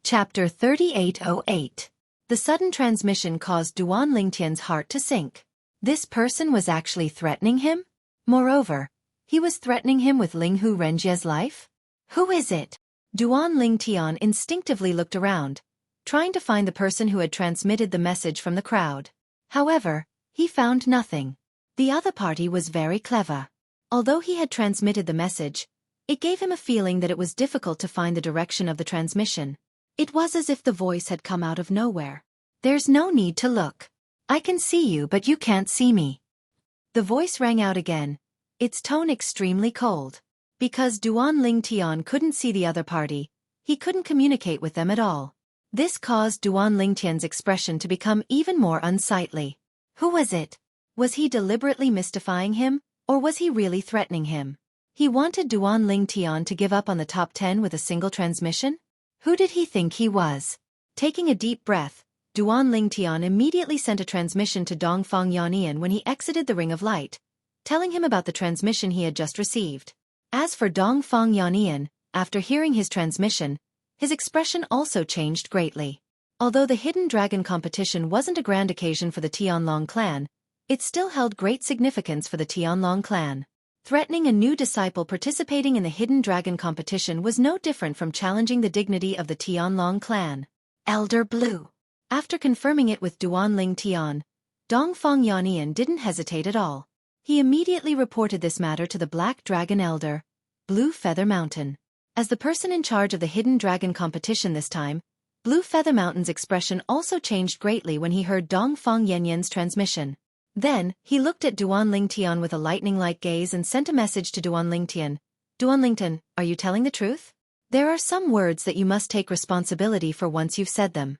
Chapter 3808. The sudden transmission caused Duan Lingtian's heart to sink. This person was actually threatening him? Moreover, he was threatening him with Linghu Renjie's life? Who is it? Duan Lingtian instinctively looked around, trying to find the person who had transmitted the message from the crowd. However, he found nothing. The other party was very clever. Although he had transmitted the message, it gave him a feeling that it was difficult to find the direction of the transmission. It was as if the voice had come out of nowhere. "There's no need to look. I can see you but you can't see me." The voice rang out again, its tone extremely cold. Because Duan Lingtian couldn't see the other party, he couldn't communicate with them at all. This caused Duan Lingtian's expression to become even more unsightly. Who was it? Was he deliberately mystifying him, or was he really threatening him? He wanted Duan Lingtian to give up on the top 10 with a single transmission? Who did he think he was? Taking a deep breath, Duan Lingtian immediately sent a transmission to Dongfang Yannian when he exited the Ring of Light, telling him about the transmission he had just received. As for Dongfang Yannian, after hearing his transmission, his expression also changed greatly. Although the Hidden Dragon competition wasn't a grand occasion for the Tianlong clan, it still held great significance for the Tianlong clan. Threatening a new disciple participating in the Hidden Dragon competition was no different from challenging the dignity of the Tianlong clan. Elder Blue. After confirming it with Duan Lingtian, Dongfang Yannian didn't hesitate at all. He immediately reported this matter to the Black Dragon Elder, Blue Feather Mountain. As the person in charge of the Hidden Dragon competition this time, Blue Feather Mountain's expression also changed greatly when he heard Dongfang Yannian's transmission. Then, he looked at Duan Lingtian with a lightning-like gaze and sent a message to Duan Lingtian. "Duan Lingtian, are you telling the truth? There are some words that you must take responsibility for once you've said them.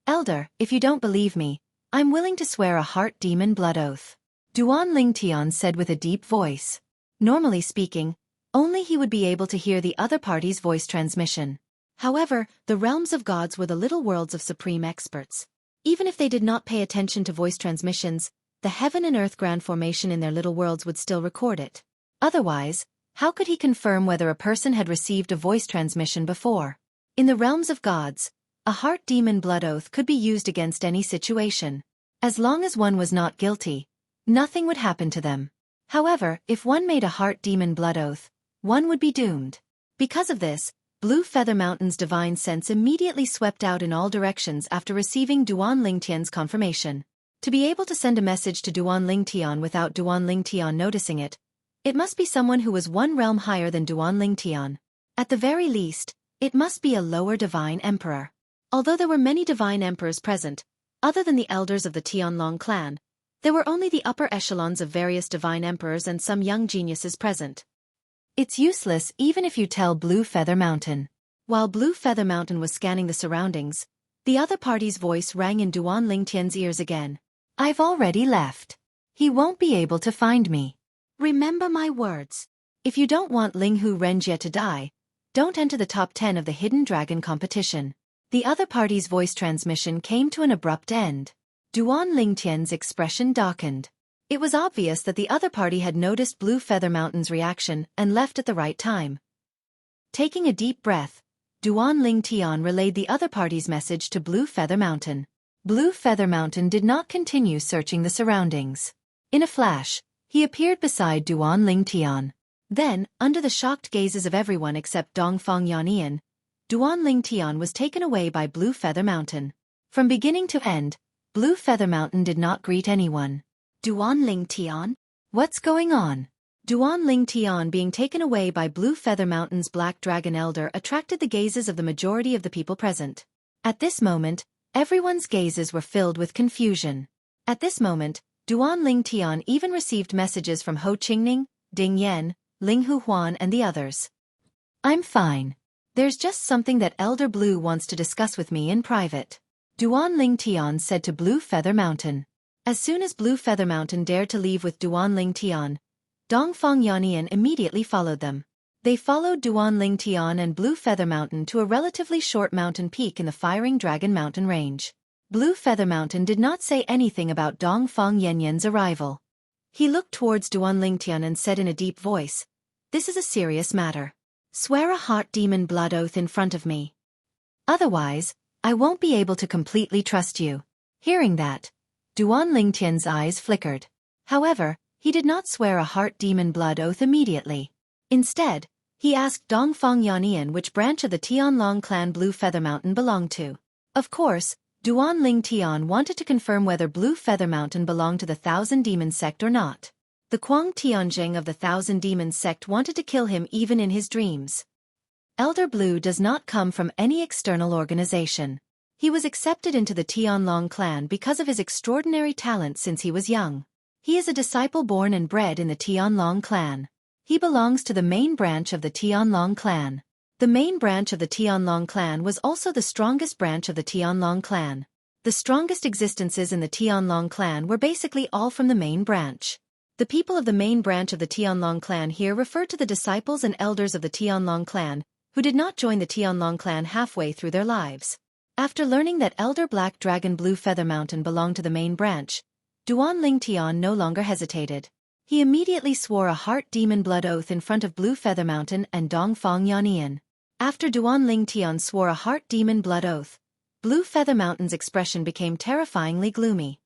Elder, if you don't believe me, I'm willing to swear a heart demon blood oath." Duan Lingtian said with a deep voice. Normally speaking, only he would be able to hear the other party's voice transmission. However, the realms of gods were the little worlds of supreme experts. Even if they did not pay attention to voice transmissions, the heaven and earth grand formation in their little worlds would still record it. Otherwise, how could he confirm whether a person had received a voice transmission before? In the realms of gods, a heart demon blood oath could be used against any situation. As long as one was not guilty, nothing would happen to them. However, if one made a heart demon blood oath, one would be doomed. Because of this, Blue Feather Mountain's divine sense immediately swept out in all directions after receiving Duan Lingtian's confirmation. To be able to send a message to Duan Lingtian without Duan Lingtian noticing it, it must be someone who was one realm higher than Duan Lingtian. At the very least, it must be a lower divine emperor. Although there were many divine emperors present, other than the elders of the Tianlong clan, there were only the upper echelons of various divine emperors and some young geniuses present. It's useless even if you tell Blue Feather Mountain. While Blue Feather Mountain was scanning the surroundings, the other party's voice rang in Duan Lingtian's ears again. "I've already left. He won't be able to find me. Remember my words. If you don't want Linghu Renjie to die, don't enter the top 10 of the Hidden Dragon competition." The other party's voice transmission came to an abrupt end. Duan Lingtian's expression darkened. It was obvious that the other party had noticed Blue Feather Mountain's reaction and left at the right time. Taking a deep breath, Duan Lingtian relayed the other party's message to Blue Feather Mountain. Blue Feather Mountain did not continue searching the surroundings. In a flash, he appeared beside Duan Lingtian. Then, under the shocked gazes of everyone except Dongfang Yannian, Duan Lingtian was taken away by Blue Feather Mountain. From beginning to end, Blue Feather Mountain did not greet anyone. "Duan Lingtian? What's going on?" Duan Lingtian being taken away by Blue Feather Mountain's Black Dragon Elder attracted the gazes of the majority of the people present. At this moment, everyone's gazes were filled with confusion. At this moment, Duan Lingtian even received messages from Ho Qingning, Ding Yan, Linghu Huan and the others. "I'm fine. There's just something that Elder Blue wants to discuss with me in private," Duan Lingtian said to Blue Feather Mountain. As soon as Blue Feather Mountain dared to leave with Duan Lingtian, Dongfang Yannian immediately followed them. They followed Duan Lingtian and Blue Feather Mountain to a relatively short mountain peak in the Firing Dragon Mountain range. Blue Feather Mountain did not say anything about Dongfang Yannian's arrival. He looked towards Duan Lingtian and said in a deep voice, "This is a serious matter. Swear a heart demon blood oath in front of me." Otherwise, I won't be able to completely trust you. Hearing that, Duan Lingtian's eyes flickered. However, he did not swear a heart demon blood oath immediately. Instead, he asked Dongfang Yannian which branch of the Tianlong clan Blue Feather Mountain belonged to. Of course, Duan Lingtian wanted to confirm whether Blue Feather Mountain belonged to the Thousand Demons sect or not. The Kuang Tianjing of the Thousand Demons sect wanted to kill him even in his dreams. Elder Blue does not come from any external organization. He was accepted into the Tianlong clan because of his extraordinary talent since he was young. He is a disciple born and bred in the Tianlong clan. He belongs to the main branch of the Tianlong clan. The main branch of the Tianlong clan was also the strongest branch of the Tianlong clan. The strongest existences in the Tianlong clan were basically all from the main branch. The people of the main branch of the Tianlong clan here refer to the disciples and elders of the Tianlong clan, who did not join the Tianlong clan halfway through their lives. After learning that Elder Black Dragon Blue Feather Mountain belonged to the main branch, Duan Lingtian no longer hesitated. He immediately swore a heart demon blood oath in front of Blue Feather Mountain and Dongfang Yannian. After Duan Lingtian swore a heart demon blood oath, Blue Feather Mountain's expression became terrifyingly gloomy.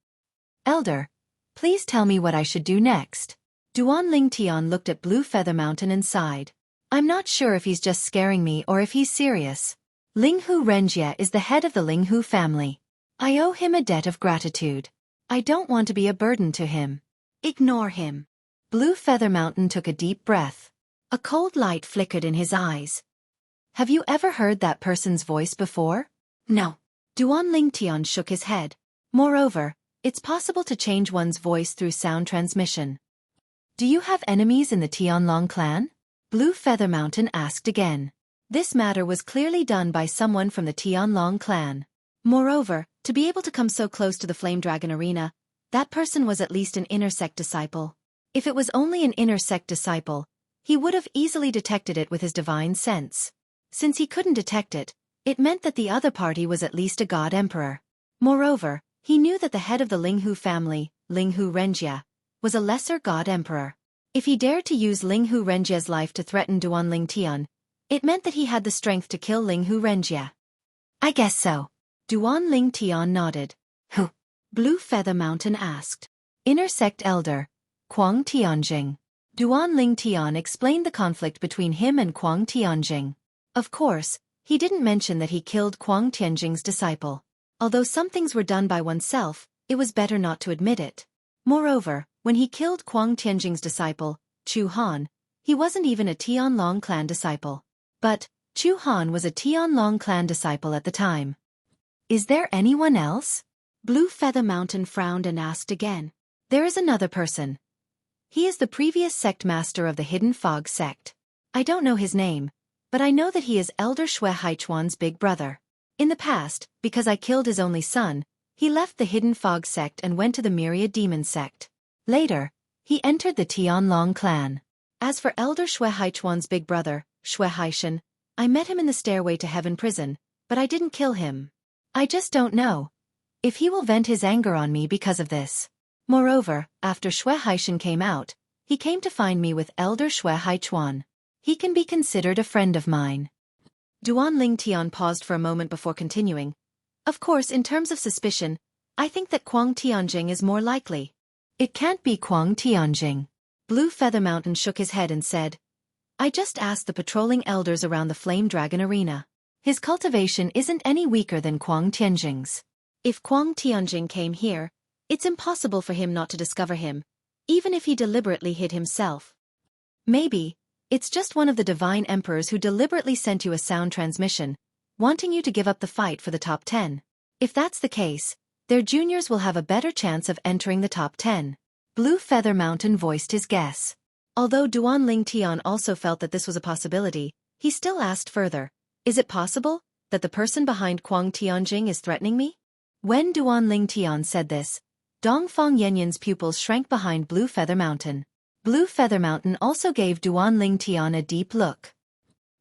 Elder, please tell me what I should do next. Duan Lingtian looked at Blue Feather Mountain and sighed. I'm not sure if he's just scaring me or if he's serious. Linghu Renjie is the head of the Linghu family. I owe him a debt of gratitude. I don't want to be a burden to him. Ignore him. Blue Feather Mountain took a deep breath. A cold light flickered in his eyes. Have you ever heard that person's voice before? No. Duan Lingtian shook his head. Moreover, it's possible to change one's voice through sound transmission. Do you have enemies in the Tianlong clan? Blue Feather Mountain asked again. This matter was clearly done by someone from the Tianlong clan. Moreover, to be able to come so close to the Flame Dragon Arena, that person was at least an inner sect disciple. If it was only an inner sect disciple, he would have easily detected it with his divine sense. Since he couldn't detect it, it meant that the other party was at least a god emperor. Moreover, he knew that the head of the Linghu family, Linghu Renjie, was a lesser god emperor. If he dared to use Linghu Renjie's life to threaten Duan Lingtian, it meant that he had the strength to kill Linghu Renjie. I guess so. Duan Lingtian nodded. Who? Blue Feather Mountain asked. Inner sect elder, Kuang Tianjing. Duan Lingtian explained the conflict between him and Kuang Tianjing. Of course, he didn't mention that he killed Kuang Tianjing's disciple. Although some things were done by oneself, it was better not to admit it. Moreover, when he killed Kuang Tianjing's disciple, Chu Han, he wasn't even a Tianlong clan disciple. But, Chu Han was a Tianlong clan disciple at the time. Is there anyone else? Blue Feather Mountain frowned and asked again. There is another person. He is the previous sect master of the Hidden Fog sect. I don't know his name, but I know that he is Elder Xueqi's big brother. In the past, because I killed his only son, he left the Hidden Fog sect and went to the Myriad Demon sect. Later, he entered the Tianlong clan. As for Elder Xueqi's big brother, Xueqi, I met him in the Stairway to Heaven prison, but I didn't kill him. I just don't know if he will vent his anger on me because of this. Moreover, after Xueqi came out, he came to find me with Elder Xueqi. He can be considered a friend of mine. Duan Lingtian paused for a moment before continuing. Of course, in terms of suspicion, I think that Kuang Tianjing is more likely. It can't be Kuang Tianjing. Blue Feather Mountain shook his head and said, I just asked the patrolling elders around the Flame Dragon Arena. His cultivation isn't any weaker than Kuang Tianjing's. If Kuang Tianjing came here, it's impossible for him not to discover him, even if he deliberately hid himself. Maybe, it's just one of the divine emperors who deliberately sent you a sound transmission, wanting you to give up the fight for the top 10. If that's the case, their juniors will have a better chance of entering the top 10. Blue Feather Mountain voiced his guess. Although Duan Lingtian also felt that this was a possibility, he still asked further, is it possible that the person behind Kuang Tianjing is threatening me? When Duan Lingtian said this, Dongfang Yannian's pupils shrank behind Blue Feather Mountain. Blue Feather Mountain also gave Duan Lingtian a deep look.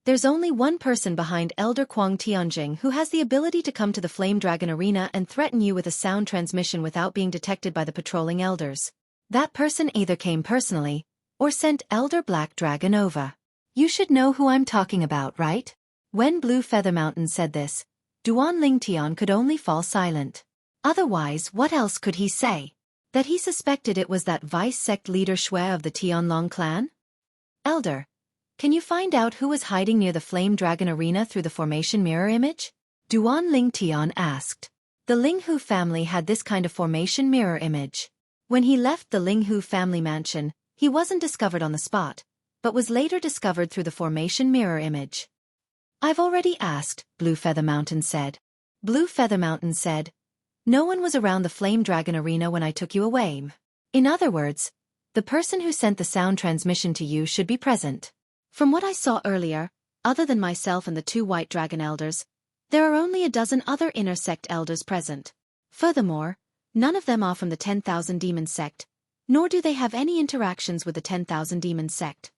There's only one person behind Elder Kuang Tianjing who has the ability to come to the Flame Dragon Arena and threaten you with a sound transmission without being detected by the patrolling elders. That person either came personally, or sent Elder Black Dragon over. You should know who I'm talking about, right? When Blue Feather Mountain said this, Duan Lingtian could only fall silent. Otherwise, what else could he say? That he suspected it was that vice sect leader Xueqi of the Tianlong clan? Elder, can you find out who was hiding near the Flame Dragon Arena through the formation mirror image? Duan Lingtian asked. The Linghu family had this kind of formation mirror image. When he left the Linghu family mansion, he wasn't discovered on the spot, but was later discovered through the formation mirror image. I've already asked, Blue Feather Mountain said. Blue Feather Mountain said, no one was around the Flame Dragon Arena when I took you away. In other words, the person who sent the sound transmission to you should be present. From what I saw earlier, other than myself and the 2 White Dragon Elders, there are only a dozen other inner sect elders present. Furthermore, none of them are from the 10,000 Demon sect, nor do they have any interactions with the 10,000 Demon sect.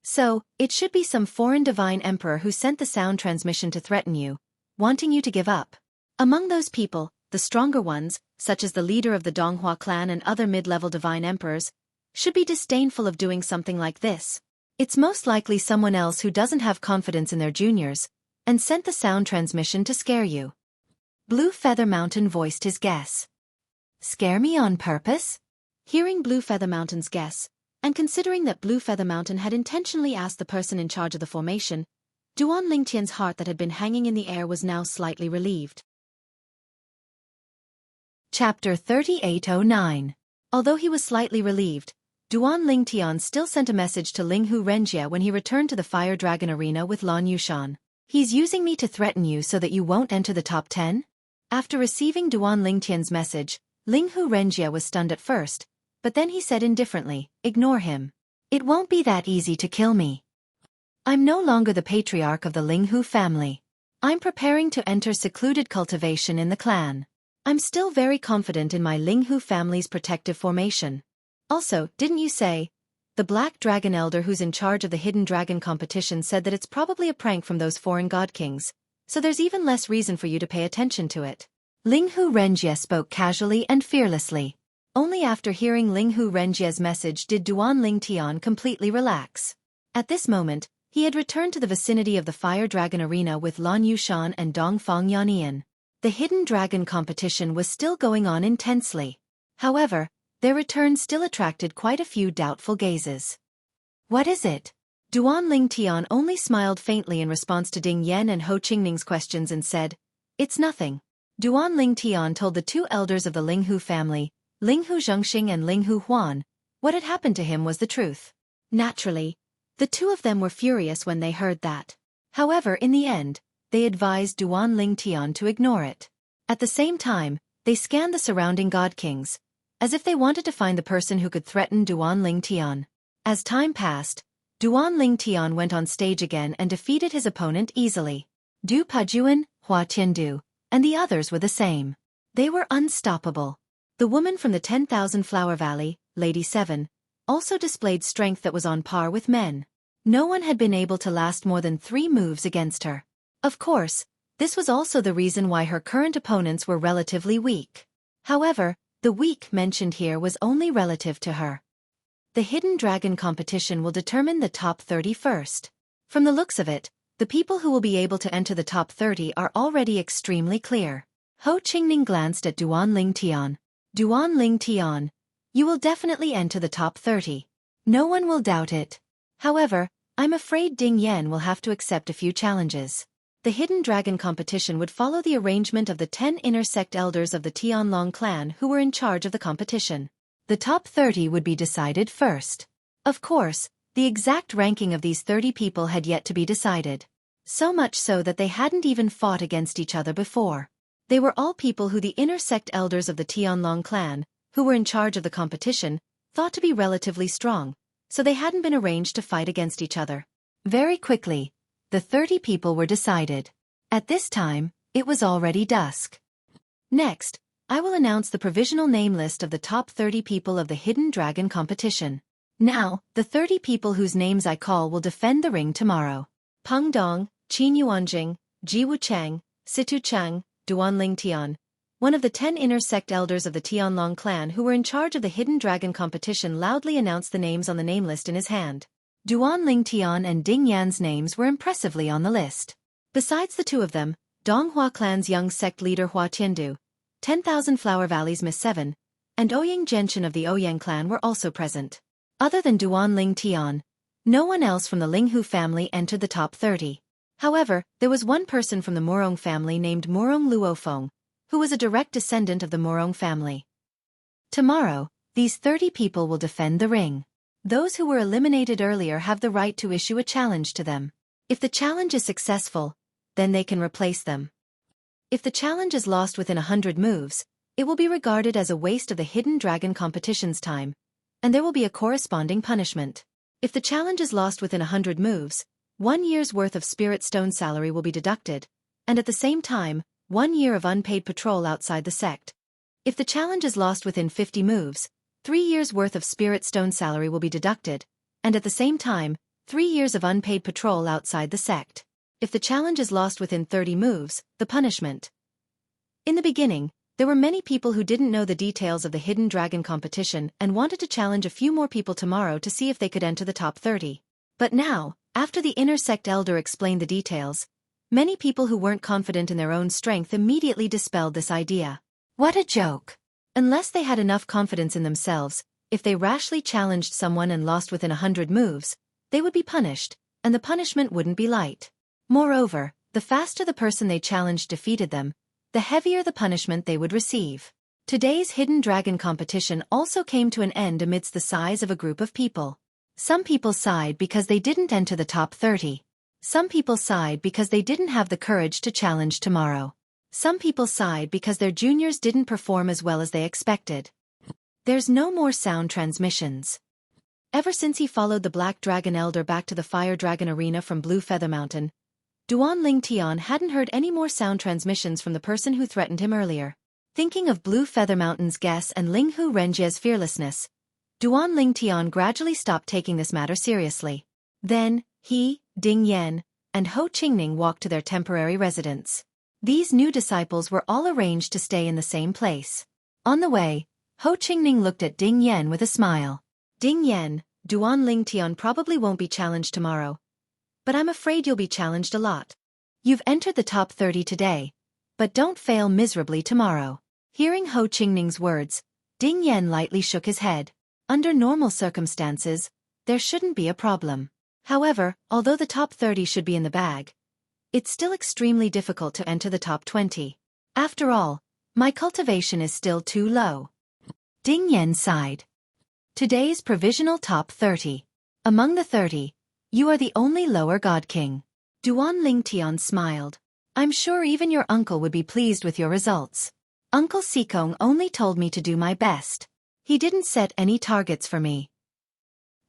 So, it should be some foreign divine emperor who sent the sound transmission to threaten you, wanting you to give up. Among those people, the stronger ones, such as the leader of the Donghua clan and other mid-level divine emperors, should be disdainful of doing something like this. It's most likely someone else who doesn't have confidence in their juniors, and sent the sound transmission to scare you. Blue Feather Mountain voiced his guess. Scare me on purpose? Hearing Blue Feather Mountain's guess, and considering that Blue Feather Mountain had intentionally asked the person in charge of the formation, Duan Lingtian's heart that had been hanging in the air was now slightly relieved. Chapter 3809. Although he was slightly relieved, Duan Lingtian still sent a message to Linghu Renjie when he returned to the Fire Dragon Arena with Lan Yushan. He's using me to threaten you so that you won't enter the top 10? After receiving Duan Lingtian's message, Linghu Renjie was stunned at first, but then he said indifferently, ignore him. It won't be that easy to kill me. I'm no longer the patriarch of the Linghu family. I'm preparing to enter secluded cultivation in the clan. I'm still very confident in my Linghu family's protective formation. Also, didn't you say? The Black Dragon Elder who's in charge of the Hidden Dragon competition said that it's probably a prank from those foreign god kings, so there's even less reason for you to pay attention to it. Linghu Renjie spoke casually and fearlessly. Only after hearing Linghu Renjie's message did Duan Lingtian completely relax. At this moment, he had returned to the vicinity of the Fire Dragon Arena with Lan Yushan and Dongfang Yannian. The Hidden Dragon competition was still going on intensely. However, their return still attracted quite a few doubtful gazes. What is it? Duan Lingtian only smiled faintly in response to Ding Yan and Ho Qingning's questions and said, it's nothing. Duan Lingtian told the 2 elders of the Linghu family, Linghu Zhengxing and Linghu Huan, what had happened to him was the truth. Naturally, the 2 of them were furious when they heard that. However, in the end, they advised Duan Lingtian to ignore it. At the same time, they scanned the surrounding god kings, as if they wanted to find the person who could threaten Duan Lingtian. As time passed, Duan Lingtian went on stage again and defeated his opponent easily. Du Pujuan, Hua Tiandu, and the others were the same. They were unstoppable. The woman from the 10,000 Flower Valley, Lady 7, also displayed strength that was on par with men. No one had been able to last more than 3 moves against her. Of course, this was also the reason why her current opponents were relatively weak. However, the weak mentioned here was only relative to her. The Hidden Dragon competition will determine the top 30 first. From the looks of it, the people who will be able to enter the top 30 are already extremely clear. Ho Qingning glanced at Duan Lingtian. Duan Lingtian, you will definitely enter the top 30. No one will doubt it. However, I'm afraid Ding Yan will have to accept a few challenges. The Hidden Dragon competition would follow the arrangement of the 10 inner sect elders of the Tianlong clan who were in charge of the competition. The top 30 would be decided first. Of course, the exact ranking of these 30 people had yet to be decided. So much so that they hadn't even fought against each other before. They were all people who the inner sect elders of the Tianlong clan, who were in charge of the competition, thought to be relatively strong, so they hadn't been arranged to fight against each other. Very quickly, the 30 people were decided. At this time, it was already dusk. Next, I will announce the provisional name list of the top 30 people of the Hidden Dragon competition. Now, the 30 people whose names I call will defend the ring tomorrow. Peng Dong, Qin Yuanjing, Ji Wuchang, Situ Chang, Duan Lingtian, one of the 10 inner sect elders of the Tianlong clan who were in charge of the Hidden Dragon competition, loudly announced the names on the name list in his hand. Duan Lingtian and Ding Yan's names were impressively on the list. Besides the 2 of them, Donghua clan's young sect leader Hua Tiandu, 10,000 Flower Valley's Miss Seven, and Ouyang Genshin of the Ouyang clan were also present. Other than Duan Ling Tian, no one else from the Linghu family entered the top 30. However, there was one person from the Murong family named Murong Luofeng, who was a direct descendant of the Murong family. Tomorrow, these 30 people will defend the ring. Those who were eliminated earlier have the right to issue a challenge to them. If the challenge is successful, then they can replace them. If the challenge is lost within 100 moves, it will be regarded as a waste of the Hidden Dragon competition's time, and there will be a corresponding punishment. If the challenge is lost within 100 moves, 1 year's worth of Spirit Stone salary will be deducted, and at the same time, 1 year of unpaid patrol outside the sect. If the challenge is lost within 50 moves, 3 years' worth of Spirit Stone salary will be deducted, and at the same time, 3 years of unpaid patrol outside the sect. If the challenge is lost within 30 moves, the punishment. In the beginning, there were many people who didn't know the details of the Hidden Dragon competition and wanted to challenge a few more people tomorrow to see if they could enter the top 30. But now, after the inner sect elder explained the details, many people who weren't confident in their own strength immediately dispelled this idea. What a joke! Unless they had enough confidence in themselves, if they rashly challenged someone and lost within 100 moves, they would be punished, and the punishment wouldn't be light. Moreover, the faster the person they challenged defeated them, the heavier the punishment they would receive. Today's Hidden Dragon competition also came to an end amidst the sighs of a group of people. Some people sighed because they didn't enter the top 30. Some people sighed because they didn't have the courage to challenge tomorrow. Some people sighed because their juniors didn't perform as well as they expected. There's no more sound transmissions. Ever since he followed the Black Dragon Elder back to the Fire Dragon Arena from Blue Feather Mountain, Duan Ling Tian hadn't heard any more sound transmissions from the person who threatened him earlier. Thinking of Blue Feather Mountain's guess and Linghu Renjie's fearlessness, Duan Ling Tian gradually stopped taking this matter seriously. Then, he, Ding Yan, and Ho Qingning walked to their temporary residence. These new disciples were all arranged to stay in the same place. On the way, Ho Qingning looked at Ding Yan with a smile. Ding Yan, Duan Ling Tian probably won't be challenged tomorrow, but I'm afraid you'll be challenged a lot. You've entered the top 30 today, but don't fail miserably tomorrow. Hearing Ho Qingning's words, Ding Yan lightly shook his head. Under normal circumstances, there shouldn't be a problem. However, although the top 30 should be in the bag, it's still extremely difficult to enter the top 20. After all, my cultivation is still too low. Ding Yan sighed. Today's provisional top 30. Among the 30, you are the only lower god king. Duan Ling Tian smiled. I'm sure even your uncle would be pleased with your results. Uncle Sikong only told me to do my best. He didn't set any targets for me.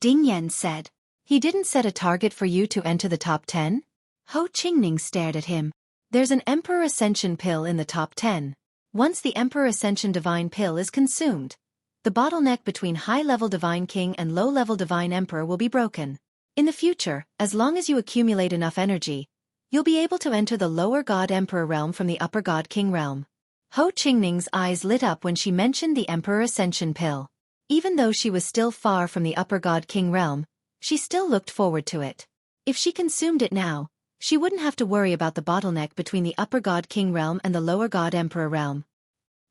Ding Yan said. He didn't set a target for you to enter the top 10? Ho Qingning stared at him. There's an Emperor Ascension pill in the top 10. Once the Emperor Ascension Divine pill is consumed, the bottleneck between high-level Divine King and low-level Divine Emperor will be broken. In the future, as long as you accumulate enough energy, you'll be able to enter the lower God Emperor realm from the upper God King realm. Ho Qingning's eyes lit up when she mentioned the Emperor Ascension pill. Even though she was still far from the upper God King realm, she still looked forward to it. If she consumed it now, she wouldn't have to worry about the bottleneck between the upper God King realm and the lower God Emperor realm.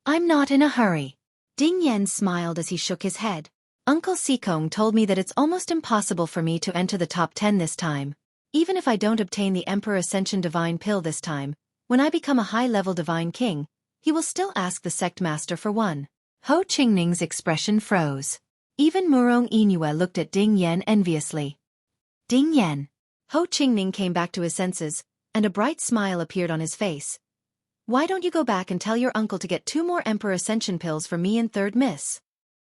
I'm not in a hurry. Ding Yan smiled as he shook his head. Uncle Sikong told me that it's almost impossible for me to enter the top 10 this time. Even if I don't obtain the Emperor Ascension Divine pill this time, when I become a high-level Divine King, he will still ask the sect master for one. Ho Qingning's expression froze. Even Murong Inue looked at Ding Yan enviously. Ding Yan. Ho Qingning came back to his senses, and a bright smile appeared on his face. Why don't you go back and tell your uncle to get 2 more Emperor Ascension pills for me and third miss?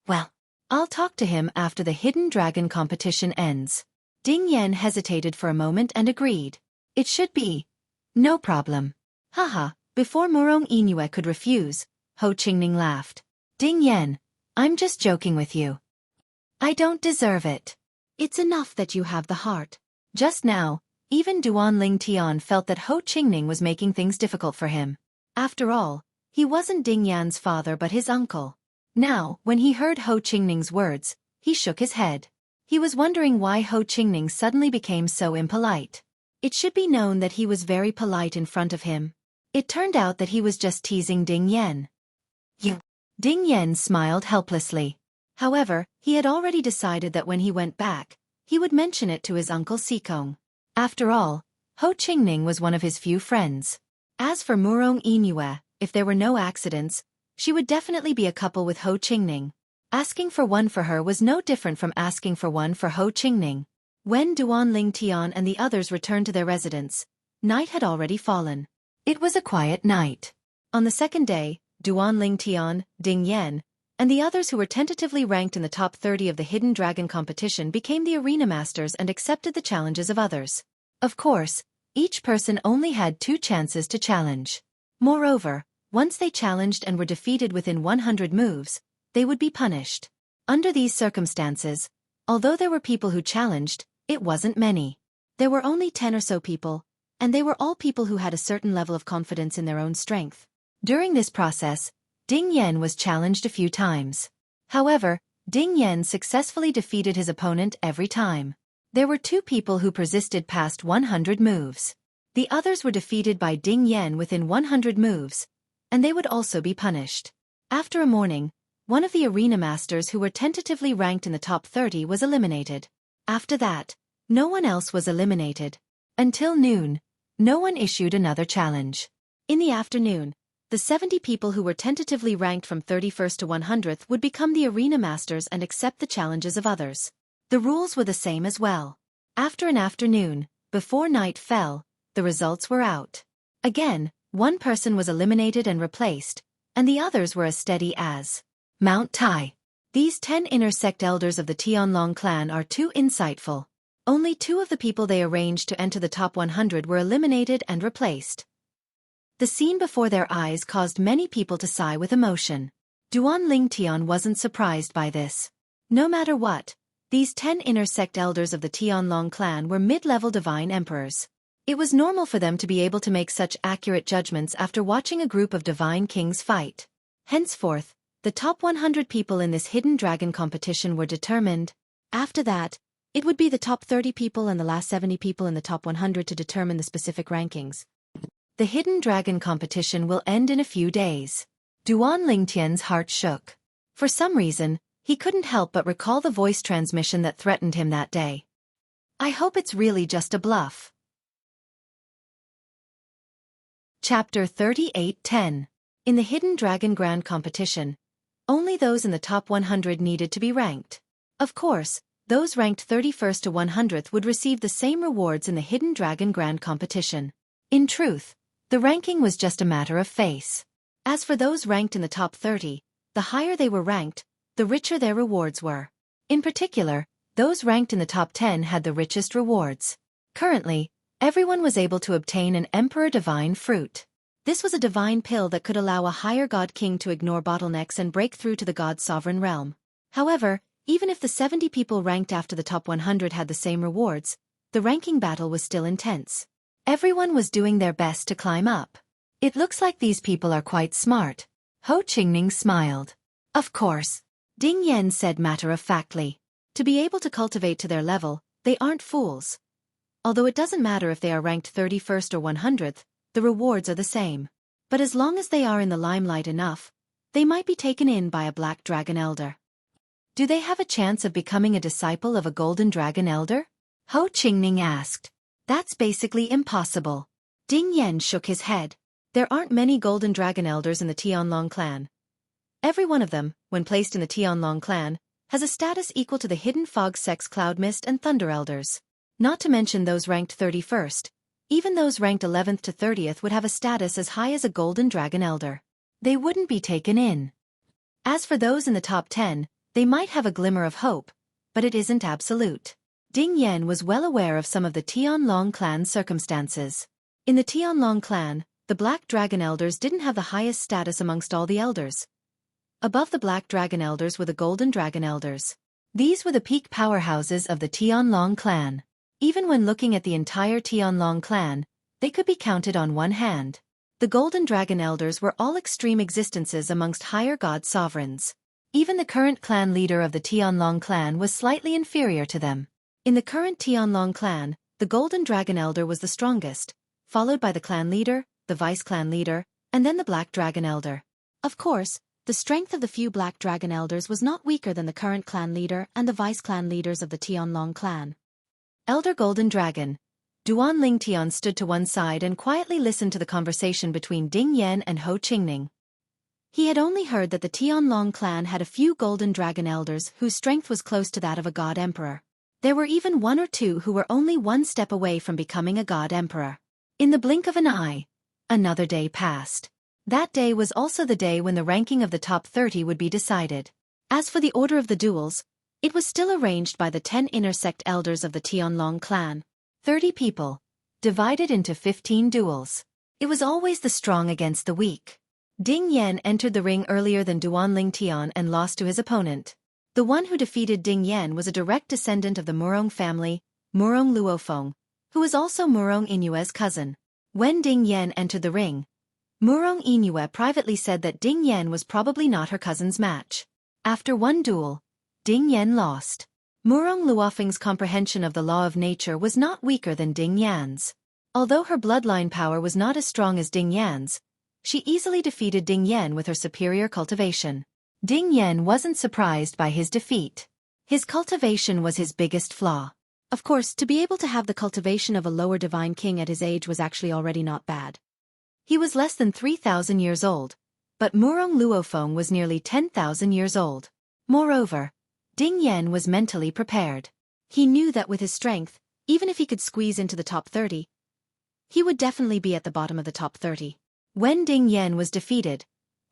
Well, I'll talk to him after the Hidden Dragon competition ends. Ding Yan hesitated for a moment and agreed. It should be. No problem. Haha, before Murong Inue could refuse, Ho Qingning laughed. Ding Yan, I'm just joking with you. I don't deserve it. It's enough that you have the heart. Just now, even Duan Ling Tian felt that Ho Qingning was making things difficult for him. After all, he wasn't Ding Yan's father but his uncle. Now, when he heard Ho Qingning's words, he shook his head. He was wondering why Ho Qingning suddenly became so impolite. It should be known that he was very polite in front of him. It turned out that he was just teasing Ding Yan. You. Ding Yan smiled helplessly. However, he had already decided that when he went back, he would mention it to his uncle Xikong. After all, Ho Qingning was one of his few friends. As for Murong Inue, if there were no accidents, she would definitely be a couple with Ho Qingning. Asking for one for her was no different from asking for one for Ho Qingning. When Duan Lingtian and the others returned to their residence, night had already fallen. It was a quiet night. On the second day, Duan Lingtian, Ding Yan, and the others who were tentatively ranked in the top 30 of the Hidden Dragon competition became the arena masters and accepted the challenges of others. Of course, each person only had 2 chances to challenge. Moreover, once they challenged and were defeated within 100 moves, they would be punished. Under these circumstances, although there were people who challenged, it wasn't many. There were only 10 or so people, and they were all people who had a certain level of confidence in their own strength. During this process, Ding Yan was challenged a few times. However, Ding Yan successfully defeated his opponent every time. There were 2 people who persisted past 100 moves. The others were defeated by Ding Yan within 100 moves, and they would also be punished. After a morning, one of the arena masters who were tentatively ranked in the top 30 was eliminated. After that, no one else was eliminated. Until noon, no one issued another challenge. In the afternoon, the 70 people who were tentatively ranked from 31st to 100th would become the arena masters and accept the challenges of others. The rules were the same as well. After an afternoon, before night fell, the results were out. Again, one person was eliminated and replaced, and the others were as steady as Mount Tai. These 10 inner sect elders of the Tianlong clan are too insightful. Only 2 of the people they arranged to enter the top 100 were eliminated and replaced. The scene before their eyes caused many people to sigh with emotion. Duan Lingtian wasn't surprised by this. No matter what, these 10 inner sect elders of the Tianlong clan were mid-level divine emperors. It was normal for them to be able to make such accurate judgments after watching a group of divine kings fight. Henceforth, the top 100 people in this hidden dragon competition were determined. After that, it would be the top 30 people and the last 70 people in the top 100 to determine the specific rankings. The hidden dragon competition will end in a few days. Duan Lingtian's heart shook. For some reason, he couldn't help but recall the voice transmission that threatened him that day. I hope it's really just a bluff. Chapter 38:10. In the Hidden Dragon Grand Competition, only those in the top 100 needed to be ranked. Of course, those ranked 31st to 100th would receive the same rewards in the Hidden Dragon Grand Competition. In truth, the ranking was just a matter of face. As for those ranked in the top 30, the higher they were ranked, the richer their rewards were. In particular, those ranked in the top 10 had the richest rewards. Currently, everyone was able to obtain an Emperor Divine Fruit. This was a divine pill that could allow a higher god king to ignore bottlenecks and break through to the god's sovereign realm. However, even if the 70 people ranked after the top 100 had the same rewards, the ranking battle was still intense. Everyone was doing their best to climb up. It looks like these people are quite smart. Ho Qingning smiled. Of course. Ding Yan said matter-of-factly. To be able to cultivate to their level, they aren't fools. Although it doesn't matter if they are ranked 31st or 100th, the rewards are the same. But as long as they are in the limelight enough, they might be taken in by a black dragon elder. Do they have a chance of becoming a disciple of a golden dragon elder? Ho Qingning asked. That's basically impossible. Ding Yan shook his head. There aren't many golden dragon elders in the Tianlong clan. Every one of them, when placed in the Tianlong clan, has a status equal to the hidden fog sects Cloud Mist and Thunder elders. Not to mention those ranked 31st. Even those ranked 11th to 30th would have a status as high as a golden dragon elder. They wouldn't be taken in. As for those in the top 10, they might have a glimmer of hope, but it isn't absolute. Ding Yan was well aware of some of the Tianlong clan's circumstances. In the Tianlong clan, the Black Dragon Elders didn't have the highest status amongst all the elders. Above the Black Dragon Elders were the Golden Dragon Elders. These were the peak powerhouses of the Tianlong clan. Even when looking at the entire Tianlong clan, they could be counted on one hand. The Golden Dragon Elders were all extreme existences amongst higher god sovereigns. Even the current clan leader of the Tianlong clan was slightly inferior to them. In the current Tianlong clan, the Golden Dragon Elder was the strongest, followed by the clan leader, the vice clan leader, and then the Black Dragon Elder. Of course, the strength of the few Black Dragon Elders was not weaker than the current clan leader and the vice clan leaders of the Tianlong clan. Elder Golden Dragon. Duan Lingtian stood to one side and quietly listened to the conversation between Ding Yan and Ho Qingning. He had only heard that the Tianlong clan had a few Golden Dragon Elders whose strength was close to that of a God Emperor. There were even one or two who were only one step away from becoming a God Emperor. In the blink of an eye, another day passed. That day was also the day when the ranking of the top 30 would be decided. As for the order of the duels, it was still arranged by the 10 inner sect elders of the Tianlong clan. 30 people, divided into 15 duels. It was always the strong against the weak. Ding Yan entered the ring earlier than Duan Lingtian and lost to his opponent. The one who defeated Ding Yan was a direct descendant of the Murong family, Murong Luofeng, who was also Murong Inue's cousin. When Ding Yan entered the ring, Murong Inue privately said that Ding Yan was probably not her cousin's match. After one duel, Ding Yan lost. Murong Luofeng's comprehension of the law of nature was not weaker than Ding Yan's. Although her bloodline power was not as strong as Ding Yan's, she easily defeated Ding Yan with her superior cultivation. Ding Yan wasn't surprised by his defeat. His cultivation was his biggest flaw. Of course, to be able to have the cultivation of a lower divine king at his age was actually already not bad. He was less than 3,000 years old, but Murong Luofeng was nearly 10,000 years old. Moreover, Ding Yan was mentally prepared. He knew that with his strength, even if he could squeeze into the top 30, he would definitely be at the bottom of the top 30. When Ding Yan was defeated,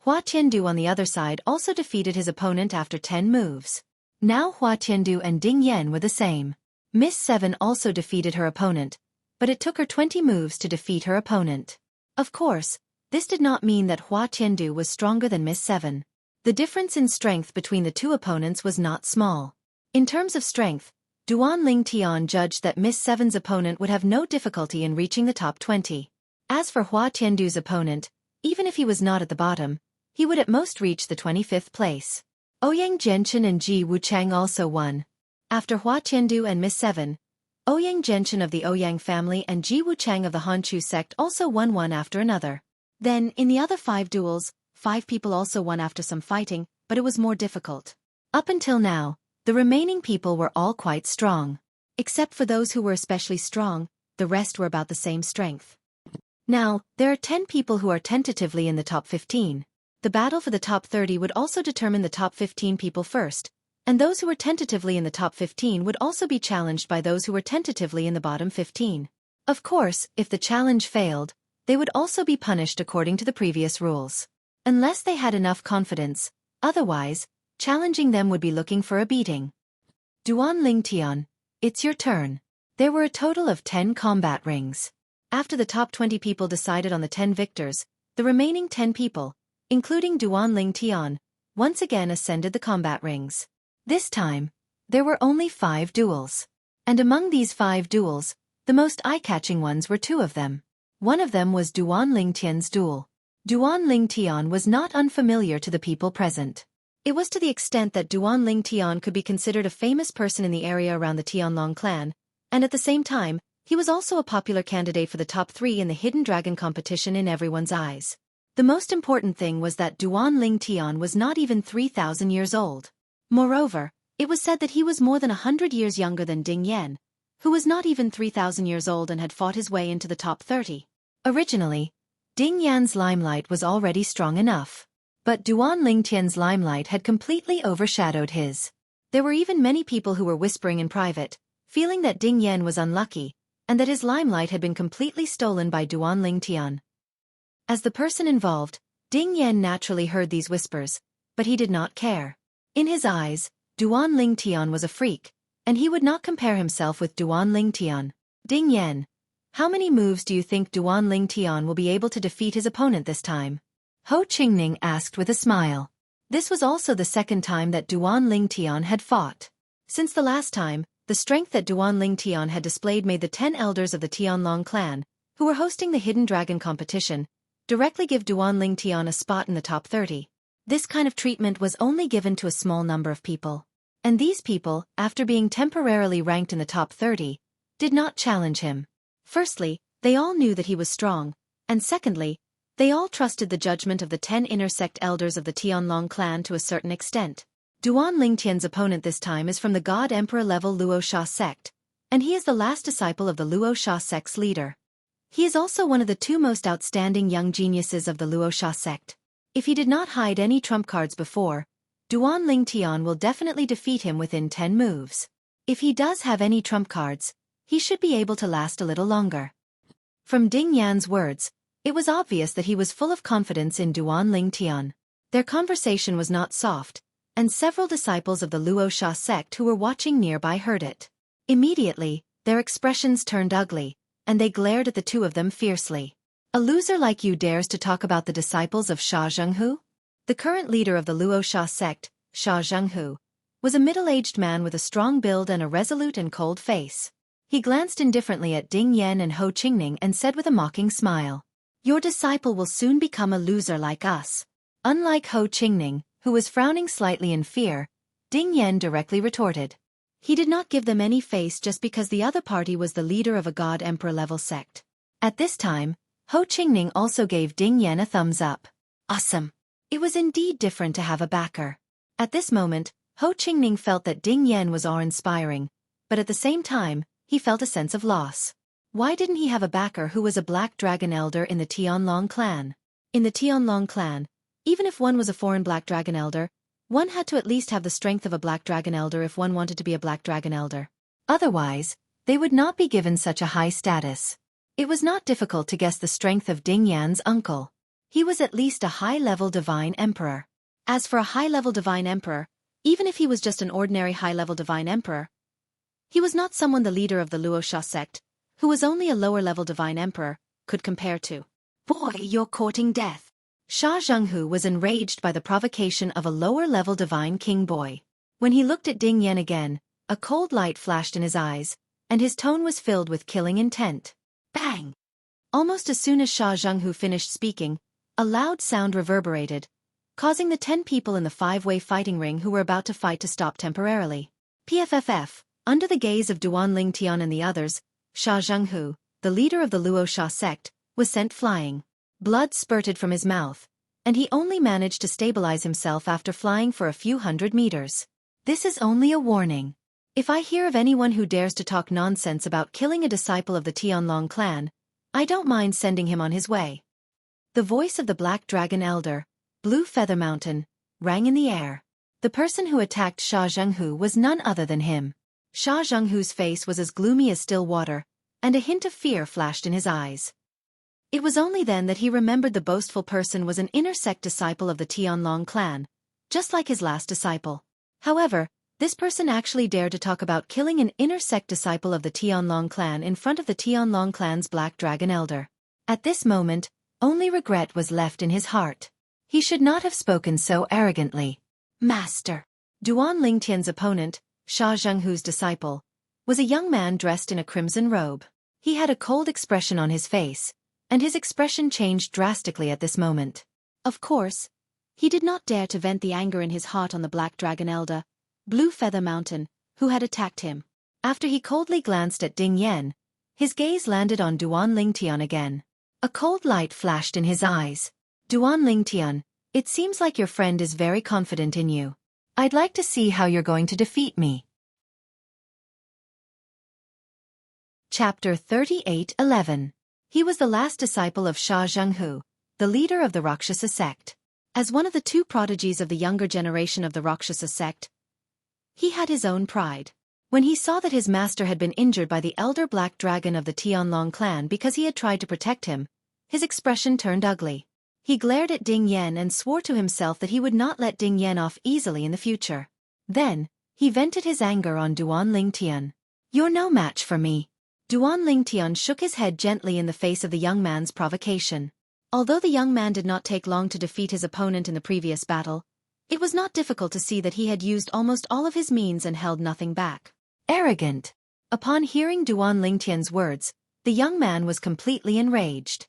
Hua Tiandu on the other side also defeated his opponent after 10 moves. Now Hua Tiandu and Ding Yan were the same. Miss Seven also defeated her opponent, but it took her 20 moves to defeat her opponent. Of course, this did not mean that Hua Tiandu was stronger than Miss Seven. The difference in strength between the two opponents was not small. In terms of strength, Duan Lingtian judged that Miss Seven's opponent would have no difficulty in reaching the top 20. As for Hua Tiandu's opponent, even if he was not at the bottom, he would at most reach the 25th place. Ouyang Genshin and Ji Wuchang also won. After Hua Tiandu and Miss Seven, Ouyang Genshin of the Ouyang family and Ji Wuchang of the Hanchu sect also won one after another. Then, in the other 5 duels, 5 people also won after some fighting, but it was more difficult. Up until now, the remaining people were all quite strong. Except for those who were especially strong, the rest were about the same strength. Now, there are 10 people who are tentatively in the top 15. The battle for the top 30 would also determine the top 15 people first, and those who were tentatively in the top 15 would also be challenged by those who were tentatively in the bottom 15. Of course, if the challenge failed, they would also be punished according to the previous rules. Unless they had enough confidence, otherwise, challenging them would be looking for a beating. Duan Lingtian, it's your turn. There were a total of 10 combat rings. After the top 20 people decided on the 10 victors, the remaining 10 people, including Duan Lingtian, once again ascended the combat rings. This time, there were only 5 duels. And among these 5 duels, the most eye-catching ones were 2 of them. One of them was Duan Lingtian's duel. Duan Lingtian was not unfamiliar to the people present. It was to the extent that Duan Lingtian could be considered a famous person in the area around the Tianlong clan, and at the same time, he was also a popular candidate for the top 3 in the Hidden Dragon competition in everyone's eyes. The most important thing was that Duan Lingtian was not even 3,000 years old. Moreover, it was said that he was more than 100 years younger than Ding Yan, who was not even 3,000 years old and had fought his way into the top 30. Originally, Ding Yan's limelight was already strong enough. But Duan Lingtian's limelight had completely overshadowed his. There were even many people who were whispering in private, feeling that Ding Yan was unlucky, and that his limelight had been completely stolen by Duan Lingtian. As the person involved, Ding Yan naturally heard these whispers, but he did not care. In his eyes, Duan Lingtian was a freak, and he would not compare himself with Duan Lingtian. Ding Yan, how many moves do you think Duan Lingtian will be able to defeat his opponent this time? Ho Qingning asked with a smile. This was also the second time that Duan Lingtian had fought. Since the last time, the strength that Duan Lingtian had displayed made the 10 elders of the Tianlong clan, who were hosting the Hidden Dragon competition, directly give Duan Lingtian a spot in the top 30. This kind of treatment was only given to a small number of people. And these people, after being temporarily ranked in the top 30, did not challenge him. Firstly, they all knew that he was strong, And secondly, they all trusted the judgment of the 10 inner sect elders of the Tianlong clan to a certain extent. Duan Lingtian's opponent this time is from the God Emperor level Luo Sha sect, and he is the last disciple of the Luo Sha sect's leader. He is also one of the 2 most outstanding young geniuses of the Luo Sha sect. If he did not hide any trump cards before, Duan Lingtian will definitely defeat him within 10 moves. If he does have any trump cards, he should be able to last a little longer. From Ding Yan's words, it was obvious that he was full of confidence in Duan Lingtian. Their conversation was not soft, and several disciples of the Luo Sha sect who were watching nearby heard it. Immediately, their expressions turned ugly, and they glared at the 2 of them fiercely. A loser like you dares to talk about the disciples of Sha Zhenghu? The current leader of the Luo Sha sect, Sha Zhenghu, was a middle-aged man with a strong build and a resolute and cold face. He glanced indifferently at Ding Yan and Ho Qingning and said with a mocking smile, "Your disciple will soon become a loser like us." Unlike Ho Qingning, who was frowning slightly in fear, Ding Yan directly retorted. He did not give them any face just because the other party was the leader of a God Emperor level sect. At this time, Ho Qingning also gave Ding Yan a thumbs up. Awesome. It was indeed different to have a backer. At this moment, Ho Qingning felt that Ding Yan was awe-inspiring, but at the same time, he felt a sense of loss. Why didn't he have a backer who was a Black Dragon Elder in the Tianlong clan? In the Tianlong clan, even if one was a foreign Black Dragon Elder, one had to at least have the strength of a Black Dragon Elder if one wanted to be a Black Dragon Elder. Otherwise, they would not be given such a high status. It was not difficult to guess the strength of Ding Yan's uncle. He was at least a high-level Divine Emperor. As for a high-level Divine Emperor, even if he was just an ordinary high-level Divine Emperor, he was not someone the leader of the Luo Sha sect, who was only a lower-level Divine Emperor, could compare to. Boy, you're courting death. Sha Zhenghu was enraged by the provocation of a lower-level Divine King boy. When he looked at Ding Yan again, a cold light flashed in his eyes, and his tone was filled with killing intent. Bang! Almost as soon as Sha Zhenghu finished speaking, a loud sound reverberated, causing the 10 people in the 5-way fighting ring who were about to fight to stop temporarily. PFFF, under the gaze of Duan Lingtian and the others, Sha Zhenghu, the leader of the Luo Sha sect, was sent flying. Blood spurted from his mouth, and he only managed to stabilize himself after flying for a few hundred meters. This is only a warning. If I hear of anyone who dares to talk nonsense about killing a disciple of the Tianlong clan, I don't mind sending him on his way. The voice of the Black Dragon Elder, Blue Feather Mountain, rang in the air. The person who attacked Sha Zhenghu was none other than him. Sha Zhenghu's face was as gloomy as still water, and a hint of fear flashed in his eyes. It was only then that he remembered the boastful person was an inner sect disciple of the Tianlong clan, just like his last disciple. However, this person actually dared to talk about killing an inner sect disciple of the Tianlong clan in front of the Tianlong clan's Black Dragon Elder. At this moment, only regret was left in his heart. He should not have spoken so arrogantly. Master. Duan Lingtian's opponent, Sha Zhenghu's disciple, was a young man dressed in a crimson robe. He had a cold expression on his face, and his expression changed drastically at this moment. Of course, he did not dare to vent the anger in his heart on the Black Dragon Elder, Blue Feather Mountain, who had attacked him. After he coldly glanced at Ding Yan, his gaze landed on Duan Lingtian again. A cold light flashed in his eyes. Duan Lingtian, it seems like your friend is very confident in you. I'd like to see how you're going to defeat me. Chapter 38:11. He was the last disciple of Sha Zhenghu, the leader of the Rakshasa sect. As one of the 2 prodigies of the younger generation of the Rakshasa sect, he had his own pride. When he saw that his master had been injured by the elder Black Dragon of the Tianlong clan because he had tried to protect him, his expression turned ugly. He glared at Ding Yan and swore to himself that he would not let Ding Yan off easily in the future. Then, he vented his anger on Duan Lingtian. You're no match for me. Duan Lingtian shook his head gently in the face of the young man's provocation. Although the young man did not take long to defeat his opponent in the previous battle, it was not difficult to see that he had used almost all of his means and held nothing back. Arrogant. Upon hearing Duan Lingtian's words, the young man was completely enraged.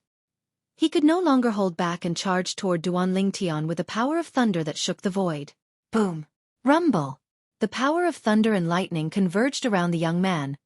He could no longer hold back and charged toward Duan Lingtian with the power of thunder that shook the void. Boom! Rumble! The power of thunder and lightning converged around the young man,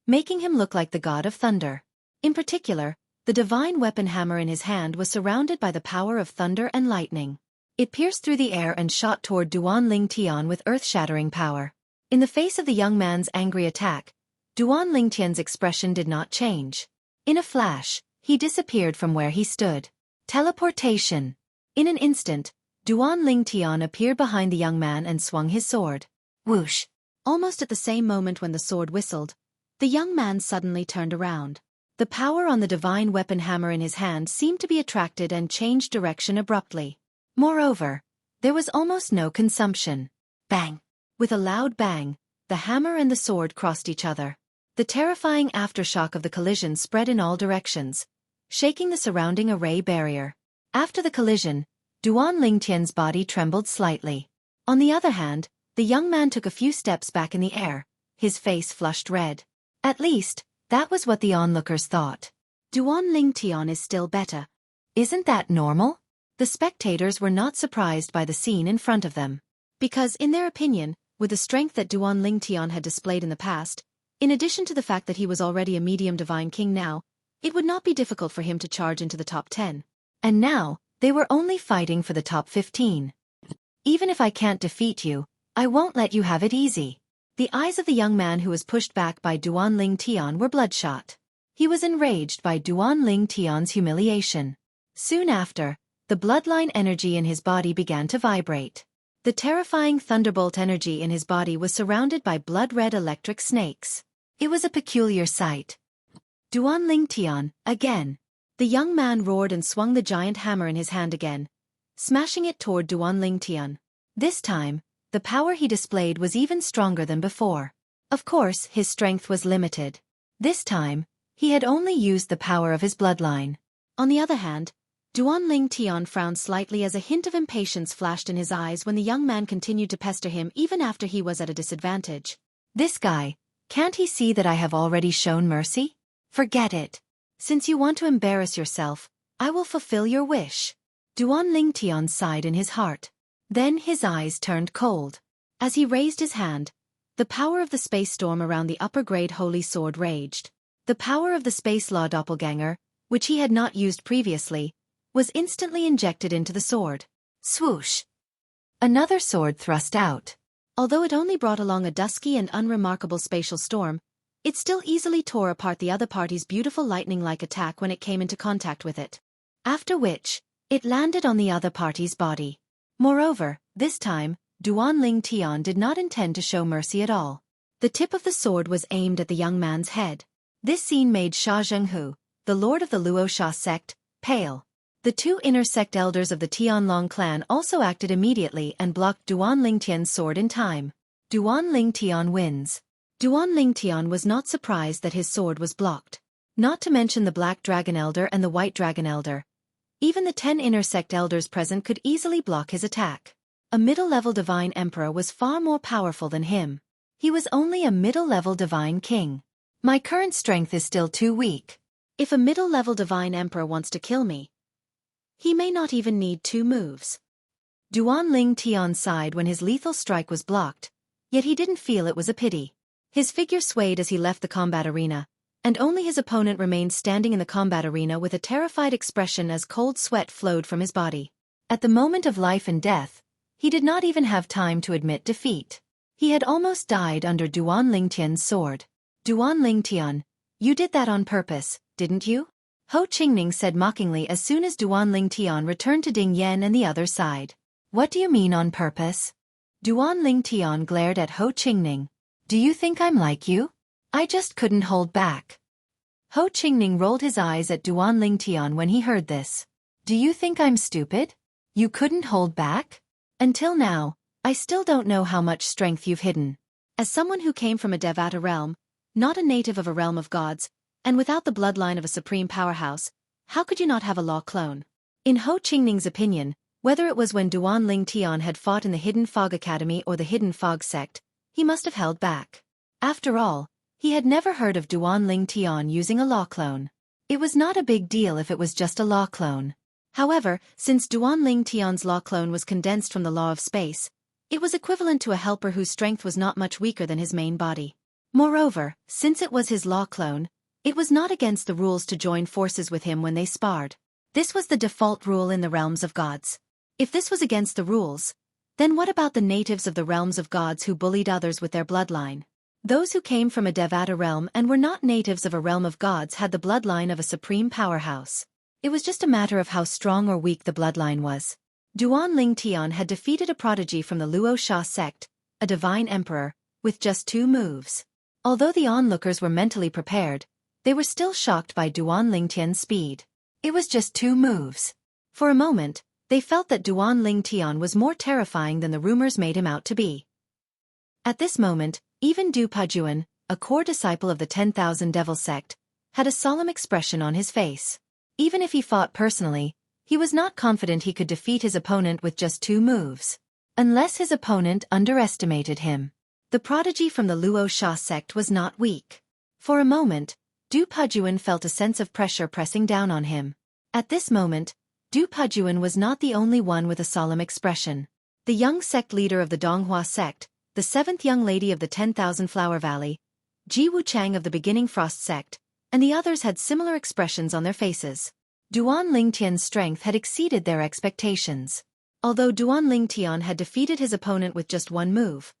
making him look like the god of thunder. In particular, The divine weapon hammer in his hand was surrounded by the power of thunder and lightning. It pierced through the air and shot toward Duan Lingtian with earth-shattering power. In the face of the young man's angry attack, Duan Lingtian's expression did not change. In a flash, he disappeared from where he stood. Teleportation. In an instant, Duan Lingtian appeared behind the young man and swung his sword. Whoosh! Almost at the same moment when the sword whistled, the young man suddenly turned around. The power on the divine weapon hammer in his hand seemed to be attracted and changed direction abruptly. Moreover, there was almost no consumption. Bang! With a loud bang, the hammer and the sword crossed each other. The terrifying aftershock of the collision spread in all directions, shaking the surrounding array barrier. After the collision, Duan Lingtian's body trembled slightly. On the other hand, the young man took a few steps back in the air, his face flushed red. At least, that was what the onlookers thought. Duan Lingtian is still better. Isn't that normal? The spectators were not surprised by the scene in front of them. Because, in their opinion, with the strength that Duan Lingtian had displayed in the past, in addition to the fact that he was already a medium divine king now, it would not be difficult for him to charge into the top 10. And now, they were only fighting for the top 15. Even if I can't defeat you, I won't let you have it easy. The eyes of the young man who was pushed back by Duan Lingtian were bloodshot. He was enraged by Duan Lingtian's humiliation. Soon after, the bloodline energy in his body began to vibrate. The terrifying thunderbolt energy in his body was surrounded by blood-red electric snakes. It was a peculiar sight. Duan Lingtian, again. The young man roared and swung the giant hammer in his hand again, smashing it toward Duan Lingtian. This time, the power he displayed was even stronger than before. Of course, his strength was limited. This time, he had only used the power of his bloodline. On the other hand, Duan Lingtian frowned slightly as a hint of impatience flashed in his eyes when the young man continued to pester him even after he was at a disadvantage. This guy, can't he see that I have already shown mercy? Forget it. Since you want to embarrass yourself, I will fulfill your wish. Duan Lingtian sighed in his heart. Then his eyes turned cold. As he raised his hand, the power of the space storm around the upper-grade holy sword raged. The power of the space law doppelganger, which he had not used previously, was instantly injected into the sword. Swoosh! Another sword thrust out. Although it only brought along a dusky and unremarkable spatial storm, it still easily tore apart the other party's beautiful lightning-like attack when it came into contact with it. After which, it landed on the other party's body. Moreover, this time, Duan Lingtian did not intend to show mercy at all. The tip of the sword was aimed at the young man's head. This scene made Sha Zhenghu, the lord of the Luo Sha sect, pale. The two inner sect elders of the Tianlong clan also acted immediately and blocked Duan Lingtian's sword in time. Duan Lingtian wins. Duan Lingtian was not surprised that his sword was blocked. Not to mention the Black Dragon Elder and the White Dragon Elder. Even the 10 inner sect elders present could easily block his attack. A middle-level divine emperor was far more powerful than him. He was only a middle-level divine king. My current strength is still too weak. If a middle-level divine emperor wants to kill me, he may not even need 2 moves. Duan Lingtian sighed when his lethal strike was blocked, yet he didn't feel it was a pity. His figure swayed as he left the combat arena, and only his opponent remained standing in the combat arena with a terrified expression as cold sweat flowed from his body. At the moment of life and death, he did not even have time to admit defeat. He had almost died under Duan Lingtian's sword. Duan Lingtian, you did that on purpose, didn't you? Ho Qingning said mockingly as soon as Duan Lingtian returned to Ding Yan and the other side. What do you mean on purpose? Duan Lingtian glared at Ho Qingning. Do you think I'm like you? I just couldn't hold back. Ho Qingning rolled his eyes at Duan Lingtian when he heard this. Do you think I'm stupid? You couldn't hold back? Until now, I still don't know how much strength you've hidden. As someone who came from a Devata realm, not a native of a realm of gods, and without the bloodline of a supreme powerhouse, how could you not have a law clone? In Ho Qingning's opinion, whether it was when Duan Lingtian had fought in the Hidden Fog Academy or the Hidden Fog sect, he must have held back. After all, he had never heard of Duan Lingtian using a law clone. It was not a big deal if it was just a law clone. However, since Duan Lingtian's law clone was condensed from the law of space, it was equivalent to a helper whose strength was not much weaker than his main body. Moreover, since it was his law clone, It was not against the rules to join forces with him when they sparred. This was the default rule in the realms of gods. If this was against the rules, then what about the natives of the realms of gods who bullied others with their bloodline? Those who came from a Devata realm and were not natives of a realm of gods had the bloodline of a supreme powerhouse. It was just a matter of how strong or weak the bloodline was. Duan Ling Tian had defeated a prodigy from the Luo Sha sect, a divine emperor, with just 2 moves. Although the onlookers were mentally prepared, they were still shocked by Duan Ling Tian's speed. It was just 2 moves. For a moment, they felt that Duan Ling Tian was more terrifying than the rumors made him out to be. At this moment, even Du Pajuan, a core disciple of the 10,000 Devil sect, had a solemn expression on his face. Even if he fought personally, he was not confident he could defeat his opponent with just 2 moves. Unless his opponent underestimated him. The prodigy from the Luo Sha sect was not weak. For a moment, Du Pajuan felt a sense of pressure pressing down on him. At this moment, Du Pajuan was not the only one with a solemn expression. The young sect leader of the Donghua sect, the 7th young lady of the 10,000 Flower Valley, Ji Wuchang of the Beginning Frost sect, and the others had similar expressions on their faces. Duan Ling Tian's strength had exceeded their expectations. Although Duan Ling Tian had defeated his opponent with just 1 move,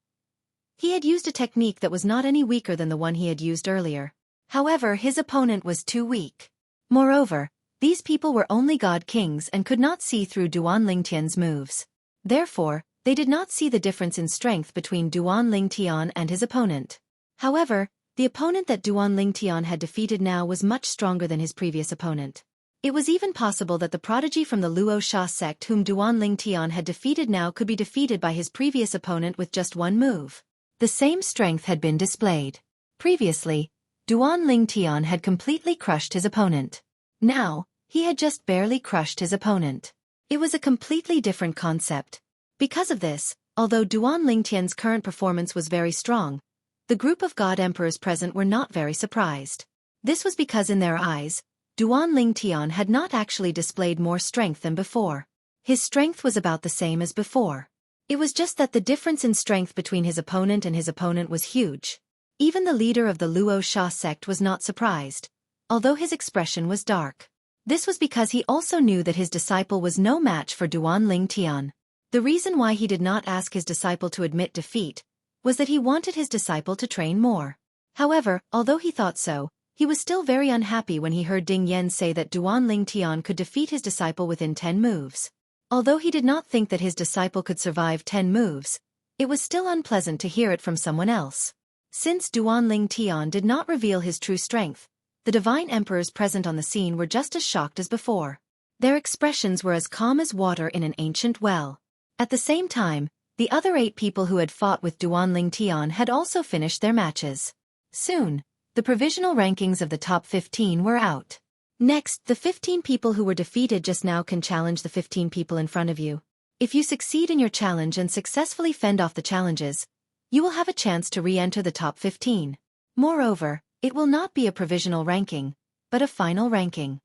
he had used a technique that was not any weaker than the one he had used earlier. However, his opponent was too weak. Moreover, these people were only god kings and could not see through Duan Ling Tian's moves. Therefore, they did not see the difference in strength between Duan Ling Tian and his opponent. However, the opponent that Duan Ling Tian had defeated now was much stronger than his previous opponent. It was even possible that the prodigy from the Luo Sha sect whom Duan Ling Tian had defeated now could be defeated by his previous opponent with just 1 move. The same strength had been displayed. Previously, Duan Ling Tian had completely crushed his opponent. Now, he had just barely crushed his opponent. It was a completely different concept. Because of this, although Duan Ling Tian's current performance was very strong, the group of god emperors present were not very surprised. This was because in their eyes, Duan Ling Tian had not actually displayed more strength than before. His strength was about the same as before. It was just that the difference in strength between his opponent and his opponent was huge. Even the leader of the Luo Sha sect was not surprised, although his expression was dark. This was because he also knew that his disciple was no match for Duan Ling Tian. The reason why he did not ask his disciple to admit defeat was that he wanted his disciple to train more. However, although he thought so, he was still very unhappy when he heard Ding Yan say that Duan Ling Tian could defeat his disciple within 10 moves. Although he did not think that his disciple could survive 10 moves, it was still unpleasant to hear it from someone else. Since Duan Ling Tian did not reveal his true strength, the divine emperors present on the scene were just as shocked as before. Their expressions were as calm as water in an ancient well. At the same time, the other 8 people who had fought with Duan Ling Tian had also finished their matches. Soon, the provisional rankings of the top 15 were out. Next, the 15 people who were defeated just now can challenge the 15 people in front of you. If you succeed in your challenge and successfully fend off the challenges, you will have a chance to re-enter the top 15. Moreover, it will not be a provisional ranking, but a final ranking.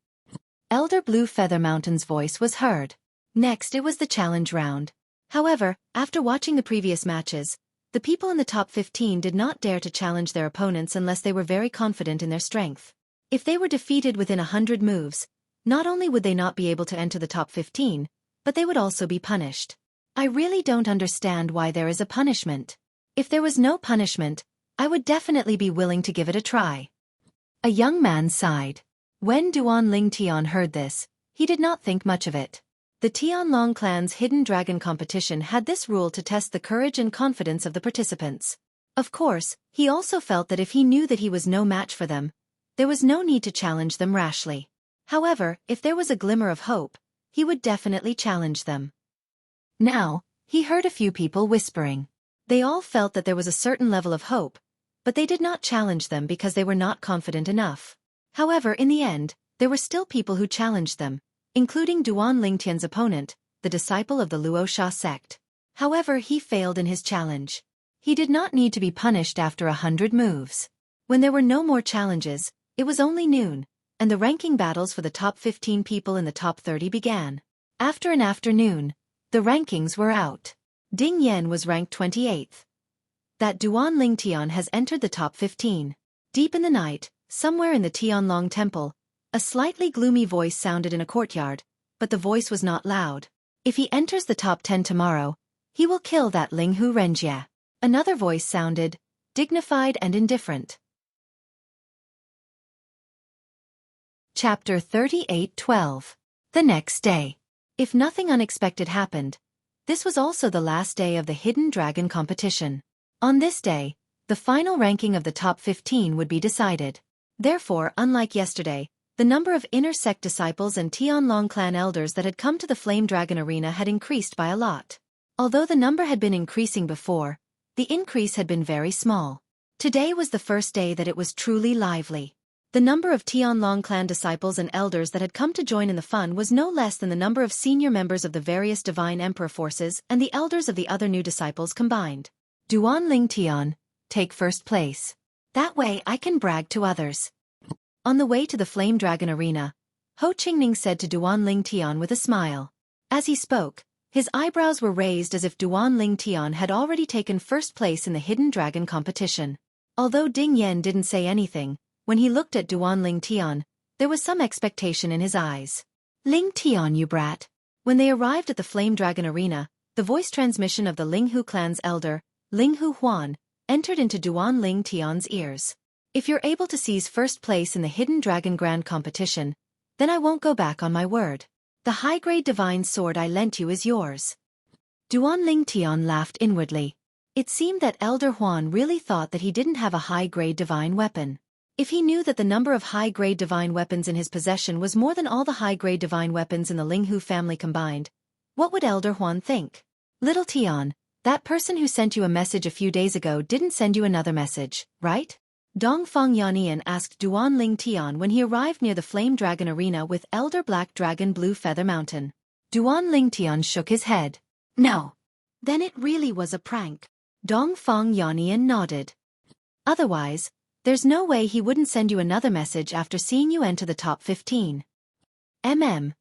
Elder Blue Feather Mountain's voice was heard. Next, it was the challenge round. However, after watching the previous matches, the people in the top 15 did not dare to challenge their opponents unless they were very confident in their strength. If they were defeated within 100 moves, not only would they not be able to enter the top 15, but they would also be punished. I really don't understand why there is a punishment. If there was no punishment, I would definitely be willing to give it a try. A young man sighed. When Duan Ling Tian heard this, he did not think much of it. The Tianlong clan's hidden dragon competition had this rule to test the courage and confidence of the participants. Of course, he also felt that if he knew that he was no match for them, there was no need to challenge them rashly. However, if there was a glimmer of hope, he would definitely challenge them. Now, he heard a few people whispering. They all felt that there was a certain level of hope, but they did not challenge them because they were not confident enough. However, in the end, there were still people who challenged them, including Duan Ling Tian's opponent, the disciple of the Luo Sha sect. However, he failed in his challenge. He did not need to be punished after 100 moves. When there were no more challenges, it was only noon, and the ranking battles for the top 15 people in the top 30 began. After an afternoon, the rankings were out. Ding Yan was ranked 28th. That Duan Ling Tian has entered the top 15. Deep in the night, Somewhere in the Tianlong Temple, a slightly gloomy voice sounded in a courtyard, but the voice was not loud. If he enters the top 10 tomorrow, he will kill that Linghu Renjie. Another voice sounded, dignified and indifferent. Chapter 38:12. The next day. If nothing unexpected happened, this was also the last day of the Hidden Dragon competition. On this day, the final ranking of the top 15 would be decided. Therefore, unlike yesterday, the number of inner sect disciples and Tianlong clan elders that had come to the Flame Dragon Arena had increased by a lot. Although the number had been increasing before, the increase had been very small. Today was the first day that it was truly lively. The number of Tianlong clan disciples and elders that had come to join in the fun was no less than the number of senior members of the various Divine Emperor forces and the elders of the other new disciples combined. Duan Ling Tian, take first place. That way I can brag to others. On the way to the Flame Dragon Arena, Ho Qingning said to Duan Ling Tian with a smile. As he spoke, his eyebrows were raised as if Duan Ling Tian had already taken first place in the Hidden Dragon competition. Although Ding Yan didn't say anything, when he looked at Duan Ling Tian, there was some expectation in his eyes. Ling Tian, you brat. When they arrived at the Flame Dragon Arena, the voice transmission of the Linghu clan's elder, Linghu Huan, entered into Duan Ling Tian's ears. If you're able to seize first place in the Hidden Dragon Grand competition, then I won't go back on my word. The high-grade divine sword I lent you is yours. Duan Ling Tian laughed inwardly. It seemed that Elder Huan really thought that he didn't have a high-grade divine weapon. If he knew that the number of high-grade divine weapons in his possession was more than all the high-grade divine weapons in the Linghu family combined, what would Elder Huan think? Little Tian, that person who sent you a message a few days ago didn't send you another message, right? Dongfang Yannian asked Duan Ling Tian when he arrived near the Flame Dragon Arena with Elder Black Dragon Blue Feather Mountain. Duan Ling Tian shook his head. No. Then it really was a prank. Dongfang Yannian nodded. Otherwise, there's no way he wouldn't send you another message after seeing you enter the top 15. Duan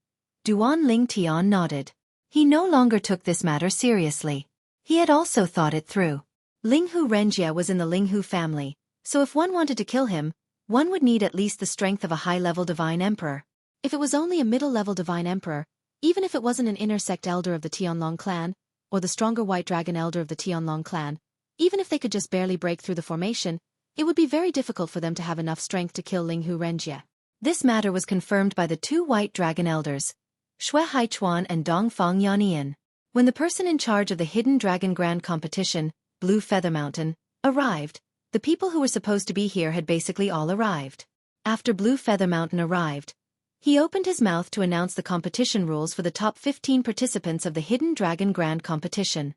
Ling Tian nodded. He no longer took this matter seriously. He had also thought it through. Linghu Renjie was in the Linghu family, so if one wanted to kill him, one would need at least the strength of a high-level divine emperor. If it was only a middle-level divine emperor, even if it wasn't an inner sect elder of the Tianlong clan, or the stronger white dragon elder of the Tianlong clan, even if they could just barely break through the formation, it would be very difficult for them to have enough strength to kill Linghu Renjie. This matter was confirmed by the two white dragon elders, Xueqi Chuan and Dongfang Yannian. When the person in charge of the Hidden Dragon Grand competition, Blue Feather Mountain, arrived, the people who were supposed to be here had basically all arrived. After Blue Feather Mountain arrived, he opened his mouth to announce the competition rules for the top 15 participants of the Hidden Dragon Grand competition.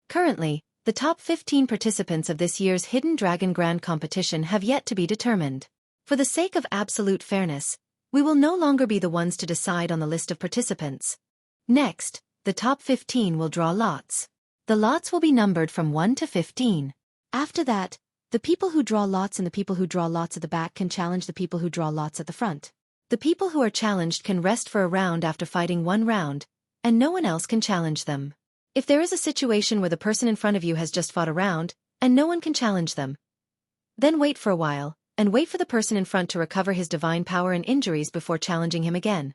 Currently, the top 15 participants of this year's Hidden Dragon Grand competition have yet to be determined. For the sake of absolute fairness, we will no longer be the ones to decide on the list of participants. Next, the top 15 will draw lots. The lots will be numbered from 1 to 15. After that, the people who draw lots and the people who draw lots at the back can challenge the people who draw lots at the front. The people who are challenged can rest for a round after fighting one round, and no one else can challenge them. If there is a situation where the person in front of you has just fought a round, and no one can challenge them, then wait for a while, and wait for the person in front to recover his divine power and injuries before challenging him again.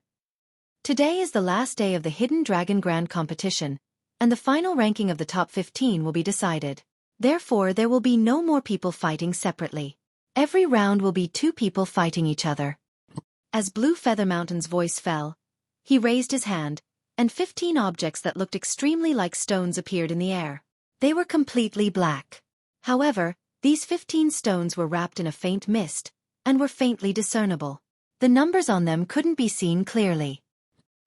Today is the last day of the Hidden Dragon Grand competition, and the final ranking of the top 15 will be decided. Therefore, there will be no more people fighting separately. Every round will be two people fighting each other. As Blue Feather Mountain's voice fell, he raised his hand, and 15 objects that looked extremely like stones appeared in the air. They were completely black. However, these 15 stones were wrapped in a faint mist, and were faintly discernible. The numbers on them couldn't be seen clearly.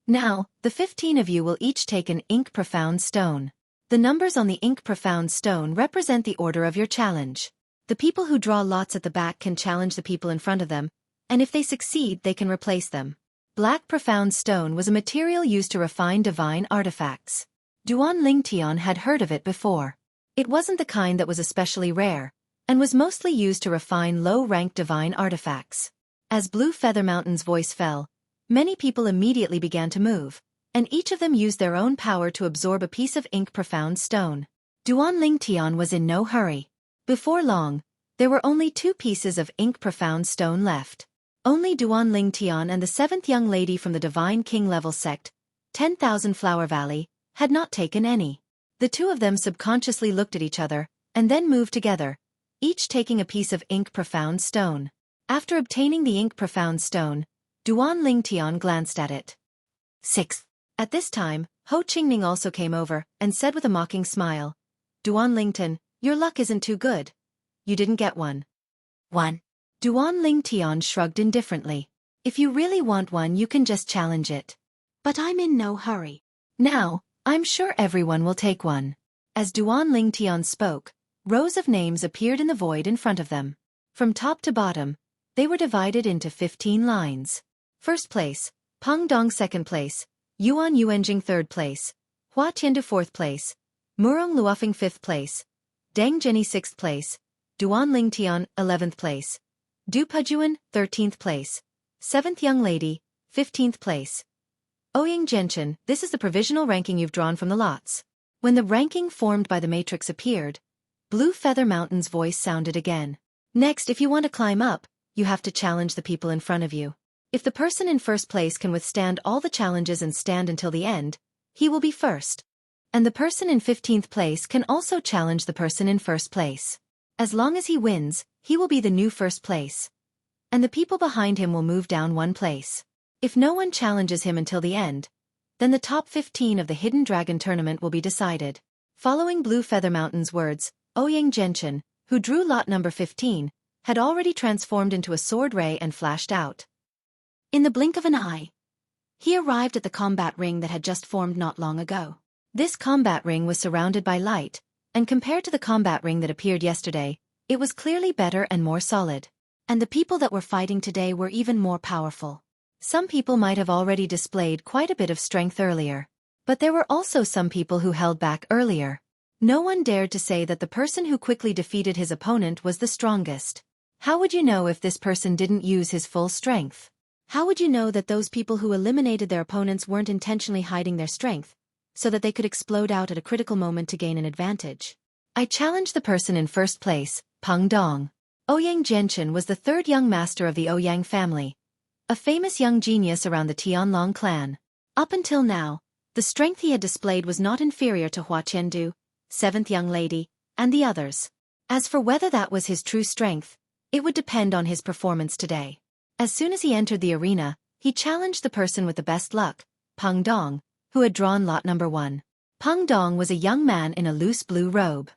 Now, the 15 of you will each take an ink profound stone. The numbers on the ink profound stone represent the order of your challenge. The people who draw lots at the back can challenge the people in front of them, and if they succeed they can replace them. Black profound stone was a material used to refine divine artifacts. Duan Ling Tian had heard of it before. It wasn't the kind that was especially rare, and was mostly used to refine low-ranked divine artifacts. As Blue Feather Mountain's voice fell, many people immediately began to move, and each of them used their own power to absorb a piece of ink profound stone. Duan Ling Tian was in no hurry. Before long, There were only 2 pieces of ink profound stone left. Only Duan Lingtian and the 7th young lady from the Divine King level sect, 10,000 Flower Valley, had not taken any. The 2 of them subconsciously looked at each other, and then moved together, each taking a piece of ink profound stone. After obtaining the ink profound stone, Duan Lingtian glanced at it. 6. At this time, Ho Qingning also came over, and said with a mocking smile, Duan Lingtian, your luck isn't too good. You didn't get one. 1. Duan Lingtian shrugged indifferently. If you really want one you can just challenge it. But I'm in no hurry. Now, I'm sure everyone will take one. As Duan Lingtian spoke, rows of names appeared in the void in front of them. From top to bottom, they were divided into 15 lines. First place, Peng Dong 2nd place, Yuan Yuanjing 3rd place, Hua Tiandu 4th place, Murong Luofing 5th place, Deng Zhenyi 6th place, Duan Lingtian 11th place, Du Pujuan 13th place, 7th young lady 15th place. Ouyang Genshin, this is the provisional ranking you've drawn from the lots. When the ranking formed by the matrix appeared, Blue Feather Mountain's voice sounded again. Next, if you want to climb up, you have to challenge the people in front of you. If the person in first place can withstand all the challenges and stand until the end, he will be first. And the person in 15th place can also challenge the person in first place. As long as he wins, he will be the new first place. And the people behind him will move down 1 place. If no one challenges him until the end, then the top 15 of the Hidden Dragon tournament will be decided. Following Blue Feather Mountain's words, Ouyang Genshin, who drew lot number 15, had already transformed into a sword ray and flashed out. In the blink of an eye, he arrived at the combat ring that had just formed not long ago. This combat ring was surrounded by light, and compared to the combat ring that appeared yesterday, it was clearly better and more solid. And the people that were fighting today were even more powerful. Some people might have already displayed quite a bit of strength earlier. But there were also some people who held back earlier. No one dared to say that the person who quickly defeated his opponent was the strongest. How would you know if this person didn't use his full strength? How would you know that those people who eliminated their opponents weren't intentionally hiding their strength, so that they could explode out at a critical moment to gain an advantage? I challenged the person in first place, Peng Dong. Ouyang Genshin was the 3rd young master of the Ouyang family, a famous young genius around the Tianlong clan. Up until now, the strength he had displayed was not inferior to Hua Tiandu, 7th young lady, and the others. As for whether that was his true strength, it would depend on his performance today. As soon as he entered the arena, he challenged the person with the best luck, Peng Dong, who had drawn lot number 1. Peng Dong was a young man in a loose blue robe.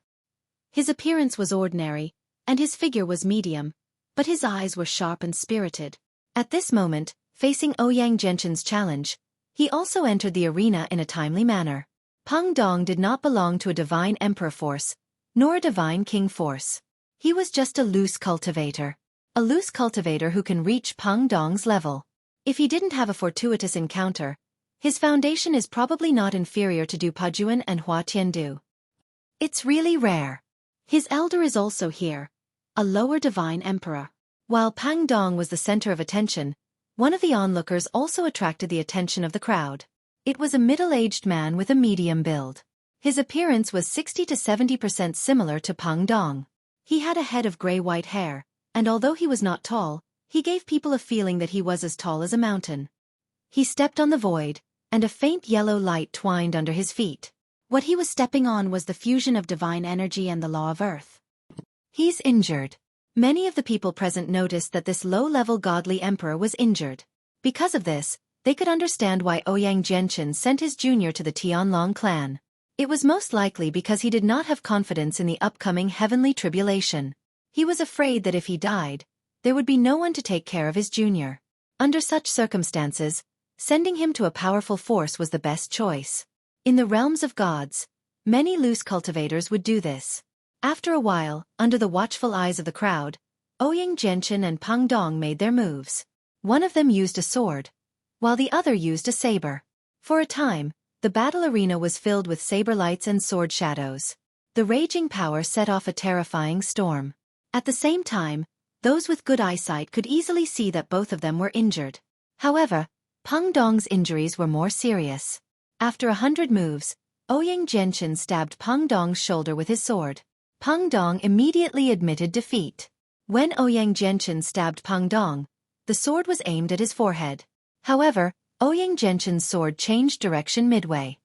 His appearance was ordinary, and his figure was medium, but his eyes were sharp and spirited. At this moment, facing Ouyang Genshin's challenge, he also entered the arena in a timely manner. Peng Dong did not belong to a divine emperor force, nor a divine king force. He was just a loose cultivator. A loose cultivator who can reach Peng Dong's level. If he didn't have a fortuitous encounter, his foundation is probably not inferior to Du Pujuan and Hua Tiandu. It's really rare. His elder is also here, a lower divine emperor. While Peng Dong was the center of attention, one of the onlookers also attracted the attention of the crowd. It was a middle-aged man with a medium build. His appearance was 60 to 70% similar to Peng Dong. He had a head of gray-white hair, and although he was not tall, he gave people a feeling that he was as tall as a mountain. He stepped on the void, and a faint yellow light twined under his feet. What he was stepping on was the fusion of divine energy and the law of earth. He's injured. Many of the people present noticed that this low-level godly emperor was injured. Because of this, they could understand why Ouyang Genshin sent his junior to the Tianlong clan. It was most likely because he did not have confidence in the upcoming heavenly tribulation. He was afraid that if he died, there would be no one to take care of his junior. Under such circumstances, sending him to a powerful force was the best choice. In the realms of gods, many loose cultivators would do this. After a while, under the watchful eyes of the crowd, Ouyang Genshin and Peng Dong made their moves. One of them used a sword, while the other used a saber. For a time, the battle arena was filled with saber lights and sword shadows. The raging power set off a terrifying storm. At the same time, those with good eyesight could easily see that both of them were injured. However, Peng Dong's injuries were more serious. After 100 moves, Ouyang Genshin stabbed Peng Dong's shoulder with his sword. Peng Dong immediately admitted defeat. When Ouyang Jianchen stabbed Peng Dong, the sword was aimed at his forehead. However, Ouyang Jianchen's sword changed direction midway.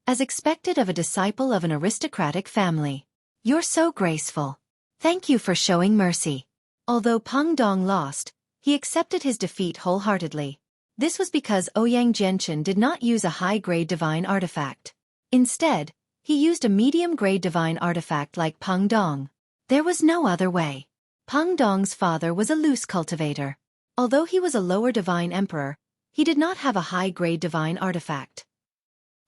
As expected of a disciple of an aristocratic family. You're so graceful. Thank you for showing mercy. Although Peng Dong lost, he accepted his defeat wholeheartedly. This was because Ouyang Jianchen did not use a high-grade divine artifact. Instead, he used a medium-grade divine artifact like Peng Dong. There was no other way. Peng Dong's father was a loose cultivator. Although he was a lower divine emperor, he did not have a high-grade divine artifact.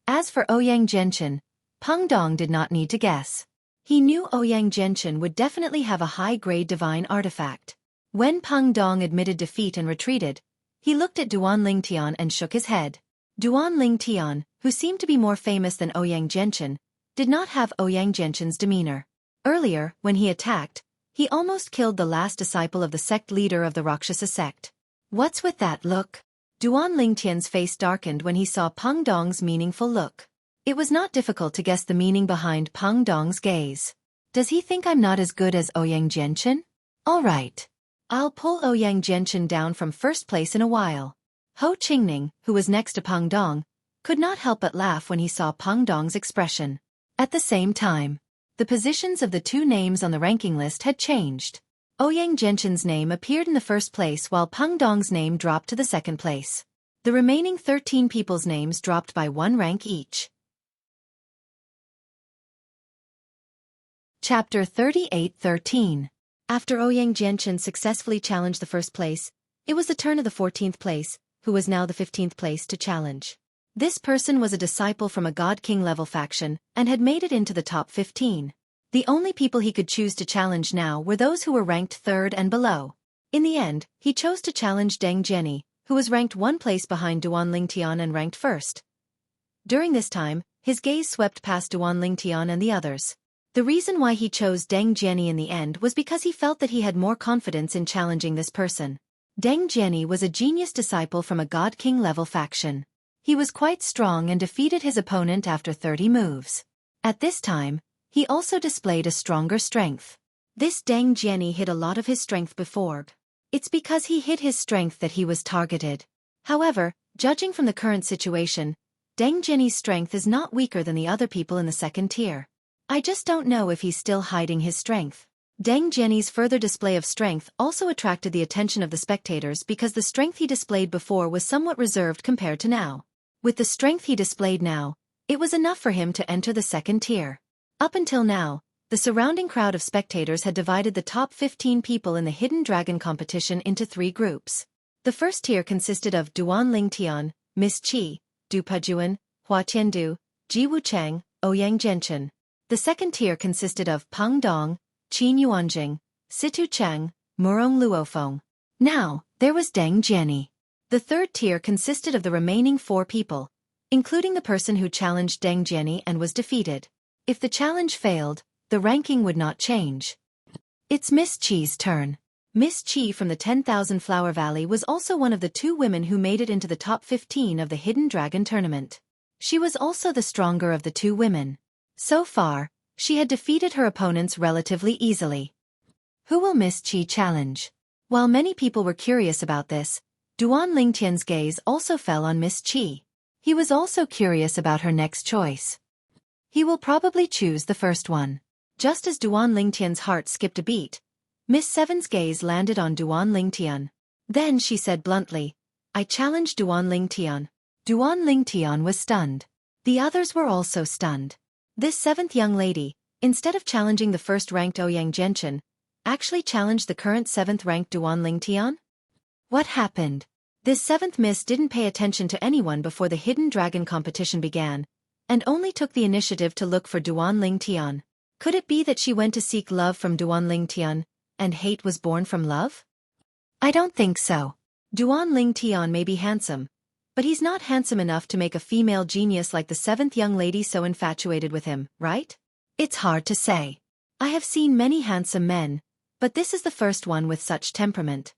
As for Ouyang Jianchen, Peng Dong did not need to guess. He knew Ouyang Jianchen would definitely have a high-grade divine artifact. When Peng Dong admitted defeat and retreated, he looked at Duan Lingtian and shook his head. Duan Lingtian, who seemed to be more famous than Ouyang Jianchen, did not have Ouyang Jianchen's demeanor. Earlier, when he attacked, he almost killed the last disciple of the sect leader of the Rakshasa sect. What's with that look? Duan Lingtian's face darkened when he saw Peng Dong's meaningful look. It was not difficult to guess the meaning behind Peng Dong's gaze. Does he think I'm not as good as Ouyang Jianchen? All right. I'll pull Ouyang Jianchen down from first place in a while. Ho Qingning, who was next to Peng Dong, could not help but laugh when he saw Peng Dong's expression. At the same time, the positions of the two names on the ranking list had changed. Ouyang Jianchen's name appeared in the first place while Peng Dong's name dropped to the second place. The remaining 13 people's names dropped by 1 rank each. Chapter 38:13. After Ouyang Jianchen successfully challenged the first place, it was the turn of the 14th place, who was now the 15th place, to challenge. This person was a disciple from a God King level faction and had made it into the top 15. The only people he could choose to challenge now were those who were ranked 3rd and below. In the end, he chose to challenge Deng Jiani, who was ranked 1 place behind Duan Lingtian and ranked 1st. During this time, his gaze swept past Duan Lingtian and the others. The reason why he chose Deng Jiani in the end was because he felt that he had more confidence in challenging this person. Deng Jiani was a genius disciple from a God King level faction. He was quite strong and defeated his opponent after 30 moves. At this time, he also displayed a stronger strength. This Deng Jiani hid a lot of his strength before. It's because he hid his strength that he was targeted. However, judging from the current situation, Deng Jiani's strength is not weaker than the other people in the second tier. I just don't know if he's still hiding his strength. Deng Jiani's further display of strength also attracted the attention of the spectators because the strength he displayed before was somewhat reserved compared to now. With the strength he displayed now, it was enough for him to enter the second tier. Up until now, the surrounding crowd of spectators had divided the top 15 people in the Hidden Dragon competition into 3 groups. The first tier consisted of Duan Lingtian, Miss Qi, Du Pejuan, Hua Tiandu, Ji Wucheng, Ouyang Jianchen. The second tier consisted of Peng Dong, Qin Yuanjing, Situ Cheng, Murong Luofeng. Now, there was Deng Jiani. The third tier consisted of the remaining 4 people, including the person who challenged Deng Jiani and was defeated. If the challenge failed, the ranking would not change. It's Miss Qi's turn. Miss Qi from the 10,000 Flower Valley was also one of the 2 women who made it into the top 15 of the Hidden Dragon tournament. She was also the stronger of the 2 women. So far, she had defeated her opponents relatively easily. Who will Miss Qi challenge? While many people were curious about this, Duan Lingtian's gaze also fell on Miss Qi. He was also curious about her next choice. He will probably choose the first one. Just as Duan Lingtian's heart skipped a beat, Miss Seven's gaze landed on Duan Lingtian. Then she said bluntly, I challenge Duan Lingtian. Duan Lingtian was stunned. The others were also stunned. This 7th young lady, instead of challenging the first-ranked Ouyang Jianchen, actually challenged the current 7th-ranked Duan Lingtian? What happened? This 7th miss didn't pay attention to anyone before the Hidden Dragon competition began, and only took the initiative to look for Duan Lingtian. Could it be that she went to seek love from Duan Lingtian, and hate was born from love? I don't think so. Duan Lingtian may be handsome, but he's not handsome enough to make a female genius like the 7th young lady so infatuated with him, right? It's hard to say. I have seen many handsome men, but this is the first one with such temperament.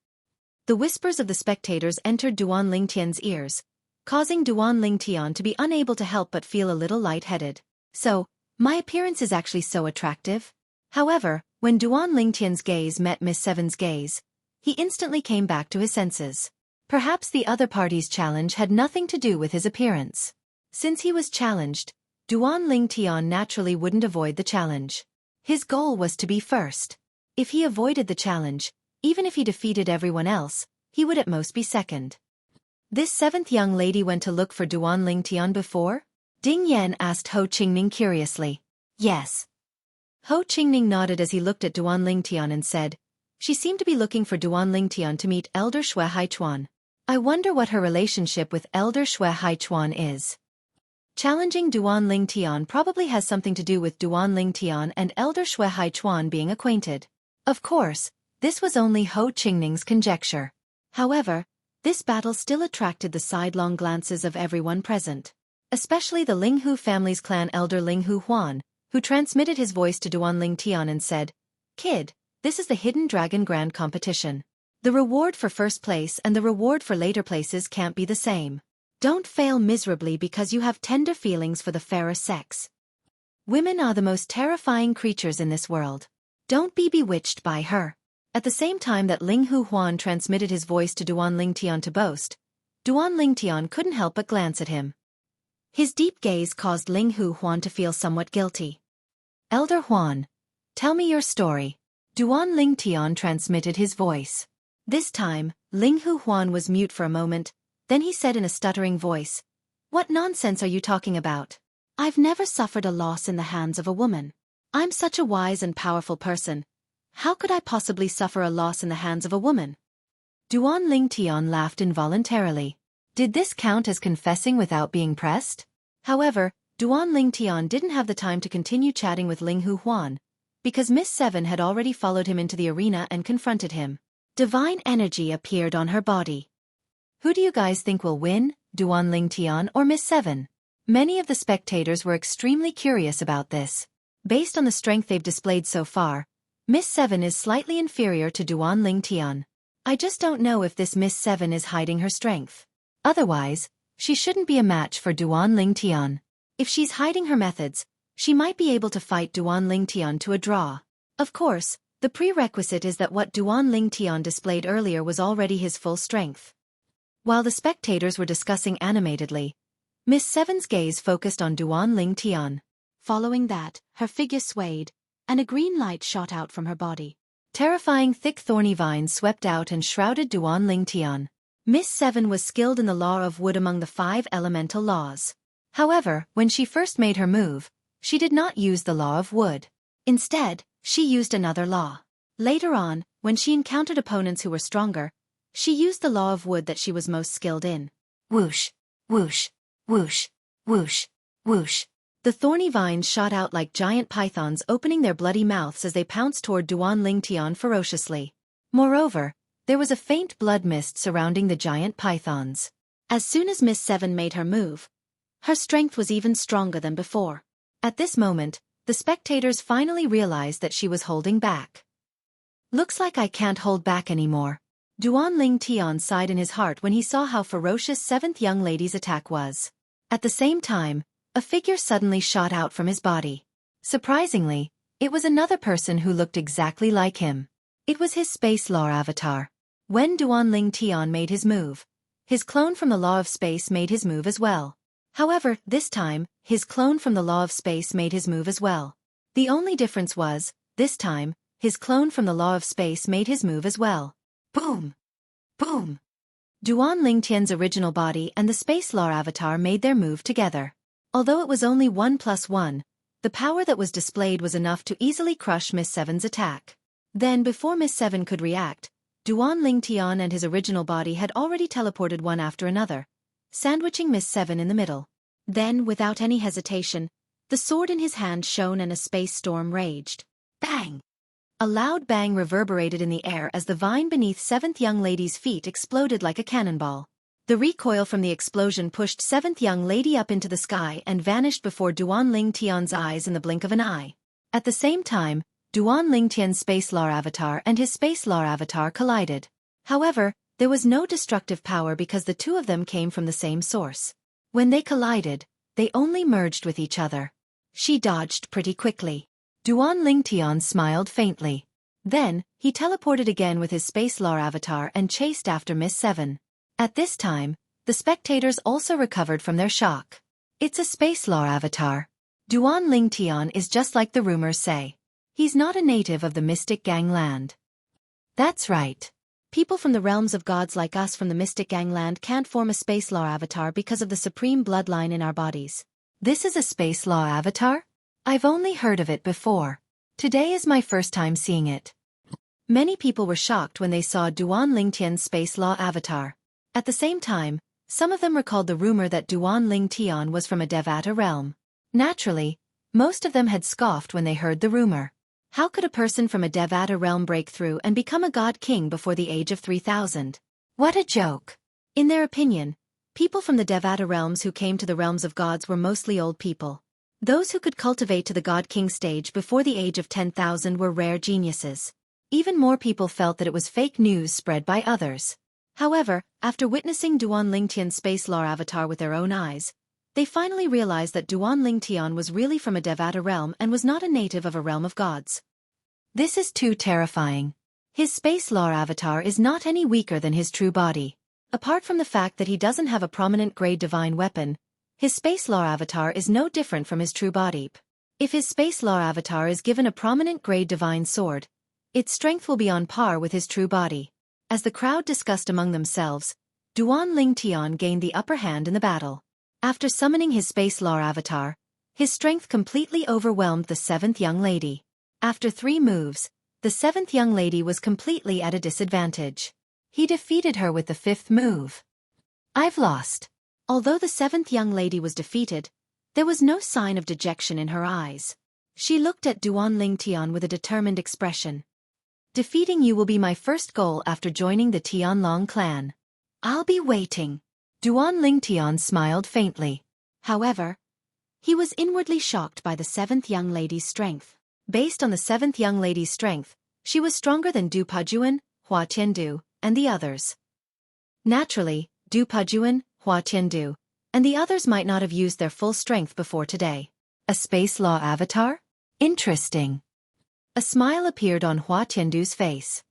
The whispers of the spectators entered Duan Lingtian's ears, causing Duan Lingtian to be unable to help but feel a little lightheaded. So, my appearance is actually so attractive? However, when Duan Lingtian's gaze met Miss Seven's gaze, he instantly came back to his senses. Perhaps the other party's challenge had nothing to do with his appearance. Since he was challenged, Duan Lingtian naturally wouldn't avoid the challenge. His goal was to be first. If he avoided the challenge, even if he defeated everyone else, he would at most be second. This seventh young lady went to look for Duan Lingtian before? Ding Yan asked Ho Qingning curiously. Yes. Ho Qingning nodded as he looked at Duan Lingtian and said, she seemed to be looking for Duan Lingtian to meet Elder Xueqi. I wonder what her relationship with Elder Xueqi is. Challenging Duan Lingtian probably has something to do with Duan Lingtian and Elder Xueqi being acquainted. Of course, this was only Ho Qingning's conjecture. However, this battle still attracted the sidelong glances of everyone present. Especially the Linghu family's clan elder Linghu Huan, who transmitted his voice to Duan Lingtian and said, Kid, this is the Hidden Dragon Grand Competition. The reward for first place and the reward for later places can't be the same. Don't fail miserably because you have tender feelings for the fairer sex. Women are the most terrifying creatures in this world. Don't be bewitched by her. At the same time that Linghu Huan transmitted his voice to Duan Lingtian to boast, Duan Lingtian couldn't help but glance at him. His deep gaze caused Linghu Huan to feel somewhat guilty. Elder Huan, tell me your story. Duan Lingtian transmitted his voice. This time, Linghu Huan was mute for a moment, then he said in a stuttering voice, What nonsense are you talking about? I've never suffered a loss in the hands of a woman. I'm such a wise and powerful person. How could I possibly suffer a loss in the hands of a woman? Duan Lingtian laughed involuntarily. Did this count as confessing without being pressed? However, Duan Lingtian didn't have the time to continue chatting with Linghu Huan, because Miss Seven had already followed him into the arena and confronted him. Divine energy appeared on her body. Who do you guys think will win, Duan Lingtian or Miss Seven? Many of the spectators were extremely curious about this. Based on the strength they've displayed so far, Miss Seven is slightly inferior to Duan Lingtian. I just don't know if this Miss Seven is hiding her strength. Otherwise, she shouldn't be a match for Duan Lingtian. If she's hiding her methods, she might be able to fight Duan Lingtian to a draw. Of course, the prerequisite is that what Duan Lingtian displayed earlier was already his full strength. While the spectators were discussing animatedly, Miss Seven's gaze focused on Duan Lingtian. Following that, her figure swayed, and a green light shot out from her body. Terrifying thick thorny vines swept out and shrouded Duan Lingtian. Miss Seven was skilled in the law of wood among the 5 elemental laws. However, when she first made her move, she did not use the law of wood. Instead, she used another law. Later on, when she encountered opponents who were stronger, she used the law of wood that she was most skilled in. Whoosh, whoosh, whoosh, whoosh, whoosh. The thorny vines shot out like giant pythons opening their bloody mouths as they pounced toward Duan Lingtian ferociously. Moreover, there was a faint blood mist surrounding the giant pythons. As soon as Miss Seven made her move, her strength was even stronger than before. At this moment, the spectators finally realized that she was holding back. Looks like I can't hold back anymore. Duan Lingtian sighed in his heart when he saw how ferocious 7th young lady's attack was. At the same time, a figure suddenly shot out from his body. Surprisingly, it was another person who looked exactly like him. It was his space law avatar. When Duan Lingtian made his move, his clone from the law of space made his move as well. However, this time, his clone from the law of space made his move as well. The only difference was, this time, his clone from the law of space made his move as well. Boom! Boom! Duan Lingtian's original body and the space law avatar made their move together. Although it was only 1+1, the power that was displayed was enough to easily crush Miss Seven's attack. Then before Miss Seven could react, Duan Lingtian and his original body had already teleported one after another, sandwiching Miss Seven in the middle. Then, without any hesitation, the sword in his hand shone and a space storm raged. Bang! A loud bang reverberated in the air as the vine beneath 7th young lady's feet exploded like a cannonball. The recoil from the explosion pushed 7th young lady up into the sky and vanished before Duan Lingtian's eyes in the blink of an eye. At the same time, Duan Lingtian's space law avatar and his space law avatar collided. However, there was no destructive power because the two of them came from the same source. When they collided, they only merged with each other. She dodged pretty quickly. Duan Lingtian smiled faintly. Then, he teleported again with his Space Law avatar and chased after Miss Seven. At this time, the spectators also recovered from their shock. It's a Space Law avatar. Duan Lingtian is just like the rumors say. He's not a native of the Mystic Gang land. That's right. People from the realms of gods like us from the Mystic Gang land can't form a Space Law avatar because of the supreme bloodline in our bodies. This is a Space Law avatar? I've only heard of it before. Today is my first time seeing it. Many people were shocked when they saw Duan Lingtian's Space Law avatar. At the same time, some of them recalled the rumor that Duan Lingtian was from a Devata realm. Naturally, most of them had scoffed when they heard the rumor. How could a person from a Devata realm break through and become a god king before the age of 3000? What a joke! In their opinion, people from the Devata realms who came to the realms of gods were mostly old people. Those who could cultivate to the god king stage before the age of 10,000 were rare geniuses. Even more people felt that it was fake news spread by others. However, after witnessing Duan Lingtian's Space Law avatar with their own eyes, they finally realized that Duan Lingtian was really from a Devata realm and was not a native of a realm of gods. This is too terrifying. His Space Law avatar is not any weaker than his true body. Apart from the fact that he doesn't have a prominent grade divine weapon, his Space Law avatar is no different from his true body. If his Space Law avatar is given a prominent grade divine sword, its strength will be on par with his true body. As the crowd discussed among themselves, Duan Lingtian gained the upper hand in the battle. After summoning his Space Law avatar, his strength completely overwhelmed the seventh young lady. After 3 moves, the seventh young lady was completely at a disadvantage. He defeated her with the 5th move. I've lost. Although the seventh young lady was defeated, there was no sign of dejection in her eyes. She looked at Duan Lingtian with a determined expression. Defeating you will be my first goal after joining the Tianlong clan. I'll be waiting. Duan Lingtian smiled faintly. However, he was inwardly shocked by the seventh young lady's strength. Based on the seventh young lady's strength, she was stronger than Du Pajuan, Hua Tiandu, and the others. Naturally, Du Pajuan, Hua Tiandu, and the others might not have used their full strength before today. A Space Law avatar? Interesting. A smile appeared on Hua Tiandu's face.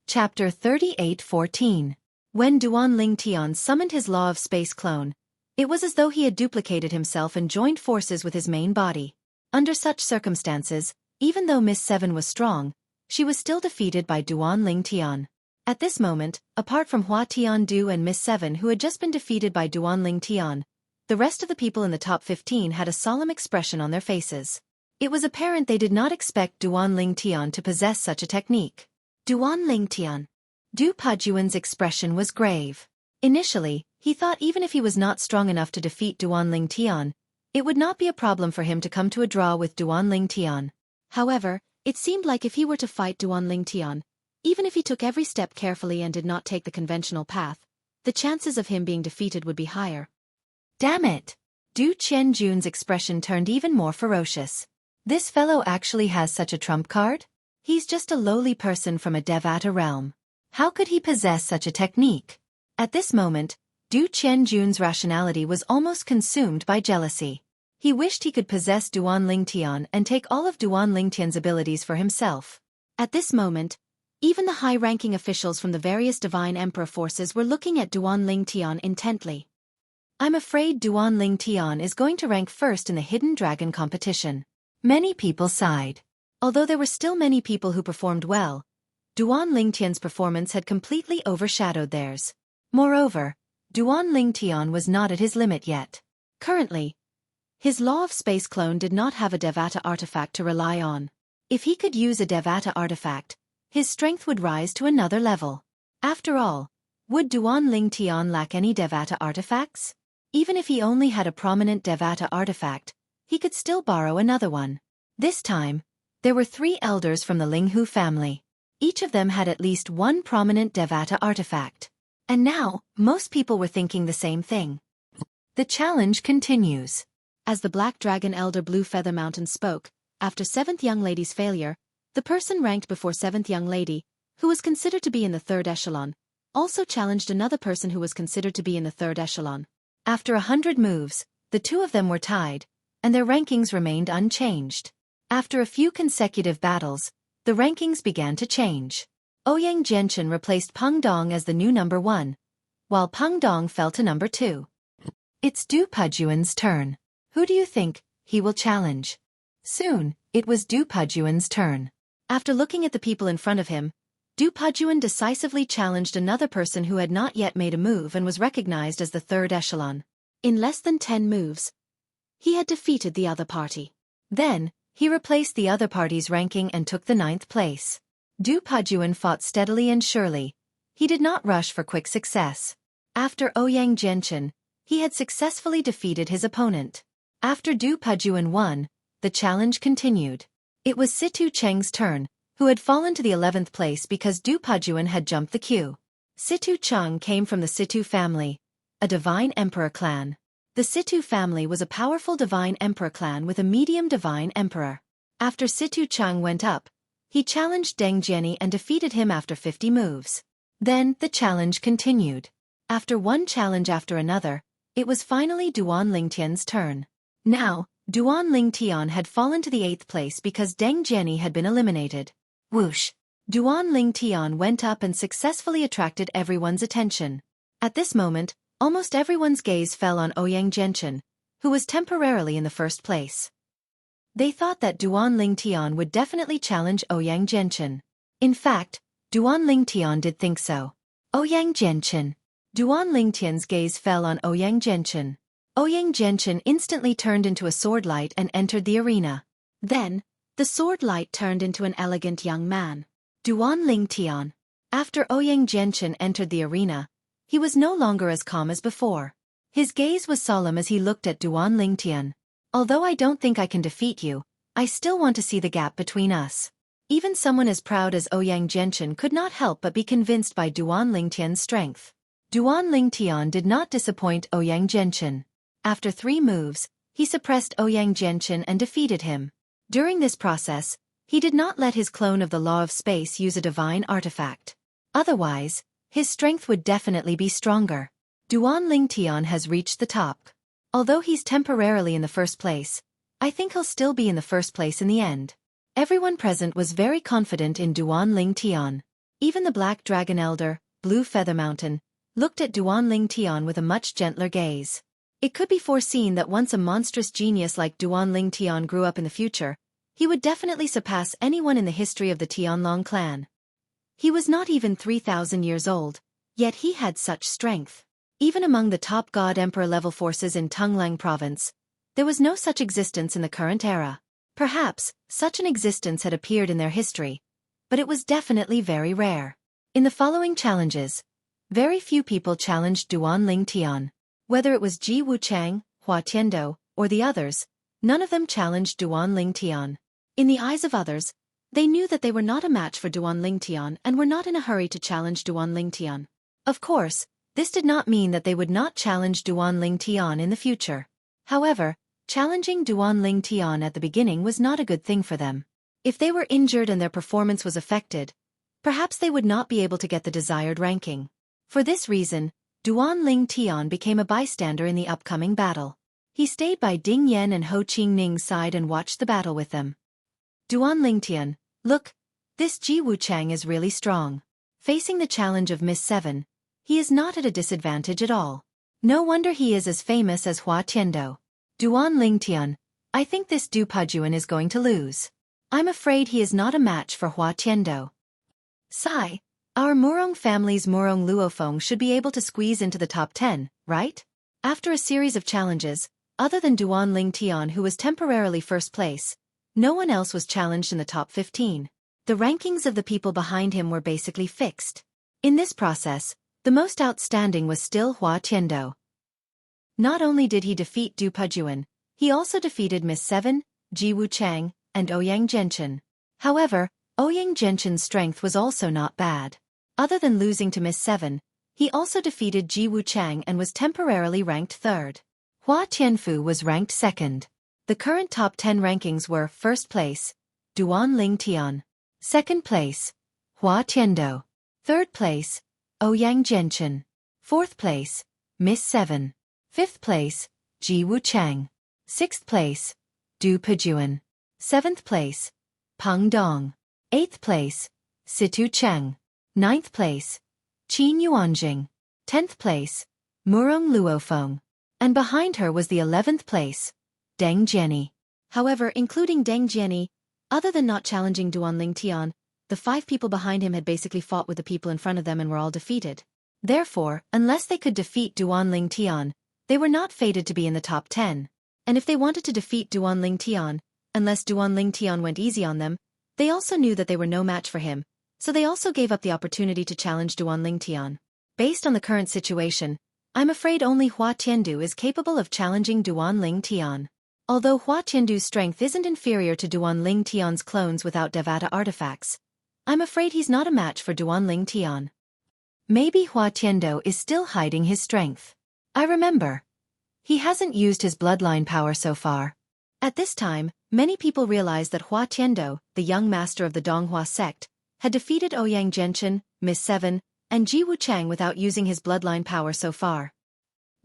Chapter 38:14. When Duan Lingtian summoned his Law of Space clone, it was as though he had duplicated himself and joined forces with his main body. Under such circumstances, even though Miss Seven was strong, she was still defeated by Duan Lingtian. At this moment, apart from Hua Tiandu and Miss Seven who had just been defeated by Duan Lingtian, the rest of the people in the top 15 had a solemn expression on their faces. It was apparent they did not expect Duan Lingtian to possess such a technique. Duan Lingtian. Du Pajuan's expression was grave. Initially, he thought even if he was not strong enough to defeat Duan Lingtian, it would not be a problem for him to come to a draw with Duan Lingtian. However, it seemed like if he were to fight Duan Lingtian, even if he took every step carefully and did not take the conventional path, the chances of him being defeated would be higher. Damn it! Du Qianjun's expression turned even more ferocious. This fellow actually has such a trump card? He's just a lowly person from a Devata realm. How could he possess such a technique? At this moment, Du Qianjun's rationality was almost consumed by jealousy. He wished he could possess Duan Lingtian and take all of Duan Lingtian's abilities for himself. At this moment, even the high-ranking officials from the various Divine Emperor forces were looking at Duan Lingtian intently. I'm afraid Duan Lingtian is going to rank first in the Hidden Dragon competition. Many people sighed. Although there were still many people who performed well, Duan Lingtian's performance had completely overshadowed theirs. Moreover, Duan Lingtian was not at his limit yet. Currently, his Law of Space clone did not have a Devata artifact to rely on. If he could use a Devata artifact, his strength would rise to another level. After all, would Duan Lingtian lack any Devata artifacts? Even if he only had a prominent Devata artifact, he could still borrow another one. This time, there were 3 elders from the Linghu family. Each of them had at least one prominent Devata artifact. And now, most people were thinking the same thing. The challenge continues. As the Black Dragon Elder Blue Feather Mountain spoke, after 7th young lady's failure, the person ranked before 7th young lady, who was considered to be in the 3rd echelon, also challenged another person who was considered to be in the 3rd echelon. After 100 moves, the 2 of them were tied, and their rankings remained unchanged. After a few consecutive battles, the rankings began to change. Ouyang Jianchen replaced Peng Dong as the new number 1, while Peng Dong fell to number 2. It's Du Pujuan's turn. Who do you think he will challenge? Soon, it was Du Pujuan's turn. After looking at the people in front of him, Du Pujuan decisively challenged another person who had not yet made a move and was recognized as the third echelon. In less than 10 moves, he had defeated the other party. Then, he replaced the other party's ranking and took the 9th place. Du Pujuan fought steadily and surely. He did not rush for quick success. After Ouyang Jianchen, he had successfully defeated his opponent. After Du Pujuan won, the challenge continued. It was Situ Cheng's turn, who had fallen to the 11th place because Du Pujuan had jumped the queue. Situ Cheng came from the Situ family, a divine emperor clan. The Situ family was a powerful divine emperor clan with a medium divine emperor. After Situ Cheng went up, he challenged Deng Jiani and defeated him after 50 moves. Then, the challenge continued. After one challenge after another, it was finally Duan Lingtian's turn. Now, Duan Lingtian had fallen to the 8th place because Deng Jiani had been eliminated. Whoosh! Duan Lingtian went up and successfully attracted everyone's attention. At this moment, almost everyone's gaze fell on Ouyang Jianchen, who was temporarily in the 1st place. They thought that Duan Lingtian would definitely challenge Ouyang Jianchen. In fact, Duan Lingtian did think so. Ouyang Jianchen. Duan Lingtian's gaze fell on Ouyang Jianchen. Ouyang Jianchen instantly turned into a sword light and entered the arena. Then, the sword light turned into an elegant young man. Duan Lingtian. After Ouyang Jianchen entered the arena, he was no longer as calm as before. His gaze was solemn as he looked at Duan Lingtian. Although I don't think I can defeat you, I still want to see the gap between us. Even someone as proud as Ouyang Jianchen could not help but be convinced by Duan Lingtian's strength. Duan Lingtian did not disappoint Ouyang Jianchen. After 3 moves, he suppressed Ouyang Jianchen and defeated him. During this process, he did not let his clone of the Law of Space use a divine artifact. Otherwise, his strength would definitely be stronger. Duan Lingtian has reached the top. Although he's temporarily in the 1st place, I think he'll still be in the 1st place in the end. Everyone present was very confident in Duan Lingtian. Even the Black Dragon Elder, Blue Feather Mountain, looked at Duan Lingtian with a much gentler gaze. It could be foreseen that once a monstrous genius like Duan Lingtian grew up in the future, he would definitely surpass anyone in the history of the Tianlong clan. He was not even 3,000 years old, yet he had such strength. Even among the top God Emperor level forces in Tunglang province, there was no such existence in the current era. Perhaps, such an existence had appeared in their history, but it was definitely very rare. In the following challenges, very few people challenged Duan Lingtian. Whether it was Ji Wuchang, Hua Tiando, or the others, none of them challenged Duan Lingtian. In the eyes of others, they knew that they were not a match for Duan Lingtian and were not in a hurry to challenge Duan Lingtian. Of course, this did not mean that they would not challenge Duan Lingtian in the future. However, challenging Duan Lingtian at the beginning was not a good thing for them. If they were injured and their performance was affected, perhaps they would not be able to get the desired ranking. For this reason, Duan Lingtian became a bystander in the upcoming battle. He stayed by Ding Yan and Ho Qingning's side and watched the battle with them. Duan Lingtian, look, this Ji Wuchang is really strong. Facing the challenge of Miss 7, he is not at a disadvantage at all. No wonder he is as famous as Hua Tiando. Duan Lingtian, I think this Du Pujuan is going to lose. I'm afraid he is not a match for Hua Tiando. Sigh, our Murong family's Murong Luofeng should be able to squeeze into the top 10, right? After a series of challenges, other than Duan Lingtian who was temporarily 1st place, no one else was challenged in the top 15. The rankings of the people behind him were basically fixed. In this process, the most outstanding was still Hua Tiando. Not only did he defeat Du Pujuan, he also defeated Miss 7, Ji Wuchang, and Ouyang Jianchen. However, Ouyang Jianchen's strength was also not bad. Other than losing to Miss 7, he also defeated Ji Wuchang and was temporarily ranked 3rd. Hua Tianfu was ranked 2nd. The current top 10 rankings were 1st place, Duan Lingtian. 2nd place, Hua Tiando. 3rd place, Ouyang Jianchen. 4th place, Miss 7. 5th place, Ji Wuchang. 6th place, Du Pejuan. 7th place, Peng Dong. 8th place, Situ Cheng. 9th place, Qin Yuanjing. 10th place, Murong Luofeng. And behind her was the 11th place, Deng Jiani. However, including Deng Jiani, other than not challenging Duanling Tian, the 5 people behind him had basically fought with the people in front of them and were all defeated. Therefore, unless they could defeat Duanling Tian, they were not fated to be in the top 10. And if they wanted to defeat Duanling Tian, unless Duanling Tian went easy on them, they also knew that they were no match for him, so they also gave up the opportunity to challenge Duanling Tian. Based on the current situation, I'm afraid only Hua Tiandu is capable of challenging Duanling Tian. Although Hua Tiandu's strength isn't inferior to Duanling Tian's clones without Devata artifacts, I'm afraid he's not a match for Duanling Tian. Maybe Hua Tiandu is still hiding his strength. I remember. He hasn't used his bloodline power so far. At this time, many people realized that Hua Tiandu, the young master of the Donghua sect, had defeated Ouyang Genshin, Miss Seven, and Ji Wuchang without using his bloodline power so far.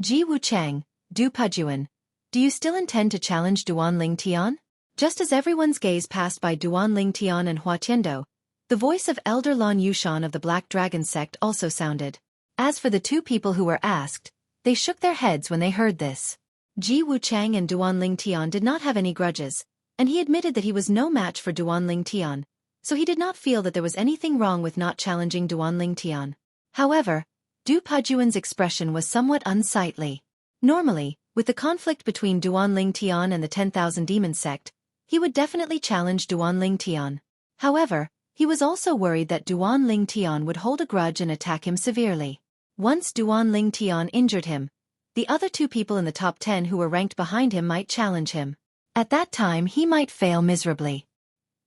Ji Wuchang, Du Pejuan, do you still intend to challenge Duanling Tian? Just as everyone's gaze passed by Duanling Tian and Hua Tiandu, the voice of Elder Lan Yushan of the Black Dragon sect also sounded. As for the 2 people who were asked, they shook their heads when they heard this. Ji Wuchang and Duanling Tian did not have any grudges, and he admitted that he was no match for Duanling Tian, so he did not feel that there was anything wrong with not challenging Duanling Tian. However, Du Pejuan's expression was somewhat unsightly. Normally, with the conflict between Duanling Tian and the 10,000 Demon sect, he would definitely challenge Duanling Tian. However, he was also worried that Duanling Tian would hold a grudge and attack him severely. Once Duanling Tian injured him, the other 2 people in the top 10 who were ranked behind him might challenge him. At that time he might fail miserably.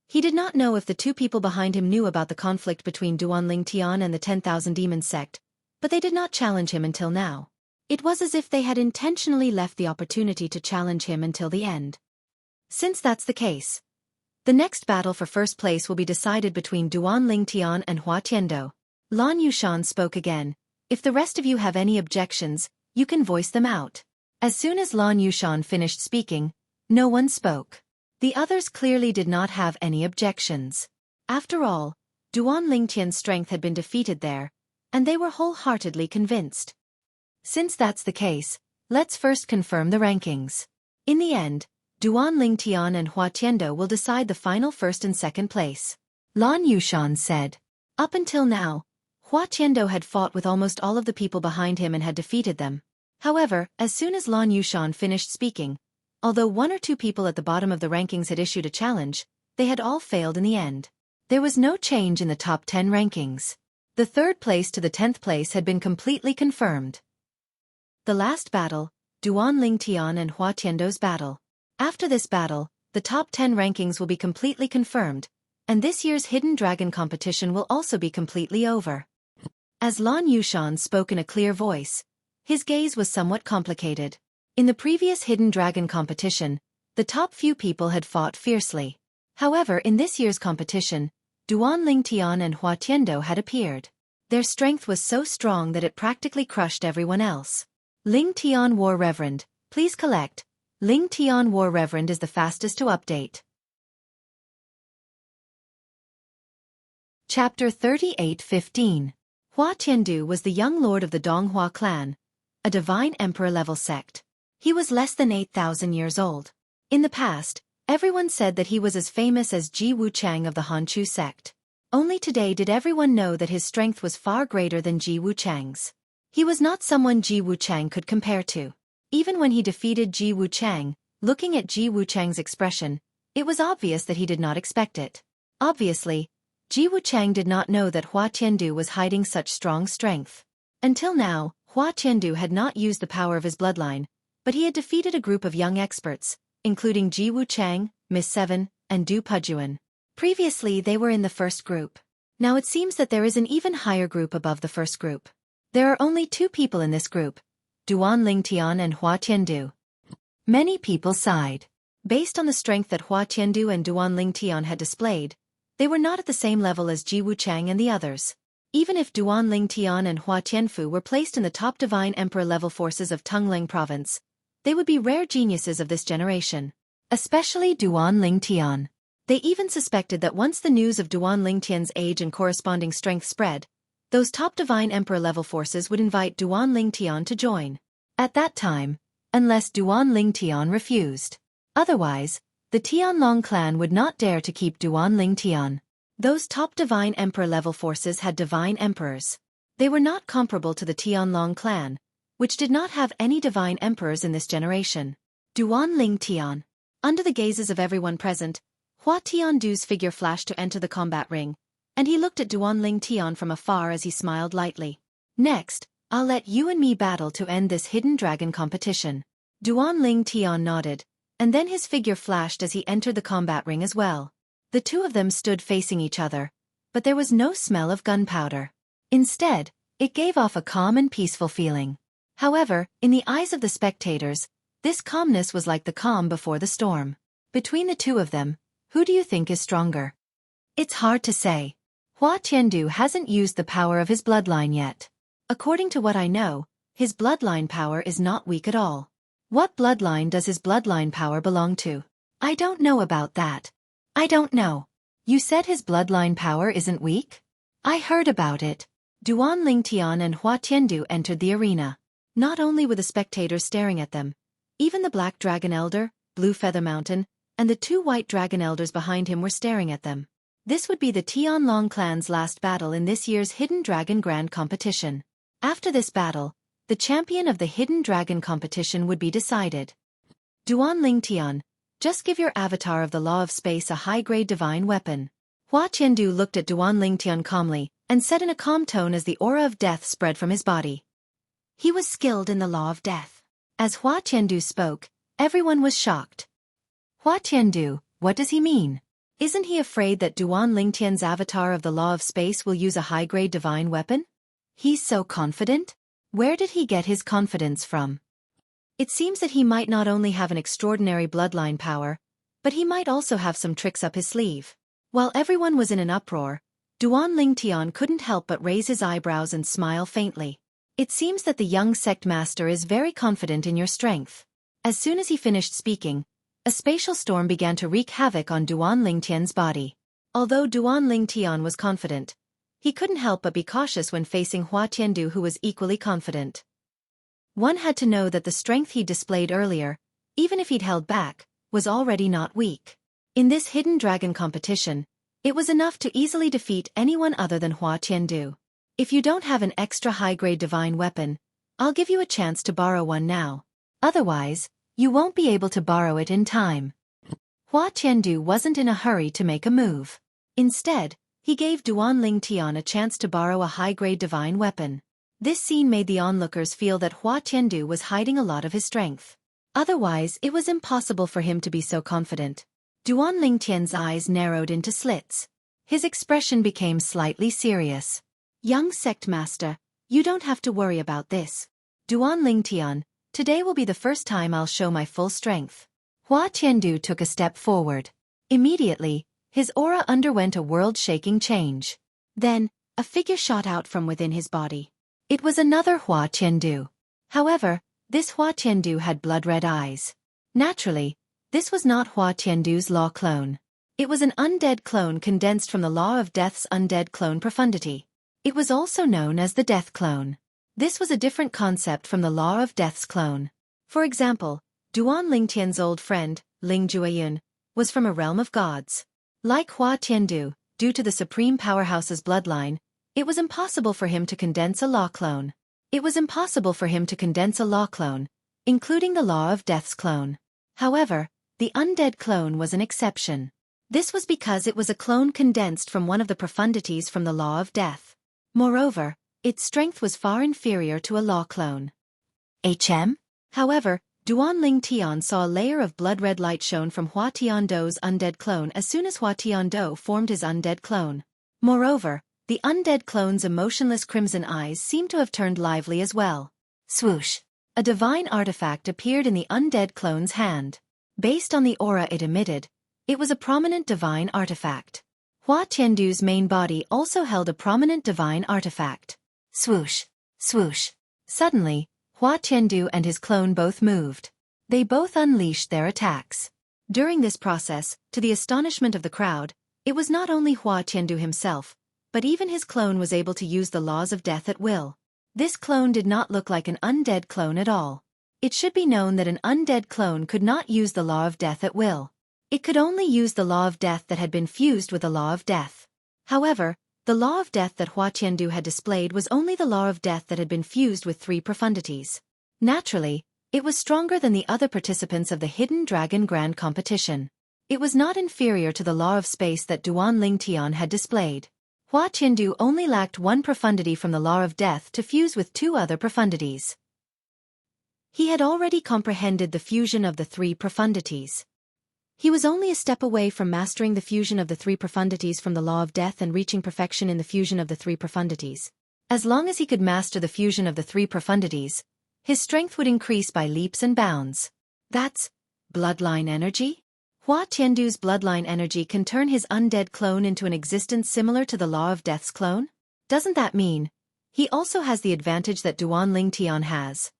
He did not know if the 2 people behind him knew about the conflict between Duanling Tian and the 10,000 Demon sect, but they did not challenge him until now. It was as if they had intentionally left the opportunity to challenge him until the end. Since that's the case, the next battle for first place will be decided between Duanling Tian and Hua Tiandu. Lan Yushan spoke again. If the rest of you have any objections, you can voice them out. As soon as Lan Yushan finished speaking, no one spoke. The others clearly did not have any objections. After all, Duanling Tian's strength had been defeated there, and they were wholeheartedly convinced. Since that's the case, let's first confirm the rankings. In the end, Duanling Tian and Hua Tiandu will decide the final first and second place. Lan Yushan said. Up until now, Hua Tiandu had fought with almost all of the people behind him and had defeated them. However, as soon as Lan Yushan finished speaking, although 1 or 2 people at the bottom of the rankings had issued a challenge, they had all failed in the end. There was no change in the top 10 rankings. The 3rd place to the 10th place had been completely confirmed. The last battle, Duanling Tian and Hua Tiandu's battle. After this battle, the top 10 rankings will be completely confirmed, and this year's Hidden Dragon competition will also be completely over. As Lan Yushan spoke in a clear voice, his gaze was somewhat complicated. In the previous Hidden Dragon competition, the top few people had fought fiercely. However, in this year's competition, Duanling Tian and Hua Tiandu had appeared. Their strength was so strong that it practically crushed everyone else. Ling Tian War Reverend, please collect. Ling Tian War Reverend is the fastest to update. Chapter 38:15. Hua Tiandu was the young lord of the Donghua clan, a divine emperor-level sect. He was less than 8,000 years old. In the past, everyone said that he was as famous as Ji Wuchang of the Hanchu sect. Only today did everyone know that his strength was far greater than Ji Wuchang's. He was not someone Ji Wuchang could compare to. Even when he defeated Ji Wuchang, looking at Ji Wuchang's expression, it was obvious that he did not expect it. Obviously, Ji Wuchang did not know that Hua Tiandu was hiding such strong strength. Until now, Hua Tiandu had not used the power of his bloodline, but he had defeated a group of young experts, including Ji Wuchang, Miss Seven, and Du Pejuan. Previously they were in the first group. Now it seems that there is an even higher group above the first group. There are only 2 people in this group, Duanling Tian and Hua Tiandu. Many people sighed. Based on the strength that Hua Tiandu and Duanling Tian had displayed, they were not at the same level as Ji Wuchang and the others. Even if Duanling Tian and Hua Tianfu were placed in the top Divine Emperor level forces of Tungleng Province, They would be rare geniuses of this generation. Especially Duan Lingtian. They even suspected that once the news of Duan Lingtian's age and corresponding strength spread, those top Divine Emperor-level forces would invite Duan Lingtian to join. At that time, unless Duan Lingtian refused. Otherwise, the Tianlong clan would not dare to keep Duan Lingtian. Those top Divine Emperor-level forces had Divine Emperors. They were not comparable to the Tianlong clan, which did not have any Divine Emperors in this generation. Duan Lingtian. Under the gazes of everyone present, Hua Tiandu's figure flashed to enter the combat ring, and he looked at Duan Lingtian from afar as he smiled lightly. Next, I'll let you and me battle to end this hidden dragon competition. Duan Lingtian nodded, and then his figure flashed as he entered the combat ring as well. The two of them stood facing each other, but there was no smell of gunpowder. Instead, it gave off a calm and peaceful feeling. However, in the eyes of the spectators, this calmness was like the calm before the storm. Between the two of them, who do you think is stronger? It's hard to say. Hua Tiandu hasn't used the power of his bloodline yet. According to what I know, his bloodline power is not weak at all. What bloodline does his bloodline power belong to? I don't know about that. I don't know. You said his bloodline power isn't weak? I heard about it. Duan Lingtian and Hua Tiandu entered the arena. Not only were the spectators staring at them, even the Black Dragon Elder, Blue Feather Mountain, and the two White Dragon Elders behind him were staring at them. This would be the Tianlong clan's last battle in this year's Hidden Dragon Grand Competition. After this battle, the champion of the Hidden Dragon Competition would be decided. Duan Lingtian, just give your avatar of the Law of Space a high-grade divine weapon. Hua Tiandu looked at Duan Lingtian calmly, and said in a calm tone as the aura of death spread from his body. He was skilled in the law of death. As Hua Tiandu spoke, everyone was shocked. Hua Tiandu, what does he mean? Isn't he afraid that Duan Lingtian's avatar of the law of space will use a high-grade divine weapon? He's so confident? Where did he get his confidence from? It seems that he might not only have an extraordinary bloodline power, but he might also have some tricks up his sleeve. While everyone was in an uproar, Duan Lingtian couldn't help but raise his eyebrows and smile faintly. It seems that the young sect master is very confident in your strength. As soon as he finished speaking, a spatial storm began to wreak havoc on Duan Lingtian's body. Although Duan Lingtian was confident, he couldn't help but be cautious when facing Hua Tiandu, who was equally confident. One had to know that the strength he displayed earlier, even if he'd held back, was already not weak. In this hidden dragon competition, it was enough to easily defeat anyone other than Hua Tiandu. If you don't have an extra high-grade divine weapon, I'll give you a chance to borrow one now. Otherwise, you won't be able to borrow it in time. Hua Tiandu wasn't in a hurry to make a move. Instead, he gave Duan Lingtian a chance to borrow a high-grade divine weapon. This scene made the onlookers feel that Hua Tiandu was hiding a lot of his strength. Otherwise, it was impossible for him to be so confident. Duan Lingtian's eyes narrowed into slits. His expression became slightly serious. Young sect master, you don't have to worry about this. Duan Lingtian, today will be the first time I'll show my full strength. Hua Tiandu took a step forward. Immediately, his aura underwent a world-shaking change. Then, a figure shot out from within his body. It was another Hua Tiandu. However, this Hua Tiandu had blood-red eyes. Naturally, this was not Hua Tiandu's law clone. It was an undead clone condensed from the Law of Death's undead clone profundity. It was also known as the Death Clone. This was a different concept from the Law of Death's clone. For example, Duan Lingtian's old friend, Ling Jueyun, was from a realm of gods. Like Hua Tiandu, due to the Supreme Powerhouse's bloodline, it was impossible for him to condense a law clone. It was impossible for him to condense a law clone, including the Law of Death's clone. However, the undead clone was an exception. This was because it was a clone condensed from one of the profundities from the Law of Death. Moreover, its strength was far inferior to a law clone. However, Duan Lingtian saw a layer of blood-red light shone from Hua Tiandu's undead clone as soon as Hua Tiandu formed his undead clone. Moreover, the undead clone's emotionless crimson eyes seemed to have turned lively as well. Swoosh! A divine artifact appeared in the undead clone's hand. Based on the aura it emitted, it was a prominent divine artifact. Hua Tiandu's main body also held a prominent divine artifact. Swoosh! Swoosh! Suddenly, Hua Tiandu and his clone both moved. They both unleashed their attacks. During this process, to the astonishment of the crowd, it was not only Hua Tiandu himself, but even his clone was able to use the laws of death at will. This clone did not look like an undead clone at all. It should be known that an undead clone could not use the law of death at will. It could only use the law of death that had been fused with the law of death. However, the law of death that Hua Tiandu had displayed was only the law of death that had been fused with 3 profundities. Naturally, it was stronger than the other participants of the Hidden Dragon Grand Competition. It was not inferior to the law of space that Duan Lingtian had displayed. Hua Tiandu only lacked 1 profundity from the law of death to fuse with 2 other profundities. He had already comprehended the fusion of the 3 profundities. He was only a step away from mastering the fusion of the 3 profundities from the law of death and reaching perfection in the fusion of the 3 profundities. As long as he could master the fusion of the 3 profundities, his strength would increase by leaps and bounds. That's bloodline energy? Hua Tiandu's bloodline energy can turn his undead clone into an existence similar to the law of death's clone? Doesn't that mean he also has the advantage that Duan Lingtian has?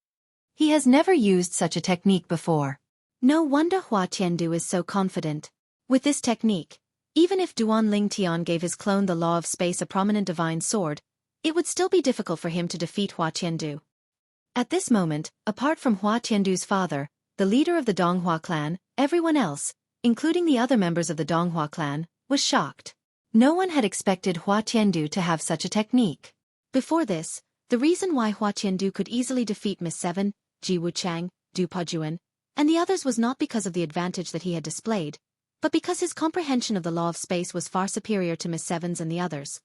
He has never used such a technique before. No wonder Hua Tiandu is so confident. With this technique, even if Duan Lingtian gave his clone the law of space a prominent divine sword, it would still be difficult for him to defeat Hua Tiandu. At this moment, apart from Hua Tiandu's father, the leader of the Donghua clan, everyone else, including the other members of the Donghua clan, was shocked. No one had expected Hua Tiandu to have such a technique. Before this, the reason why Hua Tiandu could easily defeat Miss Seven, Ji Wuchang, Du Pajuan, and the others was not because of the advantage that he had displayed, but because his comprehension of the law of space was far superior to Miss Seven's and the others.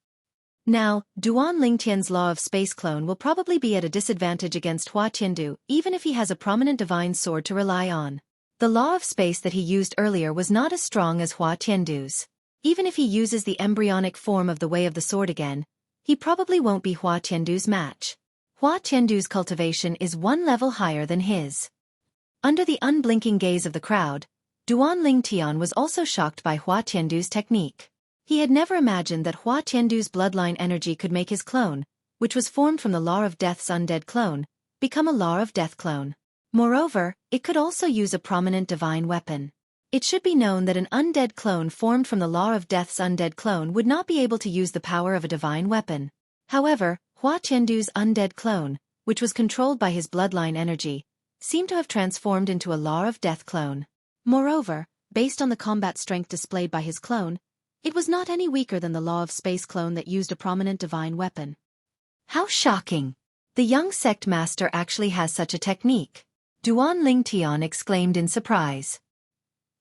Now, Duan Lingtian's law of space clone will probably be at a disadvantage against Hua Tiandu even if he has a prominent divine sword to rely on. The law of space that he used earlier was not as strong as Hua Tiandu's. Even if he uses the embryonic form of the Way of the Sword again, he probably won't be Hua Tiandu's match. Hua Tiandu's cultivation is 1 level higher than his. Under the unblinking gaze of the crowd, Duan Lingtian was also shocked by Hua Tiandu's technique. He had never imagined that Hua Tiandu's bloodline energy could make his clone, which was formed from the law of death's undead clone, become a law of death clone. Moreover, it could also use a prominent divine weapon. It should be known that an undead clone formed from the law of death's undead clone would not be able to use the power of a divine weapon. However, Hua Tiandu's undead clone, which was controlled by his bloodline energy, seemed to have transformed into a law of death clone. Moreover, based on the combat strength displayed by his clone, it was not any weaker than the law of space clone that used a prominent divine weapon. How shocking! The young sect master actually has such a technique. Duan Lingtian exclaimed in surprise.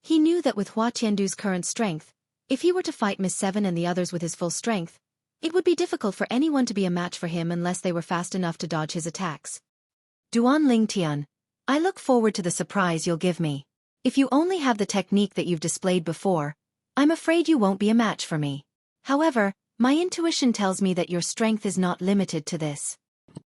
He knew that with Hua Tiandu's current strength, if he were to fight Miss Seven and the others with his full strength, it would be difficult for anyone to be a match for him unless they were fast enough to dodge his attacks. Duan Lingtian, I look forward to the surprise you'll give me. If you only have the technique that you've displayed before, I'm afraid you won't be a match for me. However, my intuition tells me that your strength is not limited to this.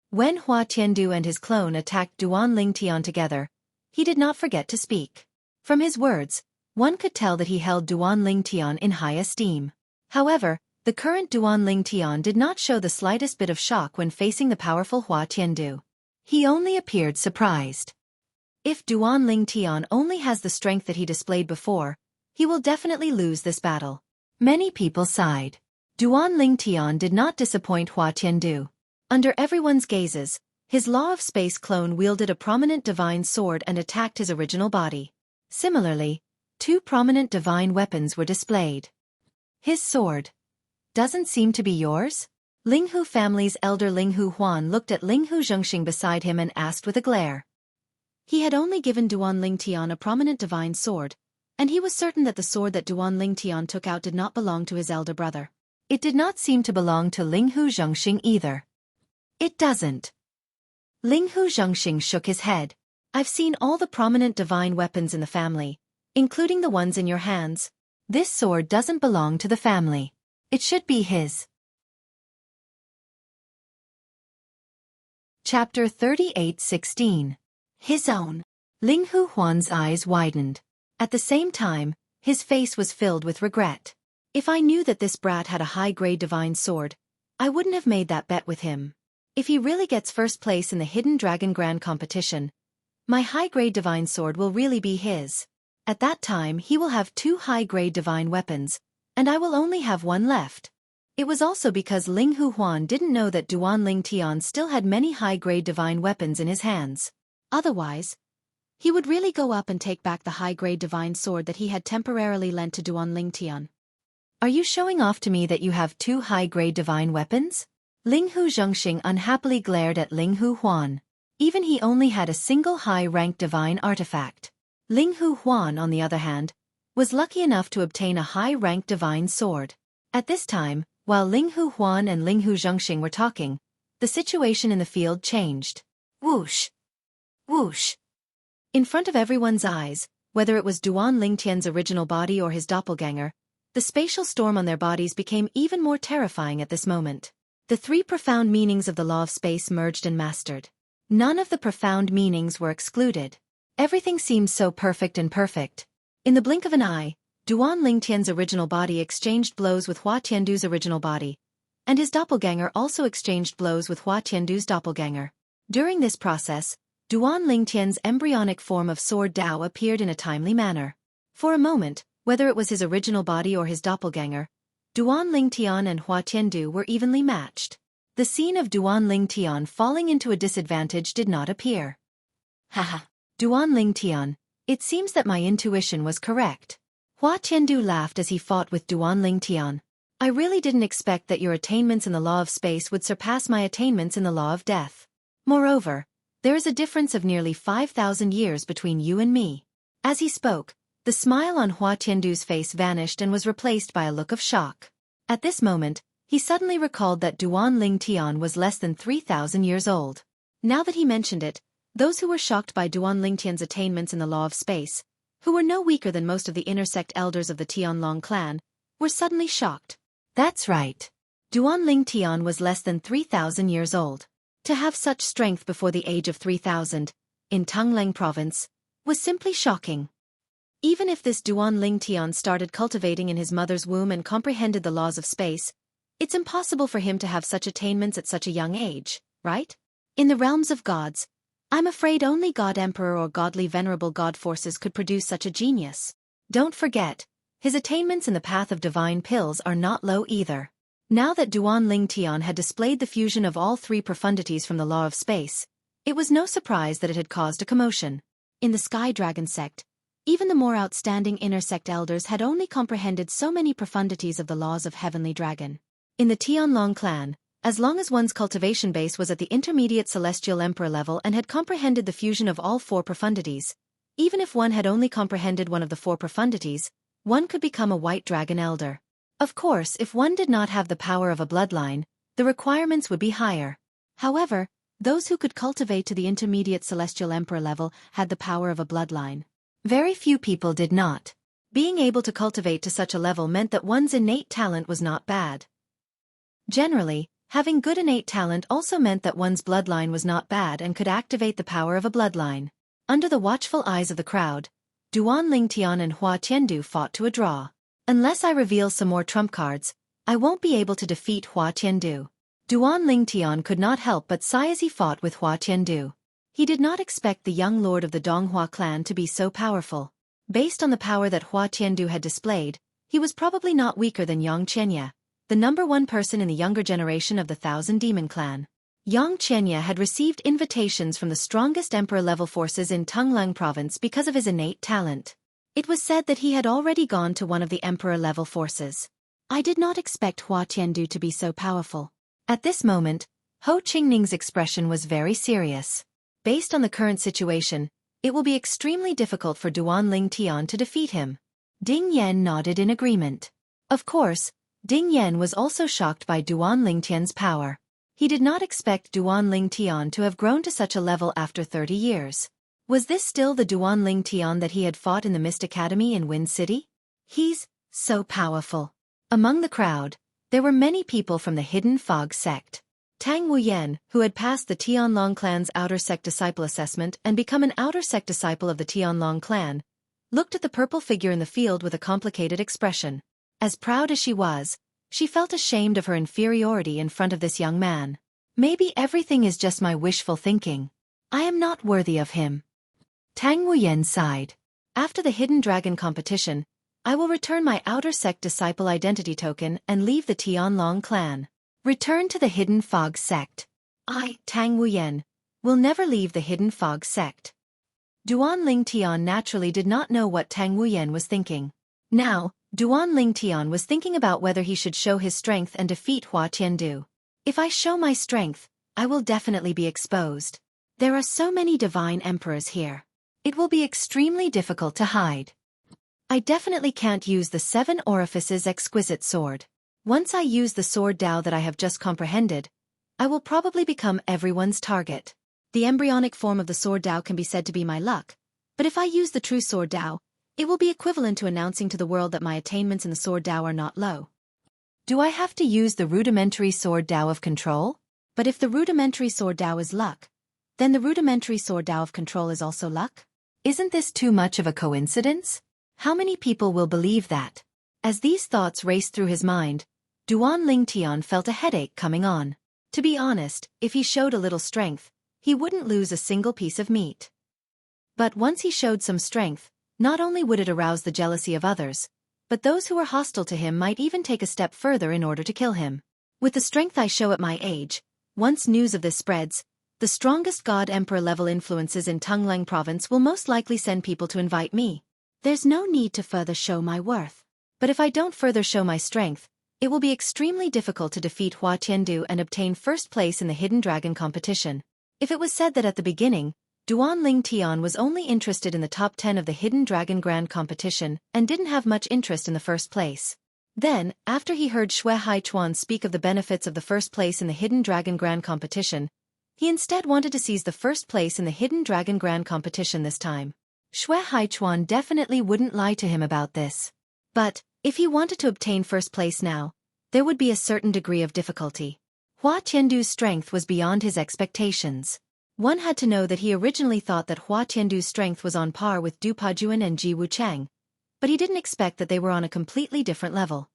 When Hua Tiandu and his clone attacked Duan Lingtian together, he did not forget to speak. From his words, one could tell that he held Duan Lingtian in high esteem. However, the current Duan Lingtian did not show the slightest bit of shock when facing the powerful Hua Tiandu. He only appeared surprised. If Duan Lingtian only has the strength that he displayed before, he will definitely lose this battle. Many people sighed. Duan Lingtian did not disappoint Hua Tiandu. Under everyone's gazes, his law of space clone wielded a prominent divine sword and attacked his original body. Similarly, 2 prominent divine weapons were displayed. His sword doesn't seem to be yours? Linghu family's elder Linghu Huan looked at Linghu Zhengxing beside him and asked with a glare. He had only given Duan Lingtian a prominent divine sword, and he was certain that the sword that Duan Lingtian took out did not belong to his elder brother. It did not seem to belong to Linghu Zhengxing either. It doesn't. Linghu Zhengxing shook his head. I've seen all the prominent divine weapons in the family, including the ones in your hands. This sword doesn't belong to the family. It should be his. Chapter 38:16. His own. Linghu Huan's eyes widened. At the same time, his face was filled with regret. If I knew that this brat had a high-grade divine sword, I wouldn't have made that bet with him. If he really gets first place in the Hidden Dragon Grand Competition, My high-grade divine sword will really be his. At that time he will have 2 high-grade divine weapons, and I will only have 1 left. It was also because Ling Hu Huan didn't know that Duan Ling Tian still had many high-grade divine weapons in his hands. Otherwise, he would really go up and take back the high-grade divine sword that he had temporarily lent to Duan Ling Tian. Are you showing off to me that you have 2 high-grade divine weapons? Ling Hu Zhengxing unhappily glared at Ling Hu Huan. Even he only had a single high-ranked divine artifact. Ling Hu Huan, on the other hand, was lucky enough to obtain a high-ranked divine sword. At this time, while Ling Hu Huan and Ling Hu Zhengxing were talking, the situation in the field changed. Whoosh! Whoosh! In front of everyone's eyes, whether it was Duan Lingtian's original body or his doppelganger, the spatial storm on their bodies became even more terrifying at this moment. The 3 profound meanings of the law of space merged and mastered. None of the profound meanings were excluded. Everything seemed so perfect and perfect. In the blink of an eye, Duan Lingtian's original body exchanged blows with Hua Tiandu's original body, and his doppelganger also exchanged blows with Hua Tiandu's doppelganger. During this process, Duan Lingtian's embryonic form of Sword Dao appeared in a timely manner. For a moment, whether it was his original body or his doppelganger, Duan Lingtian and Hua Tiandu were evenly matched. The scene of Duan Lingtian falling into a disadvantage did not appear. Haha. Duan Lingtian, it seems that my intuition was correct. Hua Tiandu laughed as he fought with Duan Lingtian. I really didn't expect that your attainments in the law of space would surpass my attainments in the law of death. Moreover, there is a difference of nearly 5,000 years between you and me. As he spoke, the smile on Hua Tiandu's face vanished and was replaced by a look of shock. At this moment, he suddenly recalled that Duan Lingtian was less than 3,000 years old. Now that he mentioned it, those who were shocked by Duan Lingtian's attainments in the law of space, who were no weaker than most of the intersect elders of the Tianlong clan, were suddenly shocked. That's right. Duan Lingtian was less than 3,000 years old. To have such strength before the age of 3,000, in Tangleng province, was simply shocking. Even if this Duan Lingtian started cultivating in his mother's womb and comprehended the laws of space, it's impossible for him to have such attainments at such a young age, right? In the realms of gods, I'm afraid only God Emperor or godly venerable god forces could produce such a genius. Don't forget, his attainments in the path of divine pills are not low either. Now that Duan Lingtian had displayed the fusion of all 3 profundities from the law of space, it was no surprise that it had caused a commotion. In the Sky Dragon sect, even the more outstanding inner sect elders had only comprehended so many profundities of the laws of Heavenly Dragon. In the Tianlong clan, as long as one's cultivation base was at the intermediate Celestial Emperor level and had comprehended the fusion of all 4 profundities, even if one had only comprehended one of the 4 profundities, one could become a White Dragon Elder. Of course, if one did not have the power of a bloodline, the requirements would be higher. However, those who could cultivate to the intermediate Celestial Emperor level had the power of a bloodline. Very few people did not. Being able to cultivate to such a level meant that one's innate talent was not bad. Generally, having good innate talent also meant that one's bloodline was not bad and could activate the power of a bloodline. Under the watchful eyes of the crowd, Duan Lingtian and Hua Tiandu fought to a draw. Unless I reveal some more trump cards, I won't be able to defeat Hua Tiandu. Duan Lingtian could not help but sigh as he fought with Hua Tiandu. He did not expect the young lord of the Donghua clan to be so powerful. Based on the power that Hua Tiandu had displayed, he was probably not weaker than Yang Qianye, the number 1 person in the younger generation of the Thousand Demon clan. Yang Qianye had received invitations from the strongest emperor-level forces in Tangleng province because of his innate talent. It was said that he had already gone to one of the emperor-level forces. I did not expect Hua Tiandu to be so powerful. At this moment, Ho Qingning's expression was very serious. Based on the current situation, it will be extremely difficult for Duan Lingtian to defeat him. Ding Yan nodded in agreement. Of course, Ding Yan was also shocked by Duan Lingtian's power. He did not expect Duan Lingtian to have grown to such a level after 30 years. Was this still the Duan Lingtian that he had fought in the Mist Academy in Wind City? He's so powerful. Among the crowd, there were many people from the Hidden Fog sect. Tang Wuyan, who had passed the Tianlong clan's outer sect disciple assessment and become an outer sect disciple of the Tianlong clan, looked at the purple figure in the field with a complicated expression. As proud as she felt ashamed of her inferiority in front of this young man. Maybe everything is just my wishful thinking. I am not worthy of him. Tang Wuyan sighed. After the Hidden Dragon competition, I will return my Outer Sect Disciple identity token and leave the Tianlong clan. Return to the Hidden Fog Sect. I, Tang Wuyan, will never leave the Hidden Fog Sect. Duan Lingtian naturally did not know what Tang Wuyan was thinking. Now, Duan Lingtian was thinking about whether he should show his strength and defeat Hua Tiandu. If I show my strength, I will definitely be exposed. There are so many divine emperors here. It will be extremely difficult to hide. I definitely can't use the 7 Orifices exquisite sword. Once I use the sword Dao that I have just comprehended, I will probably become everyone's target. The embryonic form of the sword Dao can be said to be my luck, but if I use the true sword Dao, it will be equivalent to announcing to the world that my attainments in the sword Dao are not low. Do I have to use the rudimentary sword Dao of control? But if the rudimentary sword Dao is luck, then the rudimentary sword Dao of control is also luck? Isn't this too much of a coincidence? How many people will believe that? As these thoughts raced through his mind, Duan Lingtian felt a headache coming on. To be honest, if he showed a little strength, he wouldn't lose a single piece of meat. But once he showed some strength, not only would it arouse the jealousy of others, but those who were hostile to him might even take a step further in order to kill him. With the strength I show at my age, once news of this spreads, the strongest God Emperor level influences in Tonglang province will most likely send people to invite me. There's no need to further show my worth. But if I don't further show my strength, it will be extremely difficult to defeat Hua Tiandu and obtain first place in the Hidden Dragon competition. If it was said that at the beginning, Duan Lingtian was only interested in the top 10 of the Hidden Dragon Grand competition and didn't have much interest in the first place. Then, after he heard Xueqi speak of the benefits of the first place in the Hidden Dragon Grand competition, he instead wanted to seize the first place in the Hidden Dragon Grand competition this time. Xueqi definitely wouldn't lie to him about this. But, if he wanted to obtain first place now, there would be a certain degree of difficulty. Hua Tiandu's strength was beyond his expectations. One had to know that he originally thought that Hua Tiandu's strength was on par with Du Pajuan and Ji Wuchang, but he didn't expect that they were on a completely different level.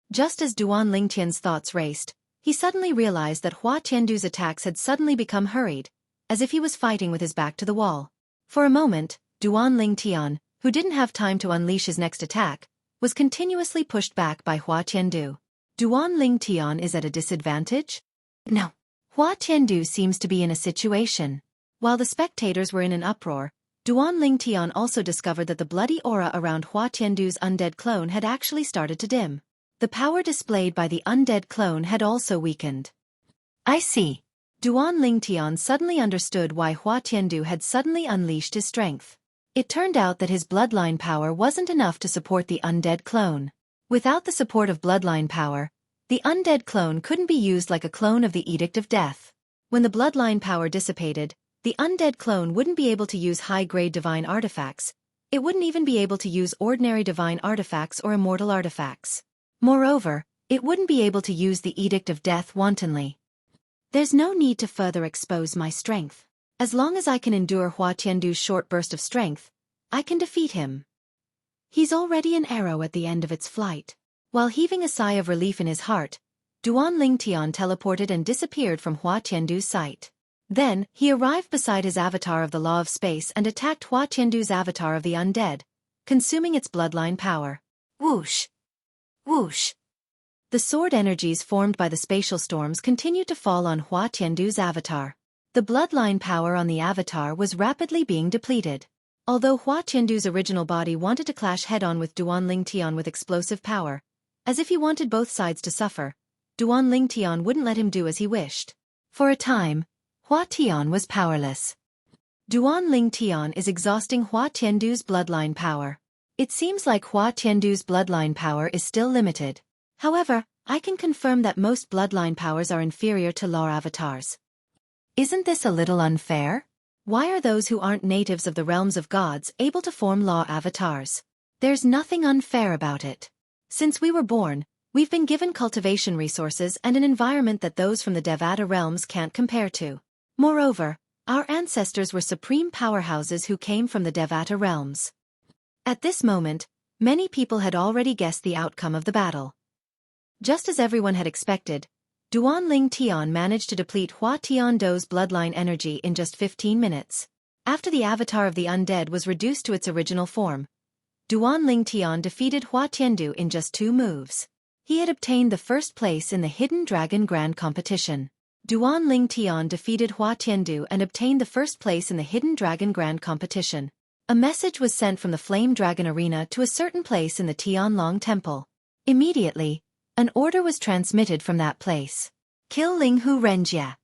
Just as Duan Lingtian's thoughts raced, he suddenly realized that Hua Tiandu's attacks had suddenly become hurried, as if he was fighting with his back to the wall. For a moment, Duan Lingtian, who didn't have time to unleash his next attack, was continuously pushed back by Hua Tiandu. Duan Lingtian is at a disadvantage? No. Hua Tiandu seems to be in a situation. While the spectators were in an uproar, Duan Lingtian also discovered that the bloody aura around Hua Tiandu's undead clone had actually started to dim. The power displayed by the undead clone had also weakened. I see. Duan Lingtian suddenly understood why Hua Tiandu had suddenly unleashed his strength. It turned out that his bloodline power wasn't enough to support the undead clone. Without the support of bloodline power, the undead clone couldn't be used like a clone of the Edict of Death. When the bloodline power dissipated, the undead clone wouldn't be able to use high-grade divine artifacts. It wouldn't even be able to use ordinary divine artifacts or immortal artifacts. Moreover, it wouldn't be able to use the Edict of Death wantonly. There's no need to further expose my strength. As long as I can endure Hua Tiandu's short burst of strength, I can defeat him. He's already an arrow at the end of its flight. While heaving a sigh of relief in his heart, Duan Lingtian teleported and disappeared from Hua Tiandu's sight. Then, he arrived beside his avatar of the Law of Space and attacked Hua Tiandu's avatar of the Undead, consuming its bloodline power. Whoosh! Whoosh! The sword energies formed by the spatial storms continued to fall on Hua Tiandu's avatar. The bloodline power on the avatar was rapidly being depleted. Although Hua Tiandu's original body wanted to clash head-on with Duan Lingtian with explosive power, as if he wanted both sides to suffer, Duan Lingtian wouldn't let him do as he wished. For a time, Hua Tian was powerless. Duan Lingtian is exhausting Hua Tiandu's bloodline power. It seems like Hua Tiandu's bloodline power is still limited. However, I can confirm that most bloodline powers are inferior to law avatars. Isn't this a little unfair? Why are those who aren't natives of the realms of gods able to form law avatars? There's nothing unfair about it. Since we were born, we've been given cultivation resources and an environment that those from the Devata realms can't compare to. Moreover, our ancestors were supreme powerhouses who came from the Devata realms. At this moment, many people had already guessed the outcome of the battle. Just as everyone had expected, Duan Lingtian managed to deplete Hua Tiandu's bloodline energy in just 15 minutes. After the avatar of the undead was reduced to its original form, Duan Lingtian defeated Hua Tiandu in just 2 moves. He had obtained the first place in the Hidden Dragon Grand Competition. Duan Lingtian defeated Hua Tiandu and obtained the first place in the Hidden Dragon Grand Competition. A message was sent from the Flame Dragon Arena to a certain place in the Tianlong Temple. Immediately, an order was transmitted from that place. Kill Linghu Renjie.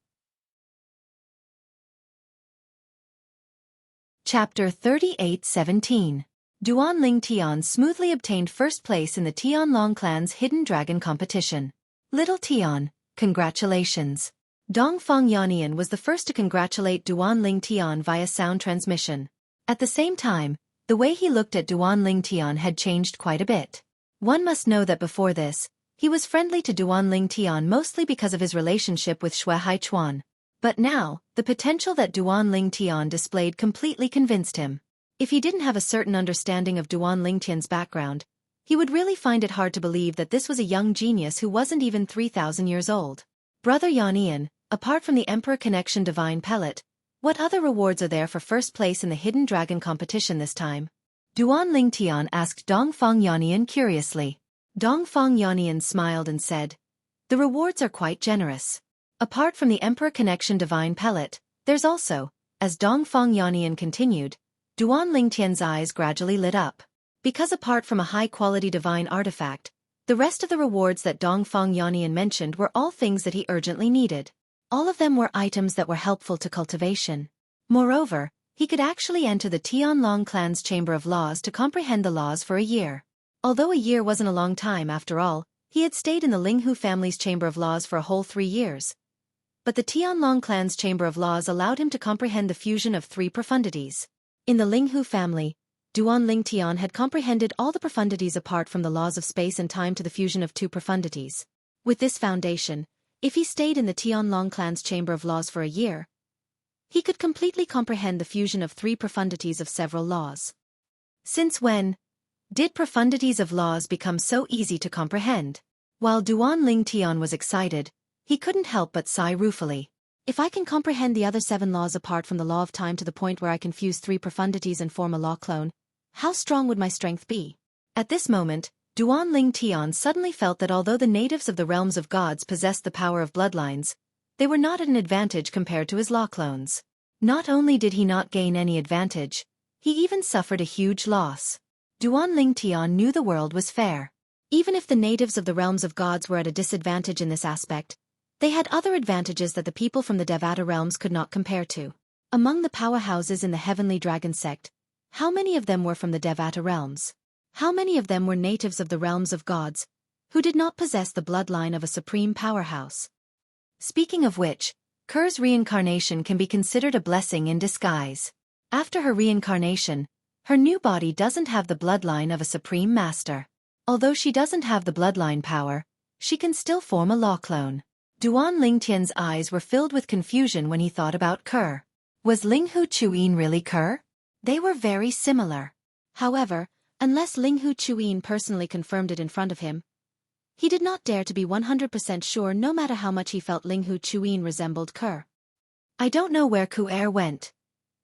Chapter 38:17. Duan Lingtian smoothly obtained first place in the Tianlong clan's Hidden Dragon competition. Little Tian, congratulations. Dongfang Yannian was the first to congratulate Duan Lingtian via sound transmission. At the same time, the way he looked at Duan Lingtian had changed quite a bit. One must know that before this, he was friendly to Duan Lingtian mostly because of his relationship with Xueqi. But now, the potential that Duan Lingtian displayed completely convinced him. If he didn't have a certain understanding of Duan Lingtian's background, he would really find it hard to believe that this was a young genius who wasn't even 3,000 years old. Brother Yannian, apart from the Emperor Connection Divine Pellet, what other rewards are there for first place in the Hidden Dragon competition this time? Duan Lingtian asked Dongfang Yannian curiously. Dongfang Yannian smiled and said, "The rewards are quite generous. Apart from the Emperor Connection Divine Pellet, there's also," as Dongfang Yannian continued, Duan Lingtian's eyes gradually lit up. Because apart from a high-quality divine artifact, the rest of the rewards that Dongfang Yannian mentioned were all things that he urgently needed. All of them were items that were helpful to cultivation. Moreover, he could actually enter the Tianlong clan's Chamber of Laws to comprehend the laws for a year. Although a year wasn't a long time after all, he had stayed in the Linghu family's Chamber of Laws for a whole 3 years. But the Tianlong clan's Chamber of Laws allowed him to comprehend the fusion of 3 profundities. In the Linghu family, Duan Lingtian had comprehended all the profundities apart from the laws of space and time to the fusion of 2 profundities. With this foundation, if he stayed in the Tianlong clan's Chamber of Laws for a year, he could completely comprehend the fusion of 3 profundities of several laws. Since when did profundities of laws become so easy to comprehend? While Duan Lingtian was excited, he couldn't help but sigh ruefully. If I can comprehend the other 7 laws apart from the law of time to the point where I can fuse 3 profundities and form a law clone, how strong would my strength be? At this moment, Duan Lingtian suddenly felt that although the natives of the realms of gods possessed the power of bloodlines, they were not at an advantage compared to his law clones. Not only did he not gain any advantage, he even suffered a huge loss. Duan Lingtian knew the world was fair. Even if the natives of the realms of gods were at a disadvantage in this aspect, they had other advantages that the people from the Devata realms could not compare to. Among the powerhouses in the Heavenly Dragon sect, how many of them were from the Devata realms? How many of them were natives of the realms of gods, who did not possess the bloodline of a supreme powerhouse? Speaking of which, Ker's reincarnation can be considered a blessing in disguise. After her reincarnation, her new body doesn't have the bloodline of a supreme master. Although she doesn't have the bloodline power, she can still form a law clone. Duan Lingtian's eyes were filled with confusion when he thought about Ker. Was Linghu Chuyin really Ker? They were very similar. However, unless Linghu Chuyin personally confirmed it in front of him, he did not dare to be 100% sure no matter how much he felt Linghu Chuyin resembled Ker. I don't know where Ku'er went.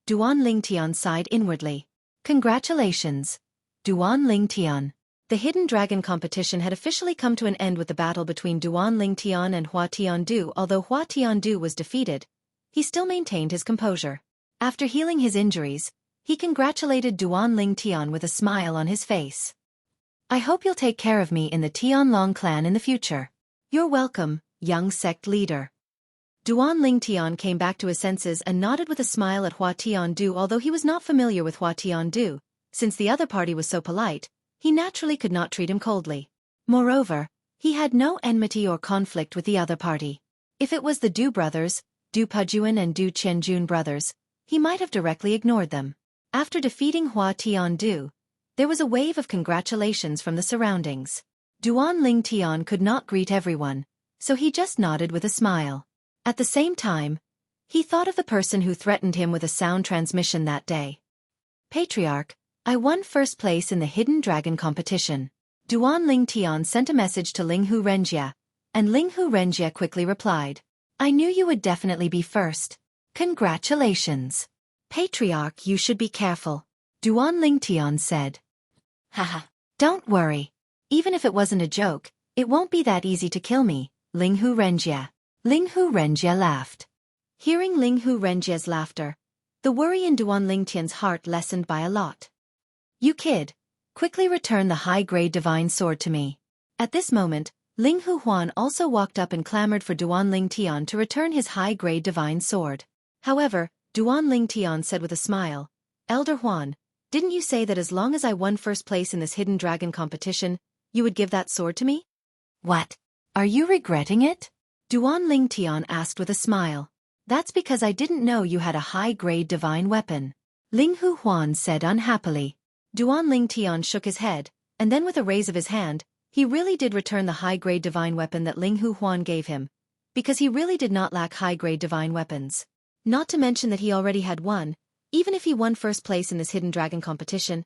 Duan Lingtian sighed inwardly. Congratulations, Duan Lingtian. The Hidden Dragon competition had officially come to an end with the battle between Duan Lingtian and Hua Tiandu. Although Hua Tiandu was defeated, he still maintained his composure. After healing his injuries, he congratulated Duan Lingtian with a smile on his face. I hope you'll take care of me in the Tianlong clan in the future. You're welcome, young sect leader. Duan Lingtian came back to his senses and nodded with a smile at Hua Tiandu. Although he was not familiar with Hua Tiandu, since the other party was so polite, he naturally could not treat him coldly. Moreover, he had no enmity or conflict with the other party. If it was the Du brothers, Du Pujuan and Du Qianjun brothers, he might have directly ignored them. After defeating Hua Tiandu, there was a wave of congratulations from the surroundings. Duan Lingtian could not greet everyone, so he just nodded with a smile. At the same time, he thought of the person who threatened him with a sound transmission that day. Patriarch, I won first place in the Hidden Dragon competition. Duan Lingtian sent a message to Linghu Renjie, and Linghu Renjie quickly replied. I knew you would definitely be first. Congratulations. Patriarch, you should be careful, Duan Lingtian said. Haha. Don't worry. Even if it wasn't a joke, it won't be that easy to kill me, Linghu Renjie. Linghu Renjie laughed. Hearing Linghu Renjie's laughter, the worry in Duan Lingtian's heart lessened by a lot. You kid, quickly return the high-grade divine sword to me. At this moment, Linghu Huan also walked up and clamored for Duan Lingtian to return his high-grade divine sword. However, Duan Lingtian said with a smile, Elder Huan, didn't you say that as long as I won first place in this hidden dragon competition, you would give that sword to me? What? Are you regretting it? Duan Lingtian asked with a smile. That's because I didn't know you had a high-grade divine weapon. Linghu Huan said unhappily. Duan Lingtian shook his head, and then with a raise of his hand, he really did return the high-grade divine weapon that Linghu Huan gave him, because he really did not lack high-grade divine weapons. Not to mention that he already had one. Even if he won first place in this hidden dragon competition,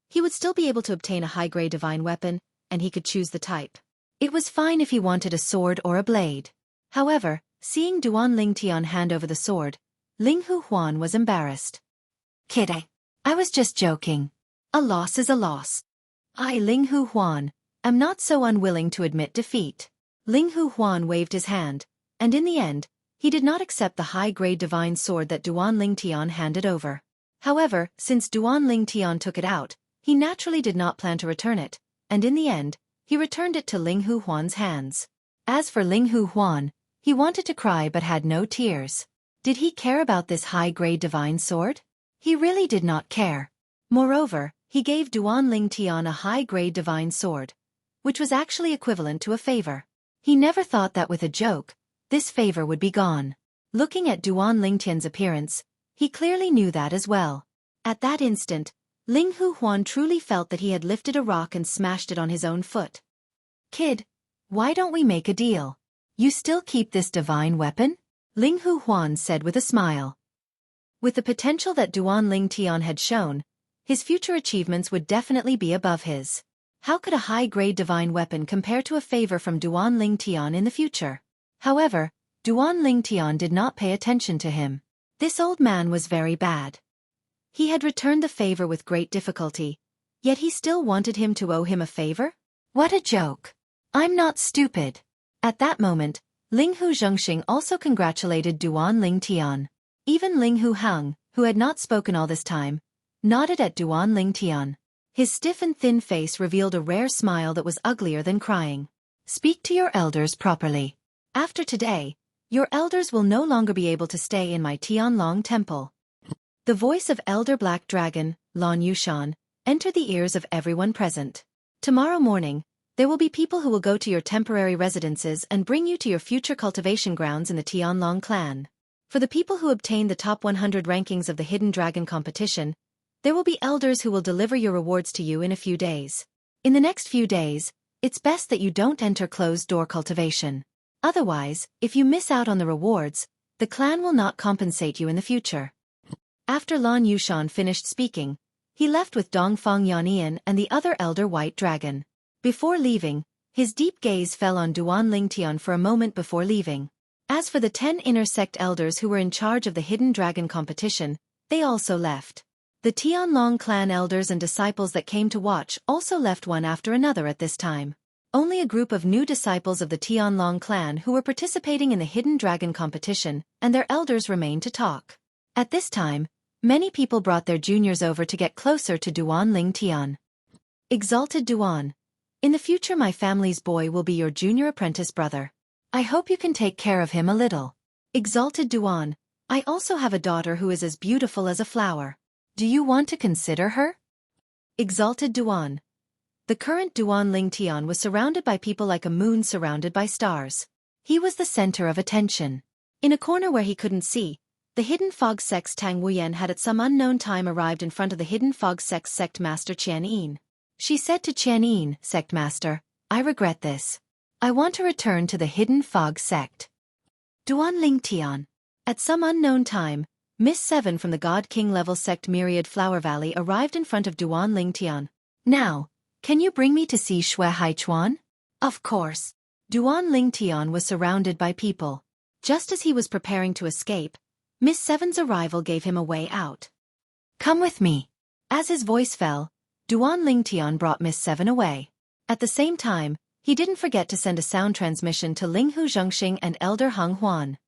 he would still be able to obtain a high-grade divine weapon, and he could choose the type. It was fine if he wanted a sword or a blade. However, seeing Duan Lingtian hand over the sword, Linghu Huan was embarrassed. Kid, I was just joking. A loss is a loss. I, Linghu Huan, am not so unwilling to admit defeat. Linghu Huan waved his hand, and in the end, he did not accept the high-grade divine sword that Duan Lingtian handed over. However, since Duan Lingtian took it out, he naturally did not plan to return it, and in the end, he returned it to Linghu Huan's hands. As for Linghu Huan, he wanted to cry but had no tears. Did he care about this high-grade divine sword? He really did not care. Moreover, he gave Duan Lingtian a high-grade divine sword, which was actually equivalent to a favor. He never thought that with a joke, this favor would be gone. Looking at Duan Lingtian's appearance, he clearly knew that as well. At that instant, Linghu Huan truly felt that he had lifted a rock and smashed it on his own foot. Kid, why don't we make a deal? You still keep this divine weapon? Linghu Huan said with a smile. With the potential that Duan Lingtian had shown, his future achievements would definitely be above his. How could a high-grade divine weapon compare to a favor from Duan Lingtian in the future? However, Duan Lingtian did not pay attention to him. This old man was very bad. He had returned the favor with great difficulty, yet he still wanted him to owe him a favor? What a joke! I'm not stupid. At that moment, Linghu Zhengxing also congratulated Duan Lingtian. Even Linghu Hang, who had not spoken all this time, nodded at Duan Lingtian. His stiff and thin face revealed a rare smile that was uglier than crying. Speak to your elders properly. After today, your elders will no longer be able to stay in my Tianlong temple. The voice of Elder Black Dragon, Lan Yushan, entered the ears of everyone present. Tomorrow morning, there will be people who will go to your temporary residences and bring you to your future cultivation grounds in the Tianlong clan. For the people who obtain the top 100 rankings of the Hidden Dragon competition, there will be elders who will deliver your rewards to you in a few days. In the next few days, it's best that you don't enter closed-door cultivation. Otherwise, if you miss out on the rewards, the clan will not compensate you in the future. After Lan Yushan finished speaking, he left with Dongfang Yannian and the other elder white dragon. Before leaving, his deep gaze fell on Duan Lingtian for a moment before leaving. As for the 10 inner sect elders who were in charge of the Hidden Dragon competition, they also left. The Tianlong clan elders and disciples that came to watch also left one after another at this time. Only a group of new disciples of the Tianlong clan who were participating in the Hidden Dragon competition and their elders remained to talk. At this time, many people brought their juniors over to get closer to Duan Lingtian. Exalted Duan, in the future my family's boy will be your junior apprentice brother. I hope you can take care of him a little. Exalted Duan, I also have a daughter who is as beautiful as a flower. Do you want to consider her? Exalted Duan. The current Duan Lingtian was surrounded by people like a moon surrounded by stars. He was the center of attention. In a corner where he couldn't see, the Hidden Fog Sect's Tang Wuyen had at some unknown time arrived in front of the Hidden Fog Sect's sect master Qian Yin. She said to Qian Yin, Sect Master, I regret this. I want to return to the Hidden Fog Sect. Duan Lingtian. At some unknown time, Miss Seven from the God King level sect Myriad Flower Valley arrived in front of Duan Lingtian. Now, can you bring me to see Xueqi Chuan? Of course. Duan Lingtian was surrounded by people. Just as he was preparing to escape, Miss Seven's arrival gave him a way out. "Come with me." As his voice fell, Duan Lingtian brought Miss Seven away. At the same time, he didn't forget to send a sound transmission to Linghu Zhengxing and Elder Hung Huan.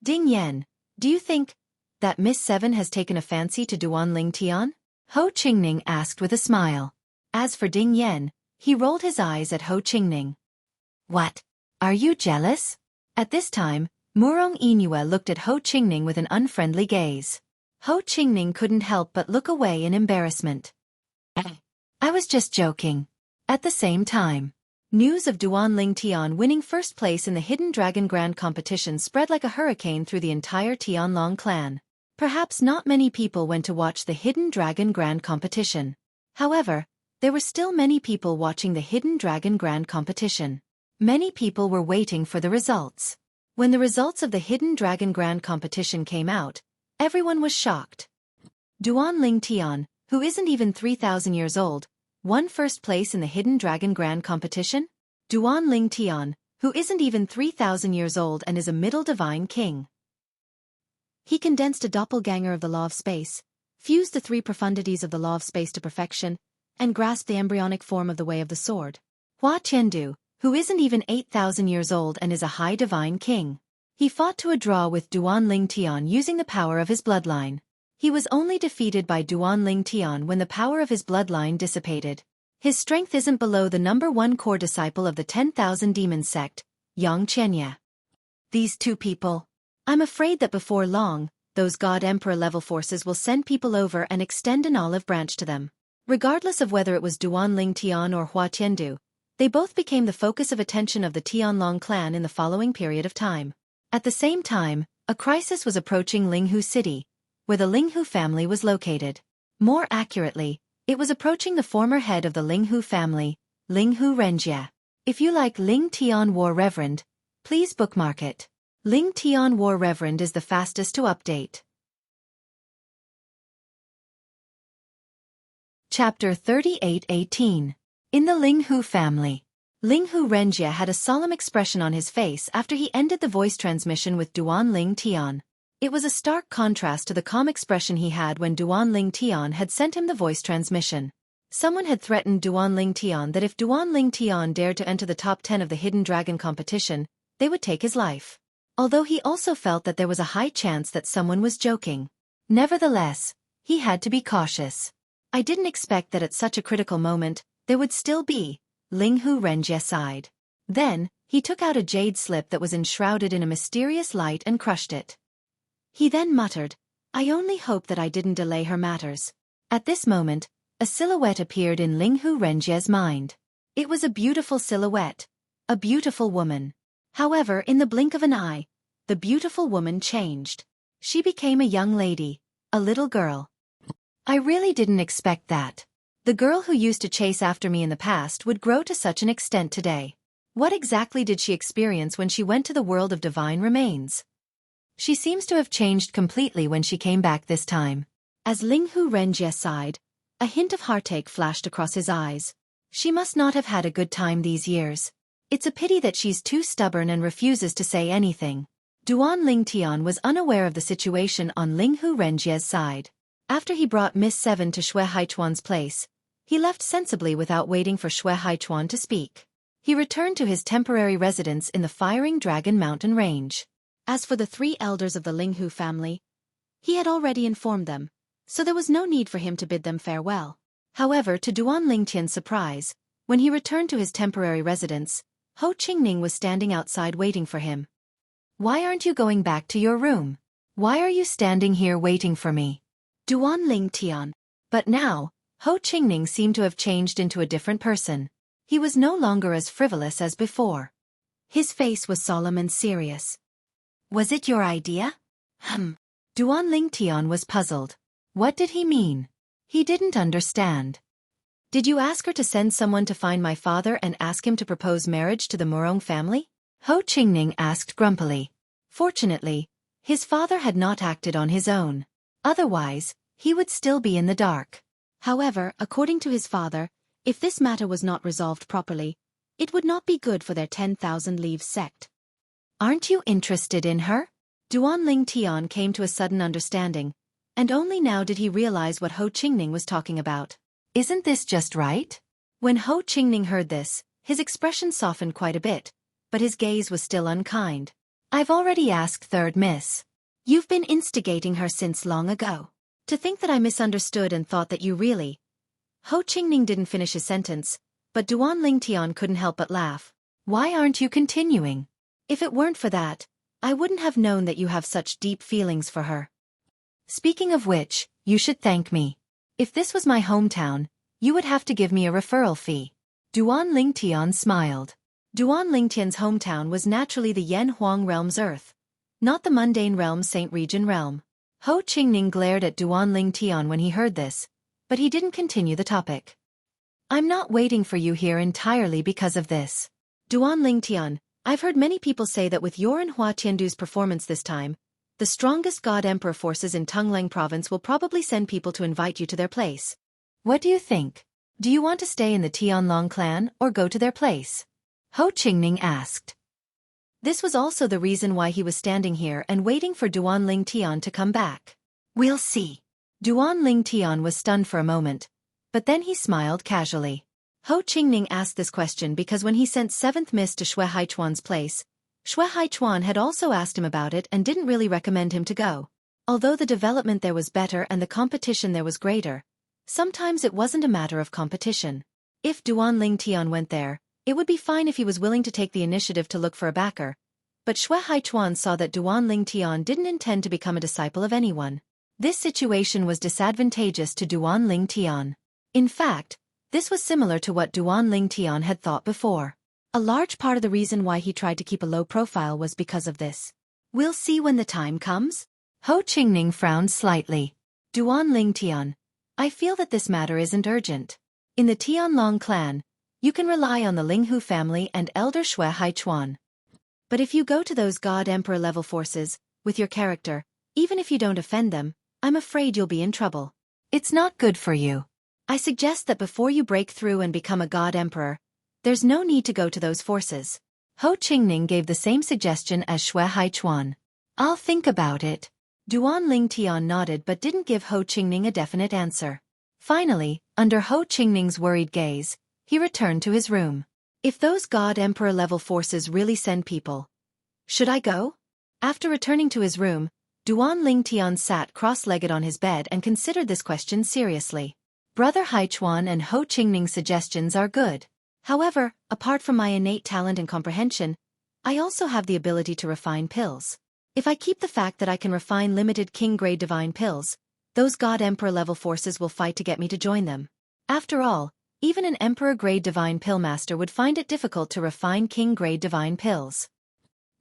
"Ding Yan, do you think that Miss Seven has taken a fancy to Duan Lingtian?" Ho Qingning asked with a smile. As for Ding Yan, he rolled his eyes at Ho Qingning. "What? Are you jealous?" At this time, Murong Inue looked at Ho Qingning with an unfriendly gaze. Ho Qingning couldn't help but look away in embarrassment. "I was just joking." At the same time, news of Duan Lingtian winning first place in the Hidden Dragon Grand Competition spread like a hurricane through the entire Tianlong clan. Perhaps not many people went to watch the Hidden Dragon Grand Competition. However, there were still many people watching the Hidden Dragon Grand Competition. Many people were waiting for the results. When the results of the Hidden Dragon Grand Competition came out, everyone was shocked. Duan Lingtian, who isn't even 3,000 years old, won first place in the Hidden Dragon Grand Competition? Duan Lingtian, who isn't even 3,000 years old and is a middle divine king. He condensed a doppelganger of the law of space, fused the three profundities of the law of space to perfection, and grasped the embryonic form of the way of the sword. Hua Tiandu, who isn't even 8,000 years old and is a high divine king. He fought to a draw with Duan Lingtian using the power of his bloodline. He was only defeated by Duan Lingtian when the power of his bloodline dissipated. His strength isn't below the number 1 core disciple of the 10,000 Demon sect, Yang Chenya. These two people. I'm afraid that before long, those God Emperor level forces will send people over and extend an olive branch to them. Regardless of whether it was Duan Lingtian or Hua Tiandu, they both became the focus of attention of the Tianlong clan in the following period of time. At the same time, a crisis was approaching Linghu City, where the Linghu family was located. More accurately, it was approaching the former head of the Linghu family, Linghu Renjie. If you like Ling Tian War Reverend, please bookmark it. Ling Tian War Reverend is the fastest to update. Chapter 38:18. In the Linghu family. Linghu Renjie had a solemn expression on his face after he ended the voice transmission with Duan Lingtian. It was a stark contrast to the calm expression he had when Duan Lingtian had sent him the voice transmission. Someone had threatened Duan Lingtian that if Duan Lingtian dared to enter the top 10 of the Hidden Dragon competition, they would take his life. Although he also felt that there was a high chance that someone was joking. Nevertheless, he had to be cautious. "I didn't expect that at such a critical moment, there would still be," Linghu Renjie sighed. Then, he took out a jade slip that was enshrouded in a mysterious light and crushed it. He then muttered, "I only hope that I didn't delay her matters." At this moment, a silhouette appeared in Linghu Renjie's mind. It was a beautiful silhouette, a beautiful woman. However, in the blink of an eye, the beautiful woman changed. She became a young lady, a little girl. I really didn't expect that. The girl who used to chase after me in the past would grow to such an extent today. What exactly did she experience when she went to the world of divine remains? She seems to have changed completely when she came back this time. As Linghu Renjie sighed, a hint of heartache flashed across his eyes. She must not have had a good time these years. It's a pity that she's too stubborn and refuses to say anything. Duan Lingtian was unaware of the situation on Linghu Renjie's side. After he brought Miss Seven to Xue Haichuan's place, he left sensibly without waiting for Xue Haichuan to speak. He returned to his temporary residence in the Firing Dragon Mountain Range. As for the 3 elders of the Linghu family, he had already informed them, so there was no need for him to bid them farewell. However, to Duan Lingtian's surprise, when he returned to his temporary residence, Ho Qingning was standing outside waiting for him. "Why aren't you going back to your room? Why are you standing here waiting for me?" Duan Lingtian. But now, Ho Qingning seemed to have changed into a different person. He was no longer as frivolous as before. His face was solemn and serious. "Was it your idea?" Duan Lingtian was puzzled. What did he mean? He didn't understand. "Did you ask her to send someone to find my father and ask him to propose marriage to the Murong family?" Ho Qingning asked grumpily. Fortunately, his father had not acted on his own. Otherwise, he would still be in the dark. However, according to his father, if this matter was not resolved properly, it would not be good for their 10,000 Leaves sect. "Aren't you interested in her?" Duanling Tian came to a sudden understanding, and only now did he realize what Ho Qingning was talking about. Isn't this just right? When Ho Qingning heard this, his expression softened quite a bit, but his gaze was still unkind. I've already asked third miss. You've been instigating her since long ago. To think that I misunderstood and thought that you really... Ho Qingning didn't finish his sentence, but Duanling Tian couldn't help but laugh. Why aren't you continuing? If it weren't for that, I wouldn't have known that you have such deep feelings for her. Speaking of which, you should thank me. If this was my hometown, you would have to give me a referral fee. Duanling Tian smiled. Duanling Tian's hometown was naturally the Yen Huang realm's earth, not the mundane realm's Saint Region realm. Ho Qingning glared at Duanling Tian when he heard this, but he didn't continue the topic. I'm not waiting for you here entirely because of this. Duanling Tian, I've heard many people say that with your and Hua Tiandu's performance this time, the strongest God Emperor forces in Tonglang province will probably send people to invite you to their place. What do you think? Do you want to stay in the Tianlong clan or go to their place? Ho Qingning asked. This was also the reason why he was standing here and waiting for Duanling Tian to come back. We'll see. Duanling Tian was stunned for a moment, but then he smiled casually. Ho Qingning asked this question because when he sent 7th Miss to Xueqi's place, Xueqi had also asked him about it and didn't really recommend him to go. Although the development there was better and the competition there was greater, sometimes it wasn't a matter of competition. If Duanling Tian went there, it would be fine if he was willing to take the initiative to look for a backer, but Xueqi saw that Duanling Tian didn't intend to become a disciple of anyone. This situation was disadvantageous to Duanling Tian. In fact, this was similar to what Duanling Tian had thought before. A large part of the reason why he tried to keep a low profile was because of this. We'll see when the time comes. Ho Qingning frowned slightly. Duanling Tian, I feel that this matter isn't urgent. In the Tianlong clan, you can rely on the Linghu family and Elder Xueqi. But if you go to those God Emperor level forces, with your character, even if you don't offend them, I'm afraid you'll be in trouble. It's not good for you. I suggest that before you break through and become a God Emperor, there's no need to go to those forces. Ho Qingning gave the same suggestion as Xueqi. I'll think about it. Duanling Tian nodded but didn't give Ho Qingning a definite answer. Finally, under Ho Qingning's worried gaze, he returned to his room. If those God Emperor level forces really send people, should I go? After returning to his room, Duanling Tian sat cross-legged on his bed and considered this question seriously. Brother Haichuan and Ho Qingning's suggestions are good. However, apart from my innate talent and comprehension, I also have the ability to refine pills. If I keep the fact that I can refine limited king-grade divine pills, those God Emperor level forces will fight to get me to join them. After all, even an Emperor-grade divine pill master would find it difficult to refine king-grade divine pills.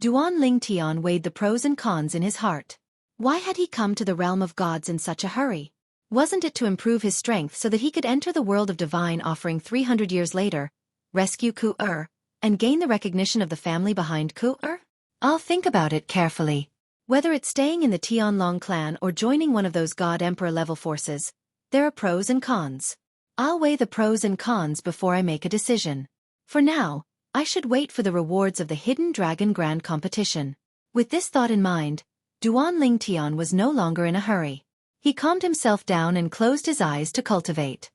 Duanling Tian weighed the pros and cons in his heart. Why had he come to the realm of gods in such a hurry? Wasn't it to improve his strength so that he could enter the world of divine offering 300 years later, rescue Ku-er, and gain the recognition of the family behind Ku-er? I'll think about it carefully. Whether it's staying in the Tianlong clan or joining one of those God Emperor level forces, there are pros and cons. I'll weigh the pros and cons before I make a decision. For now, I should wait for the rewards of the Hidden Dragon Grand Competition. With this thought in mind, Duanling Tian was no longer in a hurry. He calmed himself down and closed his eyes to cultivate.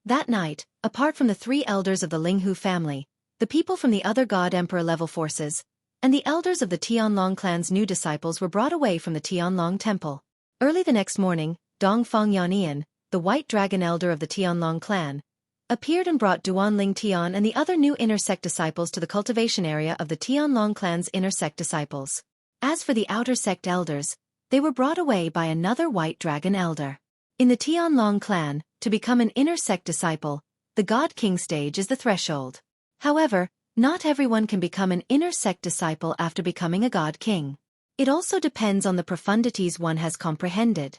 That night, apart from the 3 elders of the Linghu family, the people from the other God Emperor level forces, and the elders of the Tianlong clan's new disciples were brought away from the Tianlong temple. Early the next morning, Dongfang Yanian, the White Dragon Elder of the Tianlong clan, appeared and brought Duanling Tian and the other new inner sect disciples to the cultivation area of the Tianlong clan's inner sect disciples. As for the outer sect elders, they were brought away by another White Dragon Elder. In the Tianlong clan, to become an inner sect disciple, the God King stage is the threshold. However, not everyone can become an inner sect disciple after becoming a God King. It also depends on the profundities one has comprehended.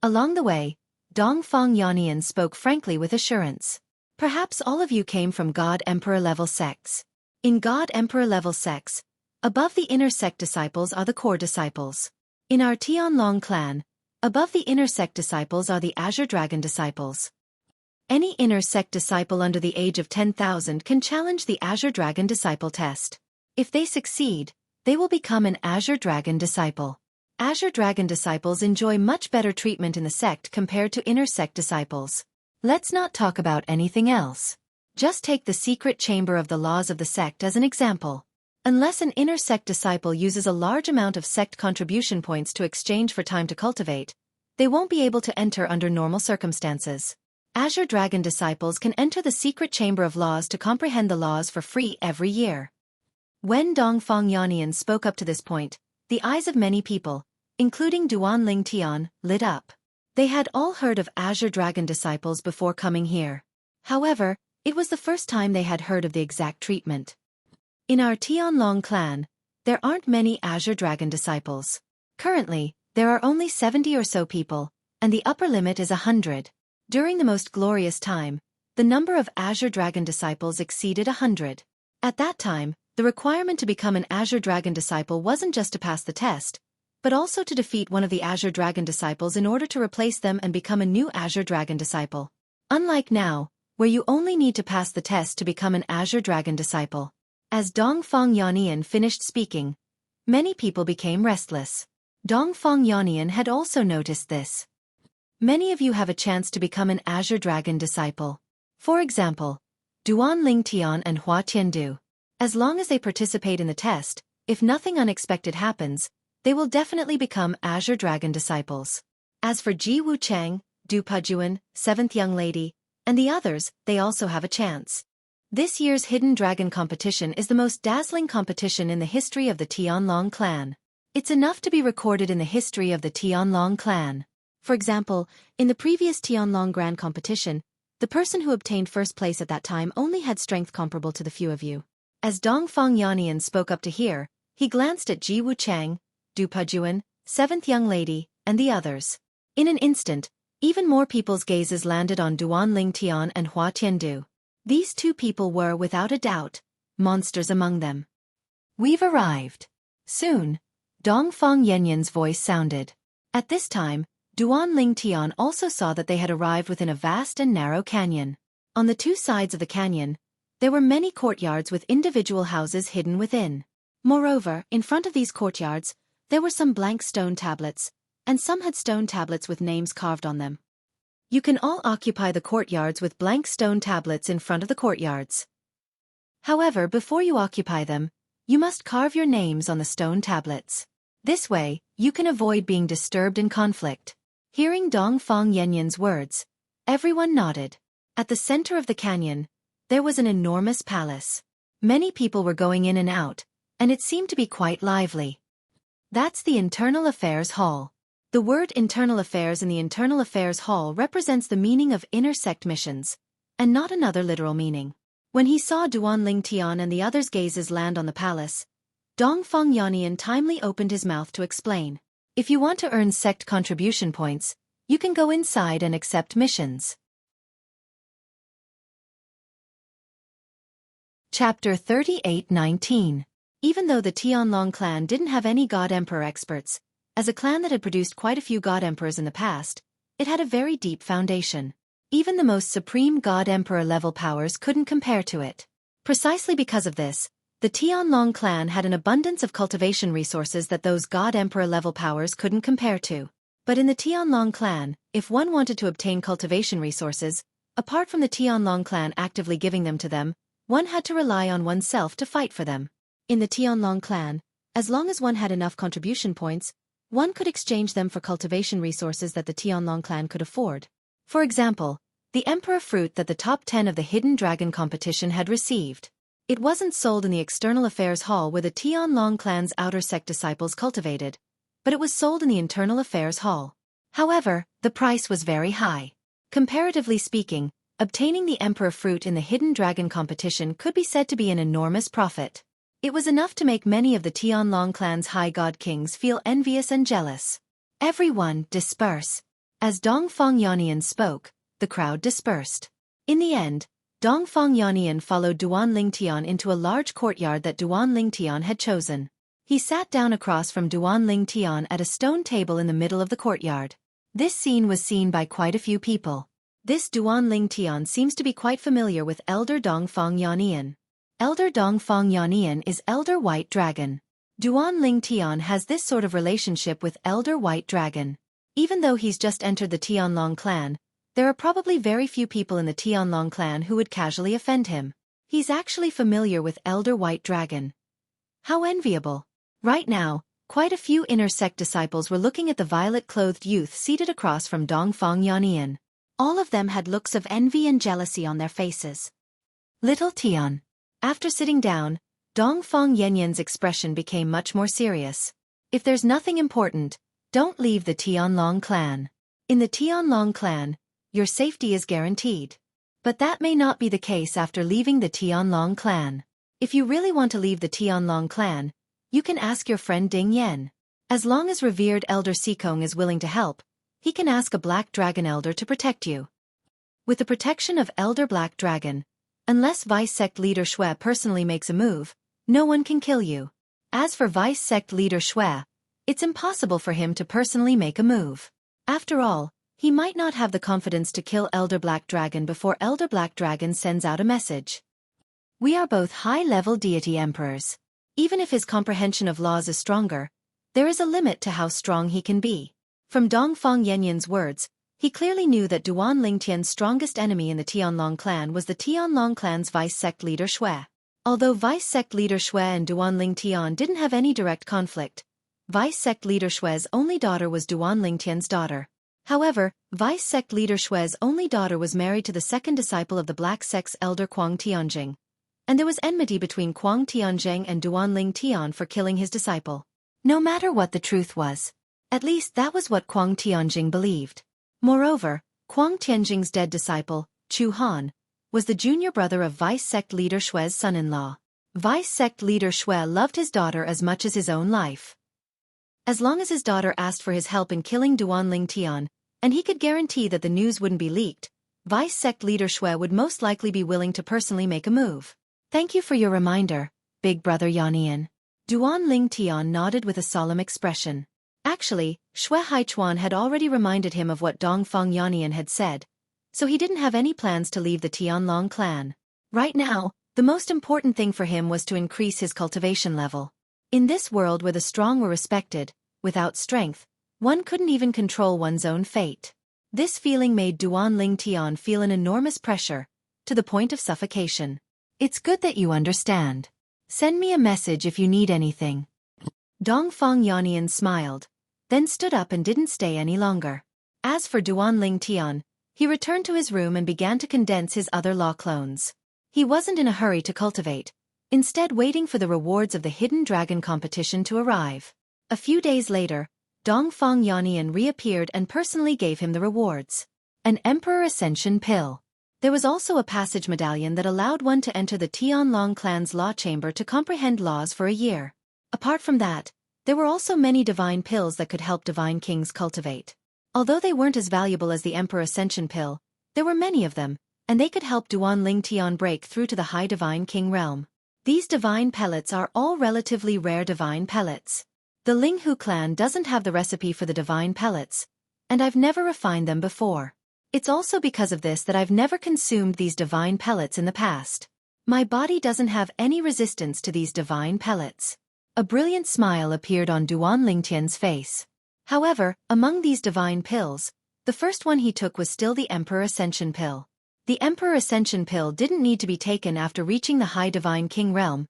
Along the way, Dongfang Yanian spoke frankly with assurance. Perhaps all of you came from God Emperor level sects. In God Emperor level sects, above the inner sect disciples are the core disciples. In our Tianlong clan, above the inner sect disciples are the Azure Dragon disciples. Any inner sect disciple under the age of 10,000 can challenge the Azure Dragon disciple test. If they succeed, they will become an Azure Dragon disciple. Azure Dragon disciples enjoy much better treatment in the sect compared to inner sect disciples. Let's not talk about anything else. Just take the secret chamber of the laws of the sect as an example. Unless an inner sect disciple uses a large amount of sect contribution points to exchange for time to cultivate, they won't be able to enter under normal circumstances. Azure Dragon disciples can enter the secret chamber of laws to comprehend the laws for free every year. When Dongfang Yannian spoke up to this point, the eyes of many people, including Duan Ling Tian, lit up. They had all heard of Azure Dragon disciples before coming here. However, it was the first time they had heard of the exact treatment. In our Tianlong clan, there aren't many Azure Dragon disciples. Currently, there are only 70 or so people, and the upper limit is 100. During the most glorious time, the number of Azure Dragon disciples exceeded 100. At that time, the requirement to become an Azure Dragon disciple wasn't just to pass the test, but also to defeat one of the Azure Dragon disciples in order to replace them and become a new Azure Dragon disciple. Unlike now, where you only need to pass the test to become an Azure Dragon disciple. As Dongfang Yannian finished speaking, many people became restless. Dongfang Yannian had also noticed this. Many of you have a chance to become an Azure Dragon disciple. For example, Duan Ling Tian and Hua Tiandu. As long as they participate in the test, if nothing unexpected happens, they will definitely become Azure Dragon disciples. As for Ji Wu Chang, Du Pujuan, 7th Young Lady, and the others, they also have a chance. This year's Hidden Dragon competition is the most dazzling competition in the history of the Tianlong clan. It's enough to be recorded in the history of the Tianlong clan. For example, in the previous Tianlong Grand competition, the person who obtained first place at that time only had strength comparable to the few of you. As Dongfang Yannian spoke up to hear, he glanced at Ji Wu Chang, Du Pujuan, 7th Young Lady, and the others. In an instant, even more people's gazes landed on Duan Ling Tian and Hua Tiandu. These two people were, without a doubt, monsters among them. We've arrived. Soon, Dongfang Yannian's voice sounded. At this time, Duan Ling Tian also saw that they had arrived within a vast and narrow canyon. On the two sides of the canyon, there were many courtyards with individual houses hidden within. Moreover, in front of these courtyards, there were some blank stone tablets, and some had stone tablets with names carved on them. You can all occupy the courtyards with blank stone tablets in front of the courtyards. However, before you occupy them, you must carve your names on the stone tablets. This way, you can avoid being disturbed in conflict. Hearing Dongfang Yannian's words, everyone nodded. At the center of the canyon, there was an enormous palace. Many people were going in and out, and it seemed to be quite lively. That's the Internal Affairs Hall. The word Internal Affairs in the Internal Affairs Hall represents the meaning of inner sect missions, and not another literal meaning. When he saw Duan Ling Tian and the others' gazes land on the palace, Dongfang Yannian timely opened his mouth to explain. If you want to earn sect contribution points, you can go inside and accept missions. Chapter 38:19. Even though the Tianlong clan didn't have any God Emperor experts, as a clan that had produced quite a few God Emperors in the past, it had a very deep foundation. Even the most supreme God Emperor level powers couldn't compare to it. Precisely because of this, the Tianlong clan had an abundance of cultivation resources that those God Emperor level powers couldn't compare to. But in the Tianlong clan, if one wanted to obtain cultivation resources, apart from the Tianlong clan actively giving them to them, one had to rely on oneself to fight for them. In the Tianlong clan, as long as one had enough contribution points, one could exchange them for cultivation resources that the Tianlong clan could afford. For example, the Emperor fruit that the top 10 of the Hidden Dragon competition had received. It wasn't sold in the External Affairs Hall where the Tianlong clan's outer sect disciples cultivated, but it was sold in the Internal Affairs Hall. However, the price was very high. Comparatively speaking, obtaining the Emperor fruit in the Hidden Dragon competition could be said to be an enormous profit. It was enough to make many of the Tianlong clan's high god kings feel envious and jealous. Everyone, disperse. As Dongfang Yannian spoke, the crowd dispersed. In the end, Dongfang Yannian followed Duan Ling Tian into a large courtyard that Duan Ling Tian had chosen. He sat down across from Duan Ling Tian at a stone table in the middle of the courtyard. This scene was seen by quite a few people. This Duan Ling Tian seems to be quite familiar with Elder Dongfang Yannian. Elder Dongfang Yannian is Elder White Dragon. Duan Ling Tian has this sort of relationship with Elder White Dragon. Even though he's just entered the Tianlong clan, there are probably very few people in the Tianlong clan who would casually offend him. He's actually familiar with Elder White Dragon. How enviable. Right now, quite a few inner sect disciples were looking at the violet-clothed youth seated across from Dongfang Yannian. All of them had looks of envy and jealousy on their faces. Little Tian. After sitting down, Dongfang Yannian's expression became much more serious. If there's nothing important, don't leave the Tianlong clan. In the Tianlong clan, your safety is guaranteed. But that may not be the case after leaving the Tianlong clan. If you really want to leave the Tianlong clan, you can ask your friend Ding Yan. As long as revered Elder Sikong is willing to help, he can ask a Black Dragon Elder to protect you. With the protection of Elder Black Dragon, unless Vice Sect Leader Xue personally makes a move, no one can kill you. As for Vice Sect Leader Xue, it's impossible for him to personally make a move. After all, he might not have the confidence to kill Elder Black Dragon before Elder Black Dragon sends out a message. We are both high-level deity emperors. Even if his comprehension of laws is stronger, there is a limit to how strong he can be. From Dongfang Yannian's words, he clearly knew that Duan Lingtian's strongest enemy in the Tianlong clan was the Tianlong clan's Vice Sect Leader Xue. Although Vice Sect Leader Xue and Duan Lingtian didn't have any direct conflict, Vice Sect Leader Xue's only daughter was Duan Lingtian's daughter. However, Vice Sect Leader Xue's only daughter was married to the second disciple of the Black Sect's elder Kuang Tianjing, and there was enmity between Kuang Tianjing and Duan Ling Tian for killing his disciple. No matter what the truth was, at least that was what Kuang Tianjing believed. Moreover, Kuang Tianjing's dead disciple, Chu Han, was the junior brother of Vice Sect Leader Xue's son-in-law. Vice Sect Leader Xue loved his daughter as much as his own life. As long as his daughter asked for his help in killing Duan Ling Tian, and he could guarantee that the news wouldn't be leaked, Vice Sect Leader Xue would most likely be willing to personally make a move. Thank you for your reminder, Big Brother Yannian. Duan Ling Tian nodded with a solemn expression. Actually, Xue Haichuan had already reminded him of what Dongfang Yannian had said, so he didn't have any plans to leave the Tianlong clan. Right now, the most important thing for him was to increase his cultivation level. In this world where the strong were respected, without strength, one couldn't even control one's own fate. This feeling made Duan Ling Tian feel an enormous pressure, to the point of suffocation. It's good that you understand. Send me a message if you need anything. Dongfang Yannian smiled, then stood up and didn't stay any longer. As for Duan Ling Tian, he returned to his room and began to condense his other law clones. He wasn't in a hurry to cultivate, instead waiting for the rewards of the Hidden Dragon competition to arrive. A few days later, Dongfang Yannian reappeared and personally gave him the rewards. An Emperor Ascension Pill. There was also a passage medallion that allowed one to enter the Tianlong clan's law chamber to comprehend laws for a year. Apart from that, there were also many divine pills that could help divine kings cultivate. Although they weren't as valuable as the Emperor Ascension Pill, there were many of them, and they could help Duan Ling Tian break through to the High Divine King realm. These divine pellets are all relatively rare divine pellets. The Linghu clan doesn't have the recipe for the divine pellets, and I've never refined them before. It's also because of this that I've never consumed these divine pellets in the past. My body doesn't have any resistance to these divine pellets. A brilliant smile appeared on Duan Lingtian's face. However, among these divine pills, the first one he took was still the Emperor Ascension Pill. The Emperor Ascension Pill didn't need to be taken after reaching the High Divine King realm.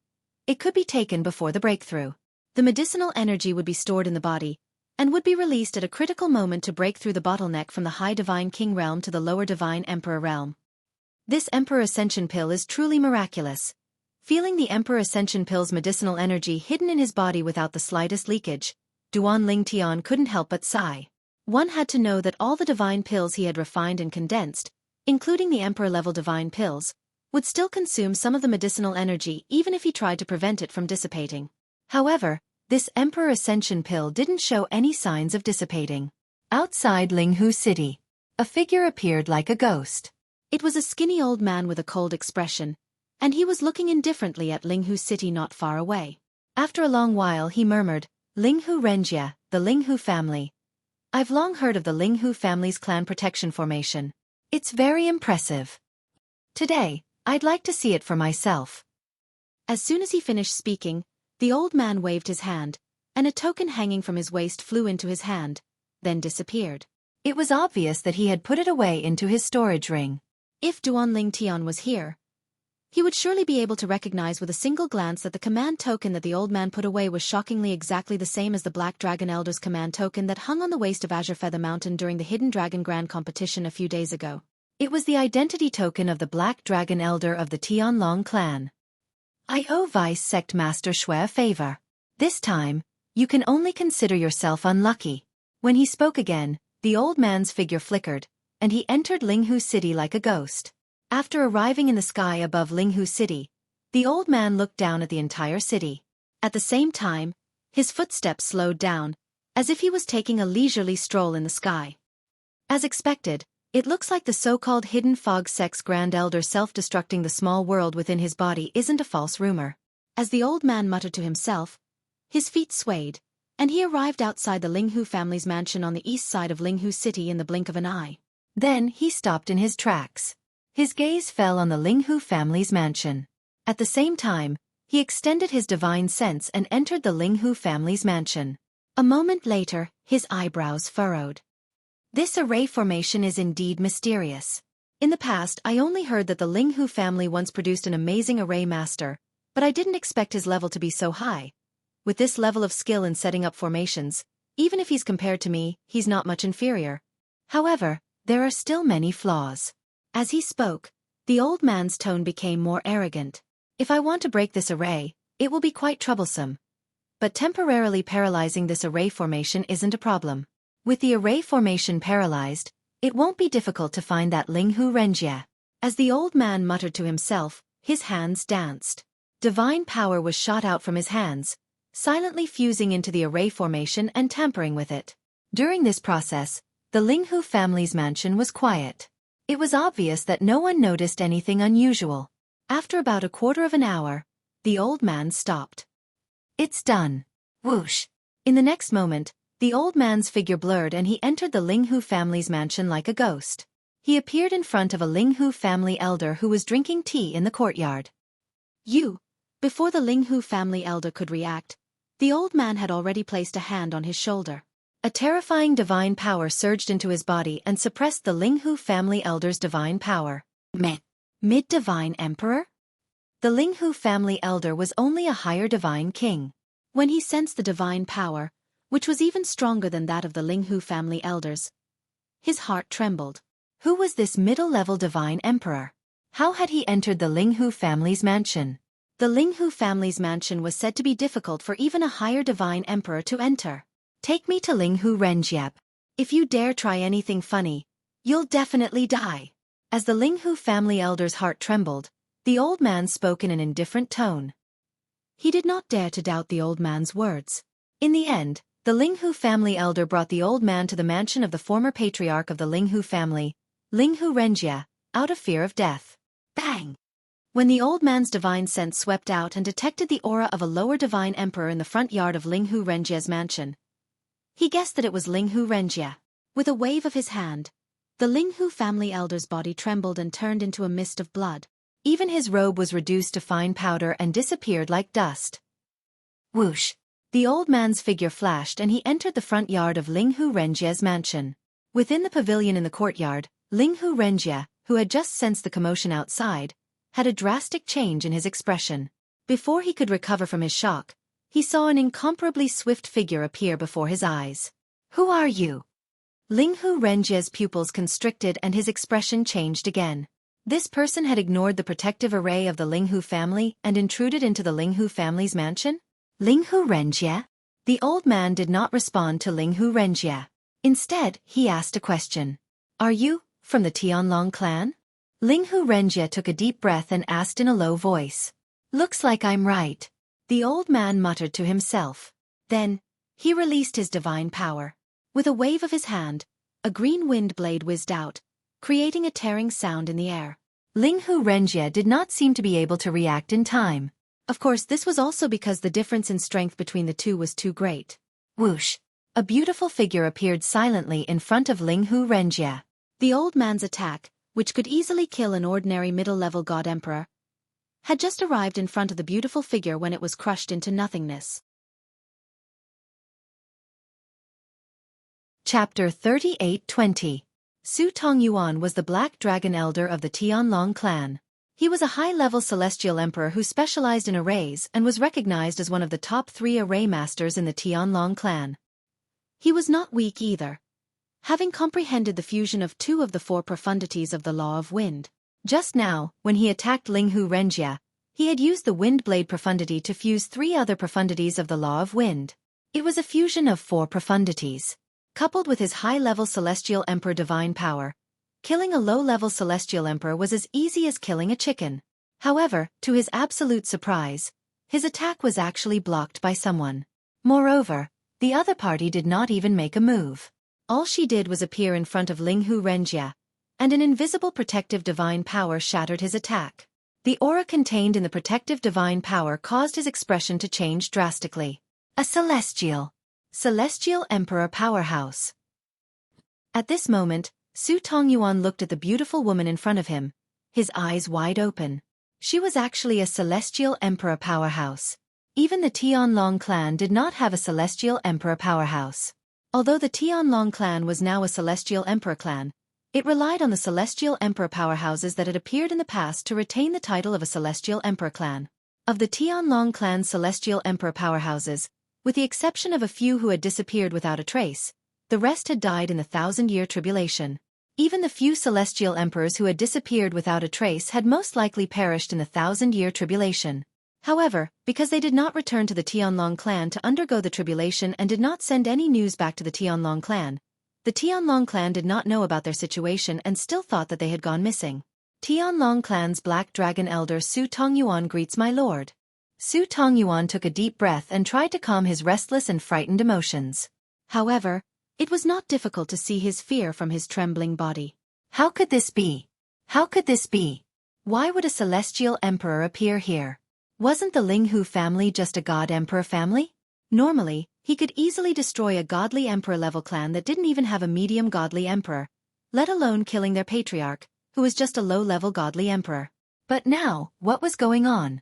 It could be taken before the breakthrough. The medicinal energy would be stored in the body, and would be released at a critical moment to break through the bottleneck from the High Divine King realm to the lower Divine Emperor realm. This Emperor Ascension Pill is truly miraculous. Feeling the Emperor Ascension Pill's medicinal energy hidden in his body without the slightest leakage, Duan Ling Tian couldn't help but sigh. One had to know that all the divine pills he had refined and condensed, including the Emperor-level divine pills, would still consume some of the medicinal energy even if he tried to prevent it from dissipating. However, this Emperor Ascension Pill didn't show any signs of dissipating. Outside Linghu City, a figure appeared like a ghost. It was a skinny old man with a cold expression, and he was looking indifferently at Linghu City not far away. After a long while he murmured, "Linghu Renjie, the Linghu family. I've long heard of the Linghu family's clan protection formation. It's very impressive. Today, I'd like to see it for myself." As soon as he finished speaking, The old man waved his hand, and a token hanging from his waist flew into his hand, then disappeared. It was obvious that he had put it away into his storage ring. If Duan Lingtian was here, he would surely be able to recognize with a single glance that the command token that the old man put away was shockingly exactly the same as the Black Dragon Elder's command token that hung on the waist of Azure Feather Mountain during the Hidden Dragon Grand competition a few days ago. It was the identity token of the Black Dragon Elder of the Tianlong clan. I owe Vice Sect Master Xue a favor. This time, you can only consider yourself unlucky. When he spoke again, the old man's figure flickered, and he entered Linghu City like a ghost. After arriving in the sky above Linghu City, the old man looked down at the entire city. At the same time, his footsteps slowed down, as if he was taking a leisurely stroll in the sky. As expected, it looks like the so-called Hidden Fog Sect's Grand Elder self-destructing the small world within his body isn't a false rumor. As the old man muttered to himself, his feet swayed, and he arrived outside the Linghu family's mansion on the east side of Linghu City in the blink of an eye. Then he stopped in his tracks. His gaze fell on the Linghu family's mansion. At the same time, he extended his divine sense and entered the Linghu family's mansion. A moment later, his eyebrows furrowed. This array formation is indeed mysterious. In the past, I only heard that the Linghu family once produced an amazing array master, but I didn't expect his level to be so high. With this level of skill in setting up formations, even if he's compared to me, he's not much inferior. However, there are still many flaws. As he spoke, the old man's tone became more arrogant. If I want to break this array, it will be quite troublesome. But temporarily paralyzing this array formation isn't a problem. With the array formation paralyzed, it won't be difficult to find that Linghu Renjie. As the old man muttered to himself, his hands danced. Divine power was shot out from his hands, silently fusing into the array formation and tampering with it. During this process, the Linghu family's mansion was quiet. It was obvious that no one noticed anything unusual. After about a quarter of an hour, the old man stopped. It's done. Whoosh. In the next moment, the old man's figure blurred and he entered the Linghu family's mansion like a ghost. He appeared in front of a Linghu family elder who was drinking tea in the courtyard. Before the Linghu family elder could react, the old man had already placed a hand on his shoulder. A terrifying divine power surged into his body and suppressed the Linghu family elder's divine power. Mid-divine emperor? The Linghu family elder was only a higher divine king. When he sensed the divine power, which was even stronger than that of the Linghu family elders, his heart trembled. Who was this middle-level divine emperor? How had he entered the Linghu family's mansion? The Linghu family's mansion was said to be difficult for even a higher divine emperor to enter. Take me to Linghu Renjie. If you dare try anything funny, you'll definitely die. As the Linghu family elder's heart trembled, the old man spoke in an indifferent tone. He did not dare to doubt the old man's words. In the end, the Linghu family elder brought the old man to the mansion of the former patriarch of the Linghu family, Linghu Renjie, out of fear of death. Bang! When the old man's divine sense swept out and detected the aura of a lower divine emperor in the front yard of Linghu Renjie's mansion, he guessed that it was Linghu Renjie. With a wave of his hand, the Linghu family elder's body trembled and turned into a mist of blood. Even his robe was reduced to fine powder and disappeared like dust. Whoosh! The old man's figure flashed and he entered the front yard of Linghu Renjie's mansion. Within the pavilion in the courtyard, Linghu Renjie, who had just sensed the commotion outside, had a drastic change in his expression. Before he could recover from his shock, he saw an incomparably swift figure appear before his eyes. Who are you? Linghu Renjie's pupils constricted and his expression changed again. This person had ignored the protective array of the Linghu family and intruded into the Linghu family's mansion? Linghu Renjie? The old man did not respond to Linghu Renjie. Instead, he asked a question. Are you from the Tianlong clan? Linghu Renjie took a deep breath and asked in a low voice. Looks like I'm right. The old man muttered to himself. Then, he released his divine power. With a wave of his hand, a green wind blade whizzed out, creating a tearing sound in the air. Linghu Renjie did not seem to be able to react in time. Of course, this was also because the difference in strength between the two was too great. Whoosh! A beautiful figure appeared silently in front of Linghu Renjie. The old man's attack, which could easily kill an ordinary middle-level god emperor, had just arrived in front of the beautiful figure when it was crushed into nothingness. Chapter 38-20. Su Tongyuan was the Black Dragon Elder of the Tianlong clan. He was a high-level celestial emperor who specialized in arrays and was recognized as one of the top 3 array masters in the Tianlong clan. He was not weak either, having comprehended the fusion of 2 of the 4 profundities of the Law of Wind. Just now, when he attacked Linghu Renjia, he had used the Wind Blade profundity to fuse 3 other profundities of the Law of Wind. It was a fusion of 4 profundities. Coupled with his high-level Celestial Emperor divine power, killing a low-level Celestial Emperor was as easy as killing a chicken. However, to his absolute surprise, his attack was actually blocked by someone. Moreover, the other party did not even make a move. All she did was appear in front of Linghu Renjia, and an invisible protective divine power shattered his attack. The aura contained in the protective divine power caused his expression to change drastically. A Celestial Emperor powerhouse. At this moment, Su Tongyuan looked at the beautiful woman in front of him, his eyes wide open. She was actually a Celestial Emperor powerhouse. Even the Tianlong clan did not have a Celestial Emperor powerhouse. Although the Tianlong clan was now a Celestial Emperor clan, it relied on the Celestial Emperor powerhouses that had appeared in the past to retain the title of a Celestial Emperor clan. Of the Tianlong clan's Celestial Emperor powerhouses, with the exception of a few who had disappeared without a trace, the rest had died in the 1,000-year tribulation. Even the few Celestial Emperors who had disappeared without a trace had most likely perished in the 1,000-year tribulation. However, because they did not return to the Tianlong clan to undergo the tribulation and did not send any news back to the Tianlong clan, the Tianlong clan did not know about their situation and still thought that they had gone missing. Tianlong clan's Black Dragon Elder Su Tongyuan greets my lord. Su Tongyuan took a deep breath and tried to calm his restless and frightened emotions. However, it was not difficult to see his fear from his trembling body. How could this be? How could this be? Why would a Celestial Emperor appear here? Wasn't the Linghu family just a God Emperor family? Normally, he could easily destroy a godly Emperor-level clan that didn't even have a medium godly Emperor, let alone killing their patriarch, who was just a low-level godly Emperor. But now, what was going on?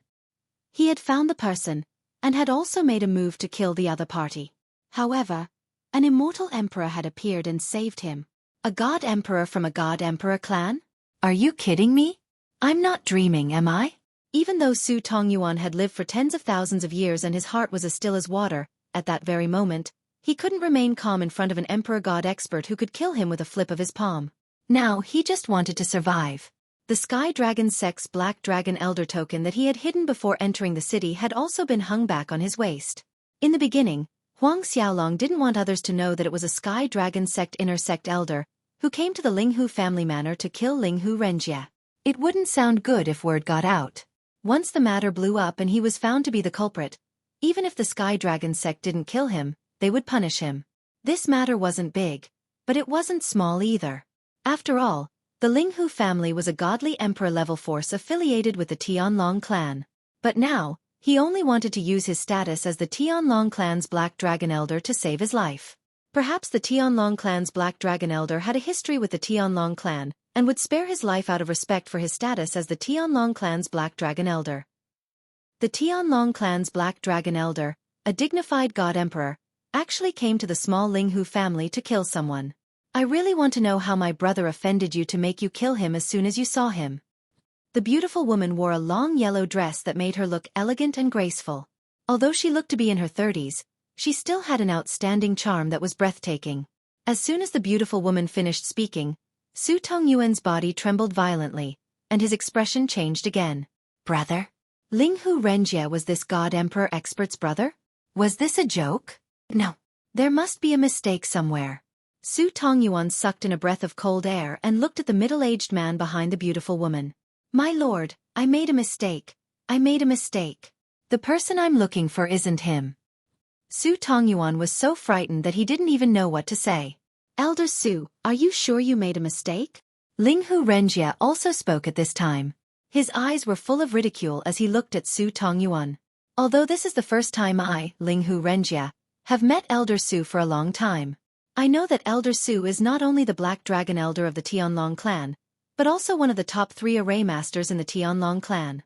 He had found the person, and had also made a move to kill the other party. However, an immortal emperor had appeared and saved him. A god emperor from a god emperor clan? Are you kidding me? I'm not dreaming, am I? Even though Su Tongyuan had lived for tens of thousands of years and his heart was as still as water, at that very moment, he couldn't remain calm in front of an emperor god expert who could kill him with a flip of his palm. Now he just wanted to survive. The Sky Dragon Sect's Black Dragon Elder token that he had hidden before entering the city had also been hung back on his waist. In the beginning, Huang Xiaolong didn't want others to know that it was a Sky Dragon Sect Inner Sect Elder who came to the Linghu family manor to kill Linghu Renjia. It wouldn't sound good if word got out. Once the matter blew up and he was found to be the culprit, even if the Sky Dragon Sect didn't kill him, they would punish him. This matter wasn't big, but it wasn't small either. After all, the Linghu family was a godly emperor-level force affiliated with the Tianlong clan. But now, he only wanted to use his status as the Tianlong clan's Black Dragon Elder to save his life. Perhaps the Tianlong clan's Black Dragon Elder had a history with the Tianlong clan, and would spare his life out of respect for his status as the Tianlong clan's Black Dragon Elder. The Tianlong clan's Black Dragon Elder, a dignified god emperor, actually came to the small Linghu family to kill someone. I really want to know how my brother offended you to make you kill him as soon as you saw him. The beautiful woman wore a long yellow dress that made her look elegant and graceful. Although she looked to be in her 30s, she still had an outstanding charm that was breathtaking. As soon as the beautiful woman finished speaking, Su Tongyuan's body trembled violently, and his expression changed again. Brother? Linghu Renjia was this god emperor expert's brother? Was this a joke? No. There must be a mistake somewhere. Su Tongyuan sucked in a breath of cold air and looked at the middle-aged man behind the beautiful woman. My lord, I made a mistake. I made a mistake. The person I'm looking for isn't him. Su Tongyuan was so frightened that he didn't even know what to say. Elder Su, are you sure you made a mistake? Linghu Renjia also spoke at this time. His eyes were full of ridicule as he looked at Su Tongyuan. Although this is the first time I, Linghu Renjia, have met Elder Su for a long time, I know that Elder Su is not only the Black Dragon Elder of the Tianlong clan, but also one of the top 3 array masters in the Tianlong clan.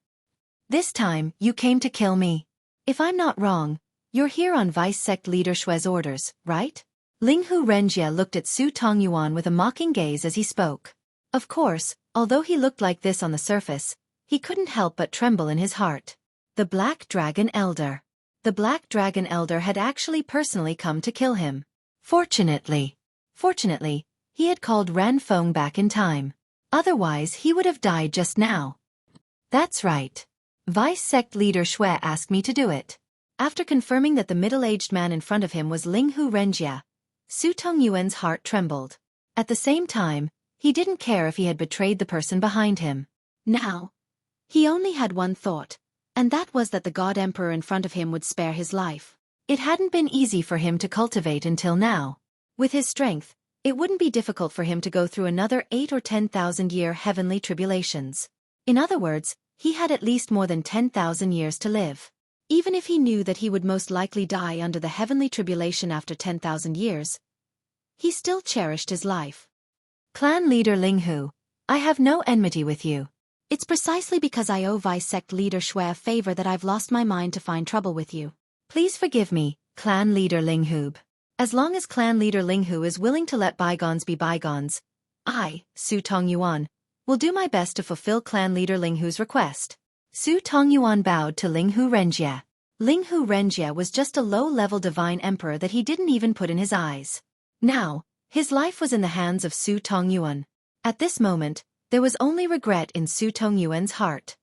This time, you came to kill me. If I'm not wrong, you're here on Vice Sect Leader Xue's orders, right? Linghu Renjie looked at Su Tongyuan with a mocking gaze as he spoke. Of course, although he looked like this on the surface, he couldn't help but tremble in his heart. The Black Dragon Elder. The Black Dragon Elder had actually personally come to kill him. Fortunately, he had called Ran Feng back in time. Otherwise he would have died just now. That's right. Vice Sect Leader Xue asked me to do it. After confirming that the middle-aged man in front of him was Linghu Renjie, Su Tongyuan's heart trembled. At the same time, he didn't care if he had betrayed the person behind him. Now, he only had one thought, and that was that the God Emperor in front of him would spare his life. It hadn't been easy for him to cultivate until now. With his strength, it wouldn't be difficult for him to go through another 8 or 10,000 year heavenly tribulations. In other words, he had at least more than 10,000 years to live. Even if he knew that he would most likely die under the heavenly tribulation after 10,000 years, he still cherished his life. Clan leader Linghu, I have no enmity with you. It's precisely because I owe Vice Sect Leader Xue a favor that I've lost my mind to find trouble with you. Please forgive me, Clan leader Linghu. As long as Clan leader Linghu is willing to let bygones be bygones, I, Su Tongyuan, will do my best to fulfill Clan leader Linghu's request. Su Tongyuan bowed to Linghu Renjie. Linghu Renjie was just a low-level divine emperor that he didn't even put in his eyes. Now, his life was in the hands of Su Tongyuan. At this moment, there was only regret in Su Tongyuan's heart.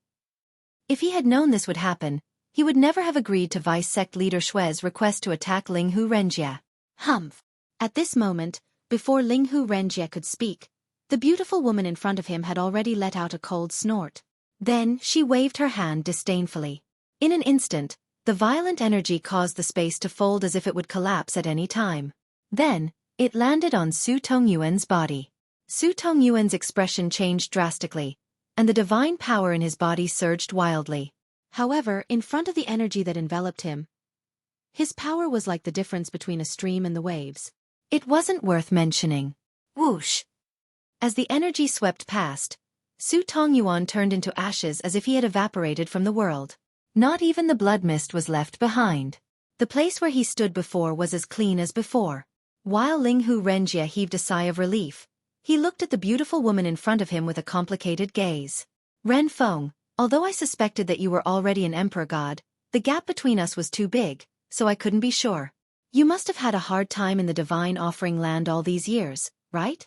If he had known this would happen, he would never have agreed to Vice Sect Leader Xue's request to attack Linghu Renjie. Humph. At this moment, before Linghu Renjie could speak, the beautiful woman in front of him had already let out a cold snort. Then she waved her hand disdainfully. In an instant, the violent energy caused the space to fold as if it would collapse at any time. Then, it landed on Su Tongyuan's body. Su Tongyuan's expression changed drastically, and the divine power in his body surged wildly. However, in front of the energy that enveloped him, his power was like the difference between a stream and the waves. It wasn't worth mentioning. Whoosh! As the energy swept past, Su Tongyuan turned into ashes as if he had evaporated from the world. Not even the blood mist was left behind. The place where he stood before was as clean as before. While Linghu Renjie heaved a sigh of relief, he looked at the beautiful woman in front of him with a complicated gaze. Ren Feng, although I suspected that you were already an emperor god, the gap between us was too big, so I couldn't be sure. You must have had a hard time in the divine offering land all these years, right?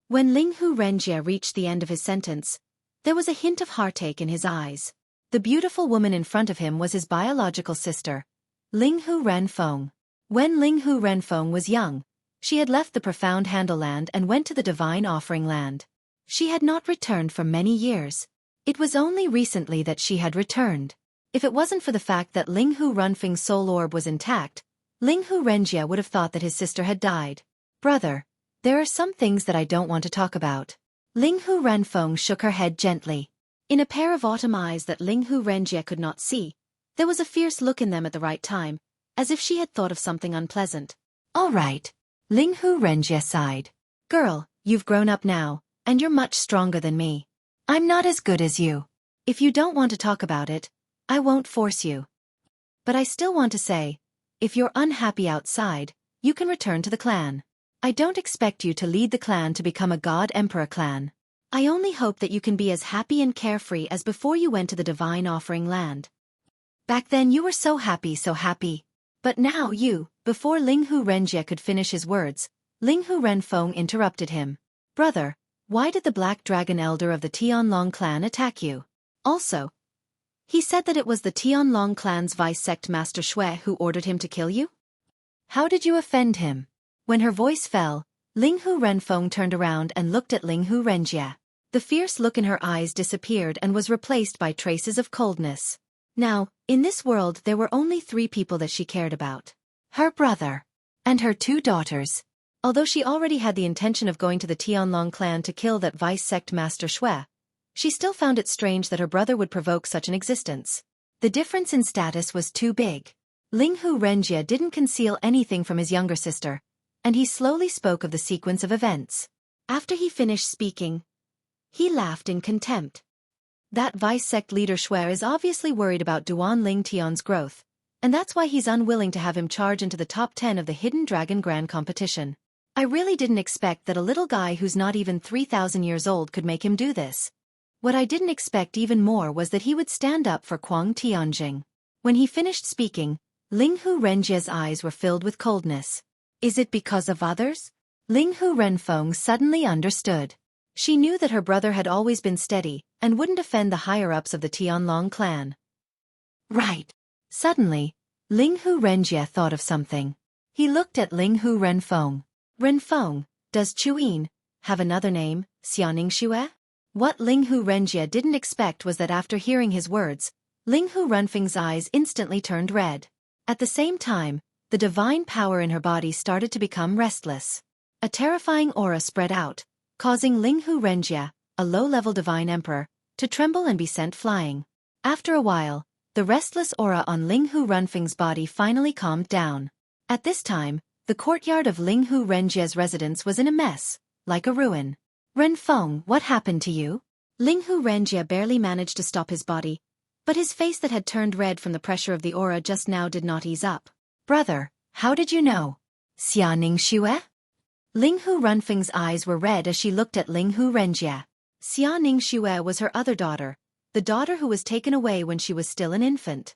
When Linghu Renjie reached the end of his sentence, there was a hint of heartache in his eyes. The beautiful woman in front of him was his biological sister, Linghu Renfeng. When Linghu Renfeng was young, she had left the profound Handle Land and went to the divine offering land. She had not returned for many years. It was only recently that she had returned. If it wasn't for the fact that Linghu Renfeng's soul orb was intact, Linghu Renjie would have thought that his sister had died. Brother, there are some things that I don't want to talk about. Linghu Renfeng shook her head gently. In a pair of autumn eyes that Linghu Renjie could not see, there was a fierce look in them at the right time, as if she had thought of something unpleasant. All right. Linghu Renjie sighed. Girl, you've grown up now, and you're much stronger than me. I'm not as good as you. If you don't want to talk about it, I won't force you. But I still want to say, if you're unhappy outside, you can return to the clan. I don't expect you to lead the clan to become a God Emperor clan. I only hope that you can be as happy and carefree as before you went to the divine offering land. Back then you were so happy. But now before Linghu Renjie could finish his words, Linghu Renfeng interrupted him. Brother, why did the Black Dragon Elder of the Tianlong clan attack you? Also, he said that it was the Tianlong clan's Vice Sect Master Xue who ordered him to kill you? How did you offend him? When her voice fell, Linghu Renfeng turned around and looked at Linghu Renjie. The fierce look in her eyes disappeared and was replaced by traces of coldness. Now, in this world there were only 3 people that she cared about. Her brother. And her 2 daughters. Although she already had the intention of going to the Tianlong clan to kill that Vice Sect Master Xue, she still found it strange that her brother would provoke such an existence. The difference in status was too big. Linghu Renjie didn't conceal anything from his younger sister, and he slowly spoke of the sequence of events. After he finished speaking, he laughed in contempt. That vice sect leader Xueqi is obviously worried about Duan Ling Tian's growth, and that's why he's unwilling to have him charge into the top 10 of the Hidden Dragon Grand Competition. I really didn't expect that a little guy who's not even 3,000 years old could make him do this. What I didn't expect even more was that he would stand up for Kuang Tianjing. When he finished speaking, Linghu Renjie's eyes were filled with coldness. Is it because of others? Linghu Renfeng suddenly understood. She knew that her brother had always been steady and wouldn't offend the higher-ups of the Tianlong clan. Right. Suddenly, Linghu Renjie thought of something. He looked at Linghu Renfeng. Renfeng, does Chuyin have another name, Xianing Xue? What Linghu Renjie didn't expect was that after hearing his words, Linghu Renfeng's eyes instantly turned red. At the same time, the divine power in her body started to become restless. A terrifying aura spread out, causing Linghu Renjie, a low-level divine emperor, to tremble and be sent flying. After a while, the restless aura on Linghu Renfeng's body finally calmed down. At this time, the courtyard of Linghu Renjie's residence was in a mess, like a ruin. Renfeng, what happened to you? Linghu Renjie barely managed to stop his body, but his face that had turned red from the pressure of the aura just now did not ease up. Brother, how did you know? Xianing Xue? Linghu Renfeng's eyes were red as she looked at Linghu Renjie. Xianing Xue was her other daughter, the daughter who was taken away when she was still an infant.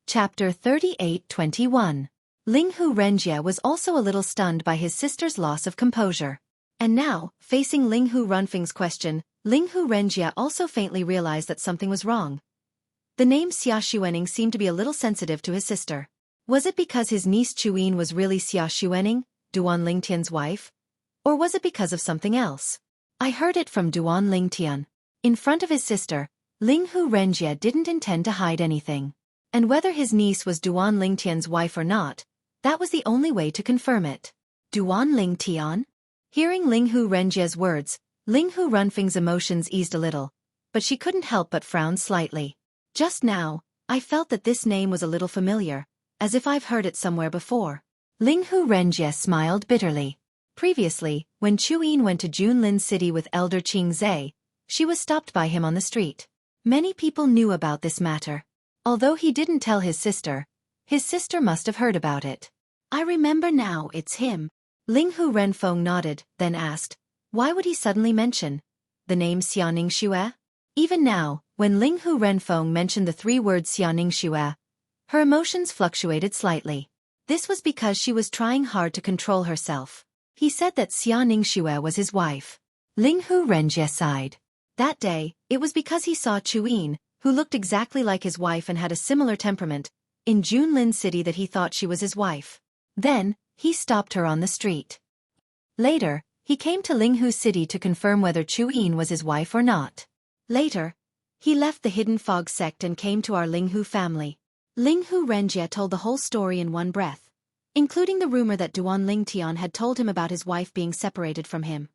Chapter 38-21. Linghu Renjie was also a little stunned by his sister's loss of composure. And now, facing Linghu Renfeng's question, Linghu Renjie also faintly realized that something was wrong. The name Xia Xuening seemed to be a little sensitive to his sister. Was it because his niece Chuyin was really Xia Xuening, Duan Lingtian's wife? Or was it because of something else? I heard it from Duan Lingtian. In front of his sister, Linghu Renjie didn't intend to hide anything. And whether his niece was Duan Lingtian's wife or not, that was the only way to confirm it. Duan Lingtian? Hearing Linghu Renjie's words, Linghu Renfeng's emotions eased a little, but she couldn't help but frown slightly. Just now, I felt that this name was a little familiar, as if I've heard it somewhere before. Linghu Renjie smiled bitterly. Previously, when Chuyin went to Junlin City with Elder Qing Zhe, she was stopped by him on the street. Many people knew about this matter. Although he didn't tell his sister must have heard about it. I remember now, it's him. Linghu Renfeng nodded, then asked, why would he suddenly mention the name Xianing Xue? Even now, when Linghu Renfeng mentioned the three words Xianing Xue, her emotions fluctuated slightly. This was because she was trying hard to control herself. He said that Xianing Xue was his wife. Linghu Renjie sighed. That day, it was because he saw Chuyin, who looked exactly like his wife and had a similar temperament, in Junlin City that he thought she was his wife. Then, he stopped her on the street. Later, he came to Linghu City to confirm whether Chuyin was his wife or not. Later, he left the Hidden Fog sect and came to our Linghu family. Linghu Renjie told the whole story in one breath, including the rumor that Duan Lingtian had told him about his wife being separated from him.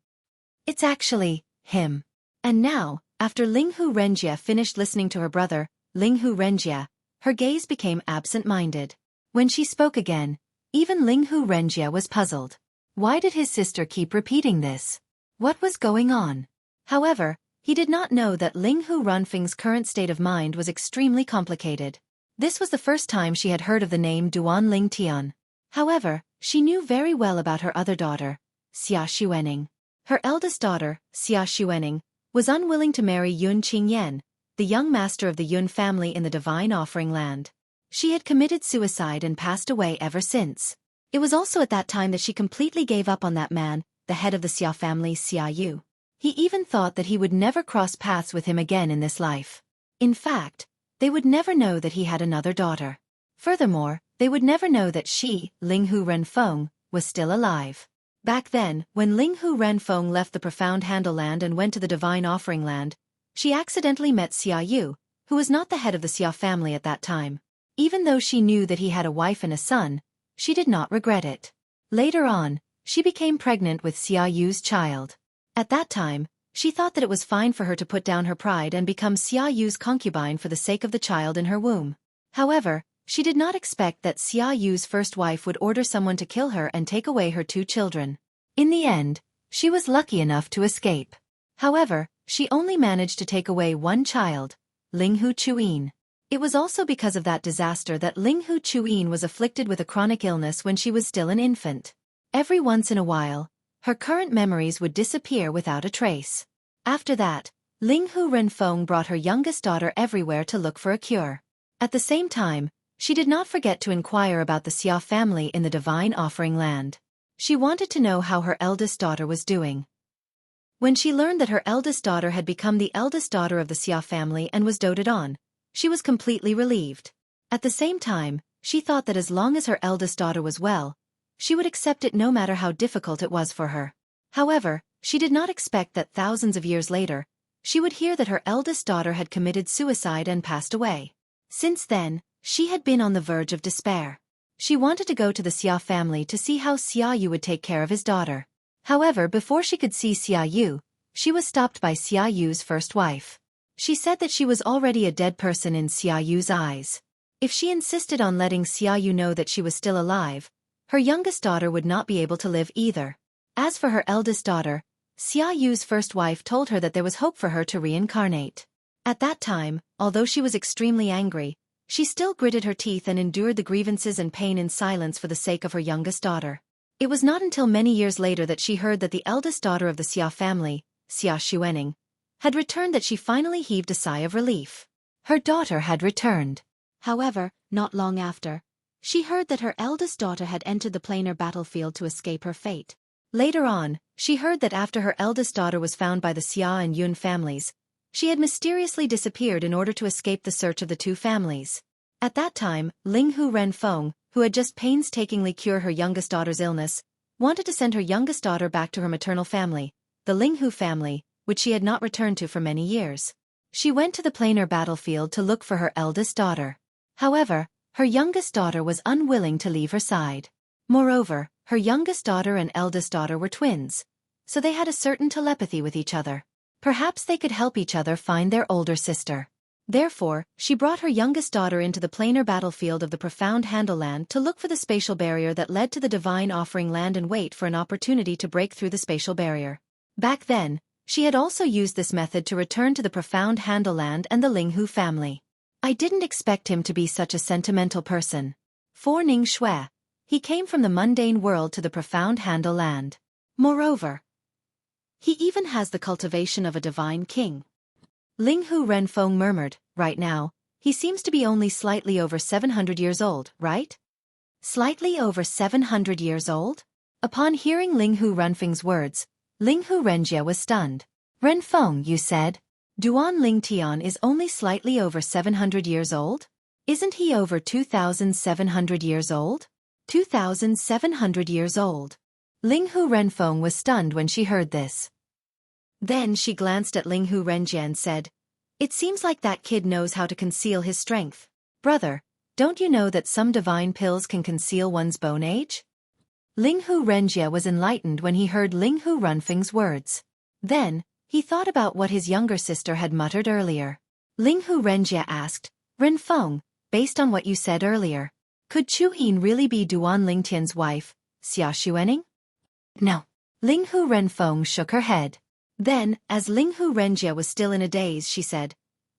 It's actually him. And now, after Linghu Renjie finished listening to her brother, Linghu Renjie, her gaze became absent-minded. When she spoke again, even Linghu Renjie was puzzled. Why did his sister keep repeating this? What was going on? However, he did not know that Linghu Renfeng's current state of mind was extremely complicated. This was the first time she had heard of the name Duan Lingtian. However, she knew very well about her other daughter, Xia Xuening. Her eldest daughter, Xia Xuening, was unwilling to marry Yun Qingyan, the young master of the Yun family in the Divine Offering Land. She had committed suicide and passed away ever since. It was also at that time that she completely gave up on that man, the head of the Xia family, Xia Yu. He even thought that he would never cross paths with him again in this life. In fact, they would never know that he had another daughter. Furthermore, they would never know that she, Linghu Renfeng, was still alive. Back then, when Linghu Renfeng left the Profound Handle Land and went to the Divine Offering Land, she accidentally met Xia Yu, who was not the head of the Xia family at that time. Even though she knew that he had a wife and a son, she did not regret it. Later on, she became pregnant with Xia Yu's child. At that time, she thought that it was fine for her to put down her pride and become Xia Yu's concubine for the sake of the child in her womb. However, she did not expect that Xia Yu's first wife would order someone to kill her and take away her two children. In the end, She was lucky enough to escape. However, she only managed to take away one child, Linghu Chuyin. It was also because of that disaster that Linghu Chuyin was afflicted with a chronic illness when she was still an infant. Every once in a while, her current memories would disappear without a trace. After that, Linghu Renfeng brought her youngest daughter everywhere to look for a cure. At the same time, she did not forget to inquire about the Xia family in the Divine Offering Land. She wanted to know how her eldest daughter was doing. When she learned that her eldest daughter had become the eldest daughter of the Xia family and was doted on, she was completely relieved. At the same time, she thought that as long as her eldest daughter was well, she would accept it no matter how difficult it was for her. However, she did not expect that thousands of years later, she would hear that her eldest daughter had committed suicide and passed away. Since then, she had been on the verge of despair. She wanted to go to the Xia family to see how Xia Yu would take care of his daughter. However, before she could see Xia Yu, she was stopped by Xia Yu's first wife. She said that she was already a dead person in Xia Yu's eyes. If she insisted on letting Xia Yu know that she was still alive, her youngest daughter would not be able to live either. As for her eldest daughter, Xia Yu's first wife told her that there was hope for her to reincarnate. At that time, although she was extremely angry, she still gritted her teeth and endured the grievances and pain in silence for the sake of her youngest daughter. It was not until many years later that she heard that the eldest daughter of the Xia family, Xia Xuening, had returned that she finally heaved a sigh of relief. Her daughter had returned. However, not long after, she heard that her eldest daughter had entered the planar battlefield to escape her fate. Later on, she heard that after her eldest daughter was found by the Xia and Yun families, she had mysteriously disappeared in order to escape the search of the two families. At that time, Linghu Renfeng, who had just painstakingly cured her youngest daughter's illness, wanted to send her youngest daughter back to her maternal family, the Linghu family, which she had not returned to for many years. She went to the planar battlefield to look for her eldest daughter. However, her youngest daughter was unwilling to leave her side. Moreover, her youngest daughter and eldest daughter were twins, so they had a certain telepathy with each other. Perhaps they could help each other find their older sister. Therefore, she brought her youngest daughter into the planar battlefield of the profound Handle Land to look for the spatial barrier that led to the Divine Offering Land and wait for an opportunity to break through the spatial barrier. Back then, she had also used this method to return to the profound Handle Land and the Linghu family. I didn't expect him to be such a sentimental person. For Ning Xue, he came from the mundane world to the profound Handle Land. Moreover, he even has the cultivation of a divine king. Linghu Renfeng murmured, right now, he seems to be only slightly over 700 years old, right? Slightly over 700 years old? Upon hearing Linghu Renfeng's words, Linghu Renjie was stunned. Renfeng, you said? Duan Lingtian is only slightly over 700 years old? Isn't he over 2,700 years old? 2,700 years old. Linghu Renfeng was stunned when she heard this. Then she glanced at Linghu Renjie and said, "It seems like that kid knows how to conceal his strength. Brother, don't you know that some divine pills can conceal one's bone age?" Linghu Renjie was enlightened when he heard Linghu Renfeng's words. Then, he thought about what his younger sister had muttered earlier. Linghu Renjie asked, "Renfeng, based on what you said earlier, could Chu Yin really be Duan Lingtian's wife, Xia Xuening?" "No." Linghu Renfeng shook her head. Then, as Linghu Renjie was still in a daze, she said,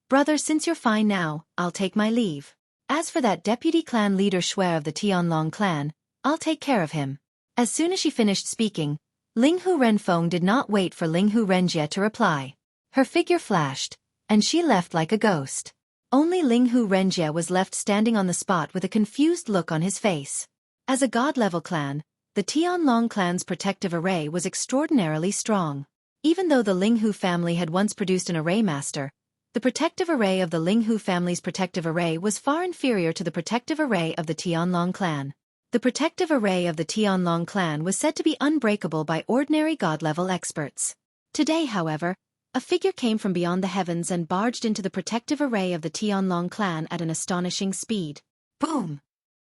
"Brother, since you're fine now, I'll take my leave. As for that deputy clan leader Xue of the Tianlong clan, I'll take care of him." As soon as she finished speaking, Linghu Renfeng did not wait for Linghu Renjie to reply. Her figure flashed, and she left like a ghost. Only Linghu Renjie was left standing on the spot with a confused look on his face. As a god-level clan, the Tianlong clan's protective array was extraordinarily strong. Even though the Linghu family had once produced an array master, the protective array of the Linghu family's protective array was far inferior to the protective array of the Tianlong clan. The protective array of the Tianlong clan was said to be unbreakable by ordinary god-level experts. Today, however, a figure came from beyond the heavens and barged into the protective array of the Tianlong clan at an astonishing speed. Boom!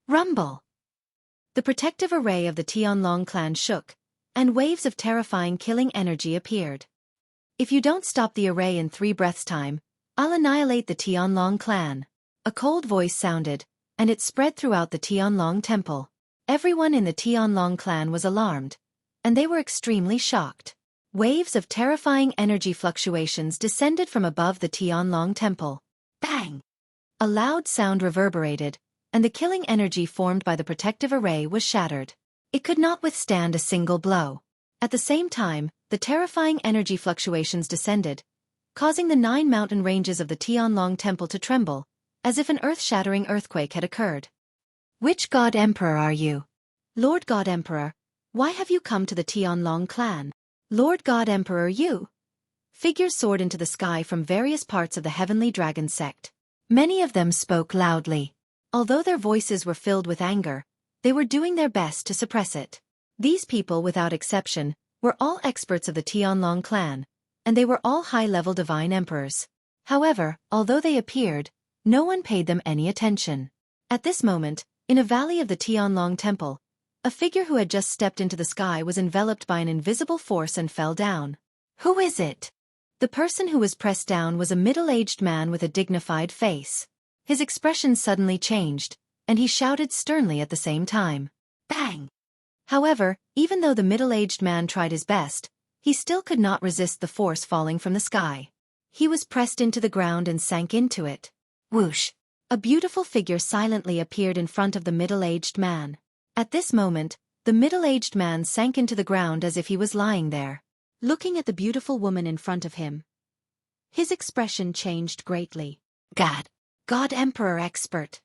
Rumble! The protective array of the Tianlong clan shook, and waves of terrifying killing energy appeared. "If you don't stop the array in 3 breaths' time, I'll annihilate the Tianlong clan." A cold voice sounded, and it spread throughout the Tianlong temple. Everyone in the Tianlong clan was alarmed, and they were extremely shocked. Waves of terrifying energy fluctuations descended from above the Tianlong temple. Bang! A loud sound reverberated, and the killing energy formed by the protective array was shattered. It could not withstand a single blow. At the same time, the terrifying energy fluctuations descended, causing the 9 mountain ranges of the Tianlong temple to tremble, as if an earth-shattering earthquake had occurred. Which God Emperor are you? Lord God Emperor, why have you come to the Tianlong clan? Lord God Emperor, you? Figures soared into the sky from various parts of the heavenly dragon sect. Many of them spoke loudly. Although their voices were filled with anger, they were doing their best to suppress it. These people, without exception, were all experts of the Tianlong clan, and they were all high-level divine emperors. However, although they appeared, no one paid them any attention. At this moment, in a valley of the Tianlong temple, a figure who had just stepped into the sky was enveloped by an invisible force and fell down. Who is it? The person who was pressed down was a middle-aged man with a dignified face. His expression suddenly changed, and he shouted sternly at the same time. Bang! However, even though the middle-aged man tried his best, he still could not resist the force falling from the sky. He was pressed into the ground and sank into it. Whoosh! A beautiful figure silently appeared in front of the middle-aged man. At this moment, the middle-aged man sank into the ground as if he was lying there. Looking at the beautiful woman in front of him, his expression changed greatly. God Emperor expert.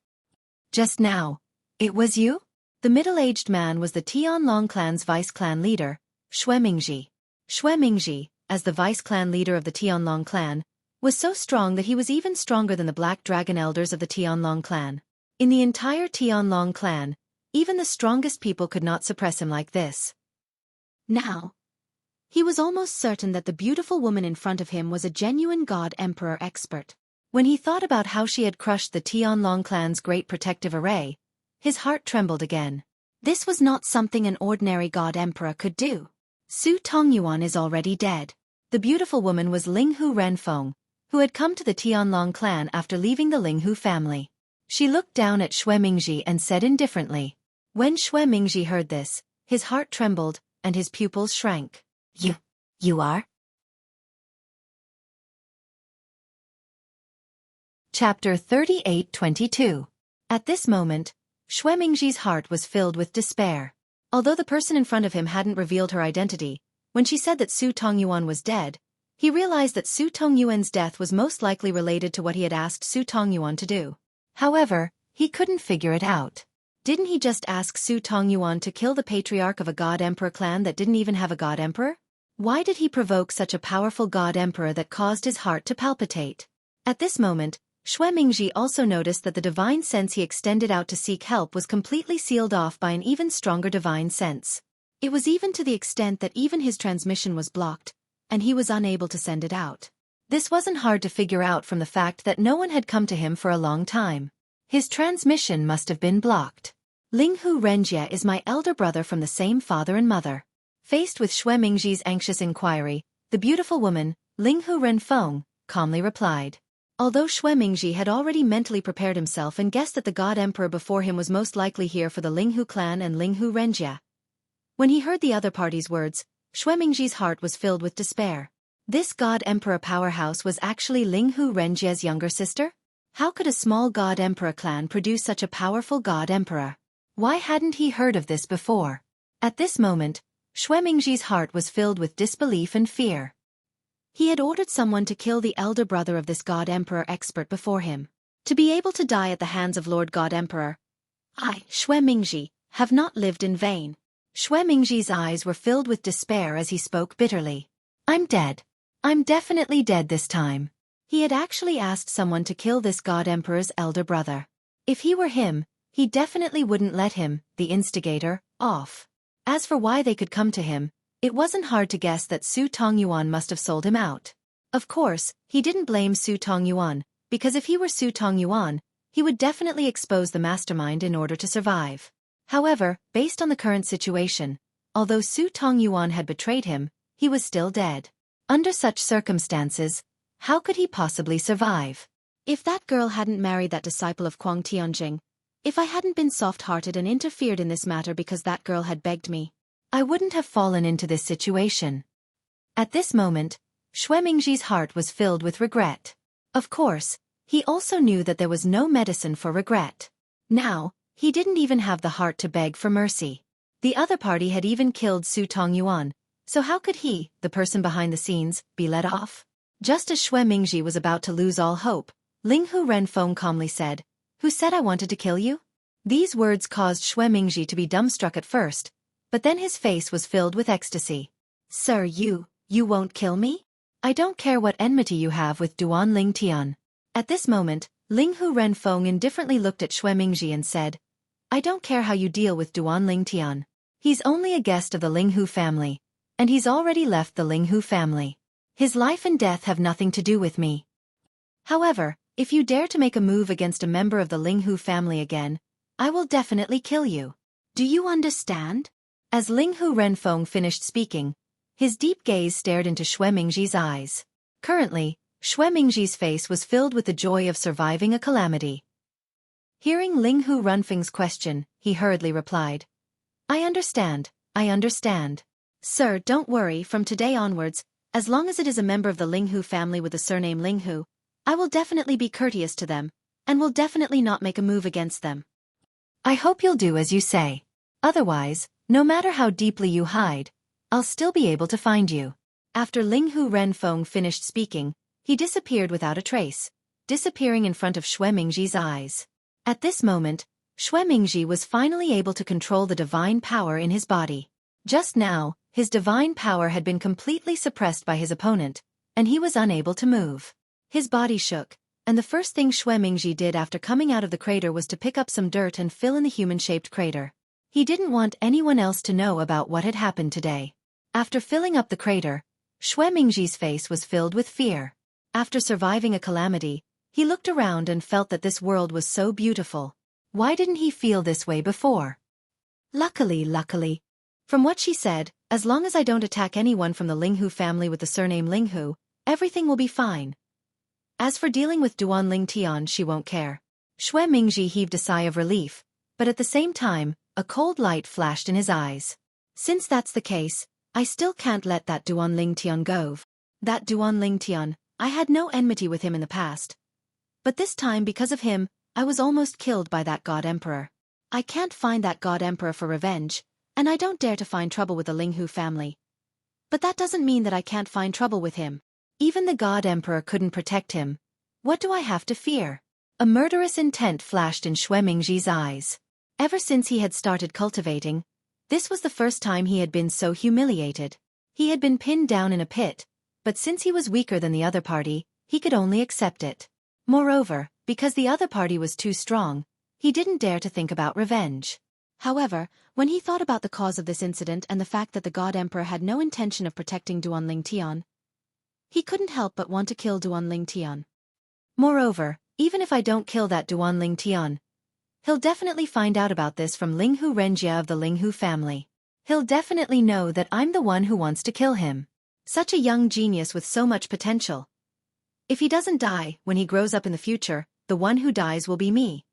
Just now, it was you? The middle-aged man was the Tianlong clan's vice-clan leader, Xueqi. Xueqi, as the vice-clan leader of the Tianlong clan, was so strong that he was even stronger than the Black Dragon elders of the Tianlong clan. In the entire Tianlong clan, even the strongest people could not suppress him like this. Now, he was almost certain that the beautiful woman in front of him was a genuine God Emperor expert. When he thought about how she had crushed the Tianlong clan's great protective array, his heart trembled again. This was not something an ordinary God Emperor could do. Su Tongyuan is already dead. The beautiful woman was Linghu Renfeng, who had come to the Tianlong clan after leaving the Linghu family. She looked down at Xueqi and said indifferently. When Xueqi heard this, his heart trembled, and his pupils shrank. You are? Chapter 38:22. At this moment, Xueqi's heart was filled with despair. Although the person in front of him hadn't revealed her identity, when she said that Su Tongyuan was dead, he realized that Su Tongyuan's death was most likely related to what he had asked Su Tongyuan to do. However, he couldn't figure it out. Didn't he just ask Su Tongyuan to kill the patriarch of a God Emperor clan that didn't even have a God Emperor? Why did he provoke such a powerful God Emperor that caused his heart to palpitate? At this moment, Xueqi also noticed that the divine sense he extended out to seek help was completely sealed off by an even stronger divine sense. It was even to the extent that even his transmission was blocked, and he was unable to send it out. This wasn't hard to figure out from the fact that no one had come to him for a long time. His transmission must have been blocked. Linghu Renjie is my elder brother from the same father and mother. Faced with Xueqi's anxious inquiry, the beautiful woman, Linghu Renfeng, calmly replied. Although Xueqi had already mentally prepared himself and guessed that the God Emperor before him was most likely here for the Linghu clan and Linghu Renjie. When he heard the other party's words, Xueqi's heart was filled with despair. This God Emperor powerhouse was actually Linghu Renjie's younger sister? How could a small God Emperor clan produce such a powerful God Emperor? Why hadn't he heard of this before? At this moment, Xueqi's heart was filled with disbelief and fear. He had ordered someone to kill the elder brother of this God Emperor expert before him. To be able to die at the hands of Lord God Emperor, I, Xueqi, have not lived in vain. Xueqi's eyes were filled with despair as he spoke bitterly. I'm dead. I'm definitely dead this time. He had actually asked someone to kill this God Emperor's elder brother. If he were him, he definitely wouldn't let him, the instigator, off. As for why they could come to him, it wasn't hard to guess that Su Tongyuan must have sold him out. Of course, he didn't blame Su Tongyuan, because if he were Su Tongyuan, he would definitely expose the mastermind in order to survive. However, based on the current situation, although Su Tongyuan had betrayed him, he was still dead. Under such circumstances, how could he possibly survive? If that girl hadn't married that disciple of Kuang Tianjing, if I hadn't been soft-hearted and interfered in this matter because that girl had begged me, I wouldn't have fallen into this situation. At this moment, Xuemingji's heart was filled with regret. Of course, he also knew that there was no medicine for regret. Now, he didn't even have the heart to beg for mercy. The other party had even killed Su Tongyuan, so how could he, the person behind the scenes, be let off? Just as Xuemingji was about to lose all hope, Linghu Renfeng calmly said, "Who said I wanted to kill you?" These words caused Xuemingji to be dumbstruck at first, but then his face was filled with ecstasy. "Sir, you won't kill me? I don't care what enmity you have with Duan Lingtian." At this moment, Linghu Renfeng indifferently looked at Xuemingji and said, "I don't care how you deal with Duan Lingtian. He's only a guest of the Linghu family, and he's already left the Linghu family. His life and death have nothing to do with me. However, if you dare to make a move against a member of the Linghu family again, I will definitely kill you. Do you understand?" As Linghu Renfeng finished speaking, his deep gaze stared into Xuemingji's eyes. Currently, Xuemingji's face was filled with the joy of surviving a calamity. Hearing Linghu Renfeng's question, he hurriedly replied, I understand. Sir, don't worry, from today onwards, as long as it is a member of the Linghu family with the surname Linghu, I will definitely be courteous to them, and will definitely not make a move against them. I hope you'll do as you say. Otherwise, no matter how deeply you hide, I'll still be able to find you. After Linghu Renfeng finished speaking, he disappeared without a trace, disappearing in front of Xuemingji's eyes. At this moment, Xuemingji was finally able to control the divine power in his body. Just now, his divine power had been completely suppressed by his opponent, and he was unable to move. His body shook, and the first thing Xuemingji did after coming out of the crater was to pick up some dirt and fill in the human-shaped crater. He didn't want anyone else to know about what had happened today. After filling up the crater, Xuemingji's face was filled with fear. After surviving a calamity, he looked around and felt that this world was so beautiful. Why didn't he feel this way before? Luckily. From what she said, as long as I don't attack anyone from the Linghu family with the surname Linghu, everything will be fine. As for dealing with Duan Lingtian, she won't care. Xuemingji heaved a sigh of relief, but at the same time, a cold light flashed in his eyes. Since that's the case, I still can't let that Duan Lingtian go. That Duan Lingtian, I had no enmity with him in the past. But this time, because of him, I was almost killed by that God Emperor. I can't find that God Emperor for revenge, and I don't dare to find trouble with the Linghu family. But that doesn't mean that I can't find trouble with him. Even the God Emperor couldn't protect him. What do I have to fear? A murderous intent flashed in Xuemingji's eyes. Ever since he had started cultivating, this was the first time he had been so humiliated. He had been pinned down in a pit, but since he was weaker than the other party, he could only accept it. Moreover, because the other party was too strong, he didn't dare to think about revenge. However, when he thought about the cause of this incident and the fact that the God Emperor had no intention of protecting Duan Lingtian, he couldn't help but want to kill Duan Lingtian. Moreover, even if I don't kill that Duan Lingtian, he'll definitely find out about this from Linghu Renjia of the Linghu family. He'll definitely know that I'm the one who wants to kill him. Such a young genius with so much potential. If he doesn't die, when he grows up in the future, the one who dies will be me.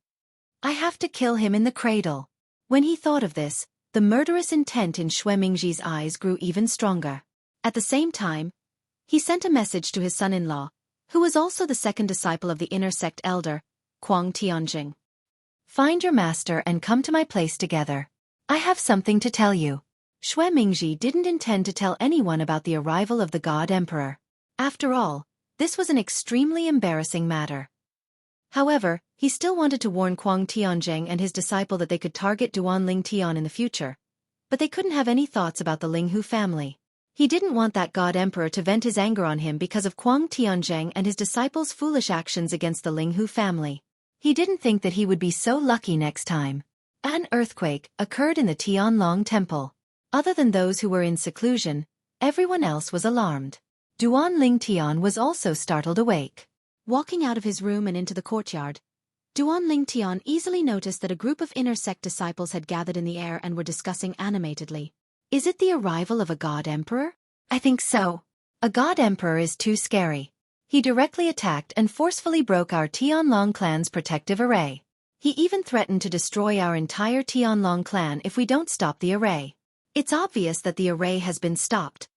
I have to kill him in the cradle. When he thought of this, the murderous intent in Xuemingji's eyes grew even stronger. At the same time, he sent a message to his son-in-law, who was also the second disciple of the inner sect elder, Kuang Tianjing. Find your master and come to my place together. I have something to tell you. Xuemingji didn't intend to tell anyone about the arrival of the God Emperor. After all, this was an extremely embarrassing matter. However, he still wanted to warn Kuang Tianjing and his disciple that they could target Duan Lingtian in the future, but they couldn't have any thoughts about the Linghu family. He didn't want that God Emperor to vent his anger on him because of Kuang Tianjing and his disciples' foolish actions against the Linghu family. He didn't think that he would be so lucky next time. An earthquake occurred in the Tianlong temple. Other than those who were in seclusion, everyone else was alarmed. Duan Lingtian was also startled awake. Walking out of his room and into the courtyard, Duan Lingtian easily noticed that a group of inner sect disciples had gathered in the air and were discussing animatedly. Is it the arrival of a God Emperor? I think so. A God Emperor is too scary. He directly attacked and forcefully broke our Tianlong clan's protective array. He even threatened to destroy our entire Tianlong clan if we don't stop the array. It's obvious that the array has been stopped.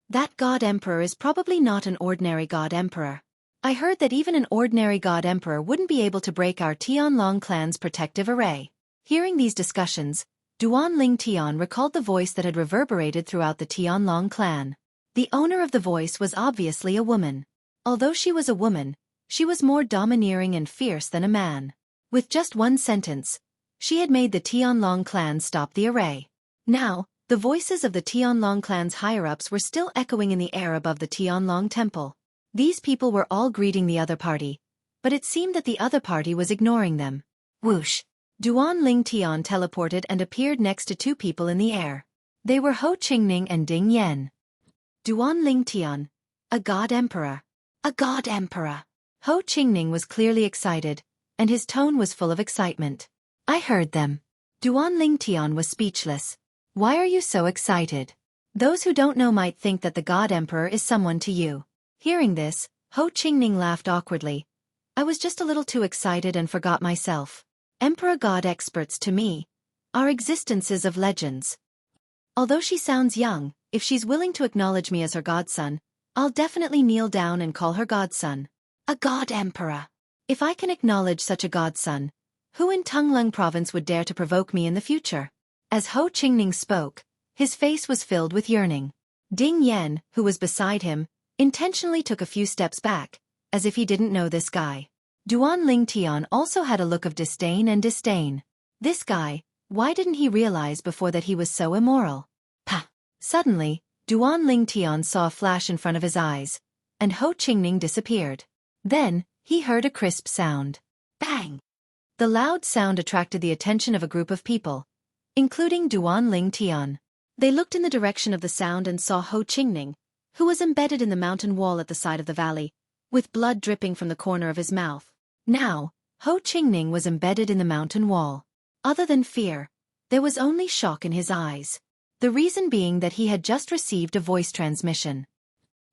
That God Emperor is probably not an ordinary God Emperor. I heard that even an ordinary God Emperor wouldn't be able to break our Tianlong clan's protective array. Hearing these discussions, Duan Ling Tian recalled the voice that had reverberated throughout the Tianlong clan. The owner of the voice was obviously a woman. Although she was a woman, she was more domineering and fierce than a man. With just one sentence, she had made the Tianlong clan stop the array. Now, the voices of the Tianlong clan's higher-ups were still echoing in the air above the Tianlong temple. These people were all greeting the other party, but it seemed that the other party was ignoring them. Whoosh! Duan Ling Tian teleported and appeared next to two people in the air. They were Ho Qingning and Ding Yan. Duan Ling Tian, a God Emperor. A God Emperor. Ho Qingning was clearly excited, and his tone was full of excitement. I heard them. Duan Ling Tian was speechless. Why are you so excited? Those who don't know might think that the God Emperor is someone to you. Hearing this, Ho Qingning laughed awkwardly. I was just a little too excited and forgot myself. Emperor God experts to me are existences of legends. Although she sounds young, if she's willing to acknowledge me as her godson, I'll definitely kneel down and call her godson. A God Emperor. If I can acknowledge such a godson, who in Tunglung province would dare to provoke me in the future? As Ho Qingning spoke, his face was filled with yearning. Ding Yan, who was beside him, intentionally took a few steps back, as if he didn't know this guy. Duan Ling Tian also had a look of disdain and disdain. This guy, why didn't he realize before that he was so immoral? Pah! Suddenly, Duan Ling Tian saw a flash in front of his eyes, and Ho Qingning disappeared. Then, he heard a crisp sound. Bang! The loud sound attracted the attention of a group of people, including Duan Ling Tian. They looked in the direction of the sound and saw Ho Qingning, who was embedded in the mountain wall at the side of the valley, with blood dripping from the corner of his mouth. Now, Ho Qingning was embedded in the mountain wall. Other than fear, there was only shock in his eyes. The reason being that he had just received a voice transmission.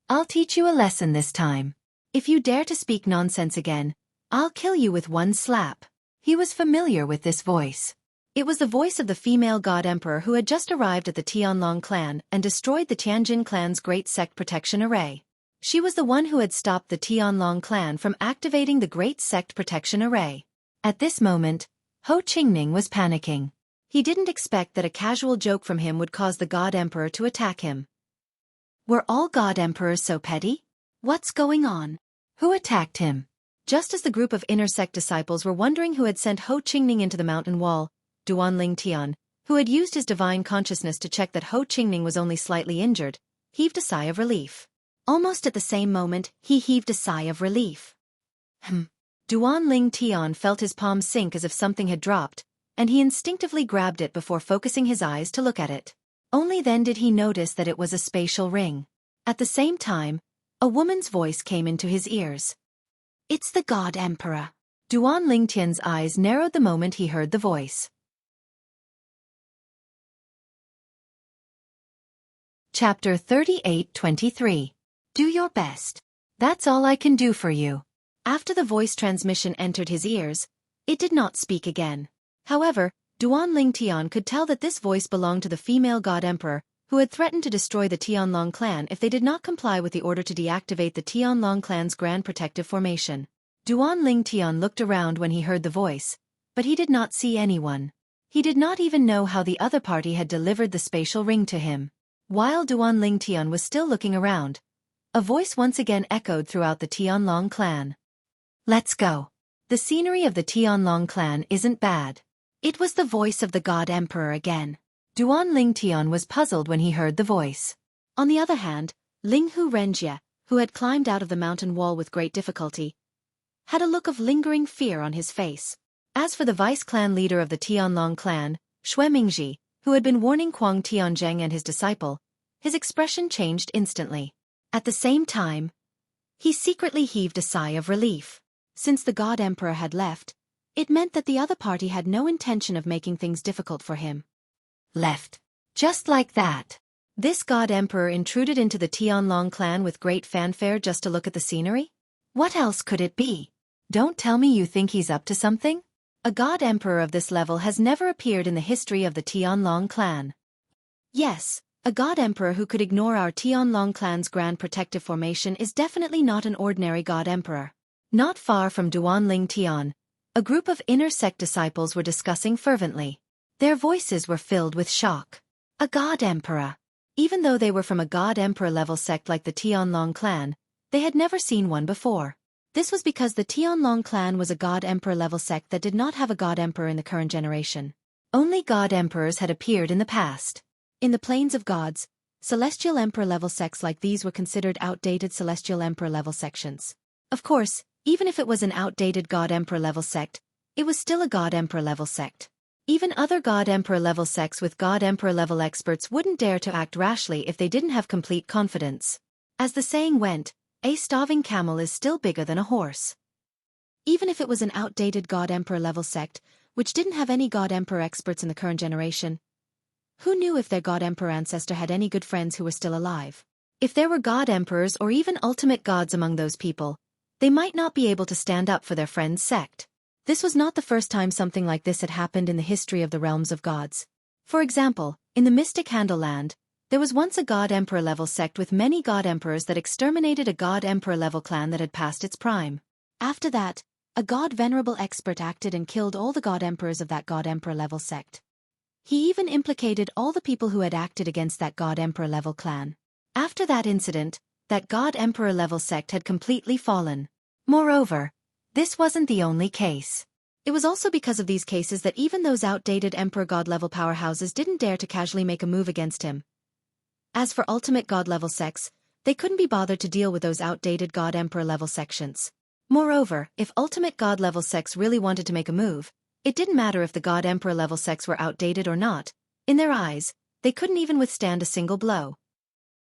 I'll teach you a lesson this time. If you dare to speak nonsense again, I'll kill you with one slap. He was familiar with this voice. It was the voice of the female God Emperor who had just arrived at the Tianlong clan and destroyed the Tianjin clan's great sect protection array. She was the one who had stopped the Tianlong clan from activating the great sect protection array. At this moment, Ho Qingning was panicking. He didn't expect that a casual joke from him would cause the God Emperor to attack him. Were all God Emperors so petty? What's going on? Who attacked him? Just as the group of inner sect disciples were wondering who had sent Ho Qingning into the mountain wall, Duan Ling Tian, who had used his divine consciousness to check that Ho Qingning was only slightly injured, heaved a sigh of relief. Almost at the same moment, he heaved a sigh of relief. Duan Ling Tian felt his palm sink as if something had dropped, and he instinctively grabbed it before focusing his eyes to look at it. Only then did he notice that it was a spatial ring. At the same time, a woman's voice came into his ears. It's the God Emperor. Duan Ling Tian's eyes narrowed the moment he heard the voice. Chapter 38-23. Do your best. That's all I can do for you. After the voice transmission entered his ears, it did not speak again. However, Duan Ling Tian could tell that this voice belonged to the female God Emperor, who had threatened to destroy the Tianlong clan if they did not comply with the order to deactivate the Tianlong clan's grand protective formation. Duan Ling Tian looked around when he heard the voice, but he did not see anyone. He did not even know how the other party had delivered the spatial ring to him. While Duan Ling Tian was still looking around, a voice once again echoed throughout the Tianlong clan. Let's go. The scenery of the Tianlong clan isn't bad. It was the voice of the God Emperor again. Duan Ling Tian was puzzled when he heard the voice. On the other hand, Linghu Renjie, who had climbed out of the mountain wall with great difficulty, had a look of lingering fear on his face. As for the vice-clan leader of the Tianlong clan, Xueqi, who had been warning Kuang Tianzheng and his disciple, his expression changed instantly. At the same time, he secretly heaved a sigh of relief. Since the God Emperor had left, it meant that the other party had no intention of making things difficult for him. Left. Just like that. This God Emperor intruded into the Tianlong clan with great fanfare just to look at the scenery? What else could it be? Don't tell me you think he's up to something? A God Emperor of this level has never appeared in the history of the Tianlong clan. Yes, a god emperor who could ignore our Tianlong clan's grand protective formation is definitely not an ordinary god emperor. Not far from Duanling Tian, a group of inner sect disciples were discussing fervently. Their voices were filled with shock. A god emperor. Even though they were from a god emperor level sect like the Tianlong clan, they had never seen one before. This was because the Tianlong clan was a god emperor level sect that did not have a god emperor in the current generation. Only god emperors had appeared in the past. In the plains of gods, celestial emperor level sects like these were considered outdated celestial emperor level sections. Of course, even if it was an outdated god emperor level sect, it was still a god emperor level sect. Even other god emperor level sects with god emperor level experts wouldn't dare to act rashly if they didn't have complete confidence. As the saying went, a starving camel is still bigger than a horse. Even if it was an outdated god emperor level sect, which didn't have any god emperor experts in the current generation, who knew if their god emperor ancestor had any good friends who were still alive? If there were god emperors or even ultimate gods among those people, they might not be able to stand up for their friend's sect. This was not the first time something like this had happened in the history of the realms of gods. For example, in the Mystic Handle Land, there was once a god emperor level sect with many god emperors that exterminated a god emperor level clan that had passed its prime. After that, a god venerable expert acted and killed all the god emperors of that god emperor level sect. He even implicated all the people who had acted against that god emperor level clan. After that incident, that god emperor level sect had completely fallen. Moreover, this wasn't the only case. It was also because of these cases that even those outdated emperor god level powerhouses didn't dare to casually make a move against him. As for ultimate god level sects, they couldn't be bothered to deal with those outdated god emperor level sections. Moreover, if ultimate god level sects really wanted to make a move, it didn't matter if the god emperor level sects were outdated or not. In their eyes, they couldn't even withstand a single blow.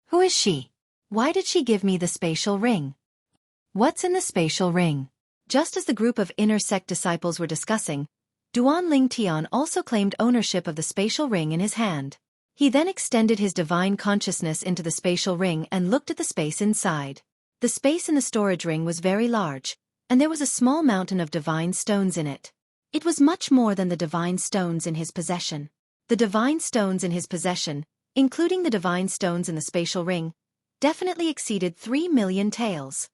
Who is she? Why did she give me the spatial ring? What's in the spatial ring? Just as the group of inner sect disciples were discussing, Duanling Tian also claimed ownership of the spatial ring in his hand. He then extended his divine consciousness into the spatial ring and looked at the space inside. The space in the storage ring was very large, and there was a small mountain of divine stones in it. It was much more than the divine stones in his possession. The divine stones in his possession, including the divine stones in the spatial ring, definitely exceeded 3 million taels.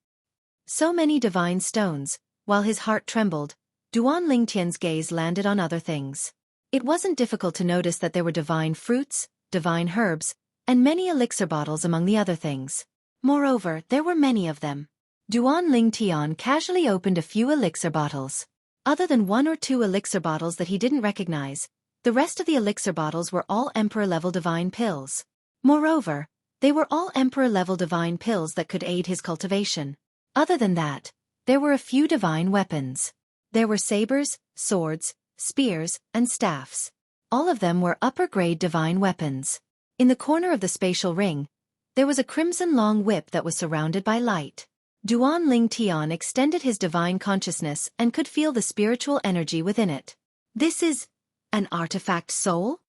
So many divine stones, while his heart trembled, Duanling Tian's gaze landed on other things. It wasn't difficult to notice that there were divine fruits, divine herbs, and many elixir bottles among the other things. Moreover, there were many of them. Duanling Tian casually opened a few elixir bottles. Other than 1 or 2 elixir bottles that he didn't recognize, the rest of the elixir bottles were all emperor-level divine pills. Moreover, they were all emperor-level divine pills that could aid his cultivation. Other than that, there were a few divine weapons. There were sabers, swords, spears, and staffs. All of them were upper-grade divine weapons. In the corner of the spatial ring, there was a crimson long whip that was surrounded by light. Duanling Tian extended his divine consciousness and could feel the spiritual energy within it. This is an artifact soul?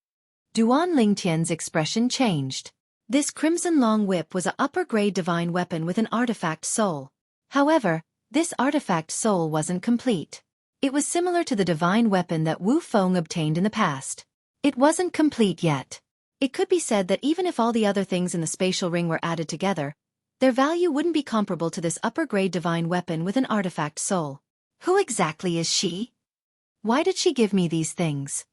Duanling Tian's expression changed. This crimson long whip was an upper-grade divine weapon with an artifact soul. However, this artifact soul wasn't complete. It was similar to the divine weapon that Wu Feng obtained in the past. It wasn't complete yet. It could be said that even if all the other things in the spatial ring were added together, their value wouldn't be comparable to this upper-grade divine weapon with an artifact soul. Who exactly is she? Why did she give me these things?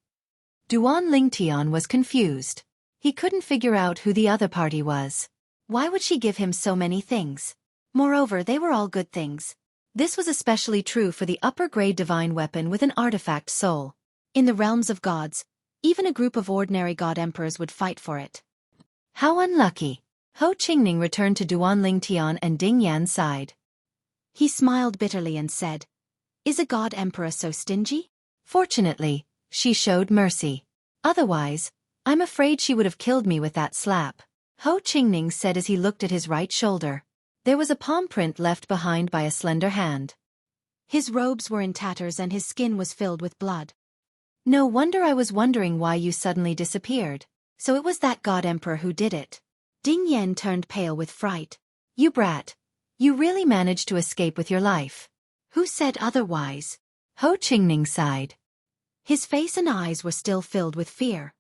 Duanling Tian was confused. He couldn't figure out who the other party was. Why would she give him so many things? Moreover, they were all good things. This was especially true for the upper-grade divine weapon with an artifact soul. In the realms of gods, even a group of ordinary god emperors would fight for it. How unlucky. Ho Qingning returned to Duanling Tian and Ding Yan's side. He smiled bitterly and said, "Is a god emperor so stingy?" Fortunately, she showed mercy. Otherwise, I'm afraid she would have killed me with that slap. Ho Qingning said as he looked at his right shoulder. There was a palm print left behind by a slender hand. His robes were in tatters and his skin was filled with blood. No wonder I was wondering why you suddenly disappeared. So it was that god emperor who did it. Ding Yan turned pale with fright. You brat. You really managed to escape with your life. Who said otherwise? Ho Qingning sighed. His face and eyes were still filled with fear.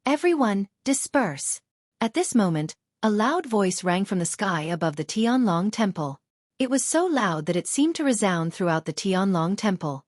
Everyone, disperse. At this moment, a loud voice rang from the sky above the Tianlong temple. It was so loud that it seemed to resound throughout the Tianlong temple.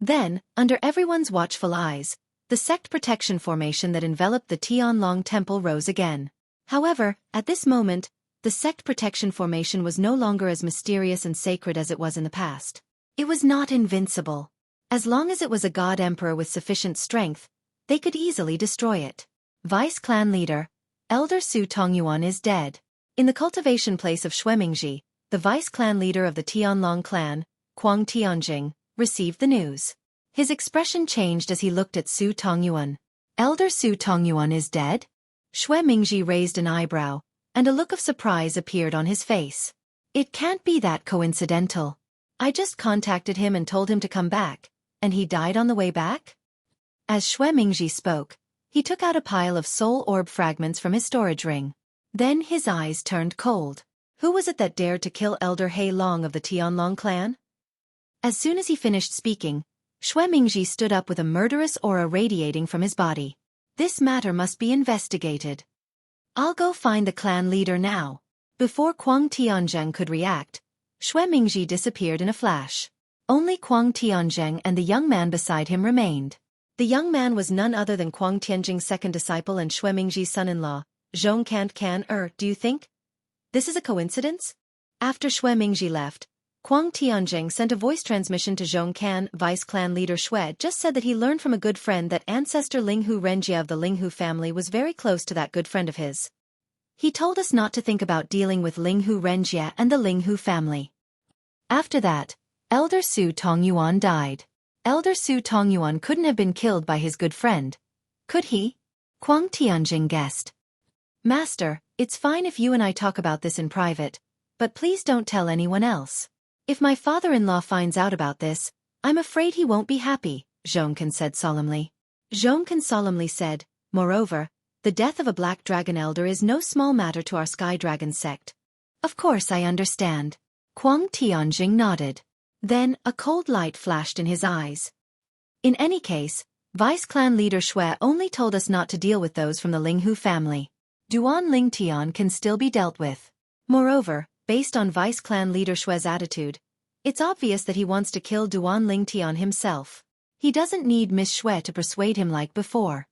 Then, under everyone's watchful eyes, the sect protection formation that enveloped the Tianlong temple rose again. However, at this moment, the sect protection formation was no longer as mysterious and sacred as it was in the past. It was not invincible. As long as it was a god emperor with sufficient strength, they could easily destroy it. Vice clan leader, Elder Su Tongyuan is dead. In the cultivation place of Xuemingji, the vice clan leader of the Tianlong clan, Huang Tianjing, received the news. His expression changed as he looked at Su Tongyuan. Elder Su Tongyuan is dead? Xuemingji raised an eyebrow, and a look of surprise appeared on his face. It can't be that coincidental. I just contacted him and told him to come back, and he died on the way back? As Xuemingji spoke, he took out a pile of soul orb fragments from his storage ring. Then his eyes turned cold. Who was it that dared to kill Elder He Long of the Tianlong clan? As soon as he finished speaking, Xuemingji stood up with a murderous aura radiating from his body. This matter must be investigated. I'll go find the clan leader now. Before Huang Tianjing could react, Xuemingji disappeared in a flash. Only Huang Tianjing and the young man beside him remained. The young man was none other than Huang Tianjing's second disciple and Xuemingji's son-in-law, Zhong Can. Do you think this is a coincidence? After Xuemingji left, Huang Tianjing sent a voice transmission to Zhong Can. Vice clan leader Xue just said that he learned from a good friend that ancestor Linghu Renjia of the Linghu family was very close to that good friend of his. He told us not to think about dealing with Linghu Renjia and the Linghu family. After that, Elder Su Tongyuan died. Elder Su Tongyuan couldn't have been killed by his good friend, could he? Huang Tianjing guessed. Master, it's fine if you and I talk about this in private, but please don't tell anyone else. If my father-in-law finds out about this, I'm afraid he won't be happy, Xueqi said solemnly. Xueqi solemnly said, moreover, the death of a black dragon elder is no small matter to our sky dragon sect. Of course I understand. Huang Tianjing nodded. Then, a cold light flashed in his eyes. In any case, Vice Clan leader Xue only told us not to deal with those from the Linghu family. Duan Lingtian can still be dealt with. Moreover, based on Vice Clan leader Xue's attitude, it's obvious that he wants to kill Duan Lingtian himself. He doesn't need Miss Xue to persuade him like before.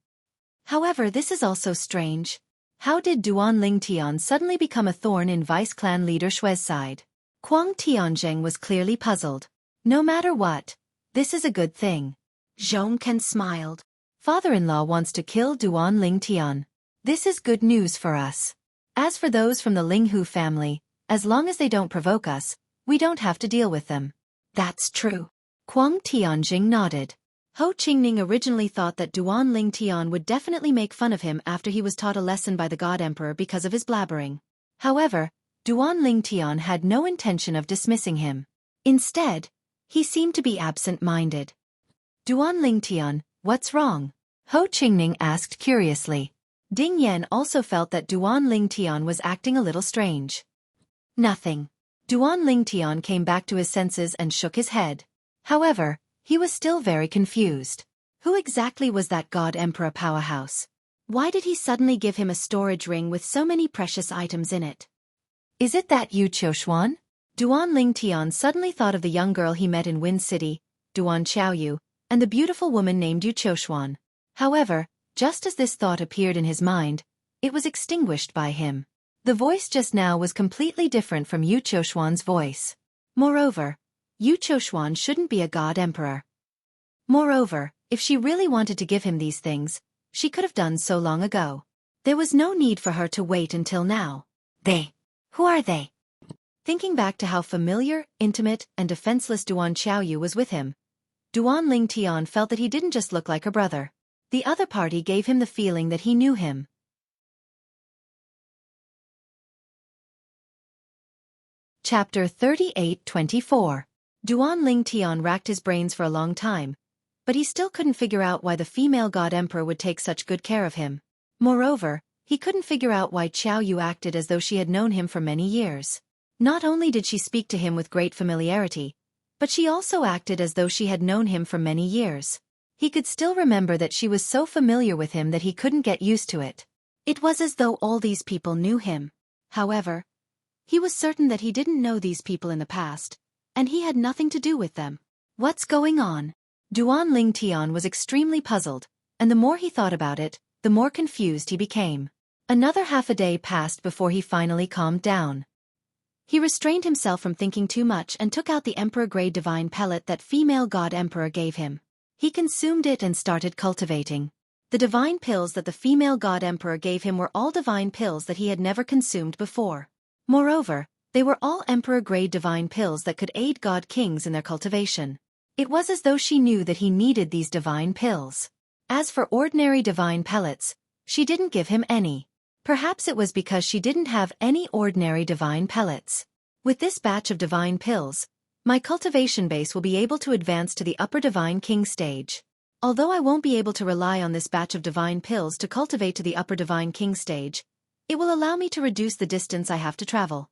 However, this is also strange. How did Duan Lingtian suddenly become a thorn in Vice Clan leader Xue's side? Huang Tianjing was clearly puzzled. No matter what, this is a good thing. Zhongken smiled. Father-in-law wants to kill Duan Lingtian. This is good news for us. As for those from the Linghu family, as long as they don't provoke us, we don't have to deal with them. That's true. Huang Tianjing nodded. Ho Qingning originally thought that Duan Lingtian would definitely make fun of him after he was taught a lesson by the God Emperor because of his blabbering. However, Duan Lingtian had no intention of dismissing him. Instead, he seemed to be absent-minded. Duan Lingtian, what's wrong? Ho Qingning asked curiously. Ding Yan also felt that Duan Lingtian was acting a little strange. Nothing. Duan Lingtian came back to his senses and shook his head. However, he was still very confused. Who exactly was that God Emperor powerhouse? Why did he suddenly give him a storage ring with so many precious items in it? Is it that Yu Qiuxuan? Duan Lingtian suddenly thought of the young girl he met in Wind City, Duan Xiaoyu, and the beautiful woman named Yu Qiuxuan. However, just as this thought appeared in his mind, it was extinguished by him. The voice just now was completely different from Yu Qiuxuan's voice. Moreover, Yu Qiuxuan shouldn't be a god emperor. Moreover, if she really wanted to give him these things, she could have done so long ago. There was no need for her to wait until now. Who are they? Thinking back to how familiar, intimate, and defenseless Duan Xiaoyu was with him, Duan Lingtian felt that he didn't just look like her brother. The other party gave him the feeling that he knew him. Chapter 38-24. Duan Lingtian racked his brains for a long time, but he still couldn't figure out why the female god emperor would take such good care of him. Moreover, he couldn't figure out why Xiaoyu acted as though she had known him for many years. Not only did she speak to him with great familiarity, but she also acted as though she had known him for many years. He could still remember that she was so familiar with him that he couldn't get used to it. It was as though all these people knew him. However, he was certain that he didn't know these people in the past, and he had nothing to do with them. What's going on? Duan Lingtian was extremely puzzled, and the more he thought about it, the more confused he became. Another half a day passed before he finally calmed down. He restrained himself from thinking too much and took out the Emperor-grade divine pellet that female god emperor gave him. He consumed it and started cultivating. The divine pills that the female god emperor gave him were all divine pills that he had never consumed before. Moreover, they were all emperor-grade divine pills that could aid god kings in their cultivation. It was as though she knew that he needed these divine pills. As for ordinary divine pellets, she didn't give him any. Perhaps it was because she didn't have any ordinary divine pellets. With this batch of divine pills, my cultivation base will be able to advance to the upper divine king stage. Although I won't be able to rely on this batch of divine pills to cultivate to the upper divine king stage, it will allow me to reduce the distance I have to travel.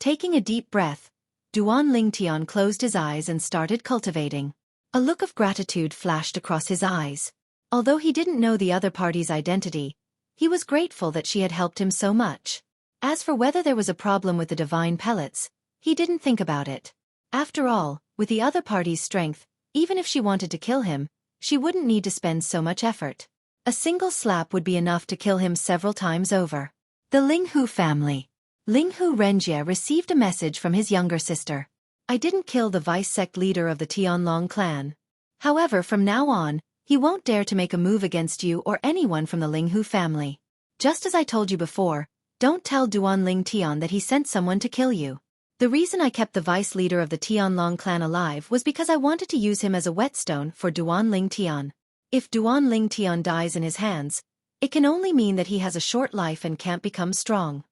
Taking a deep breath, Duan Lingtian closed his eyes and started cultivating. A look of gratitude flashed across his eyes. Although he didn't know the other party's identity, he was grateful that she had helped him so much. As for whether there was a problem with the divine pellets, he didn't think about it. After all, with the other party's strength, even if she wanted to kill him, she wouldn't need to spend so much effort. A single slap would be enough to kill him several times over. The Linghu family. Linghu Renjie received a message from his younger sister. I didn't kill the vice-sect leader of the Tianlong clan. However, from now on, he won't dare to make a move against you or anyone from the Linghu family. Just as I told you before, don't tell Duan Lingtian that he sent someone to kill you. The reason I kept the vice leader of the Tianlong clan alive was because I wanted to use him as a whetstone for Duan Lingtian. If Duan Lingtian dies in his hands, it can only mean that he has a short life and can't become strong.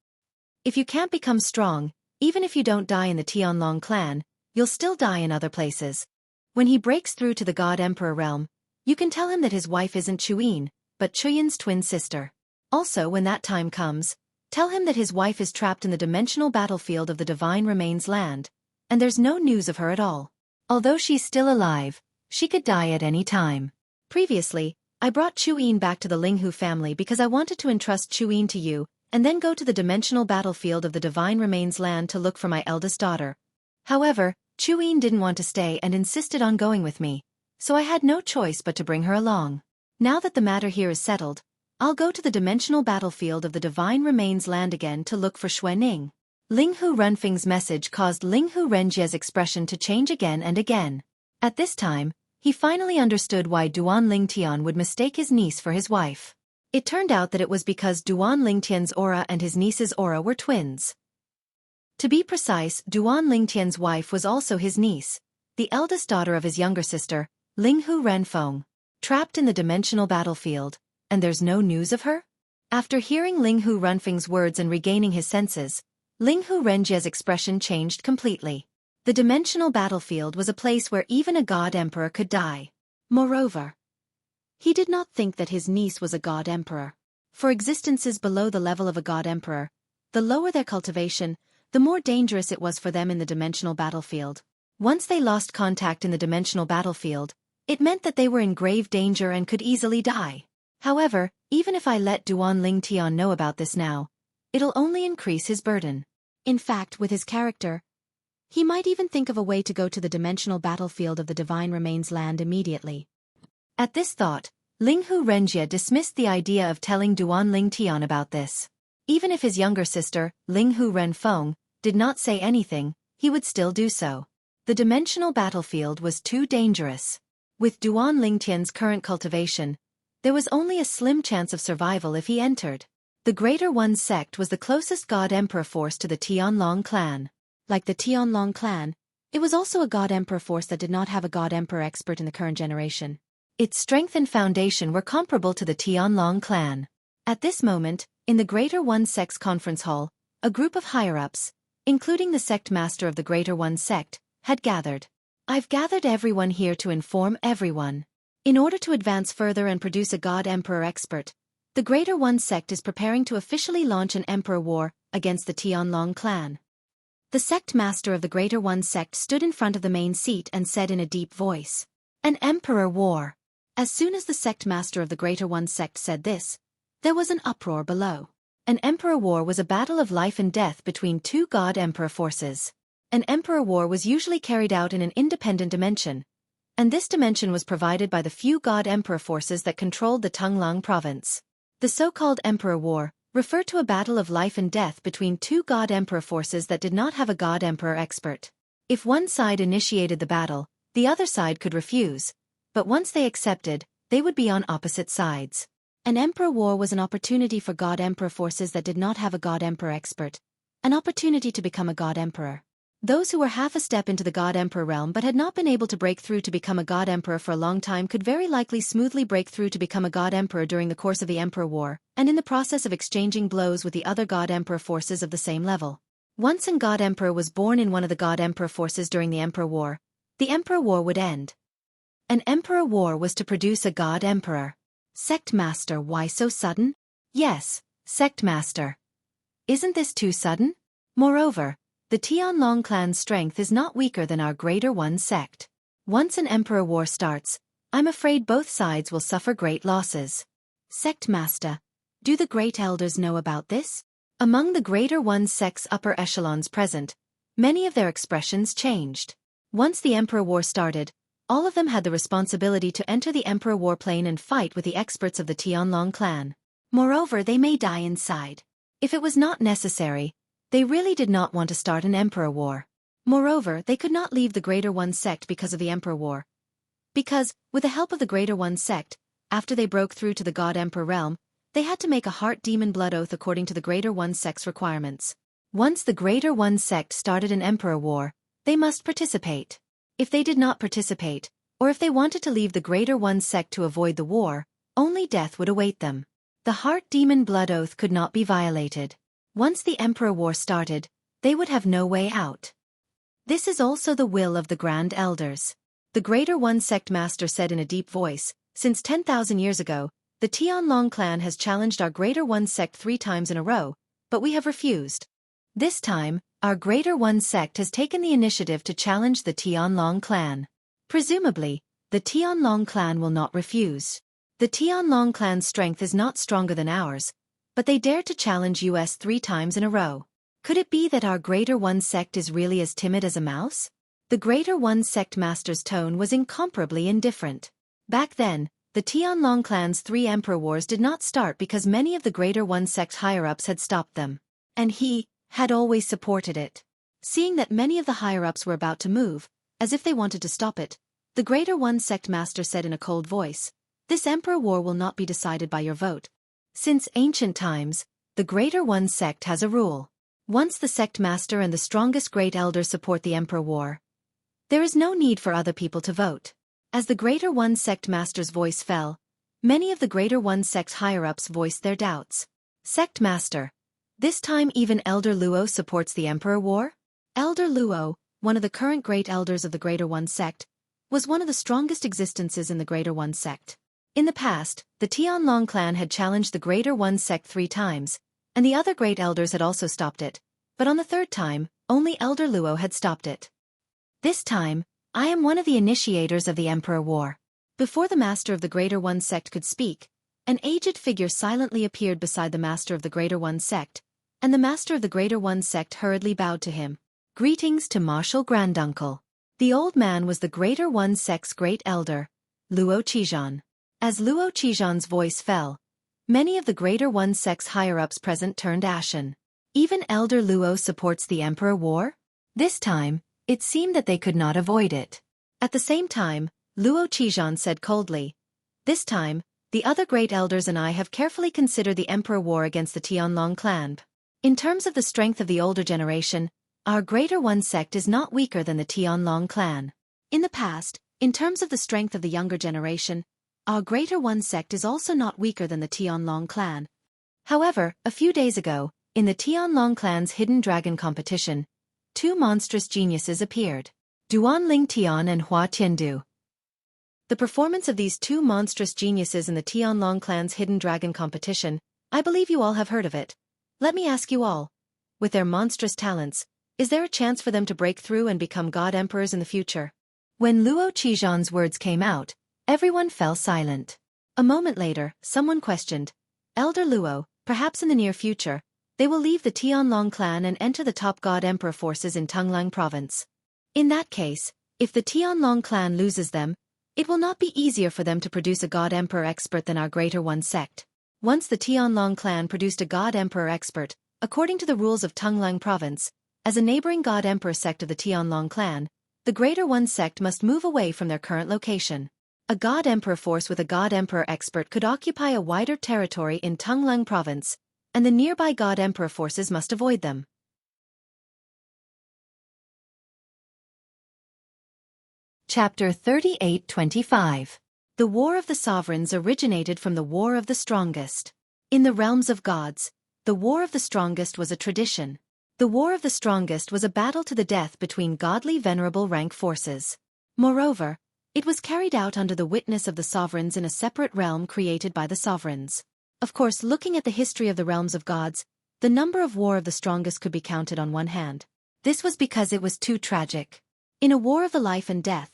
If you can't become strong, even if you don't die in the Tianlong clan, you'll still die in other places. When he breaks through to the God Emperor realm, you can tell him that his wife isn't Chuyin, but Chuyin's twin sister. Also, when that time comes, tell him that his wife is trapped in the dimensional battlefield of the Divine Remains land, and there's no news of her at all. Although she's still alive, she could die at any time. Previously, I brought Chuyin back to the Linghu family because I wanted to entrust Chuyin to you, and then go to the dimensional battlefield of the Divine Remains land to look for my eldest daughter. However, Chuyin didn't want to stay and insisted on going with me, so I had no choice but to bring her along. Now that the matter here is settled, I'll go to the dimensional battlefield of the Divine Remains land again to look for Xuening. Linghu Renfeng's message caused Linghu Renjie's expression to change again and again. At this time, he finally understood why Duan Lingtian would mistake his niece for his wife. It turned out that it was because Duan Lingtian's aura and his niece's aura were twins. To be precise, Duan Lingtian's wife was also his niece, the eldest daughter of his younger sister, Linghu Renfeng, trapped in the dimensional battlefield, and there's no news of her? After hearing Linghu Renfeng's words and regaining his senses, Linghu Renjie's expression changed completely. The dimensional battlefield was a place where even a god emperor could die. Moreover, he did not think that his niece was a god emperor. For existences below the level of a god emperor, the lower their cultivation, the more dangerous it was for them in the dimensional battlefield. Once they lost contact in the dimensional battlefield, it meant that they were in grave danger and could easily die. However, even if I let Duan Lingtian know about this now, it'll only increase his burden. In fact, with his character, he might even think of a way to go to the dimensional battlefield of the Divine Remains land immediately. At this thought, Linghu Renjie dismissed the idea of telling Duan Lingtian about this. Even if his younger sister, Linghu Renfeng, did not say anything, he would still do so. The dimensional battlefield was too dangerous. With Duan Lingtian's current cultivation, there was only a slim chance of survival if he entered. The Greater One sect was the closest God Emperor force to the Tianlong clan. Like the Tianlong clan, it was also a God Emperor force that did not have a God Emperor expert in the current generation. Its strength and foundation were comparable to the Tianlong clan. At this moment, in the Greater One sect's conference hall, a group of higher-ups, including the sect master of the Greater One sect, had gathered. I've gathered everyone here to inform everyone. In order to advance further and produce a God Emperor expert, the Greater One sect is preparing to officially launch an Emperor war against the Tianlong clan. The sect master of the Greater One sect stood in front of the main seat and said in a deep voice, "An Emperor war. As soon as the sect master of the Greater One sect said this, there was an uproar below. An emperor war was a battle of life and death between two god-emperor forces. An emperor war was usually carried out in an independent dimension, and this dimension was provided by the few god-emperor forces that controlled the Tunglang province. The so-called emperor war referred to a battle of life and death between two god-emperor forces that did not have a god-emperor expert. If one side initiated the battle, the other side could refuse, but once they accepted, they would be on opposite sides. An emperor war was an opportunity for god-emperor forces that did not have a god-emperor expert, an opportunity to become a god-emperor. Those who were half a step into the god-emperor realm but had not been able to break through to become a god-emperor for a long time could very likely smoothly break through to become a god-emperor during the course of the emperor war, and in the process of exchanging blows with the other god-emperor forces of the same level. Once an god-emperor was born in one of the god-emperor forces during the emperor war, the emperor war would end. An emperor war was to produce a god-emperor. Sect Master, why so sudden? Yes, Sect Master. Isn't this too sudden? Moreover, the Tianlong clan's strength is not weaker than our Greater One sect. Once an emperor war starts, I'm afraid both sides will suffer great losses. Sect Master, do the Great Elders know about this? Among the Greater One sect's upper echelons present, many of their expressions changed. Once the emperor war started, all of them had the responsibility to enter the emperor war plane and fight with the experts of the Tianlong clan. Moreover, they may die inside. If it was not necessary, they really did not want to start an emperor war. Moreover, they could not leave the Greater One sect because of the emperor war. Because, with the help of the Greater One sect, after they broke through to the god-emperor realm, they had to make a heart demon blood oath according to the Greater One sect's requirements. Once the Greater One sect started an emperor war, they must participate. If they did not participate, or if they wanted to leave the Greater One sect to avoid the war, only death would await them. The heart demon blood oath could not be violated. Once the emperor war started, they would have no way out. This is also the will of the Grand Elders. The Greater One sect master said in a deep voice, since 10,000 years ago, the Tianlong clan has challenged our Greater One sect 3 times in a row, but we have refused. This time, our Greater One sect has taken the initiative to challenge the Tianlong clan. Presumably, the Tianlong clan will not refuse. The Tianlong clan's strength is not stronger than ours, but they dare to challenge us 3 times in a row. Could it be that our Greater One sect is really as timid as a mouse? The Greater One sect master's tone was incomparably indifferent. Back then, the Tianlong clan's 3 emperor wars did not start because many of the Greater One sect higher-ups had stopped them. And he had always supported it. Seeing that many of the higher-ups were about to move, as if they wanted to stop it, the Greater One sect master said in a cold voice, "This emperor war will not be decided by your vote. Since ancient times, the Greater One sect has a rule. Once the sect master and the strongest great elder support the emperor war, there is no need for other people to vote." As the Greater One sect master's voice fell, many of the Greater One sect's higher-ups voiced their doubts. Sect master, this time even Elder Luo supports the emperor war? Elder Luo, one of the current great elders of the Greater One sect, was one of the strongest existences in the Greater One sect. In the past, the Tianlong clan had challenged the Greater One sect 3 times, and the other great elders had also stopped it, but on the 3rd time, only Elder Luo had stopped it. This time, I am one of the initiators of the Emperor War. Before the master of the Greater One sect could speak, an aged figure silently appeared beside the master of the Greater One sect, and the master of the Greater One sect hurriedly bowed to him. Greetings to Martial Granduncle. The old man was the Greater One sect's great elder, Luo Qijan. As Luo Qijan's voice fell, many of the Greater One sect's higher-ups present turned ashen. Even Elder Luo supports the Emperor War? This time, it seemed that they could not avoid it. At the same time, Luo Qijan said coldly, "This time, the other great elders and I have carefully considered the Emperor War against the Tianlong clan. In terms of the strength of the older generation, our Greater One sect is not weaker than the Tianlong clan. In the past, in terms of the strength of the younger generation, our Greater One sect is also not weaker than the Tianlong clan. However, a few days ago, in the Tianlong clan's Hidden Dragon competition, 2 monstrous geniuses appeared. Duan Lingtian and Hua Tiandu. The performance of these 2 monstrous geniuses in the Tianlong clan's Hidden Dragon competition, I believe you all have heard of it. Let me ask you all, with their monstrous talents, is there a chance for them to break through and become god emperors in the future?" When Luo Qijan's words came out, Everyone fell silent. A moment later, someone questioned, Elder Luo, perhaps in the near future, they will leave the Tianlong clan and enter the top God Emperor forces in Tunglang province. In that case, if the Tianlong clan loses them, it will not be easier for them to produce a God Emperor expert than our Greater One sect. Once the Tianlong clan produced a God Emperor expert, according to the rules of Tunglang province, as a neighboring God Emperor sect of the Tianlong clan, the Greater One sect must move away from their current location. A God Emperor force with a God Emperor expert could occupy a wider territory in Tunglang province, and the nearby God Emperor forces must avoid them. Chapter 38-25. The War of the Sovereigns originated from the War of the Strongest. In the realms of gods, the War of the Strongest was a tradition. The War of the Strongest was a battle to the death between godly venerable rank forces. Moreover, it was carried out under the witness of the sovereigns in a separate realm created by the sovereigns. Of course, looking at the history of the realms of gods, the number of War of the Strongest could be counted on one hand. This was because it was too tragic. In a war of the life and death,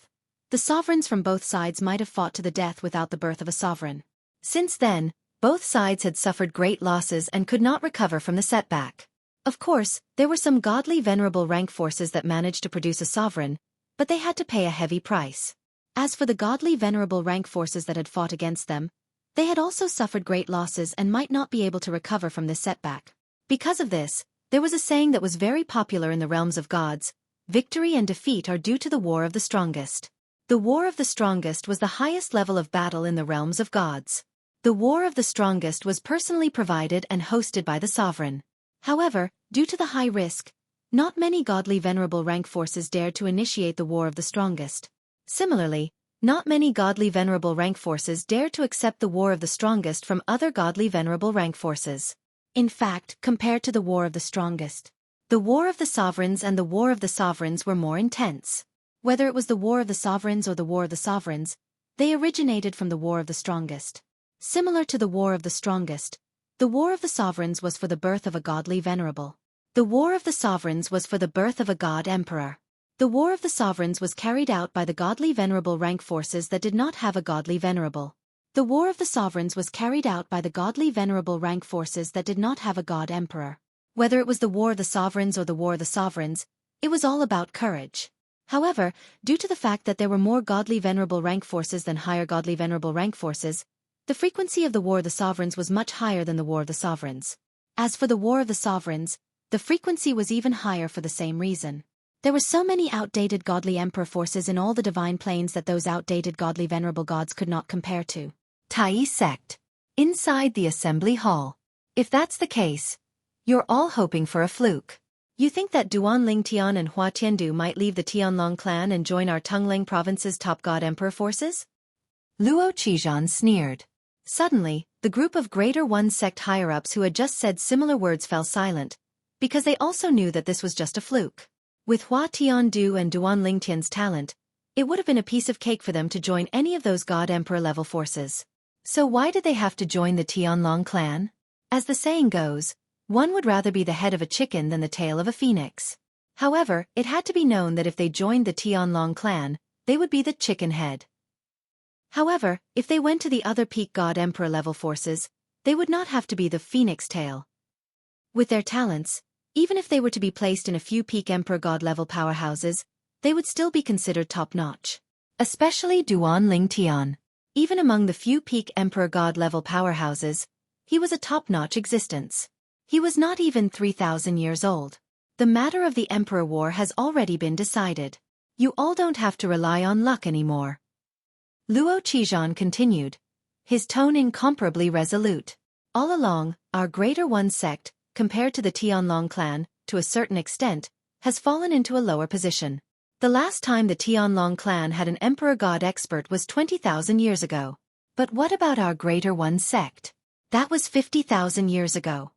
the sovereigns from both sides might have fought to the death without the birth of a sovereign. Since then, both sides had suffered great losses and could not recover from the setback. Of course, there were some godly venerable rank forces that managed to produce a sovereign, but they had to pay a heavy price. As for the godly venerable rank forces that had fought against them, they had also suffered great losses and might not be able to recover from this setback. Because of this, there was a saying that was very popular in the realms of gods: victory and defeat are due to the War of the Strongest. The War of the Strongest was the highest level of battle in the realms of gods. The War of the Strongest was personally provided and hosted by the sovereign. However, due to the high risk, not many godly venerable rank forces dared to initiate the War of the Strongest. Similarly, not many godly venerable rank forces dared to accept the War of the Strongest from other godly venerable rank forces. In fact, compared to the War of the Strongest, the War of the Sovereigns and the War of the Sovereigns were more intense. Whether it was the War of the Sovereigns or the War of the Sovereigns, they originated from the War of the Strongest. Similar to the War of the Strongest, the War of the Sovereigns was for the birth of a godly venerable. The War of the Sovereigns was for the birth of a God Emperor. The War of the Sovereigns was carried out by the godly venerable rank forces that did not have a godly venerable. The War of the Sovereigns was carried out by the godly venerable rank forces that did not have a God Emperor. Whether it was the War of the Sovereigns or the War of the Sovereigns, it was all about courage. However, due to the fact that there were more godly venerable rank forces than higher godly venerable rank forces, the frequency of the War of the Sovereigns was much higher than the War of the Sovereigns. As for the War of the Sovereigns, the frequency was even higher for the same reason. There were so many outdated godly emperor forces in all the divine planes that those outdated godly venerable gods could not compare to. Tai sect. Inside the assembly hall. If that's the case, you're all hoping for a fluke. You think that Duan Lingtian and Hua Tiandu might leave the Tianlong clan and join our Tunglang province's top god emperor forces? Luo Qizhan sneered. Suddenly, the group of Greater One sect higher-ups who had just said similar words fell silent, because they also knew that this was just a fluke. With Hua Tiandu and Duan Lingtian's talent, it would have been a piece of cake for them to join any of those god emperor level forces. So why did they have to join the Tianlong clan? As the saying goes, one would rather be the head of a chicken than the tail of a phoenix. However, it had to be known that if they joined the Tianlong clan, they would be the chicken head. However, if they went to the other peak god emperor level forces, they would not have to be the phoenix tail. With their talents, even if they were to be placed in a few peak emperor god level powerhouses, they would still be considered top-notch. Especially Duan Lingtian. Even among the few peak emperor god level powerhouses, he was a top-notch existence. He was not even 3,000 years old. The matter of the Emperor War has already been decided. You all don't have to rely on luck anymore. Luo Qizhan continued, his tone incomparably resolute. All along, our Greater One sect, compared to the Tianlong clan, to a certain extent, has fallen into a lower position. The last time the Tianlong clan had an Emperor God expert was 20,000 years ago. But what about our Greater One sect? That was 50,000 years ago.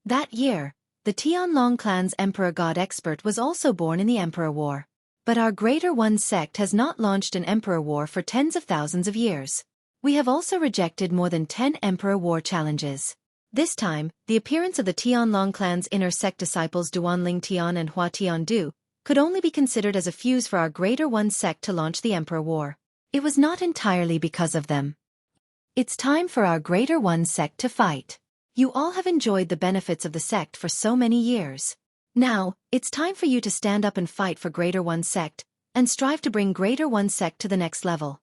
That year, the Tianlong clan's Emperor God expert was also born in the Emperor War. But our Greater One sect has not launched an Emperor War for tens of thousands of years. We have also rejected more than 10 Emperor War challenges. This time, the appearance of the Tianlong clan's inner sect disciples Duan Lingtian and Hua Tiandu could only be considered as a fuse for our Greater One sect to launch the Emperor War. it was not entirely because of them. It's time for our Greater One sect to fight. You all have enjoyed the benefits of the sect for so many years. Now, it's time for you to stand up and fight for Greater One sect, and strive to bring Greater One sect to the next level.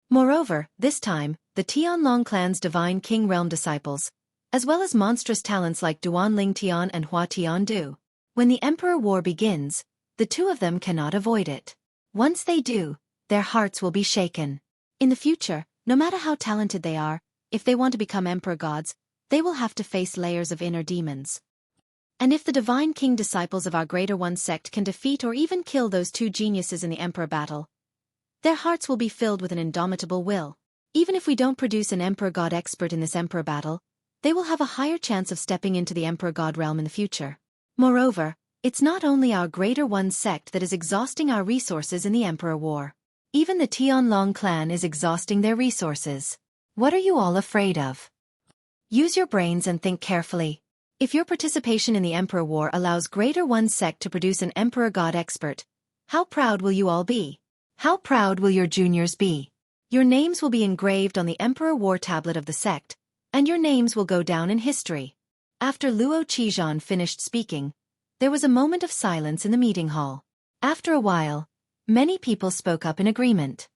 Moreover, this time, the Tianlong clan's Divine King Realm disciples, as well as monstrous talents like Duan Lingtian and Hua Tiandu. When the Emperor War begins, the two of them cannot avoid it. Once they do, their hearts will be shaken. In the future, no matter how talented they are, if they want to become Emperor gods, they will have to face layers of inner demons. And if the Divine King disciples of our Greater One sect can defeat or even kill those two geniuses in the Emperor battle, their hearts will be filled with an indomitable will. Even if we don't produce an Emperor God expert in this Emperor battle, they will have a higher chance of stepping into the Emperor God realm in the future. Moreover, it's not only our Greater One sect that is exhausting our resources in the Emperor War. Even the Tianlong clan is exhausting their resources. What are you all afraid of? Use your brains and think carefully. If your participation in the Emperor War allows Greater One sect to produce an Emperor God expert, how proud will you all be? How proud will your juniors be? Your names will be engraved on the Emperor War tablet of the sect, and your names will go down in history. After Luo Qizhan finished speaking, there was a moment of silence in the meeting hall. After a while, many people spoke up in agreement.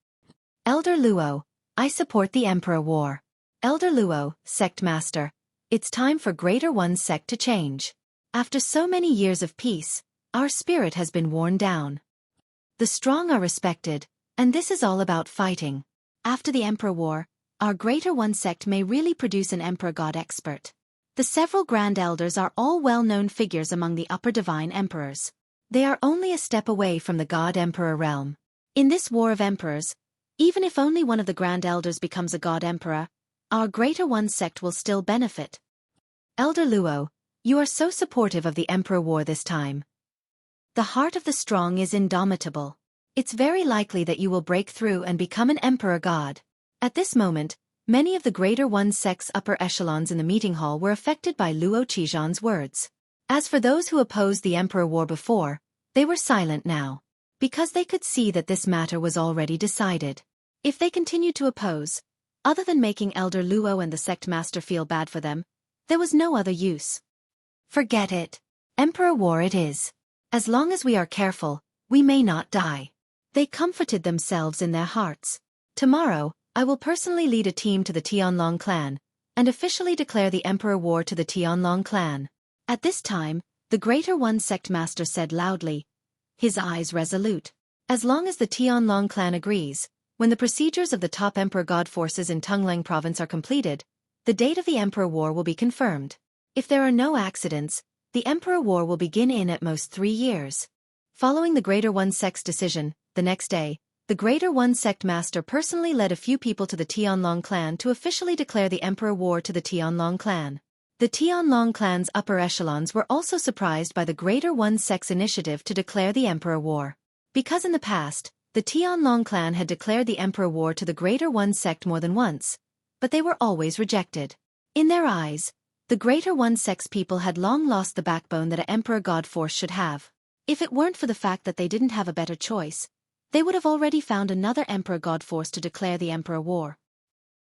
Elder Luo, I support the Emperor War. Elder Luo, Sect Master, it's time for Greater One sect to change. After so many years of peace, our spirit has been worn down. The strong are respected, and this is all about fighting. After the Emperor War, our Greater One sect may really produce an Emperor God expert. The several Grand Elders are all well-known figures among the Upper Divine Emperors. They are only a step away from the God Emperor realm. In this War of Emperors, even if only one of the Grand Elders becomes a God Emperor, our Greater One sect will still benefit. Elder Luo, you are so supportive of the Emperor War this time. The heart of the strong is indomitable. It's very likely that you will break through and become an Emperor God. At this moment, many of the Greater One sect's upper echelons in the meeting hall were affected by Luo Qizhan's words. As for those who opposed the Emperor War before, they were silent now, because they could see that this matter was already decided. If they continued to oppose, other than making Elder Luo and the sect master feel bad for them, there was no other use. Forget it. Emperor War it is. As long as we are careful, we may not die. They comforted themselves in their hearts. Tomorrow, I will personally lead a team to the Tianlong clan, and officially declare the Emperor War to the Tianlong clan. At this time, the Greater One sect master said loudly, his eyes resolute. As long as the Tianlong clan agrees, when the procedures of the top Emperor God forces in Tonglang province are completed, the date of the Emperor War will be confirmed. If there are no accidents, the Emperor War will begin in at most 3 years. Following the Greater One sect's decision, the next day, the Greater One sect master personally led a few people to the Tianlong clan to officially declare the Emperor War to the Tianlong clan. The Tianlong clan's upper echelons were also surprised by the Greater One sect's initiative to declare the Emperor War. Because in the past, the Tianlong clan had declared the Emperor War to the Greater One sect more than once, but they were always rejected. In their eyes, the Greater One sect's people had long lost the backbone that an Emperor God force should have. If it weren't for the fact that they didn't have a better choice, they would have already found another Emperor God force to declare the Emperor War.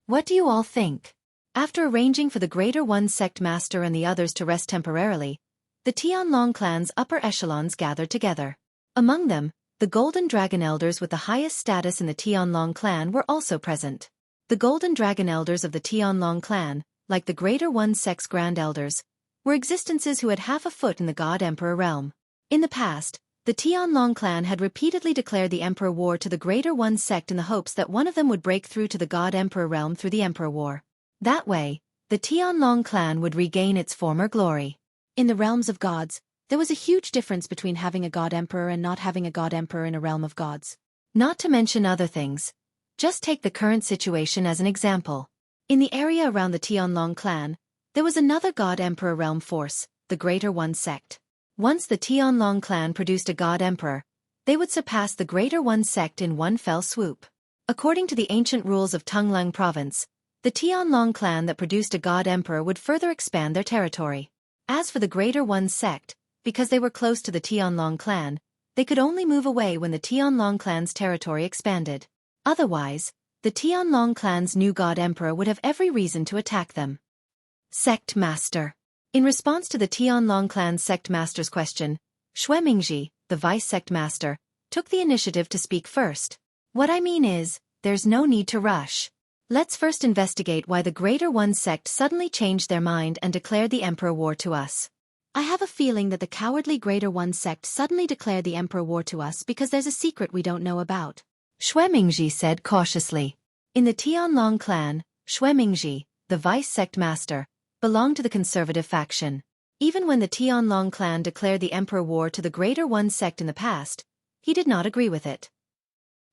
What do you all think? After arranging for the Greater One sect master and the others to rest temporarily, the Tianlong clan's upper echelons gathered together. Among them, the Golden Dragon Elders with the highest status in the Tianlong clan were also present. The Golden Dragon Elders of the Tianlong clan, like the Greater One sect's Grand Elders, were existences who had half a foot in the God Emperor realm. In the past, the Tianlong clan had repeatedly declared the Emperor War to the Greater One sect in the hopes that one of them would break through to the God Emperor realm through the Emperor War. That way, the Tianlong clan would regain its former glory. In the realms of gods, there was a huge difference between having a God Emperor and not having a God Emperor in a realm of gods. Not to mention other things. Just take the current situation as an example. In the area around the Tianlong clan, there was another God Emperor realm force, the Greater One sect. Once the Tianlong clan produced a God Emperor, they would surpass the Greater One sect in one fell swoop. According to the ancient rules of Tonglang province, the Tianlong clan that produced a God Emperor would further expand their territory. As for the Greater One sect, because they were close to the Tianlong clan, they could only move away when the Tianlong clan's territory expanded. Otherwise, the Tianlong clan's new god emperor would have every reason to attack them. Sect Master. In response to the Tianlong clan's sect master's question, Xueqi, the vice sect master, took the initiative to speak first. What I mean is, there's no need to rush. Let's first investigate why the Greater One sect suddenly changed their mind and declared the Emperor war to us. I have a feeling that the cowardly Greater One sect suddenly declared the Emperor war to us because there's a secret we don't know about. Xueqi said cautiously. In the Tianlong clan, Xueqi, the vice sect master, belonged to the conservative faction. Even when the Tianlong clan declared the Emperor war to the Greater One sect in the past, he did not agree with it.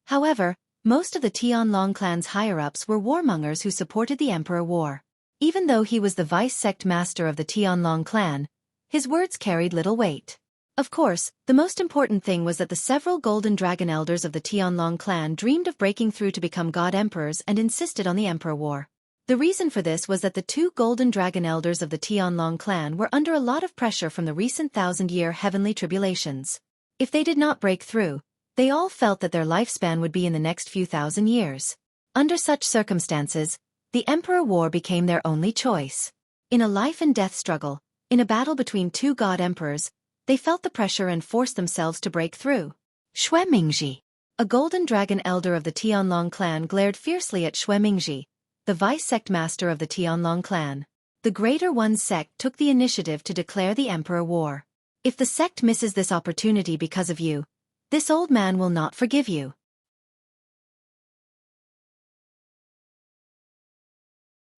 However, most of the Tianlong clan's higher-ups were warmongers who supported the Emperor war. Even though he was the vice sect master of the Tianlong clan, his words carried little weight. Of course, the most important thing was that the several golden dragon elders of the Tianlong clan dreamed of breaking through to become god emperors and insisted on the Emperor war. The reason for this was that the two golden dragon elders of the Tianlong clan were under a lot of pressure from the recent 1,000-year heavenly tribulations. If they did not break through, they all felt that their lifespan would be in the next few thousand years. Under such circumstances, the Emperor war became their only choice. In a life-and-death struggle, in a battle between two god emperors, they felt the pressure and forced themselves to break through. Xueqi, a golden dragon elder of the Tianlong clan, glared fiercely at Xueqi, the vice sect master of the Tianlong clan. The Greater One sect took the initiative to declare the Emperor war. If the sect misses this opportunity because of you, this old man will not forgive you.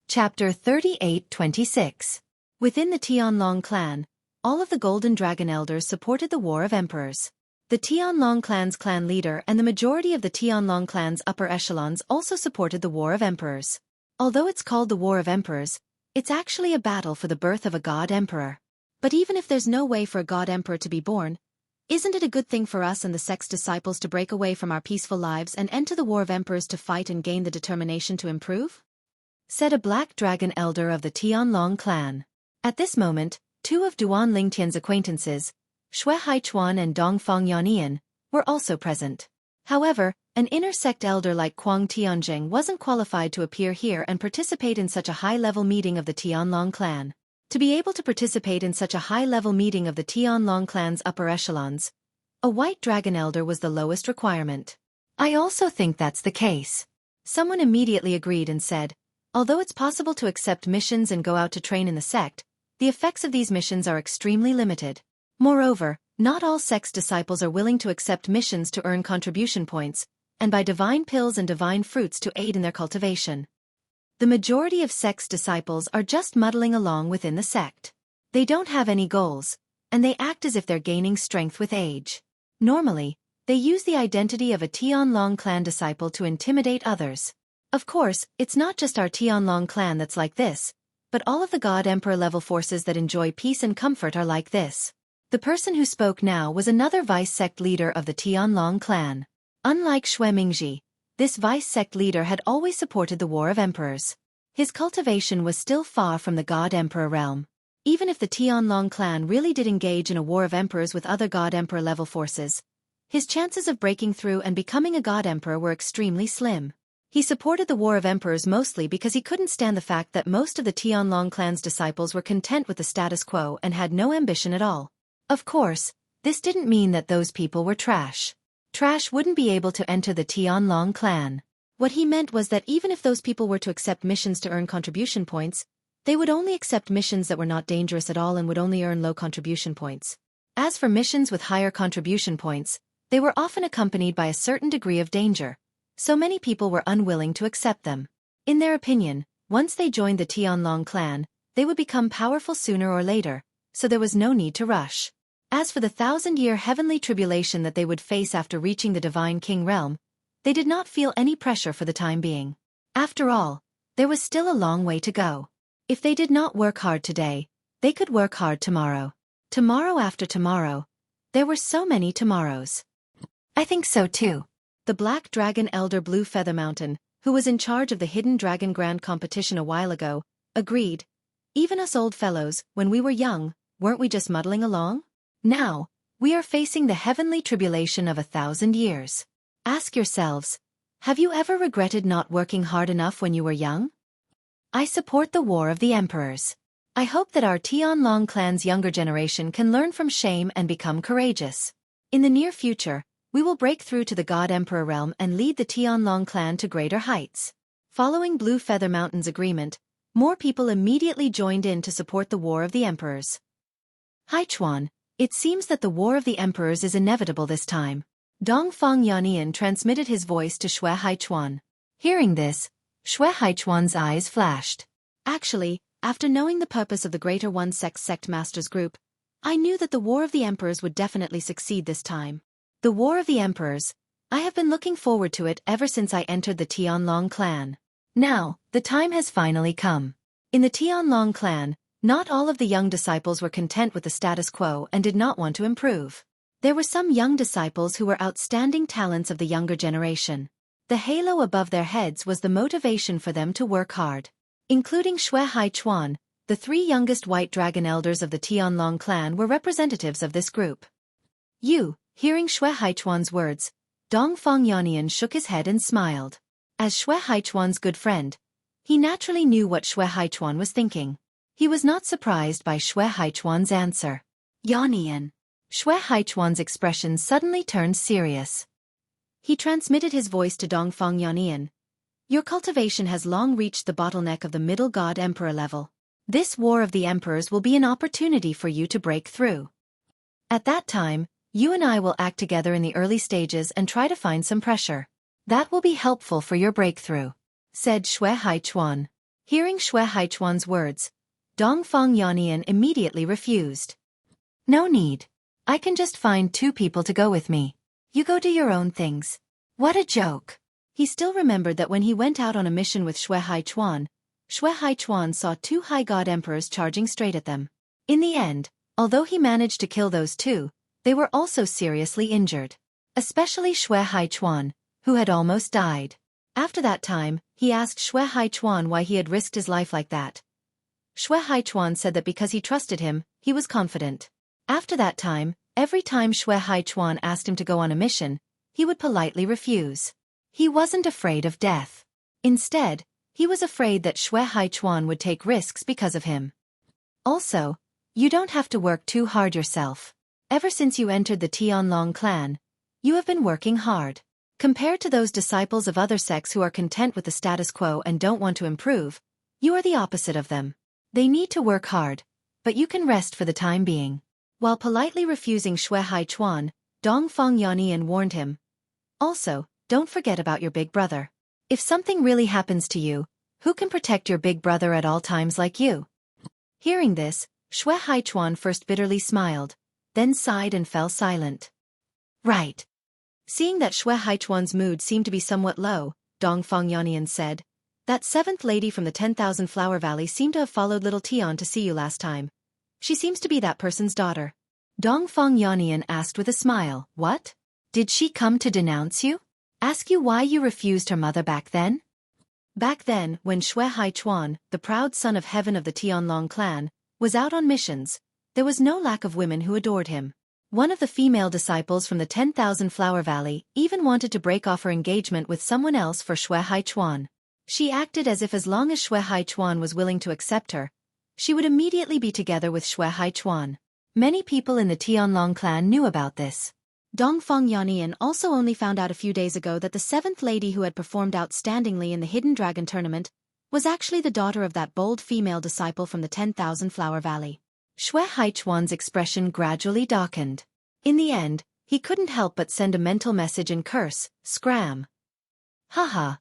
Chapter 38-26. Within the Tianlong clan, all of the golden dragon elders supported the War of Emperors. The Tianlong clan's clan leader and the majority of the Tianlong clan's upper echelons also supported the War of Emperors. Although it's called the War of Emperors, it's actually a battle for the birth of a god emperor. But even if there's no way for a god emperor to be born, isn't it a good thing for us and the sect's disciples to break away from our peaceful lives and enter the War of Emperors to fight and gain the determination to improve? Said a black dragon elder of the Tianlong clan. At this moment, two of Duan Lingtian's acquaintances, Xue Haichuan and Dongfang Yanian, were also present. However, an inner sect elder like Kuang Tianjing wasn't qualified to appear here and participate in such a high-level meeting of the Tianlong clan. To be able to participate in such a high-level meeting of the Tianlong clan's upper echelons, a white dragon elder was the lowest requirement. I also think that's the case. Someone immediately agreed and said, although it's possible to accept missions and go out to train in the sect, the effects of these missions are extremely limited. Moreover, not all sect's disciples are willing to accept missions to earn contribution points, and buy divine pills and divine fruits to aid in their cultivation. The majority of sect's disciples are just muddling along within the sect. They don't have any goals, and they act as if they're gaining strength with age. Normally, they use the identity of a Tianlong clan disciple to intimidate others. Of course, it's not just our Tianlong clan that's like this, but all of the God Emperor level forces that enjoy peace and comfort are like this. The person who spoke now was another vice sect leader of the Tianlong clan. Unlike Xueqi, this vice sect leader had always supported the War of Emperors. His cultivation was still far from the God Emperor realm. Even if the Tianlong clan really did engage in a War of Emperors with other God Emperor level forces, his chances of breaking through and becoming a God Emperor were extremely slim. He supported the War of Emperors mostly because he couldn't stand the fact that most of the Tianlong clan's disciples were content with the status quo and had no ambition at all. Of course, this didn't mean that those people were trash. Trash wouldn't be able to enter the Tianlong clan. What he meant was that even if those people were to accept missions to earn contribution points, they would only accept missions that were not dangerous at all and would only earn low contribution points. As for missions with higher contribution points, they were often accompanied by a certain degree of danger, so many people were unwilling to accept them. In their opinion, once they joined the Tianlong clan, they would become powerful sooner or later, so there was no need to rush. As for the 1,000-year heavenly tribulation that they would face after reaching the Divine King realm, they did not feel any pressure for the time being. After all, there was still a long way to go. If they did not work hard today, they could work hard tomorrow. Tomorrow after tomorrow. There were so many tomorrows. I think so too. The Black Dragon Elder Blue Feather Mountain, who was in charge of the Hidden Dragon Grand competition a while ago, agreed. Even us old fellows, when we were young, weren't we just muddling along? Now, we are facing the heavenly tribulation of 1,000 years. Ask yourselves, Have you ever regretted not working hard enough when you were young? I support the War of the Emperors. I hope that our Tianlong clan's younger generation can learn from shame and become courageous. In the near future, we will break through to the God Emperor realm and lead the Tianlong clan to greater heights. Following Blue Feather Mountain's agreement, more people immediately joined in to support the War of the Emperors. Haichuan, it seems that the War of the Emperors is inevitable this time. Dongfang Yannian transmitted his voice to Xue Haichuan. Hearing this, Xue Haichuan's eyes flashed. Actually, after knowing the purpose of the Greater One Sect Masters group, I knew that the War of the Emperors would definitely succeed this time. The War of the Emperors, I have been looking forward to it ever since I entered the Tianlong clan. Now, the time has finally come. In the Tianlong clan, not all of the young disciples were content with the status quo and did not want to improve. There were some young disciples who were outstanding talents of the younger generation. The halo above their heads was the motivation for them to work hard. Including Xue Haichuan, the 3 youngest White Dragon elders of the Tianlong clan were representatives of this group. Hearing Xue Haichuan's words, Dongfang Yannian shook his head and smiled. As Xue Haichuan's good friend, he naturally knew what Xue Haichuan was thinking. He was not surprised by Xue Haichuan's answer. Yannian. Xue Haichuan's expression suddenly turned serious. He transmitted his voice to Dongfang Yannian. Your cultivation has long reached the bottleneck of the middle God Emperor level. This War of the Emperors will be an opportunity for you to break through. At that time, you and I will act together in the early stages and try to find some pressure. That will be helpful for your breakthrough, said Xue Haichuan. Hearing Xue Haichuan's words, Dongfang Yannian immediately refused. No need. I can just find 2 people to go with me. You go do your own things. What a joke. He still remembered that when he went out on a mission with Xue Haichuan saw 2 high god emperors charging straight at them. In the end, although he managed to kill those 2, they were also seriously injured. Especially Xue Haichuan, who had almost died. After that time, he asked Xue Haichuan why he had risked his life like that. Xue Haichuan said that because he trusted him, he was confident. After that time, every time Xue Haichuan asked him to go on a mission, he would politely refuse. He wasn't afraid of death. Instead, he was afraid that Xue Haichuan would take risks because of him. Also, you don't have to work too hard yourself. Ever since you entered the Tianlong clan, you have been working hard. Compared to those disciples of other sects who are content with the status quo and don't want to improve, you are the opposite of them. They need to work hard, but you can rest for the time being. While politely refusing Xue Haichuan, Dongfang Yannian warned him. Also, don't forget about your big brother. If something really happens to you, who can protect your big brother at all times like you? Hearing this, Xue Haichuan first bitterly smiled, then sighed and fell silent. Right. Seeing that Xue Haichuan's mood seemed to be somewhat low, Dongfang Yannian said, that 7th lady from the 10,000 Flower Valley seemed to have followed little Tian to see you last time. She seems to be that person's daughter. Dongfang Yannian asked with a smile, what? Did she come to denounce you? Ask you why you refused her mother back then? Back then, when Xue Haichuan, the proud son of heaven of the Tianlong clan, was out on missions, there was no lack of women who adored him. One of the female disciples from the 10,000 Flower Valley even wanted to break off her engagement with someone else for Xue Haichuan. She acted as if as long as Xue Haichuan was willing to accept her, she would immediately be together with Xue Haichuan. Many people in the Tianlong clan knew about this. Dongfang Yannian also only found out a few days ago that the 7th lady who had performed outstandingly in the Hidden Dragon tournament was actually the daughter of that bold female disciple from the 10,000 Flower Valley. Xue Haichuan's expression gradually darkened. In the end, he couldn't help but send a mental message and curse, scram. Haha.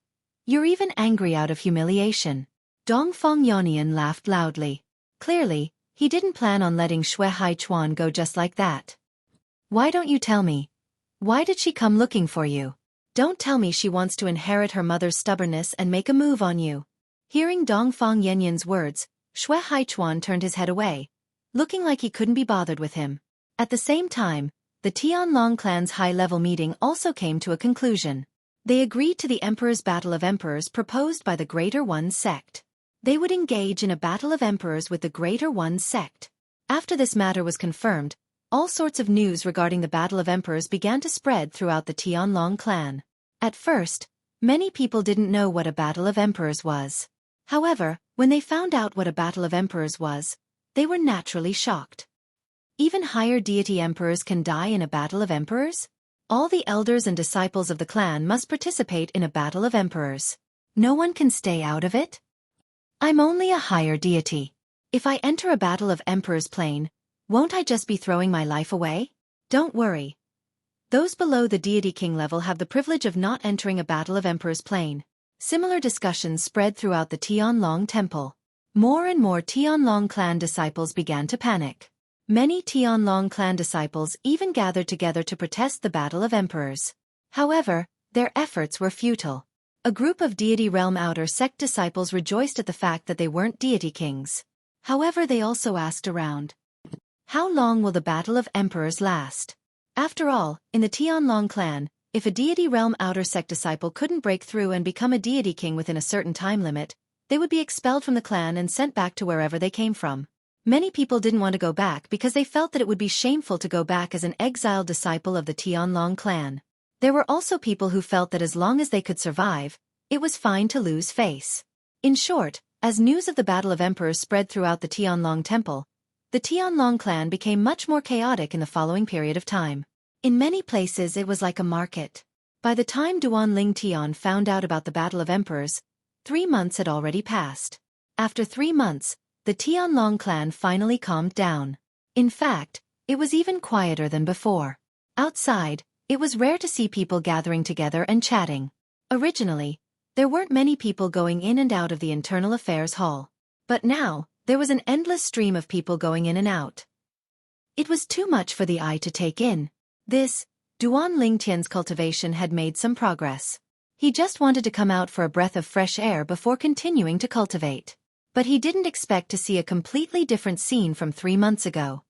You're even angry out of humiliation. Dongfang Yannian laughed loudly. Clearly, he didn't plan on letting Xue Haichuan go just like that. Why don't you tell me? Why did she come looking for you? Don't tell me she wants to inherit her mother's stubbornness and make a move on you. Hearing Dongfang Yannian's words, Xue Haichuan turned his head away, looking like he couldn't be bothered with him. At the same time, the Tianlong clan's high-level meeting also came to a conclusion. They agreed to the Emperor's Battle of Emperors proposed by the Greater One sect. They would engage in a battle of emperors with the Greater One sect. After this matter was confirmed, all sorts of news regarding the Battle of Emperors began to spread throughout the Tianlong clan. At first, Many people didn't know what a battle of emperors was. However, when they found out what a battle of emperors was, they were naturally shocked. Even higher deity emperors can die in a battle of emperors? All the elders and disciples of the clan must participate in a battle of emperors. No one can stay out of it? I'm only a higher deity. If I enter a battle of emperors plane, won't I just be throwing my life away? Don't worry. Those below the deity king level have the privilege of not entering a battle of emperors plane. Similar discussions spread throughout the Tianlong temple. More and more Tianlong clan disciples began to panic. Many Tianlong clan disciples even gathered together to protest the battle of emperors. However, their efforts were futile. A group of deity realm outer sect disciples rejoiced at the fact that they weren't deity kings. However, they also asked around, how long will the battle of emperors last? After all, in the Tianlong clan, if a deity realm outer sect disciple couldn't break through and become a deity king within a certain time limit, they would be expelled from the clan and sent back to wherever they came from. Many people didn't want to go back because they felt that it would be shameful to go back as an exiled disciple of the Tianlong clan. There were also people who felt that as long as they could survive, it was fine to lose face. In short, as news of the Battle of Emperors spread throughout the Tianlong temple, the Tianlong clan became much more chaotic in the following period of time. In many places it was like a market. By the time Duan Ling Tian found out about the Battle of Emperors, 3 months had already passed. After 3 months, the Tianlong clan finally calmed down. In fact, it was even quieter than before. Outside, it was rare to see people gathering together and chatting. Originally, there weren't many people going in and out of the Internal Affairs Hall. But now, there was an endless stream of people going in and out. It was too much for the eye to take in. Duan Lingtian's cultivation had made some progress. He just wanted to come out for a breath of fresh air before continuing to cultivate. But he didn't expect to see a completely different scene from 3 months ago.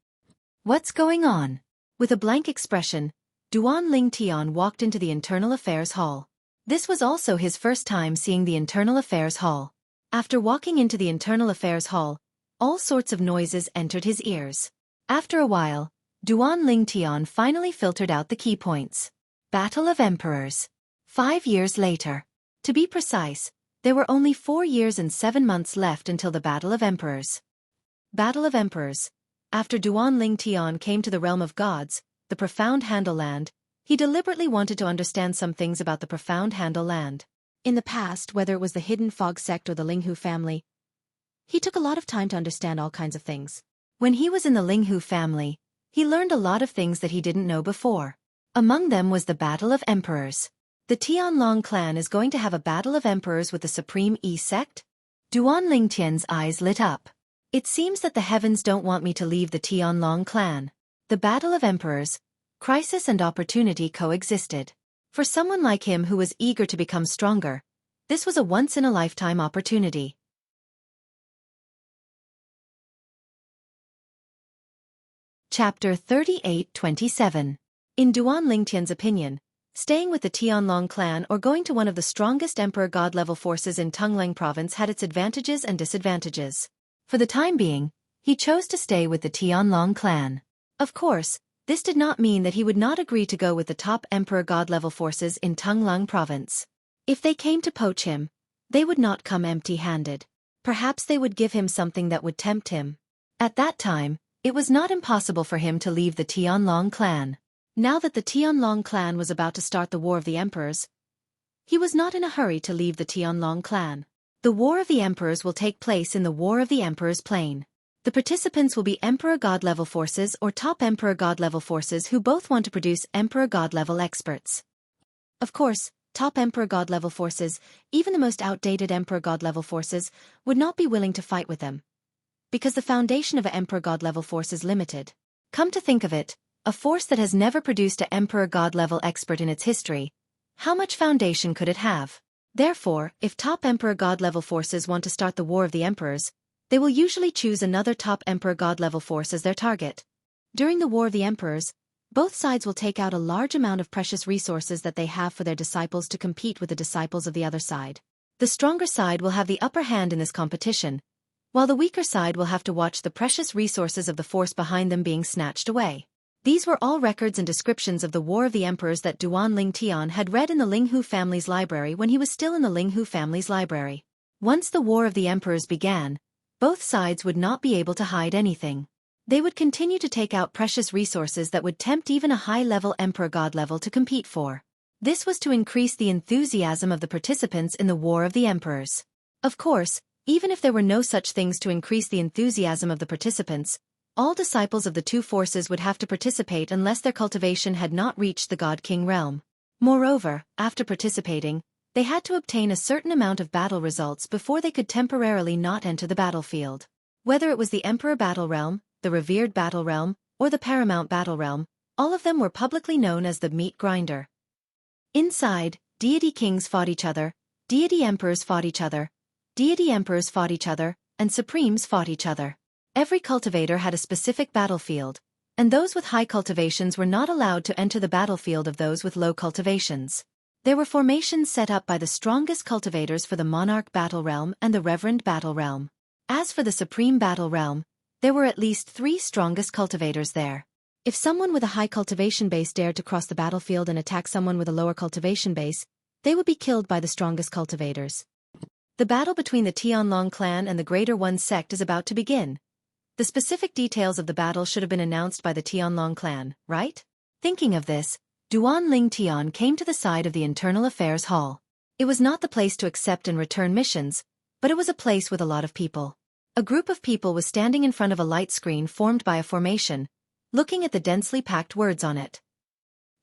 What's going on? With a blank expression, Duan Ling Tian walked into the Internal Affairs Hall. This was also his first time seeing the Internal Affairs Hall. After walking into the Internal Affairs Hall, all sorts of noises entered his ears. After a while, Duan Ling Tian finally filtered out the key points. Battle of Emperors. 5 years later. To be precise, there were only 4 years and 7 months left until the Battle of Emperors. Battle of Emperors. After Duan Ling Tian came to the realm of gods, the Profound Handle Land, he deliberately wanted to understand some things about the Profound Handle Land. In the past, whether it was the Hidden Fog sect or the Linghu family, he took a lot of time to understand all kinds of things. When he was in the Linghu family, he learned a lot of things that he didn't know before. Among them was the Battle of Emperors. The Tianlong clan is going to have a battle of emperors with the Supreme E sect? Duan Lingtian's eyes lit up. It seems that the heavens don't want me to leave the Tianlong clan. The battle of emperors, crisis and opportunity coexisted. For someone like him who was eager to become stronger, this was a once-in-a-lifetime opportunity. Chapter 38-27. In Duan Lingtian's opinion, staying with the Tianlong clan or going to one of the strongest Emperor God-level forces in Tonglang province had its advantages and disadvantages. For the time being, he chose to stay with the Tianlong clan. Of course, this did not mean that he would not agree to go with the top Emperor God-level forces in Tonglang province. If they came to poach him, they would not come empty-handed. Perhaps they would give him something that would tempt him. At that time, it was not impossible for him to leave the Tianlong clan. Now that the Tianlong clan was about to start the War of the Emperors, he was not in a hurry to leave the Tianlong clan. The War of the Emperors will take place in the War of the Emperors Plain. The participants will be Emperor God-level forces or top Emperor God-level forces who both want to produce Emperor God-level experts. Of course, top Emperor God-level forces, even the most outdated Emperor God-level forces, would not be willing to fight with them, because the foundation of an Emperor God-level force is limited. Come to think of it, a force that has never produced an Emperor God-level expert in its history, how much foundation could it have? Therefore, if top Emperor God-level forces want to start the War of the Emperors, they will usually choose another top Emperor God-level force as their target. During the War of the Emperors, both sides will take out a large amount of precious resources that they have for their disciples to compete with the disciples of the other side. The stronger side will have the upper hand in this competition, while the weaker side will have to watch the precious resources of the force behind them being snatched away. These were all records and descriptions of the War of the Emperors that Duan Lingtian had read in the Linghu family's library when he was still in the Linghu family's library. Once the War of the Emperors began, both sides would not be able to hide anything. They would continue to take out precious resources that would tempt even a high-level Emperor God level to compete for. This was to increase the enthusiasm of the participants in the War of the Emperors. Of course, even if there were no such things to increase the enthusiasm of the participants, all disciples of the two forces would have to participate unless their cultivation had not reached the God-King realm. Moreover, after participating, they had to obtain a certain amount of battle results before they could temporarily not enter the battlefield. Whether it was the Emperor Battle Realm, the Revered Battle Realm, or the Paramount Battle Realm, all of them were publicly known as the Meat Grinder. Inside, deity kings fought each other, deity emperors fought each other, deity emperors fought each other, and supremes fought each other. Every cultivator had a specific battlefield, and those with high cultivations were not allowed to enter the battlefield of those with low cultivations. There were formations set up by the strongest cultivators for the Monarch Battle Realm and the Reverend Battle Realm. As for the Supreme Battle Realm, there were at least 3 strongest cultivators there. If someone with a high cultivation base dared to cross the battlefield and attack someone with a lower cultivation base, they would be killed by the strongest cultivators. The battle between the Tianlong clan and the Greater One sect is about to begin. The specific details of the battle should have been announced by the Tianlong clan, right? Thinking of this, Duan Lingtian came to the side of the Internal Affairs Hall. It was not the place to accept and return missions, but it was a place with a lot of people. A group of people was standing in front of a light screen formed by a formation, looking at the densely packed words on it.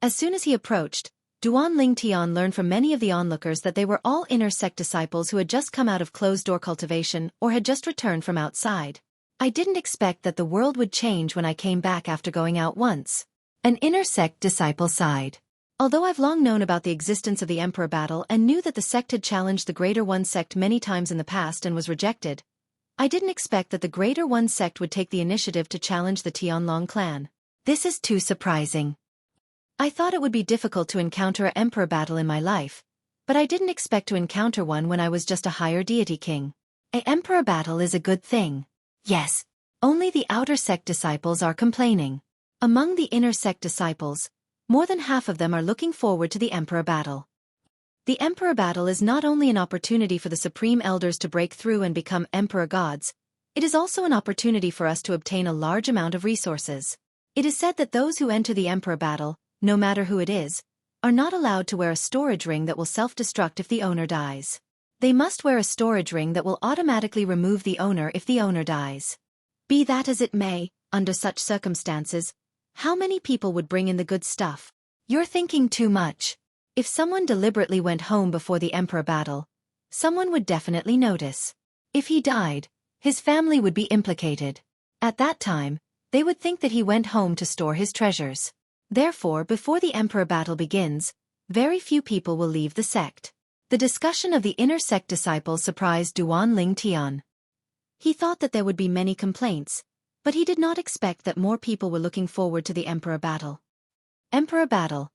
As soon as he approached, Duan Lingtian learned from many of the onlookers that they were all inner sect disciples who had just come out of closed-door cultivation or had just returned from outside. I didn't expect that the world would change when I came back after going out once. An inner sect disciple sighed. Although I've long known about the existence of the Emperor Battle and knew that the sect had challenged the Greater One sect many times in the past and was rejected, I didn't expect that the Greater One sect would take the initiative to challenge the Tianlong clan. This is too surprising. I thought it would be difficult to encounter an Emperor Battle in my life, but I didn't expect to encounter one when I was just a higher deity king. An Emperor Battle is a good thing. Yes. Only the outer sect disciples are complaining. Among the inner sect disciples, more than half of them are looking forward to the Emperor Battle. The Emperor Battle is not only an opportunity for the Supreme Elders to break through and become Emperor Gods, it is also an opportunity for us to obtain a large amount of resources. It is said that those who enter the Emperor Battle, no matter who it is, are not allowed to wear a storage ring that will self-destruct if the owner dies. They must wear a storage ring that will automatically remove the owner if the owner dies. Be that as it may, under such circumstances, how many people would bring in the good stuff? You're thinking too much. If someone deliberately went home before the Emperor Battle, someone would definitely notice. If he died, his family would be implicated. At that time, they would think that he went home to store his treasures. Therefore, before the Emperor Battle begins, very few people will leave the sect. The discussion of the inner sect disciples surprised Duan Lingtian. He thought that there would be many complaints, but he did not expect that more people were looking forward to the Emperor Battle. Emperor Battle.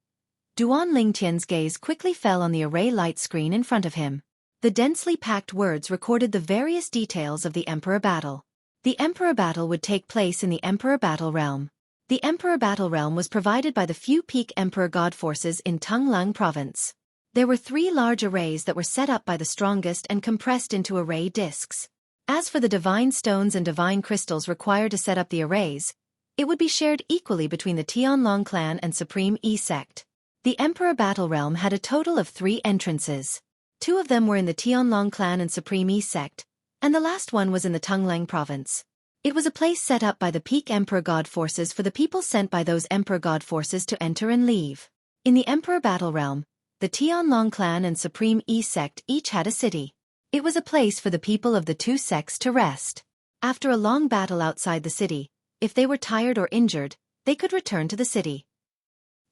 Duan Lingtian's gaze quickly fell on the array light screen in front of him. The densely packed words recorded the various details of the Emperor Battle. The Emperor Battle would take place in the Emperor Battle Realm. The Emperor Battle Realm was provided by the few peak Emperor God forces in Tunglang Province. There were 3 large arrays that were set up by the strongest and compressed into array discs. As for the divine stones and divine crystals required to set up the arrays, it would be shared equally between the Tianlong clan and Supreme E sect. The Emperor Battle Realm had a total of 3 entrances. 2 of them were in the Tianlong clan and Supreme E sect, and the last one was in the Tunglang province. It was a place set up by the peak Emperor God forces for the people sent by those Emperor God forces to enter and leave. In the Emperor Battle Realm, the Tianlong clan and Supreme E sect each had a city. It was a place for the people of the 2 sects to rest. After a long battle outside the city, if they were tired or injured, they could return to the city.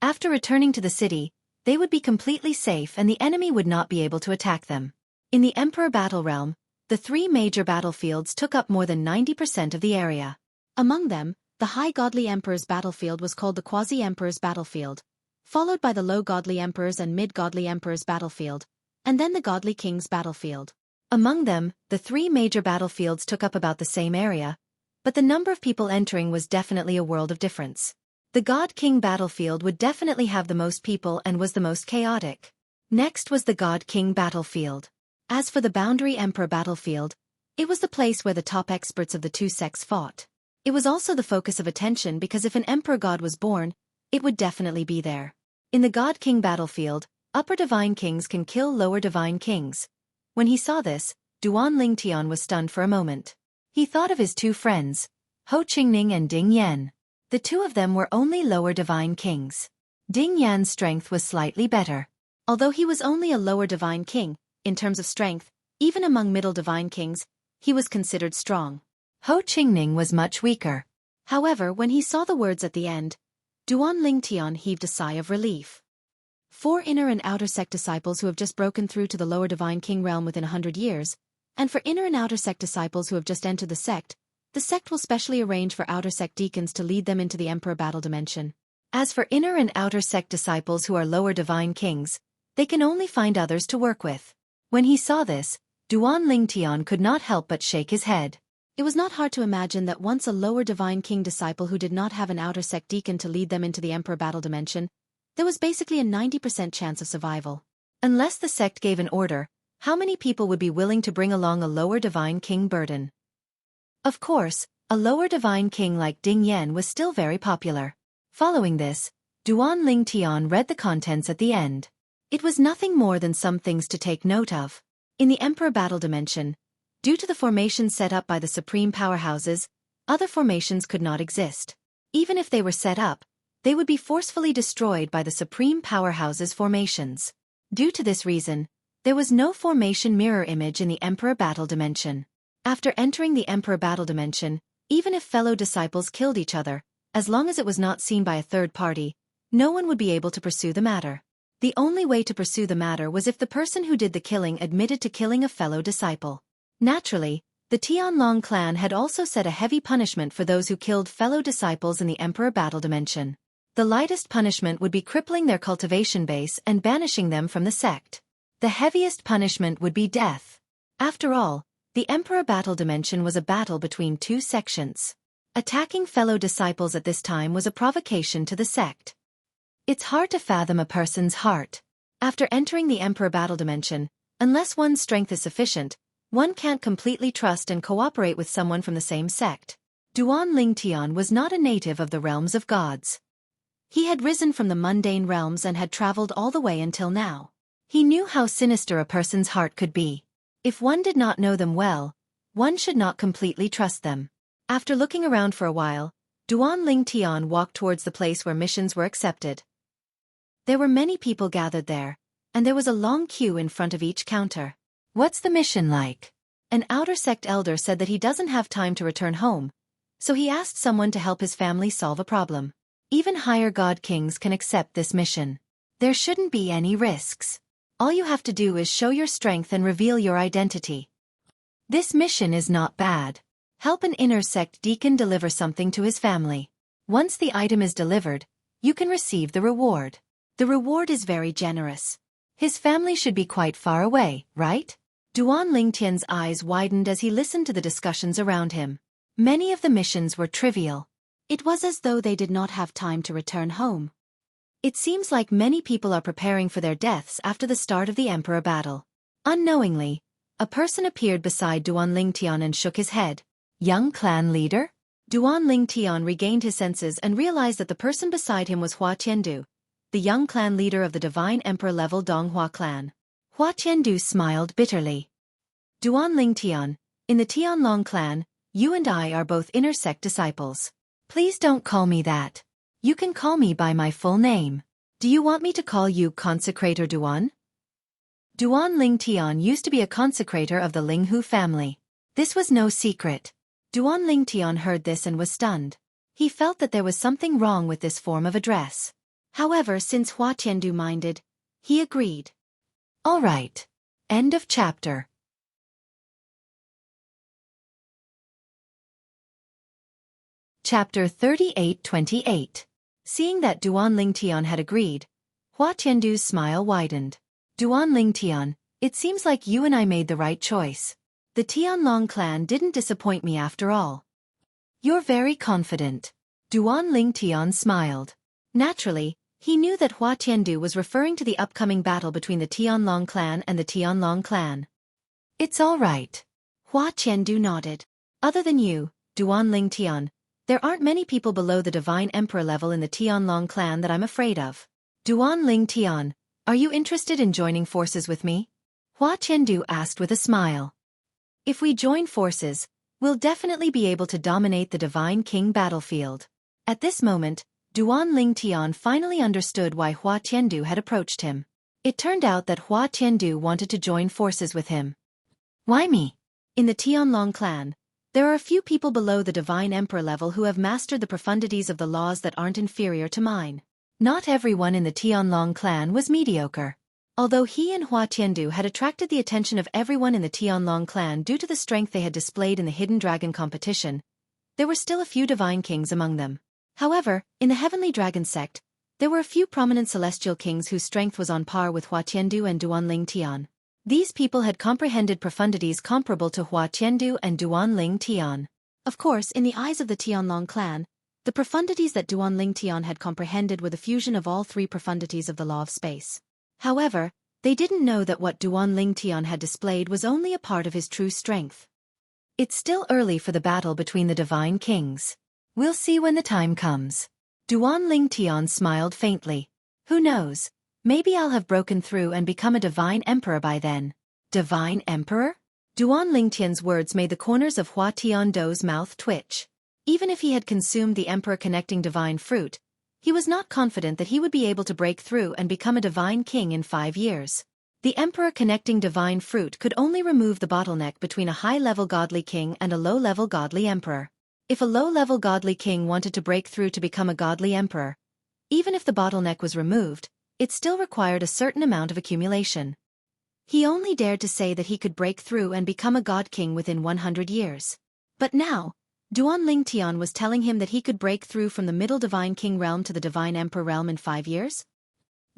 After returning to the city, they would be completely safe and the enemy would not be able to attack them. In the Emperor Battle Realm, the 3 major battlefields took up more than 90% of the area. Among them, the High Godly Emperor's battlefield was called the Quasi-Emperor's battlefield, followed by the Low Godly Emperor's and Mid Godly Emperor's battlefield, and then the Godly King's battlefield. Among them, the 3 major battlefields took up about the same area, but the number of people entering was definitely a world of difference. The God King battlefield would definitely have the most people and was the most chaotic. Next was the God King battlefield. As for the Boundary Emperor battlefield, it was the place where the top experts of the two sects fought. It was also the focus of attention because if an Emperor God was born, it would definitely be there. In the God King battlefield, upper divine kings can kill lower divine kings. When he saw this, Duan Lingtian was stunned for a moment. He thought of his two friends, Ho Qingning and Ding Yan. The two of them were only lower divine kings. Ding Yan's strength was slightly better. Although he was only a lower divine king, in terms of strength, even among middle divine kings, he was considered strong. Ho Qingning was much weaker. However, when he saw the words at the end, Duan Lingtian heaved a sigh of relief. 4 inner and outer sect disciples who have just broken through to the lower divine king realm within 100 years, and for inner and outer sect disciples who have just entered the sect will specially arrange for outer sect deacons to lead them into the Emperor battle dimension. As for inner and outer sect disciples who are lower divine kings, they can only find others to work with. When he saw this, Duan Lingtian could not help but shake his head. It was not hard to imagine that once a lower divine king disciple who did not have an outer sect deacon to lead them into the Emperor battle dimension, there was basically a 90% chance of survival. Unless the sect gave an order, how many people would be willing to bring along a lower divine king burden? Of course, a lower divine king like Ding Yan was still very popular. Following this, Duan Lingtian read the contents at the end. It was nothing more than some things to take note of. In the Emperor battle dimension, due to the formations set up by the supreme powerhouses, other formations could not exist. Even if they were set up, they would be forcefully destroyed by the supreme powerhouses' formations. Due to this reason, there was no formation mirror image in the Emperor battle dimension. After entering the Emperor battle dimension, even if fellow disciples killed each other, as long as it was not seen by a third party, no one would be able to pursue the matter. The only way to pursue the matter was if the person who did the killing admitted to killing a fellow disciple. Naturally, the Tianlong clan had also set a heavy punishment for those who killed fellow disciples in the Emperor battle dimension. The lightest punishment would be crippling their cultivation base and banishing them from the sect. The heaviest punishment would be death. After all, the Emperor battle dimension was a battle between two sections. Attacking fellow disciples at this time was a provocation to the sect. It's hard to fathom a person's heart. After entering the Emperor battle dimension, unless one's strength is sufficient, one can't completely trust and cooperate with someone from the same sect. Duan Lingtian was not a native of the realms of gods. He had risen from the mundane realms and had traveled all the way until now. He knew how sinister a person's heart could be. If one did not know them well, one should not completely trust them. After looking around for a while, Duan Lingtian walked towards the place where missions were accepted. There were many people gathered there, and there was a long queue in front of each counter. What's the mission like? An outer sect elder said that he doesn't have time to return home, so he asked someone to help his family solve a problem. Even higher god kings can accept this mission. There shouldn't be any risks. All you have to do is show your strength and reveal your identity. This mission is not bad. Help an inner sect deacon deliver something to his family. Once the item is delivered, you can receive the reward. The reward is very generous. His family should be quite far away, right? Duan Lingtian's eyes widened as he listened to the discussions around him. Many of the missions were trivial. It was as though they did not have time to return home. It seems like many people are preparing for their deaths after the start of the Emperor battle. Unknowingly, a person appeared beside Duan Lingtian and shook his head. Young clan leader? Duan Lingtian regained his senses and realized that the person beside him was Hua Tiandu, the young clan leader of the Divine Emperor-level Donghua clan. Hua Tiandu smiled bitterly. Duan Lingtian, in the Tianlong clan, you and I are both inner sect disciples. Please don't call me that. You can call me by my full name. Do you want me to call you Consecrator Duan? Duan Lingtian used to be a consecrator of the Linghu family. This was no secret. Duan Lingtian heard this and was stunned. He felt that there was something wrong with this form of address. However, since Hua Tiandu minded, he agreed. All right. End of chapter. Chapter 38-28. Seeing that Duan Lingtian had agreed, Hua Tiandu's smile widened. Duan Lingtian, it seems like you and I made the right choice. The Tianlong clan didn't disappoint me after all. You're very confident. Duan Tian smiled. Naturally, he knew that Hua Tiandu was referring to the upcoming battle between the Tianlong clan and the Tianlong clan. It's all right. Hua Tiandu nodded. Other than you, Duan Tian, there aren't many people below the Divine Emperor level in the Tianlong clan that I'm afraid of. Duan Tian, are you interested in joining forces with me? Hua Tiandu asked with a smile. If we join forces, we'll definitely be able to dominate the Divine King battlefield. At this moment, Duan Tian finally understood why Hua Tiandu had approached him. It turned out that Hua Tiandu wanted to join forces with him. Why me? In the Tianlong clan, there are a few people below the Divine Emperor level who have mastered the profundities of the laws that aren't inferior to mine. Not everyone in the Tianlong clan was mediocre. Although he and Hua Tiandu had attracted the attention of everyone in the Tianlong clan due to the strength they had displayed in the Hidden Dragon competition, there were still a few Divine Kings among them. However, in the Heavenly Dragon sect, there were a few prominent celestial kings whose strength was on par with Hua Tiandu and Duan Tian. These people had comprehended profundities comparable to Hua Tiandu and Duan Tian. Of course, in the eyes of the Tianlong clan, the profundities that Duan Tian had comprehended were the fusion of all three profundities of the law of space. However, they didn't know that what Duan Tian had displayed was only a part of his true strength. It's still early for the battle between the Divine Kings. We'll see when the time comes. Duan Tian smiled faintly. Who knows? Maybe I'll have broken through and become a Divine Emperor by then. Divine Emperor? Duan Tian's words made the corners of Hua Tiandu's mouth twitch. Even if he had consumed the Emperor Connecting Divine Fruit, he was not confident that he would be able to break through and become a Divine King in 5 years. The Emperor Connecting Divine Fruit could only remove the bottleneck between a high-level godly king and a low-level godly emperor. If a low-level godly king wanted to break through to become a godly emperor, even if the bottleneck was removed, it still required a certain amount of accumulation. He only dared to say that he could break through and become a god king within 100 years. But now, Duan Tian was telling him that he could break through from the middle Divine King realm to the Divine Emperor realm in 5 years?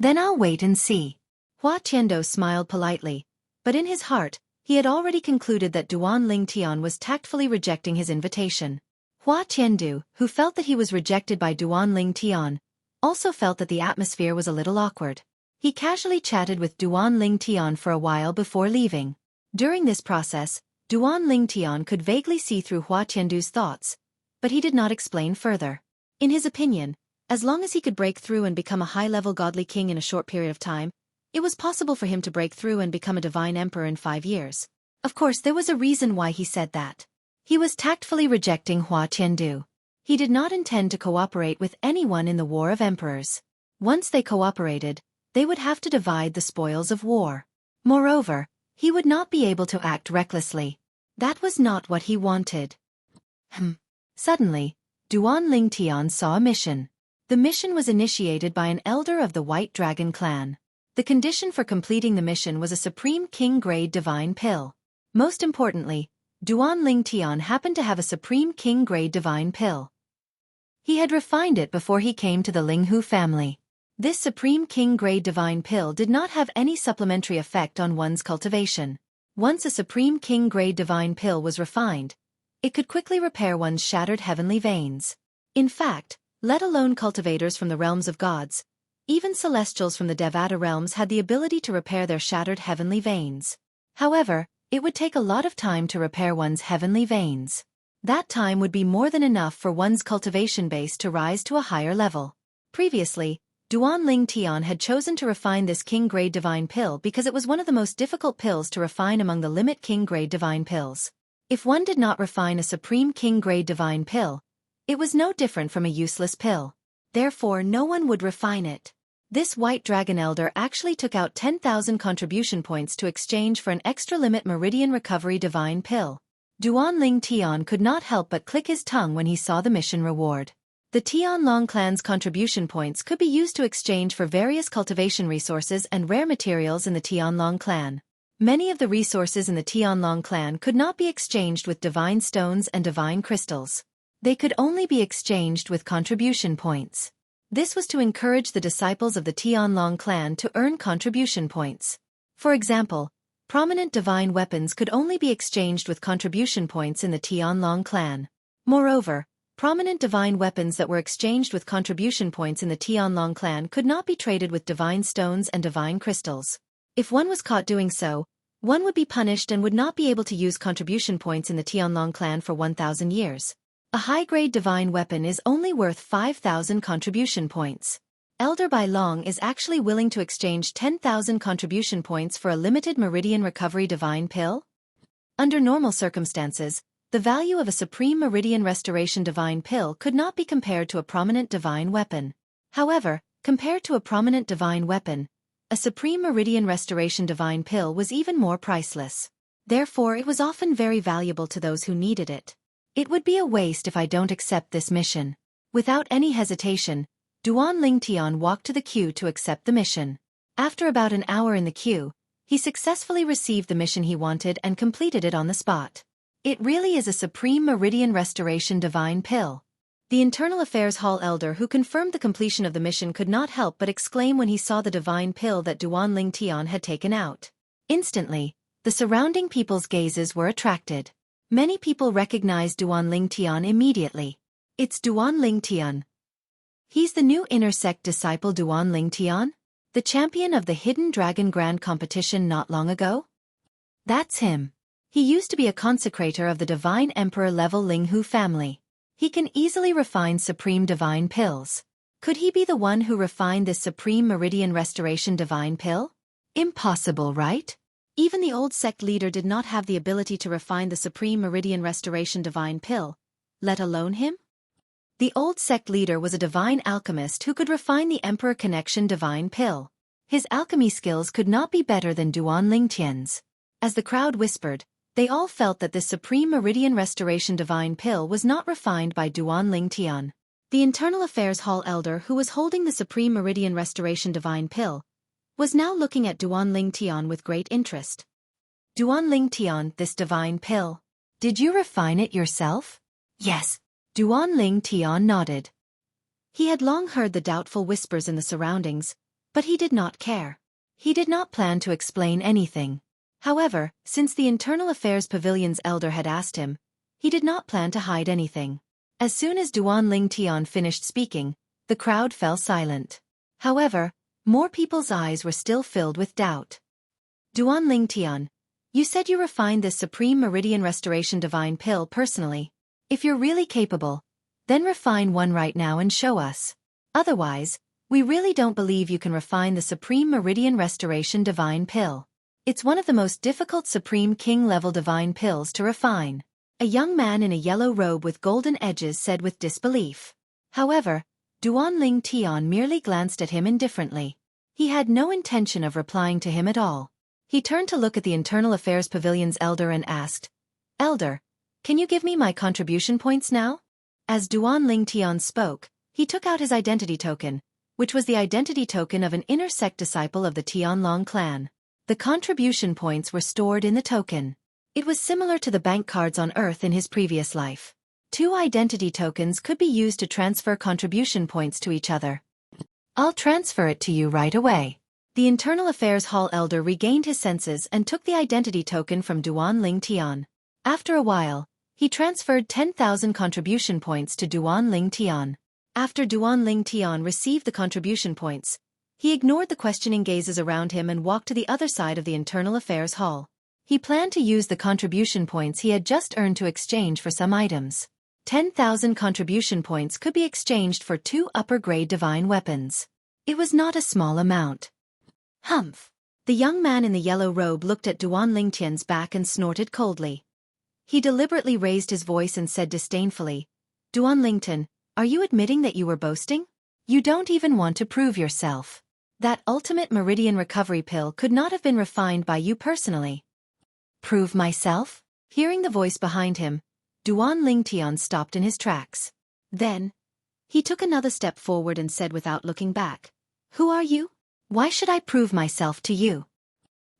Then I'll wait and see. Hua Tiandu smiled politely, but in his heart, he had already concluded that Duan Tian was tactfully rejecting his invitation. Hua Tiandu, who felt that he was rejected by Duan Tian, also felt that the atmosphere was a little awkward. He casually chatted with Duan Tian for a while before leaving. During this process, Duan Tian could vaguely see through Hua Tiandu's thoughts, but he did not explain further. In his opinion, as long as he could break through and become a high-level godly king in a short period of time, it was possible for him to break through and become a divine emperor in 5 years. Of course, there was a reason why he said that. He was tactfully rejecting Hua Tiandu. He did not intend to cooperate with anyone in the War of Emperors. Once they cooperated, they would have to divide the spoils of war. Moreover, he would not be able to act recklessly. That was not what he wanted. Suddenly, Duan Tian saw a mission. The mission was initiated by an elder of the White Dragon clan. The condition for completing the mission was a Supreme King-grade divine pill. Most importantly, Duan Tian happened to have a Supreme King-grade divine pill. He had refined it before he came to the Linghu family. This Supreme King-grade divine pill did not have any supplementary effect on one's cultivation. Once a Supreme King-grade divine pill was refined, it could quickly repair one's shattered heavenly veins. In fact, let alone cultivators from the realms of gods, even celestials from the Devata realms had the ability to repair their shattered heavenly veins. However, it would take a lot of time to repair one's heavenly veins. That time would be more than enough for one's cultivation base to rise to a higher level. Previously, Duan Tian had chosen to refine this King-grade divine pill because it was one of the most difficult pills to refine among the limit King-grade divine pills. If one did not refine a Supreme King-grade divine pill, it was no different from a useless pill. Therefore, no one would refine it. This White Dragon Elder actually took out 10,000 contribution points to exchange for an extra-limit Meridian Recovery Divine Pill. Duan Tian could not help but click his tongue when he saw the mission reward. The Tianlong clan's contribution points could be used to exchange for various cultivation resources and rare materials in the Tianlong clan. Many of the resources in the Tianlong clan could not be exchanged with divine stones and divine crystals. They could only be exchanged with contribution points. This was to encourage the disciples of the Tianlong clan to earn contribution points. For example, prominent divine weapons could only be exchanged with contribution points in the Tianlong clan. Moreover, Prominent divine weapons that were exchanged with contribution points in the Tianlong clan could not be traded with divine stones and divine crystals. If one was caught doing so, one would be punished and would not be able to use contribution points in the Tianlong clan for 1,000 years. A high-grade divine weapon is only worth 5,000 contribution points. Elder Bai Long is actually willing to exchange 10,000 contribution points for a limited meridian recovery divine pill? Under normal circumstances, the value of a supreme meridian restoration divine pill could not be compared to a prominent divine weapon. However, compared to a prominent divine weapon, a supreme meridian restoration divine pill was even more priceless. Therefore, it was often very valuable to those who needed it. It would be a waste if I don't accept this mission. Without any hesitation, Duan Lingtian walked to the queue to accept the mission. After about an hour in the queue, he successfully received the mission he wanted and completed it on the spot. It really is a supreme meridian restoration divine pill. The Internal Affairs Hall elder who confirmed the completion of the mission could not help but exclaim when he saw the divine pill that Duan Lingtian had taken out. Instantly, the surrounding people's gazes were attracted. Many people recognized Duan Lingtian immediately. It's Duan Lingtian. He's the new inner sect disciple Duan Lingtian, the champion of the Hidden Dragon Grand Competition not long ago? That's him. He used to be a consecrator of the Divine Emperor level Linghu family. He can easily refine supreme divine pills. Could he be the one who refined this supreme meridian restoration divine pill? Impossible, right? Even the old sect leader did not have the ability to refine the supreme meridian restoration divine pill, let alone him? The old sect leader was a divine alchemist who could refine the Emperor Connection divine pill. His alchemy skills could not be better than Duan Lingtian's. As the crowd whispered, they all felt that this supreme meridian restoration divine pill was not refined by Duan Lingtian. The Internal Affairs Hall elder who was holding the supreme meridian restoration divine pill was now looking at Duan Lingtian with great interest. Duan Lingtian, this divine pill. Did you refine it yourself? Yes. Duan Lingtian nodded. He had long heard the doubtful whispers in the surroundings, but he did not care. He did not plan to explain anything. However, since the Internal Affairs Pavilion's elder had asked him, he did not plan to hide anything. As soon as Duan Lingtian finished speaking, the crowd fell silent. However, more people's eyes were still filled with doubt. Duan Lingtian, you said you refined this supreme meridian restoration divine pill personally. If you're really capable, then refine one right now and show us. Otherwise, we really don't believe you can refine the supreme meridian restoration divine pill. It's one of the most difficult Supreme King-level divine pills to refine. A young man in a yellow robe with golden edges said with disbelief. However, Duan Lingtian merely glanced at him indifferently. He had no intention of replying to him at all. He turned to look at the Internal Affairs Pavilion's elder and asked, "Elder, can you give me my contribution points now?" As Duan Lingtian spoke, he took out his identity token, which was the identity token of an inner sect disciple of the Tianlong clan. The contribution points were stored in the token. It was similar to the bank cards on Earth in his previous life. 2 identity tokens could be used to transfer contribution points to each other. I'll transfer it to you right away. The Internal Affairs Hall elder regained his senses and took the identity token from Duan Lingtian. After a while, he transferred 10,000 contribution points to Duan Lingtian. After Duan Lingtian received the contribution points, he ignored the questioning gazes around him and walked to the other side of the Internal Affairs Hall. He planned to use the contribution points he had just earned to exchange for some items. 10,000 contribution points could be exchanged for 2 upper-grade divine weapons. It was not a small amount. Humph! The young man in the yellow robe looked at Duan Lingtian's back and snorted coldly. He deliberately raised his voice and said disdainfully, "Duan Lingtian, are you admitting that you were boasting? You don't even want to prove yourself. That ultimate meridian recovery pill could not have been refined by you personally." Prove myself? Hearing the voice behind him, Duan Lingtian stopped in his tracks. Then, he took another step forward and said without looking back, "Who are you? Why should I prove myself to you?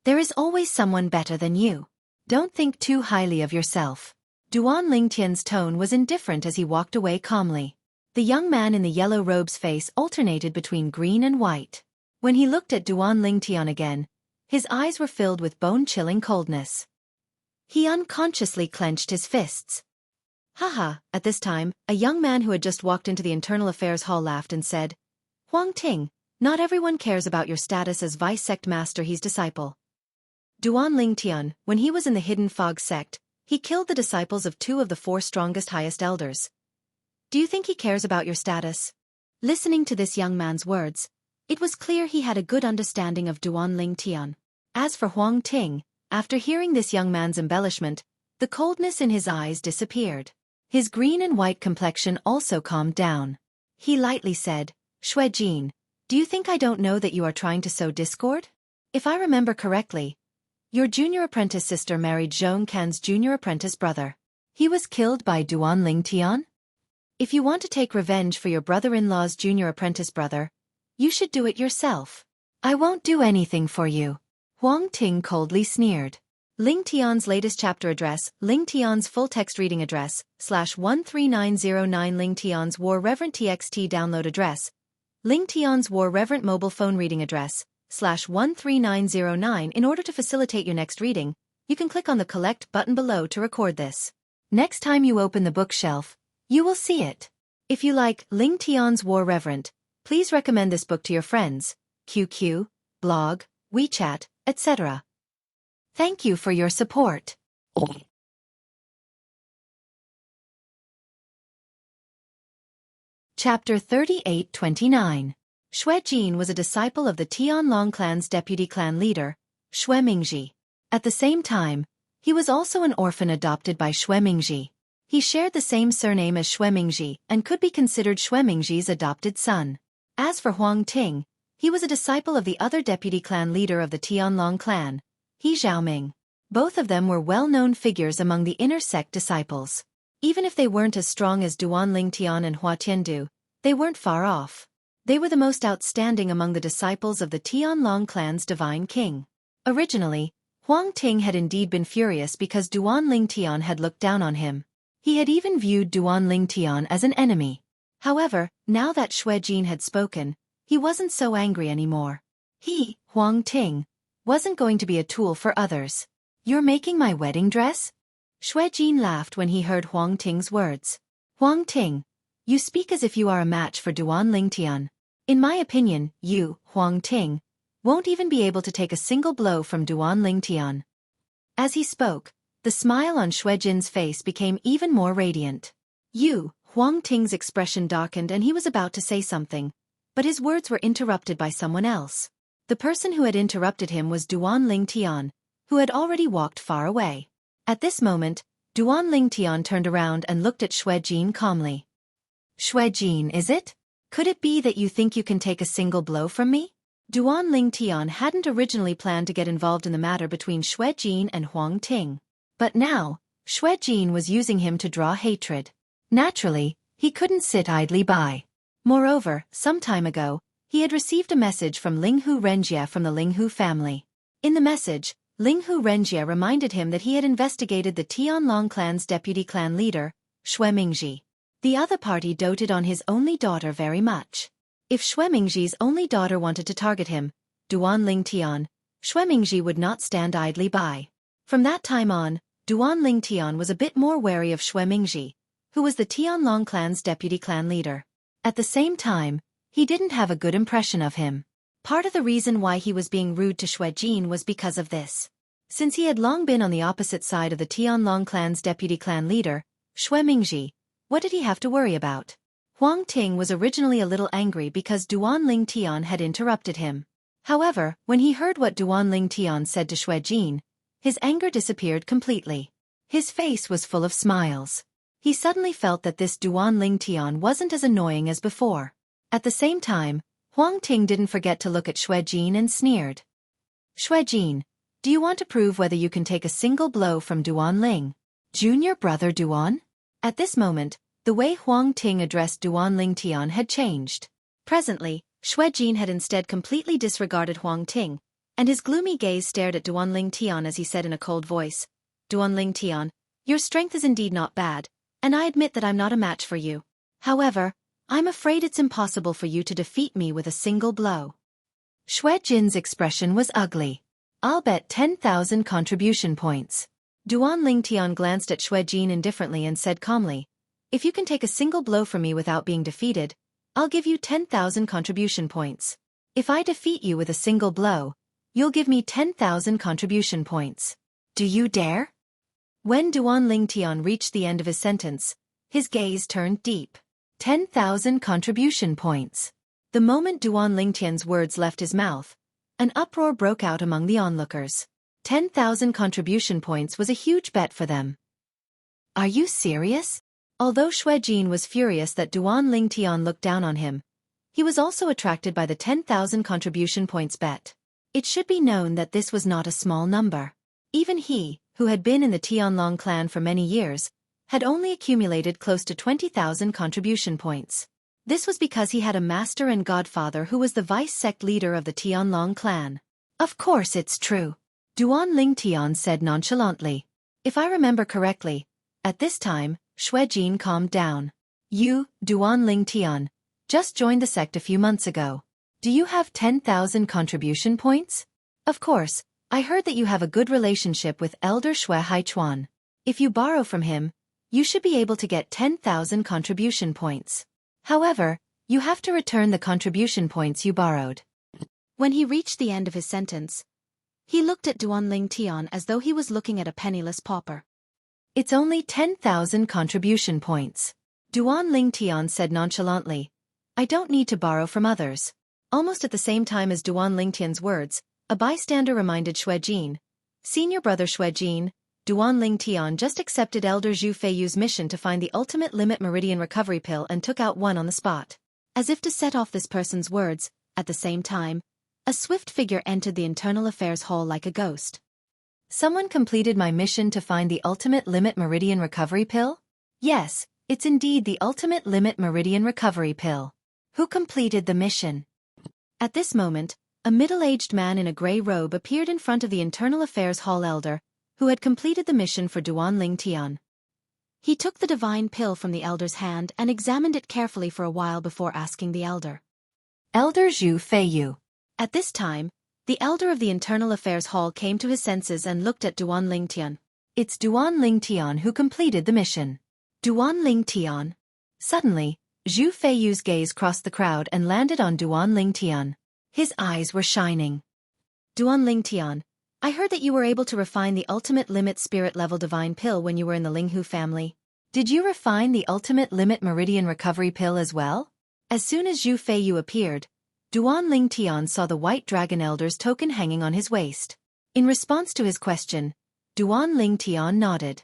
There is always someone better than you. Don't think too highly of yourself." Duan Lingtian's tone was indifferent as he walked away calmly. The young man in the yellow robe's face alternated between green and white. When he looked at Duan Lingtian again, his eyes were filled with bone-chilling coldness. He unconsciously clenched his fists. Haha, at this time, a young man who had just walked into the internal affairs hall laughed and said, Huang Ting, not everyone cares about your status as vice sect master, he's disciple. Duan Lingtian, when he was in the hidden fog sect, he killed the disciples of 2 of the 4 strongest highest elders. Do you think he cares about your status? Listening to this young man's words, it was clear he had a good understanding of Duan Lingtian. As for Huang Ting, after hearing this young man's embellishment, the coldness in his eyes disappeared. His green and white complexion also calmed down. He lightly said, Xueqi, do you think I don't know that you are trying to sow discord? If I remember correctly, your junior apprentice sister married Zhong Can's junior apprentice brother. He was killed by Duan Lingtian? If you want to take revenge for your brother-in-law's junior apprentice brother, you should do it yourself. I won't do anything for you. Huang Ting coldly sneered. Lingtian's latest chapter address, Lingtian's full-text reading address, /13909 Lingtian's War Reverent TXT download address, Lingtian's War Reverent mobile phone reading address, /13909 In order to facilitate your next reading, you can click on the Collect button below to record this. Next time you open the bookshelf, you will see it. If you like Lingtian's War Reverent, please recommend this book to your friends, QQ, blog, WeChat, etc. Thank you for your support. Chapter 38-29. Xueqi was a disciple of the Tianlong clan's deputy clan leader, Xuemingji. At the same time, he was also an orphan adopted by Xuemingji. He shared the same surname as Xuemingji and could be considered Xuemingji's adopted son. As for Huang Ting, he was a disciple of the other deputy clan leader of the Tianlong clan, He Xiaoming. Both of them were well-known figures among the inner sect disciples. Even if they weren't as strong as Duan Lingtian and Hua Tiandu, they weren't far off. They were the most outstanding among the disciples of the Tianlong clan's divine king. Originally, Huang Ting had indeed been furious because Duan Lingtian had looked down on him. He had even viewed Duan Lingtian as an enemy. However, now that Xueqi had spoken, he wasn't so angry anymore. He, Huang Ting, wasn't going to be a tool for others. You're making my wedding dress? Xueqi laughed when he heard Huang Ting's words. Huang Ting, you speak as if you are a match for Duan Lingtian. In my opinion, you, Huang Ting, won't even be able to take a single blow from Duan Lingtian. As he spoke, the smile on Xueqi's face became even more radiant. Huang Ting's expression darkened and he was about to say something, but his words were interrupted by someone else. The person who had interrupted him was Duan Lingtian, who had already walked far away. At this moment, Duan Lingtian turned around and looked at Xueqi calmly. Xueqi, is it? Could it be that you think you can take a single blow from me? Duan Lingtian hadn't originally planned to get involved in the matter between Xueqi and Huang Ting. But now, Xueqi was using him to draw hatred. Naturally, he couldn't sit idly by. Moreover, some time ago, he had received a message from Linghu Renjie from the Linghu family. In the message, Linghu Renjie reminded him that he had investigated the Tianlong clan's deputy clan leader, Xuemingji. The other party doted on his only daughter very much. If Xuemingji's only daughter wanted to target him, Duan Lingtian, Xuemingji would not stand idly by. From that time on, Duan Lingtian was a bit more wary of Xuemingji, who was the Tianlong clan's deputy clan leader. At the same time, he didn't have a good impression of him. Part of the reason why he was being rude to Xueqi was because of this. Since he had long been on the opposite side of the Tianlong clan's deputy clan leader, Xuemingji, what did he have to worry about? Huang Ting was originally a little angry because Duan Lingtian had interrupted him. However, when he heard what Duan Lingtian said to Xueqi, his anger disappeared completely. His face was full of smiles. He suddenly felt that this Duan Lingtian wasn't as annoying as before. At the same time, Huang Ting didn't forget to look at Xueqi and sneered. Xueqi, do you want to prove whether you can take a single blow from Duan Ling? Junior brother Duan? At this moment, the way Huang Ting addressed Duan Lingtian had changed. Presently, Xueqi had instead completely disregarded Huang Ting, and his gloomy gaze stared at Duan Lingtian as he said in a cold voice, Duan Lingtian, your strength is indeed not bad, and I admit that I'm not a match for you. However, I'm afraid it's impossible for you to defeat me with a single blow. Xueqi's expression was ugly. I'll bet 10,000 contribution points. Duan Lingtian glanced at Xueqi indifferently and said calmly, "If you can take a single blow from me without being defeated, I'll give you 10,000 contribution points. If I defeat you with a single blow, you'll give me 10,000 contribution points. Do you dare?" When Duan Lingtian reached the end of his sentence, his gaze turned deep. 10,000 contribution points. The moment Duan Lingtian's words left his mouth, an uproar broke out among the onlookers. 10,000 contribution points was a huge bet for them. "Are you serious?" Although Xueqi was furious that Duan Lingtian looked down on him, he was also attracted by the 10,000 contribution points bet. It should be known that this was not a small number. Even he, who had been in the Tianlong clan for many years, had only accumulated close to 20,000 contribution points. This was because he had a master and godfather who was the vice-sect leader of the Tianlong clan. "Of course it's true," Duan Lingtian said nonchalantly. "If I remember correctly, at this time, Xueqi calmed down. You, Duan Lingtian, just joined the sect a few months ago. Do you have 10,000 contribution points? Of course, I heard that you have a good relationship with Elder Xue Haichuan. If you borrow from him, you should be able to get 10,000 contribution points. However, you have to return the contribution points you borrowed." When he reached the end of his sentence, he looked at Duan Lingtian as though he was looking at a penniless pauper. "It's only 10,000 contribution points," Duan Lingtian said nonchalantly. "I don't need to borrow from others." Almost at the same time as Duan Lingtian's words, a bystander reminded Xueqi, "Senior brother Xueqi, Duan Lingtian just accepted Elder Zhu Feiyu's mission to find the ultimate limit meridian recovery pill and took out one on the spot." As if to set off this person's words, at the same time, a swift figure entered the internal affairs hall like a ghost. "Someone completed my mission to find the ultimate limit meridian recovery pill? Yes, it's indeed the ultimate limit meridian recovery pill. Who completed the mission?" At this moment, a middle-aged man in a gray robe appeared in front of the internal affairs hall elder, who had completed the mission for Duan Lingtian. He took the divine pill from the elder's hand and examined it carefully for a while before asking the elder. "Elder Zhu Feiyu." At this time, the elder of the internal affairs hall came to his senses and looked at Duan Lingtian. "It's Duan Lingtian who completed the mission." Duan Lingtian. Suddenly, Zhu Feiyu's gaze crossed the crowd and landed on Duan Lingtian. His eyes were shining. "Duan Lingtian, I heard that you were able to refine the ultimate limit spirit level divine pill when you were in the Linghu family. Did you refine the ultimate limit meridian recovery pill as well?" As soon as Zhu Feiyu appeared, Duan Lingtian saw the White Dragon Elder's token hanging on his waist. In response to his question, Duan Lingtian nodded.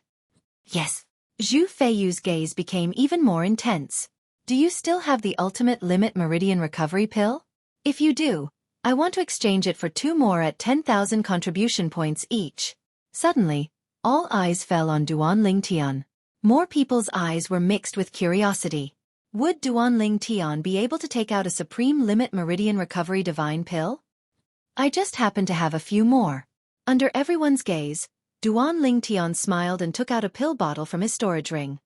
"Yes." Zhu Feiyu's gaze became even more intense. "Do you still have the ultimate limit meridian recovery pill? If you do, I want to exchange it for 2 more at 10,000 contribution points each." Suddenly, all eyes fell on Duan Lingtian. More people's eyes were mixed with curiosity. Would Duan Lingtian be able to take out a supreme limit meridian recovery divine pill? "I just happen to have a few more." Under everyone's gaze, Duan Lingtian smiled and took out a pill bottle from his storage ring.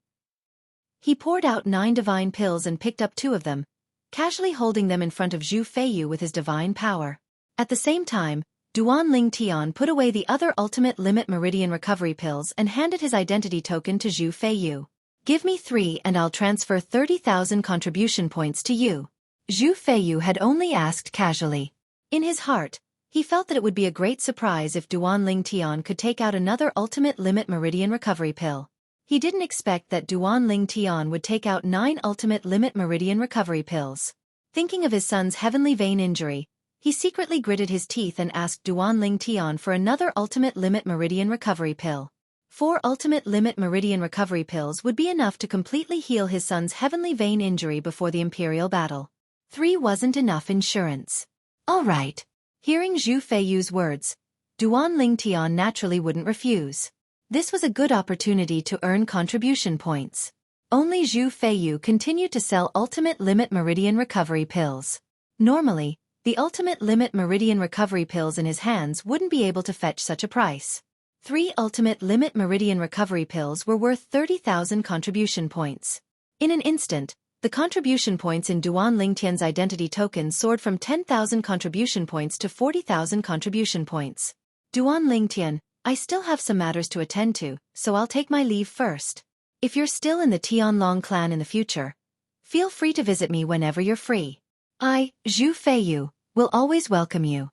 He poured out 9 divine pills and picked up 2 of them, casually holding them in front of Zhu Feiyu with his divine power. At the same time, Duan Lingtian put away the other ultimate limit meridian recovery pills and handed his identity token to Zhu Feiyu. "Give me 3 and I'll transfer 30,000 contribution points to you." Zhu Feiyu had only asked casually. In his heart, he felt that it would be a great surprise if Duan Lingtian could take out another ultimate limit meridian recovery pill. He didn't expect that Duan Lingtian would take out 9 ultimate limit meridian recovery pills. Thinking of his son's heavenly vein injury, he secretly gritted his teeth and asked Duan Lingtian for another ultimate limit meridian recovery pill. 4 ultimate limit meridian recovery pills would be enough to completely heal his son's heavenly vein injury before the imperial battle. 3 wasn't enough insurance. All right. Hearing Zhu Feiyu's words, Duan Lingtian naturally wouldn't refuse. This was a good opportunity to earn contribution points. Only Zhu Feiyu continued to sell ultimate limit meridian recovery pills. Normally, the ultimate limit meridian recovery pills in his hands wouldn't be able to fetch such a price. 3 ultimate limit meridian recovery pills were worth 30,000 contribution points. In an instant, the contribution points in Duan Lingtian's identity token soared from 10,000 contribution points to 40,000 contribution points. "Duan Lingtian, I still have some matters to attend to, so I'll take my leave first. If you're still in the Tianlong clan in the future, feel free to visit me whenever you're free. I, Zhu Feiyu, will always welcome you.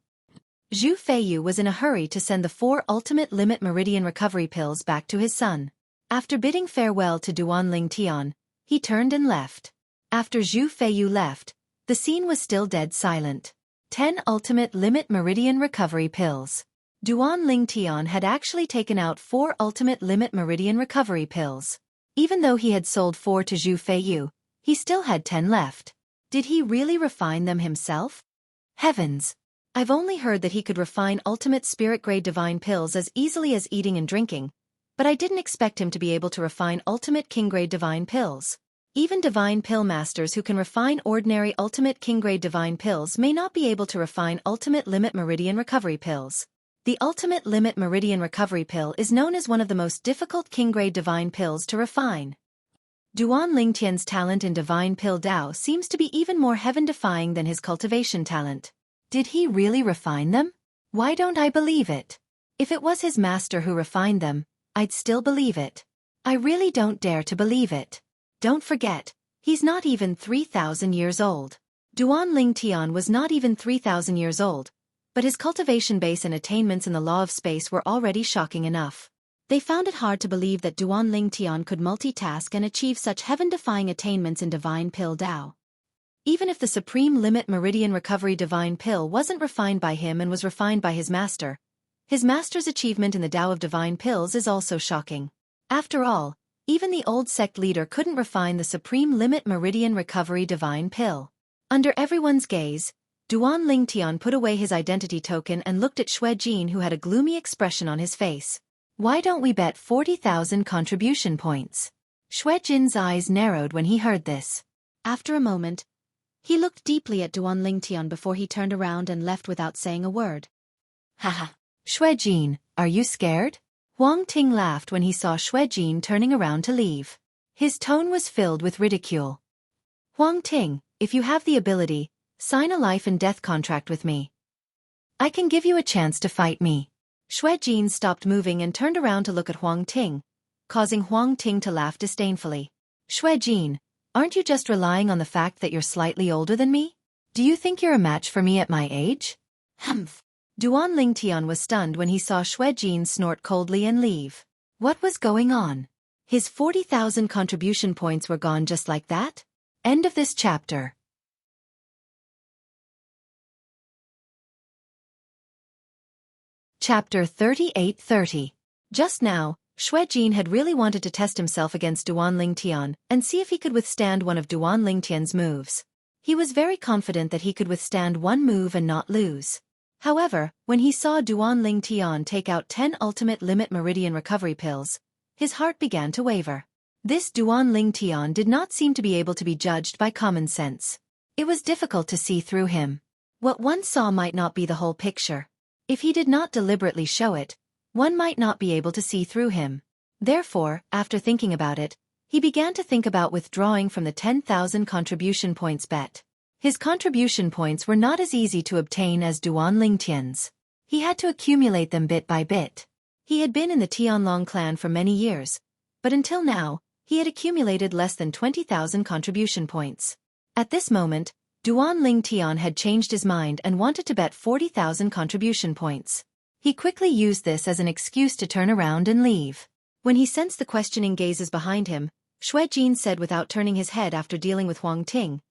Zhu Feiyu was in a hurry to send the 4 ultimate limit meridian recovery pills back to his son. After bidding farewell to Duanling Tian, he turned and left. After Zhu Feiyu left, the scene was still dead silent. 10 ultimate limit meridian recovery pills. Duanling Tian had actually taken out 4 ultimate limit meridian recovery pills. Even though he had sold 4 to Zhu Feiyu, he still had 10 left. Did he really refine them himself? Heavens! I've only heard that he could refine ultimate spirit-grade divine pills as easily as eating and drinking, but I didn't expect him to be able to refine ultimate king-grade divine pills. Even divine pill masters who can refine ordinary ultimate king-grade divine pills may not be able to refine ultimate limit meridian recovery pills. The ultimate limit meridian recovery pill is known as one of the most difficult king-grade divine pills to refine. Duanling Tian's talent in divine pill Dao seems to be even more heaven-defying than his cultivation talent. Did he really refine them? Why don't I believe it? If it was his master who refined them, I'd still believe it. I really don't dare to believe it. Don't forget, he's not even 3,000 years old. Duanling Tian was not even 3,000 years old, but his cultivation base and attainments in the law of space were already shocking enough. They found it hard to believe that Duanling Tian could multitask and achieve such heaven-defying attainments in divine pill Dao. Even if the supreme limit meridian recovery divine pill wasn't refined by him and was refined by his master's achievement in the Dao of divine pills is also shocking. After all, even the old sect leader couldn't refine the supreme limit meridian recovery divine pill. Under everyone's gaze, Duanling Tian put away his identity token and looked at Xueqi, who had a gloomy expression on his face. Why don't we bet 40,000 contribution points? Xueqi's eyes narrowed when he heard this. After a moment, he looked deeply at Duanling Tian before he turned around and left without saying a word. Haha. Xueqi, are you scared? Huang Ting laughed when he saw Xueqi turning around to leave. His tone was filled with ridicule. Huang Ting, if you have the ability, sign a life and death contract with me. I can give you a chance to fight me. Xueqi stopped moving and turned around to look at Huang Ting, causing Huang Ting to laugh disdainfully. Xueqi, aren't you just relying on the fact that you're slightly older than me? Do you think you're a match for me at my age? Humph. Duanling Tian was stunned when he saw Xueqi snort coldly and leave. What was going on? His 40,000 contribution points were gone just like that? End of this chapter. Chapter 3830. Just now, Xueqi had really wanted to test himself against Duanling Tian and see if he could withstand one of Duanling Tian's moves. He was very confident that he could withstand one move and not lose. However, when he saw Duanling Tian take out 10 ultimate limit meridian recovery pills, his heart began to waver. This Duanling Tian did not seem to be able to be judged by common sense. It was difficult to see through him. What one saw might not be the whole picture. If he did not deliberately show it, one might not be able to see through him. Therefore, after thinking about it, he began to think about withdrawing from the 10,000 contribution points bet. His contribution points were not as easy to obtain as Duanling Tian's. He had to accumulate them bit by bit. He had been in the Tianlong clan for many years, but until now, he had accumulated less than 20,000 contribution points. At this moment, Duanling Tian had changed his mind and wanted to bet 40,000 contribution points. He quickly used this as an excuse to turn around and leave. When he sensed the questioning gazes behind him, Xueqi said without turning his head after dealing with Huang Ting,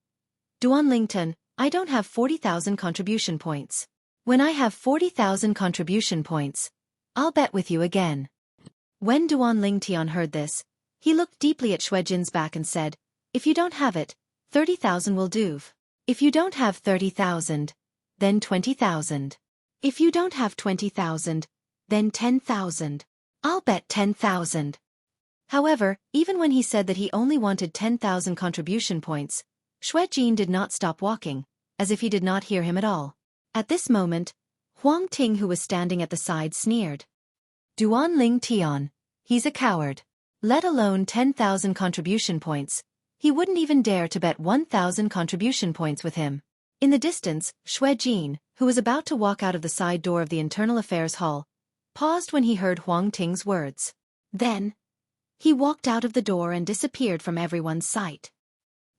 Duanling Tian, I don't have 40,000 contribution points. When I have 40,000 contribution points, I'll bet with you again. When Duanling Tian heard this, he looked deeply at Xueqi's back and said, if you don't have it, 30,000 will do. If you don't have 30,000, then 20,000. If you don't have 20,000, then 10,000. I'll bet 10,000. However, even when he said that he only wanted 10,000 contribution points, Xueqi did not stop walking, as if he did not hear him at all. At this moment, Huang Ting, who was standing at the side, sneered. Duanling Tian, he's a coward. Let alone 10,000 contribution points, he wouldn't even dare to bet 1,000 contribution points with him. In the distance, Xueqi, who was about to walk out of the side door of the Internal Affairs Hall, paused when he heard Huang Ting's words. Then, he walked out of the door and disappeared from everyone's sight.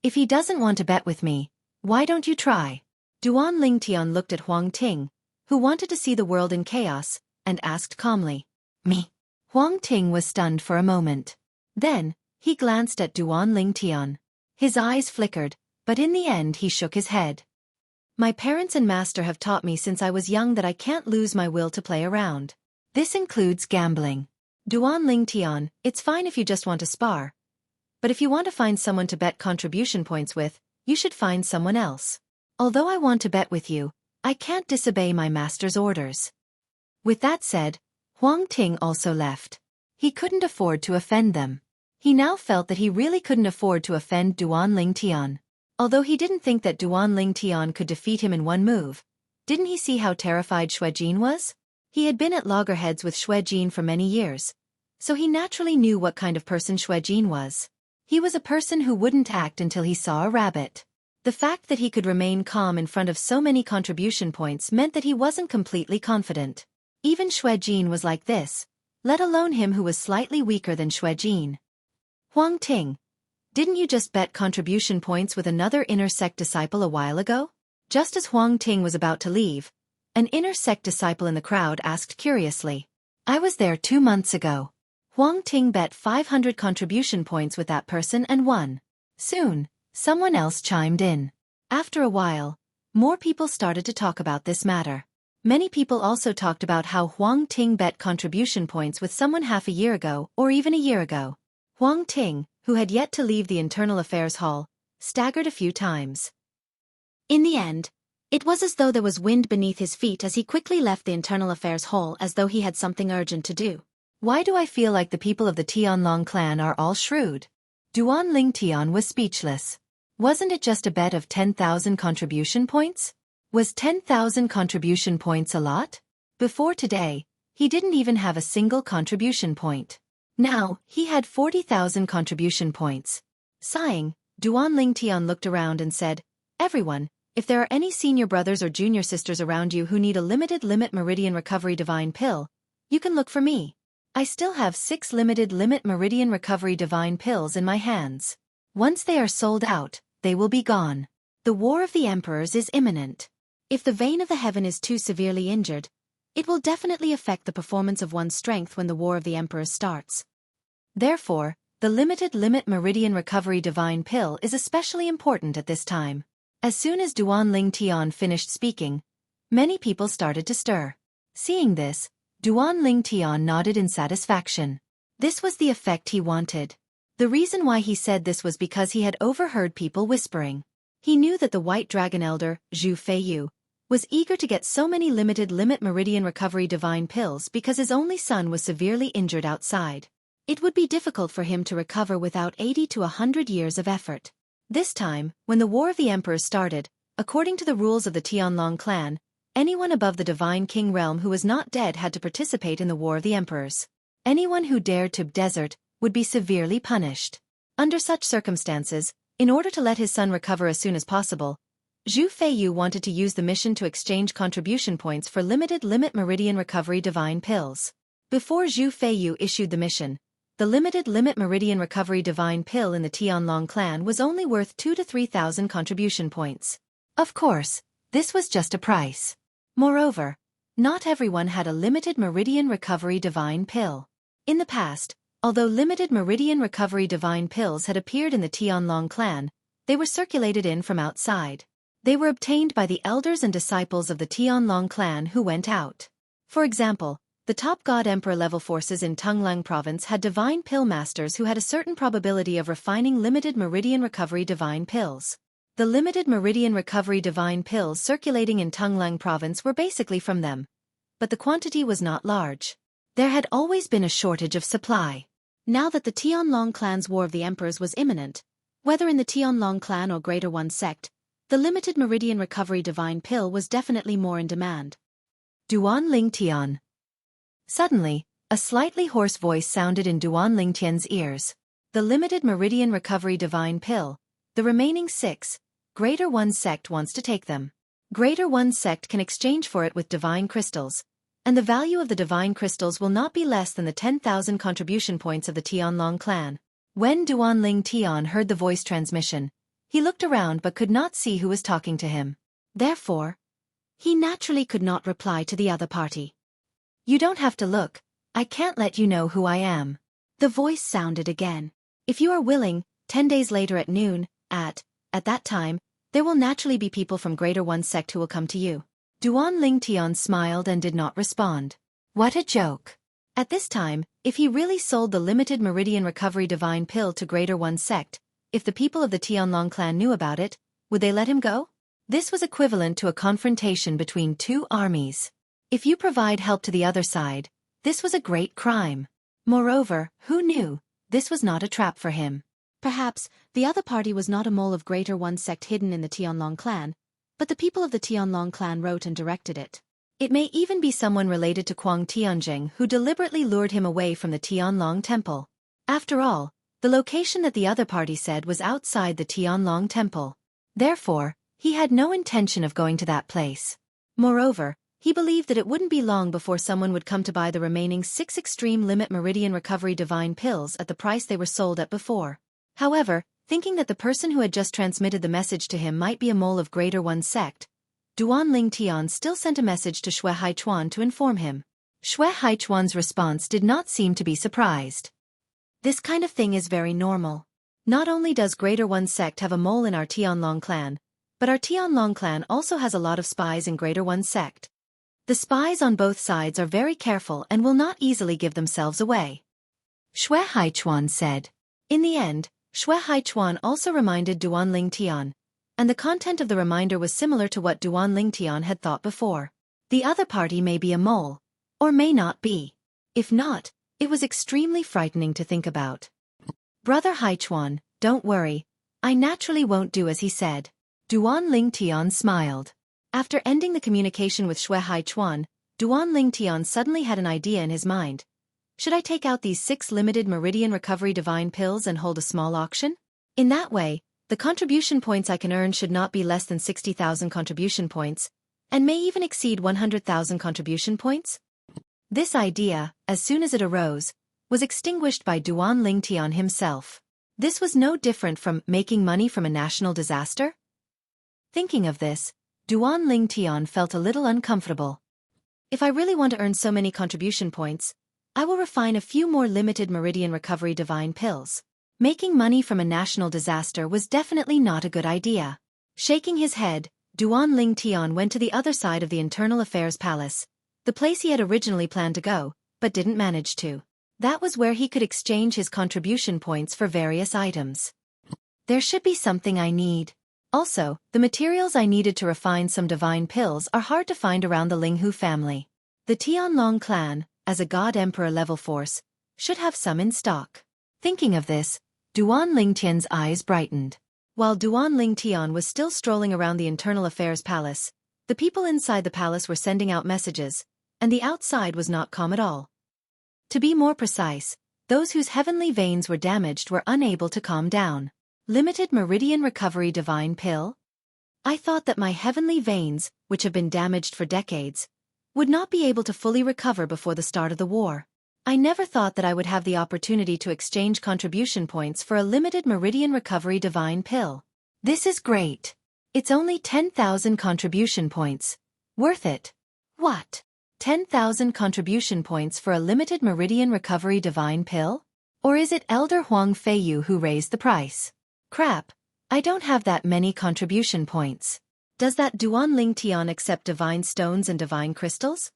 If he doesn't want to bet with me, why don't you try? Duan Lingtian looked at Huang Ting, who wanted to see the world in chaos, and asked calmly. Me? Huang Ting was stunned for a moment. Then, he glanced at Duan Lingtian. His eyes flickered, but in the end he shook his head. My parents and master have taught me since I was young that I can't lose my will to play around. This includes gambling. Duan Lingtian, it's fine if you just want to spar. But if you want to find someone to bet contribution points with, you should find someone else. Although I want to bet with you, I can't disobey my master's orders. With that said, Huang Ting also left. He couldn't afford to offend them. He now felt that he really couldn't afford to offend Duan Lingtian. Although he didn't think that Duan Lingtian could defeat him in one move, didn't he see how terrified Xueqi was? He had been at loggerheads with Xueqi for many years, so he naturally knew what kind of person Xueqi was. He was a person who wouldn't act until he saw a rabbit. The fact that he could remain calm in front of so many contribution points meant that he wasn't completely confident. Even Xueqi was like this, let alone him who was slightly weaker than Xueqi. Huang Ting, didn't you just bet contribution points with another inner sect disciple a while ago? Just as Huang Ting was about to leave, an inner sect disciple in the crowd asked curiously. I was there 2 months ago. Huang Ting bet 500 contribution points with that person and won. Soon, someone else chimed in. After a while, more people started to talk about this matter. Many people also talked about how Huang Ting bet contribution points with someone half a year ago or even a year ago. Huang Ting, who had yet to leave the Internal Affairs Hall, staggered a few times. In the end, it was as though there was wind beneath his feet as he quickly left the Internal Affairs Hall as though he had something urgent to do. Why do I feel like the people of the Tianlong clan are all shrewd? Duan Lingtian was speechless. Wasn't it just a bet of 10,000 contribution points? Was 10,000 contribution points a lot? Before today, he didn't even have a single contribution point. Now, he had 40,000 contribution points. Sighing, Duan Lingtian looked around and said, Everyone, if there are any senior brothers or junior sisters around you who need a limited limit meridian recovery divine pill, you can look for me. I still have 6 limited limit meridian recovery divine pills in my hands. Once they are sold out, they will be gone. The War of the Emperors is imminent. If the vein of the heaven is too severely injured, it will definitely affect the performance of one's strength when the War of the Emperors starts. Therefore, the limited limit meridian recovery divine pill is especially important at this time. As soon as Duan Lingtian finished speaking, many people started to stir. Seeing this, Duan Lingtian nodded in satisfaction. This was the effect he wanted. The reason why he said this was because he had overheard people whispering. He knew that the White Dragon Elder, Xueqi, was eager to get so many limited limit meridian recovery divine pills because his only son was severely injured outside. It would be difficult for him to recover without 80 to 100 years of effort. This time, when the War of the Emperors started, according to the rules of the Tianlong clan, anyone above the Divine King realm who was not dead had to participate in the War of the Emperors. Anyone who dared to desert would be severely punished. Under such circumstances, in order to let his son recover as soon as possible, Xueqi wanted to use the mission to exchange contribution points for limited limit meridian recovery divine pills. Before Xueqi issued the mission, the limited limit meridian recovery divine pill in the Tianlong clan was only worth 2,000 to 3,000 contribution points. Of course, this was just a price. Moreover, not everyone had a limited meridian recovery divine pill. In the past, although limited meridian recovery divine pills had appeared in the Tianlong clan, they were circulated in from outside. They were obtained by the elders and disciples of the Tianlong clan who went out. For example, the top God Emperor level forces in Tunglang province had divine pill masters who had a certain probability of refining limited meridian recovery divine pills. The limited meridian recovery divine pills circulating in Tunglang province were basically from them, but the quantity was not large. There had always been a shortage of supply. Now that the Tianlong clan's War of the Emperors was imminent, whether in the Tianlong clan or Greater One sect, the limited meridian recovery divine pill was definitely more in demand. Duan Lingtian. Suddenly, a slightly hoarse voice sounded in Duan Lingtian's ears. The limited meridian recovery divine pill, the remaining 6, Greater One sect wants to take them. Greater One sect can exchange for it with divine crystals, and the value of the divine crystals will not be less than the 10,000 contribution points of the Tianlong clan. When Duanling Tian heard the voice transmission, he looked around but could not see who was talking to him. Therefore, he naturally could not reply to the other party. You don't have to look, I can't let you know who I am. The voice sounded again. If you are willing, 10 days later at noon, at that time, there will naturally be people from Greater One sect who will come to you. Duanling Tian smiled and did not respond. What a joke. At this time, if he really sold the limited Meridian Recovery Divine Pill to Greater One sect, if the people of the Tianlong clan knew about it, would they let him go? This was equivalent to a confrontation between two armies. If you provide help to the other side, this was a great crime. Moreover, who knew, this was not a trap for him. Perhaps, the other party was not a mole of Greater One sect hidden in the Tianlong clan, but the people of the Tianlong clan wrote and directed it. It may even be someone related to Kuang Tianjing who deliberately lured him away from the Tianlong temple. After all, the location that the other party said was outside the Tianlong temple. Therefore, he had no intention of going to that place. Moreover, he believed that it wouldn't be long before someone would come to buy the remaining 6 Extreme Limit Meridian Recovery Divine Pills at the price they were sold at before. However, thinking that the person who had just transmitted the message to him might be a mole of Greater One sect, Duanling Tian still sent a message to Xueqi to inform him. Xueqi's response did not seem to be surprised. This kind of thing is very normal. Not only does Greater One sect have a mole in our Tianlong clan, but our Tianlong clan also has a lot of spies in Greater One sect. The spies on both sides are very careful and will not easily give themselves away. Xueqi said. In the end, Xueqi also reminded Duanling Tian, and the content of the reminder was similar to what Duanling Tian had thought before. The other party may be a mole, or may not be. If not, it was extremely frightening to think about. Brother Haichuan, don't worry, I naturally won't do as he said. Duanling Tian smiled. After ending the communication with Xueqi, Duanling Tian suddenly had an idea in his mind. Should I take out these 6 limited Meridian Recovery Divine Pills and hold a small auction? In that way, the contribution points I can earn should not be less than 60,000 contribution points, and may even exceed 100,000 contribution points? This idea, as soon as it arose, was extinguished by Duanling Tian himself. This was no different from making money from a national disaster? Thinking of this, Duanling Tian felt a little uncomfortable. If I really want to earn so many contribution points, I will refine a few more limited Meridian Recovery Divine Pills. Making money from a national disaster was definitely not a good idea. Shaking his head, Duanling Tian went to the other side of the Internal Affairs Palace, the place he had originally planned to go, but didn't manage to. That was where he could exchange his contribution points for various items. There should be something I need. Also, the materials I needed to refine some divine pills are hard to find around the Linghu family. The Tianlong clan, as a God Emperor level force, should have some in stock. Thinking of this, Duanling Tian's eyes brightened. While Duanling Tian was still strolling around the Internal Affairs Palace, the people inside the palace were sending out messages, and the outside was not calm at all. To be more precise, those whose heavenly veins were damaged were unable to calm down. Limited Meridian Recovery Divine Pill? I thought that my heavenly veins, which have been damaged for decades, would not be able to fully recover before the start of the war. I never thought that I would have the opportunity to exchange contribution points for a limited Meridian Recovery Divine Pill. This is great. It's only 10,000 contribution points. Worth it. What? 10,000 contribution points for a limited Meridian Recovery Divine Pill? Or is it Elder Huang Feiyu who raised the price? Crap, I don't have that many contribution points. Does that Duanling Tian accept divine stones and divine crystals?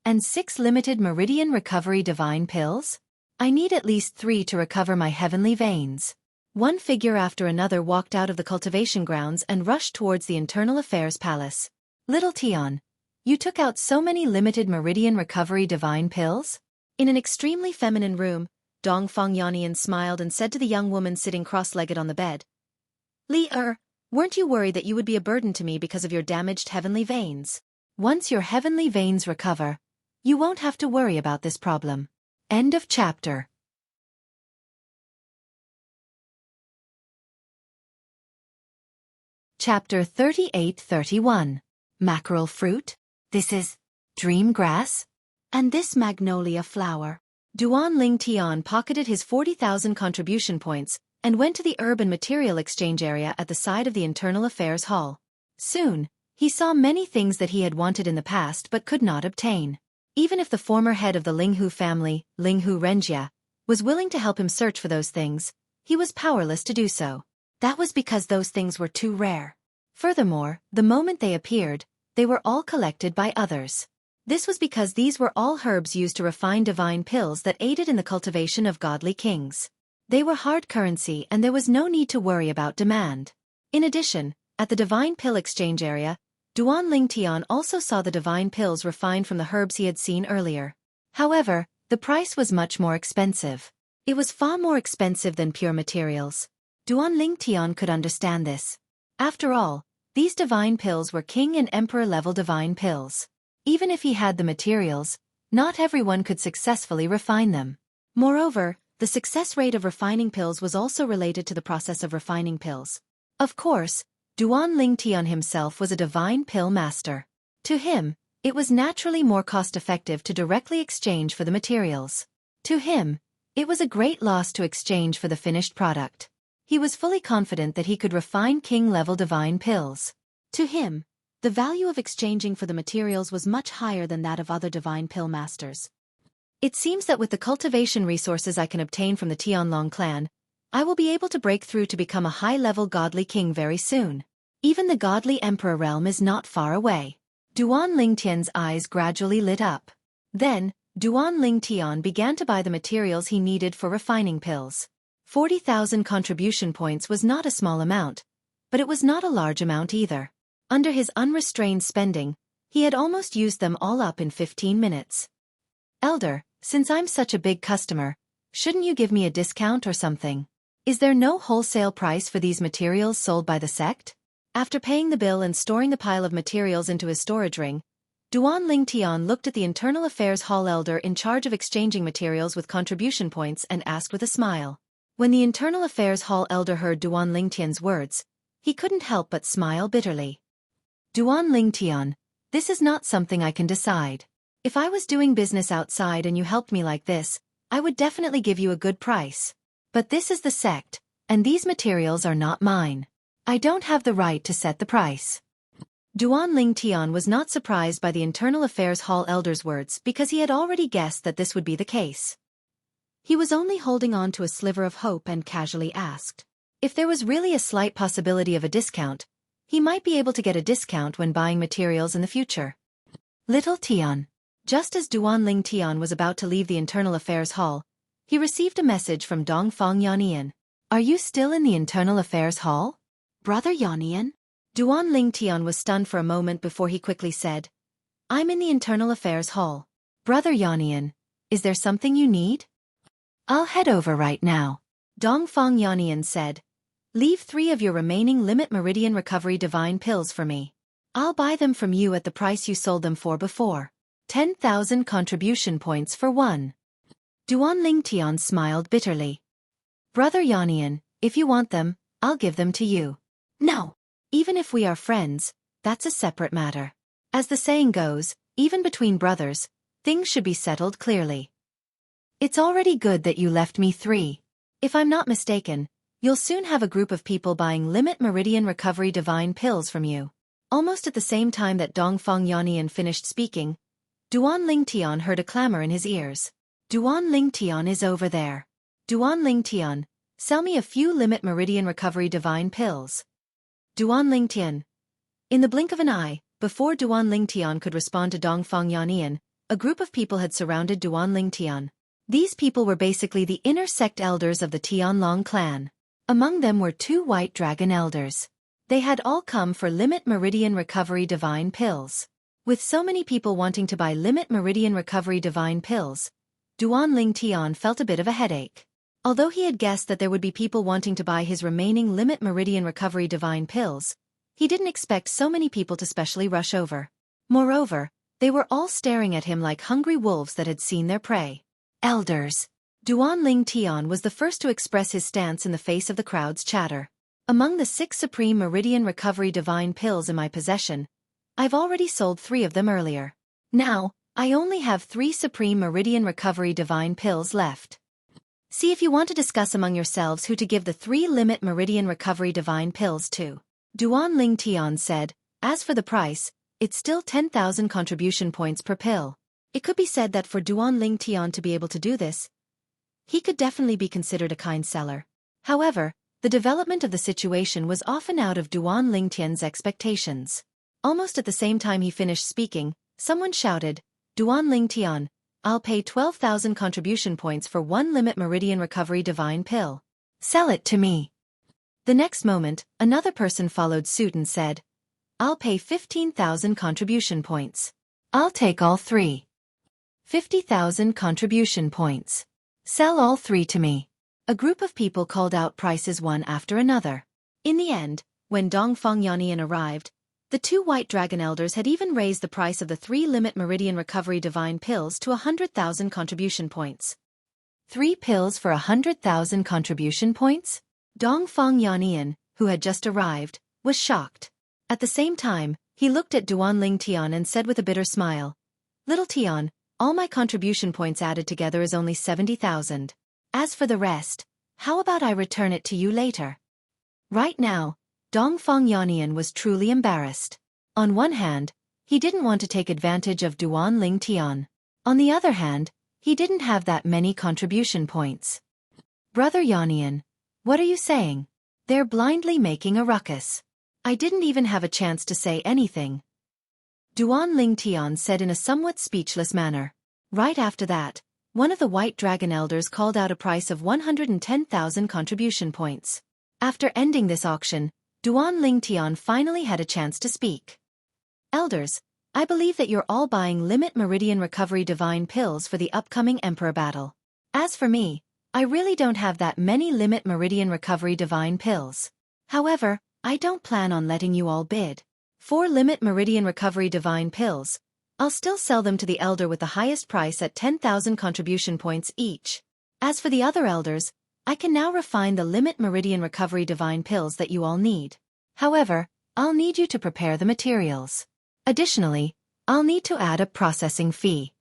And 6 limited Meridian Recovery Divine Pills? I need at least 3 to recover my heavenly veins. One figure after another walked out of the cultivation grounds and rushed towards the Internal Affairs Palace. Little Tian, you took out so many limited Meridian Recovery Divine Pills? In an extremely feminine room, Dong Fengyanian smiled and said to the young woman sitting cross-legged on the bed, Li weren't you worried that you would be a burden to me because of your damaged heavenly veins? Once your heavenly veins recover, you won't have to worry about this problem. End of chapter. Chapter 38-31. Mackerel fruit? This is Dream grass? And this magnolia flower. Duan Ling Tian pocketed his 40,000 contribution points and went to the urban material exchange area at the side of the Internal Affairs Hall. Soon, he saw many things that he had wanted in the past but could not obtain. Even if the former head of the Linghu family, Linghu Renjia, was willing to help him search for those things, he was powerless to do so. That was because those things were too rare. Furthermore, the moment they appeared, they were all collected by others. This was because these were all herbs used to refine divine pills that aided in the cultivation of godly kings. They were hard currency and there was no need to worry about demand. In addition, at the divine pill exchange area, Duan Ling Tian also saw the divine pills refined from the herbs he had seen earlier. However, the price was much more expensive. It was far more expensive than pure materials. Duan Ling Tian could understand this. After all, these divine pills were king and emperor level divine pills. Even if he had the materials, not everyone could successfully refine them. Moreover, the success rate of refining pills was also related to the process of refining pills. Of course, Duan Ling Tian himself was a divine pill master. To him, it was naturally more cost-effective to directly exchange for the materials. To him, it was a great loss to exchange for the finished product. He was fully confident that he could refine king-level divine pills. To him, the value of exchanging for the materials was much higher than that of other divine pill masters. It seems that with the cultivation resources I can obtain from the Tianlong clan, I will be able to break through to become a high-level godly king very soon. Even the godly emperor realm is not far away. Duan Ling Tian's eyes gradually lit up. Then, Duan Ling Tian began to buy the materials he needed for refining pills. 40,000 contribution points was not a small amount, but it was not a large amount either. Under his unrestrained spending, he had almost used them all up in 15 minutes. Elder, since I'm such a big customer, shouldn't you give me a discount or something? Is there no wholesale price for these materials sold by the sect? After paying the bill and storing the pile of materials into his storage ring, Duan Ling Tian looked at the Internal Affairs Hall elder in charge of exchanging materials with contribution points and asked with a smile. When the Internal Affairs Hall elder heard Duan Ling Tian's words, he couldn't help but smile bitterly. Duan Ling Tian, this is not something I can decide. If I was doing business outside and you helped me like this, I would definitely give you a good price. But this is the sect, and these materials are not mine. I don't have the right to set the price. Duan Ling Tian was not surprised by the Internal Affairs Hall elder's words because he had already guessed that this would be the case. He was only holding on to a sliver of hope and casually asked. If there was really a slight possibility of a discount, he might be able to get a discount when buying materials in the future. Little Tian. Just as Duan Ling Tian was about to leave the Internal Affairs Hall, he received a message from Dongfang Yanian. Are you still in the Internal Affairs Hall? Brother Yanian? Duan Ling Tian was stunned for a moment before he quickly said, I'm in the Internal Affairs Hall. Brother Yanian, is there something you need? I'll head over right now. Dongfang Yanian said, leave 3 of your remaining Limit Meridian Recovery Divine Pills for me. I'll buy them from you at the price you sold them for before. 10,000 contribution points for 1. Duan Ling Tian smiled bitterly. Brother Yanian, if you want them, I'll give them to you. No. Even if we are friends, that's a separate matter. As the saying goes, even between brothers, things should be settled clearly. It's already good that you left me 3. If I'm not mistaken, you'll soon have a group of people buying Limit Meridian Recovery Divine Pills from you. Almost at the same time that Dongfang Yanian finished speaking, Duan Ling Tian heard a clamor in his ears. Duan Ling Tian is over there. Duan Ling Tian, sell me a few Limit Meridian Recovery Divine Pills. Duan Ling Tian. In the blink of an eye, before Duan Ling Tian could respond to Dongfang Yanian, a group of people had surrounded Duan Ling Tian. These people were basically the inner sect elders of the Tianlong clan. Among them were 2 white dragon elders. They had all come for Limit Meridian Recovery Divine Pills. With so many people wanting to buy Limit Meridian Recovery Divine Pills, Duan Ling Tian felt a bit of a headache. Although he had guessed that there would be people wanting to buy his remaining Limit Meridian Recovery Divine Pills, he didn't expect so many people to specially rush over. Moreover, they were all staring at him like hungry wolves that had seen their prey. Elders. Duan Ling Tian was the first to express his stance in the face of the crowd's chatter. Among the 6 Supreme Meridian Recovery Divine Pills in my possession, I've already sold 3 of them earlier. Now, I only have 3 Supreme Meridian Recovery Divine Pills left. See if you want to discuss among yourselves who to give the 3 Limit Meridian Recovery Divine Pills to. Duan Ling Tian said, as for the price, it's still 10,000 contribution points per pill. It could be said that for Duan Ling Tian to be able to do this, he could definitely be considered a kind seller. However, the development of the situation was often out of Duan Ling Tian's expectations. Almost at the same time he finished speaking, someone shouted, Duan Ling Tian, I'll pay 12,000 contribution points for 1 Limit Meridian Recovery Divine Pill. Sell it to me. The next moment, another person followed suit and said, I'll pay 15,000 contribution points. I'll take all 3. 50,000 contribution points. Sell all 3 to me. A group of people called out prices one after another. In the end, when Dongfang Yannian arrived, the 2 White Dragon Elders had even raised the price of the 3 Limit Meridian Recovery Divine Pills to 100,000 contribution points. 3 pills for 100,000 contribution points? Dongfang Yannian, who had just arrived, was shocked. At the same time, he looked at Duan Ling Tian and said with a bitter smile, Little Tian, all my contribution points added together is only 70,000. As for the rest, how about I return it to you later? Right now, Dongfang Yannian was truly embarrassed. On one hand, he didn't want to take advantage of Duan Ling Tian. On the other hand, he didn't have that many contribution points. Brother Yannian, what are you saying? They're blindly making a ruckus. I didn't even have a chance to say anything. Duan Ling Tian said in a somewhat speechless manner. Right after that, one of the White Dragon Elders called out a price of 110,000 contribution points. After ending this auction, Duan Ling Tian finally had a chance to speak. Elders, I believe that you're all buying Limit Meridian Recovery Divine Pills for the upcoming Emperor battle. As for me, I really don't have that many Limit Meridian Recovery Divine Pills. However, I don't plan on letting you all bid. 4 Limit Meridian Recovery Divine Pills. I'll still sell them to the Elder with the highest price at 10,000 contribution points each. As for the other Elders, I can now refine the Limit Meridian Recovery Divine Pills that you all need. However, I'll need you to prepare the materials. Additionally, I'll need to add a processing fee.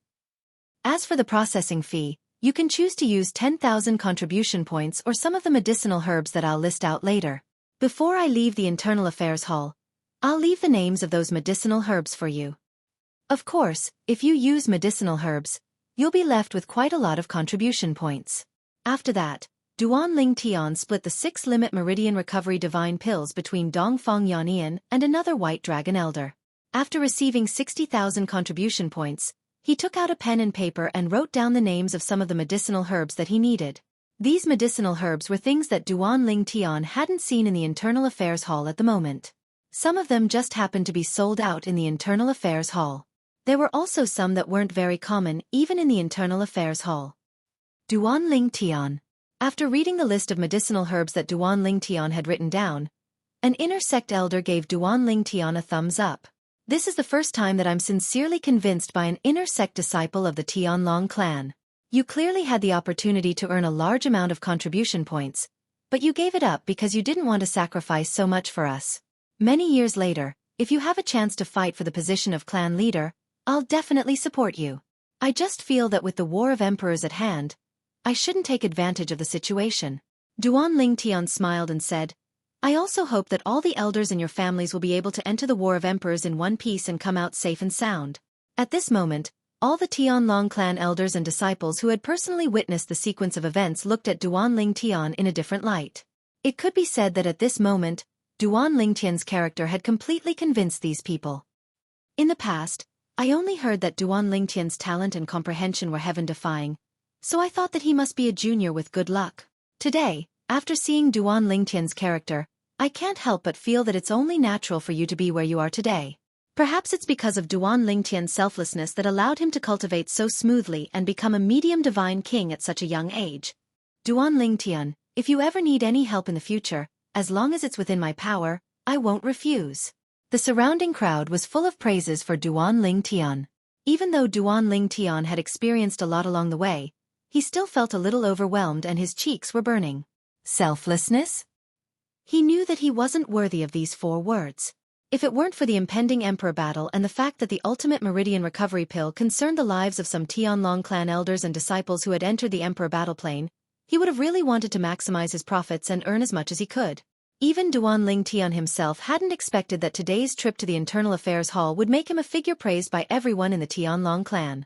As for the processing fee, you can choose to use 10,000 contribution points or some of the medicinal herbs that I'll list out later. Before I leave the Internal Affairs Hall, I'll leave the names of those medicinal herbs for you. Of course, if you use medicinal herbs, you'll be left with quite a lot of contribution points. After that, Duan Ling Tian split the 6 Limit Meridian Recovery Divine Pills between Dongfang Yannian and another White Dragon Elder. After receiving 60,000 contribution points, he took out a pen and paper and wrote down the names of some of the medicinal herbs that he needed. These medicinal herbs were things that Duan Ling Tian hadn't seen in the Internal Affairs Hall at the moment. Some of them just happened to be sold out in the Internal Affairs Hall. There were also some that weren't very common even in the Internal Affairs Hall. Duan Ling Tian. After reading the list of medicinal herbs that Duan Ling Tian had written down, an inner sect elder gave Duan Ling Tian a thumbs up. This is the first time that I'm sincerely convinced by an inner sect disciple of the Tianlong clan. You clearly had the opportunity to earn a large amount of contribution points, but you gave it up because you didn't want to sacrifice so much for us. Many years later, if you have a chance to fight for the position of clan leader, I'll definitely support you. I just feel that with the War of Emperors at hand, I shouldn't take advantage of the situation. Duan Ling Tian smiled and said, I also hope that all the elders in your families will be able to enter the War of Emperors in one piece and come out safe and sound. At this moment, all the Tianlong clan elders and disciples who had personally witnessed the sequence of events looked at Duan Ling Tian in a different light. It could be said that at this moment, Duan Ling Tian's character had completely convinced these people. In the past, I only heard that Duan Ling Tian's talent and comprehension were heaven-defying, so I thought that he must be a junior with good luck. Today, after seeing Duan Ling Tian's character, I can't help but feel that it's only natural for you to be where you are today. Perhaps it's because of Duan Ling Tian's selflessness that allowed him to cultivate so smoothly and become a medium divine king at such a young age. Duan Ling Tian, if you ever need any help in the future, as long as it's within my power, I won't refuse. The surrounding crowd was full of praises for Duan Ling Tian. Even though Duan Ling Tian had experienced a lot along the way, he still felt a little overwhelmed and his cheeks were burning. Selflessness? He knew that he wasn't worthy of these 4 words. If it weren't for the impending Emperor battle and the fact that the ultimate Meridian recovery pill concerned the lives of some Tianlong clan elders and disciples who had entered the Emperor battle plane, he would have really wanted to maximize his profits and earn as much as he could. Even Duan Lingtian himself hadn't expected that today's trip to the Internal Affairs Hall would make him a figure praised by everyone in the Tianlong clan.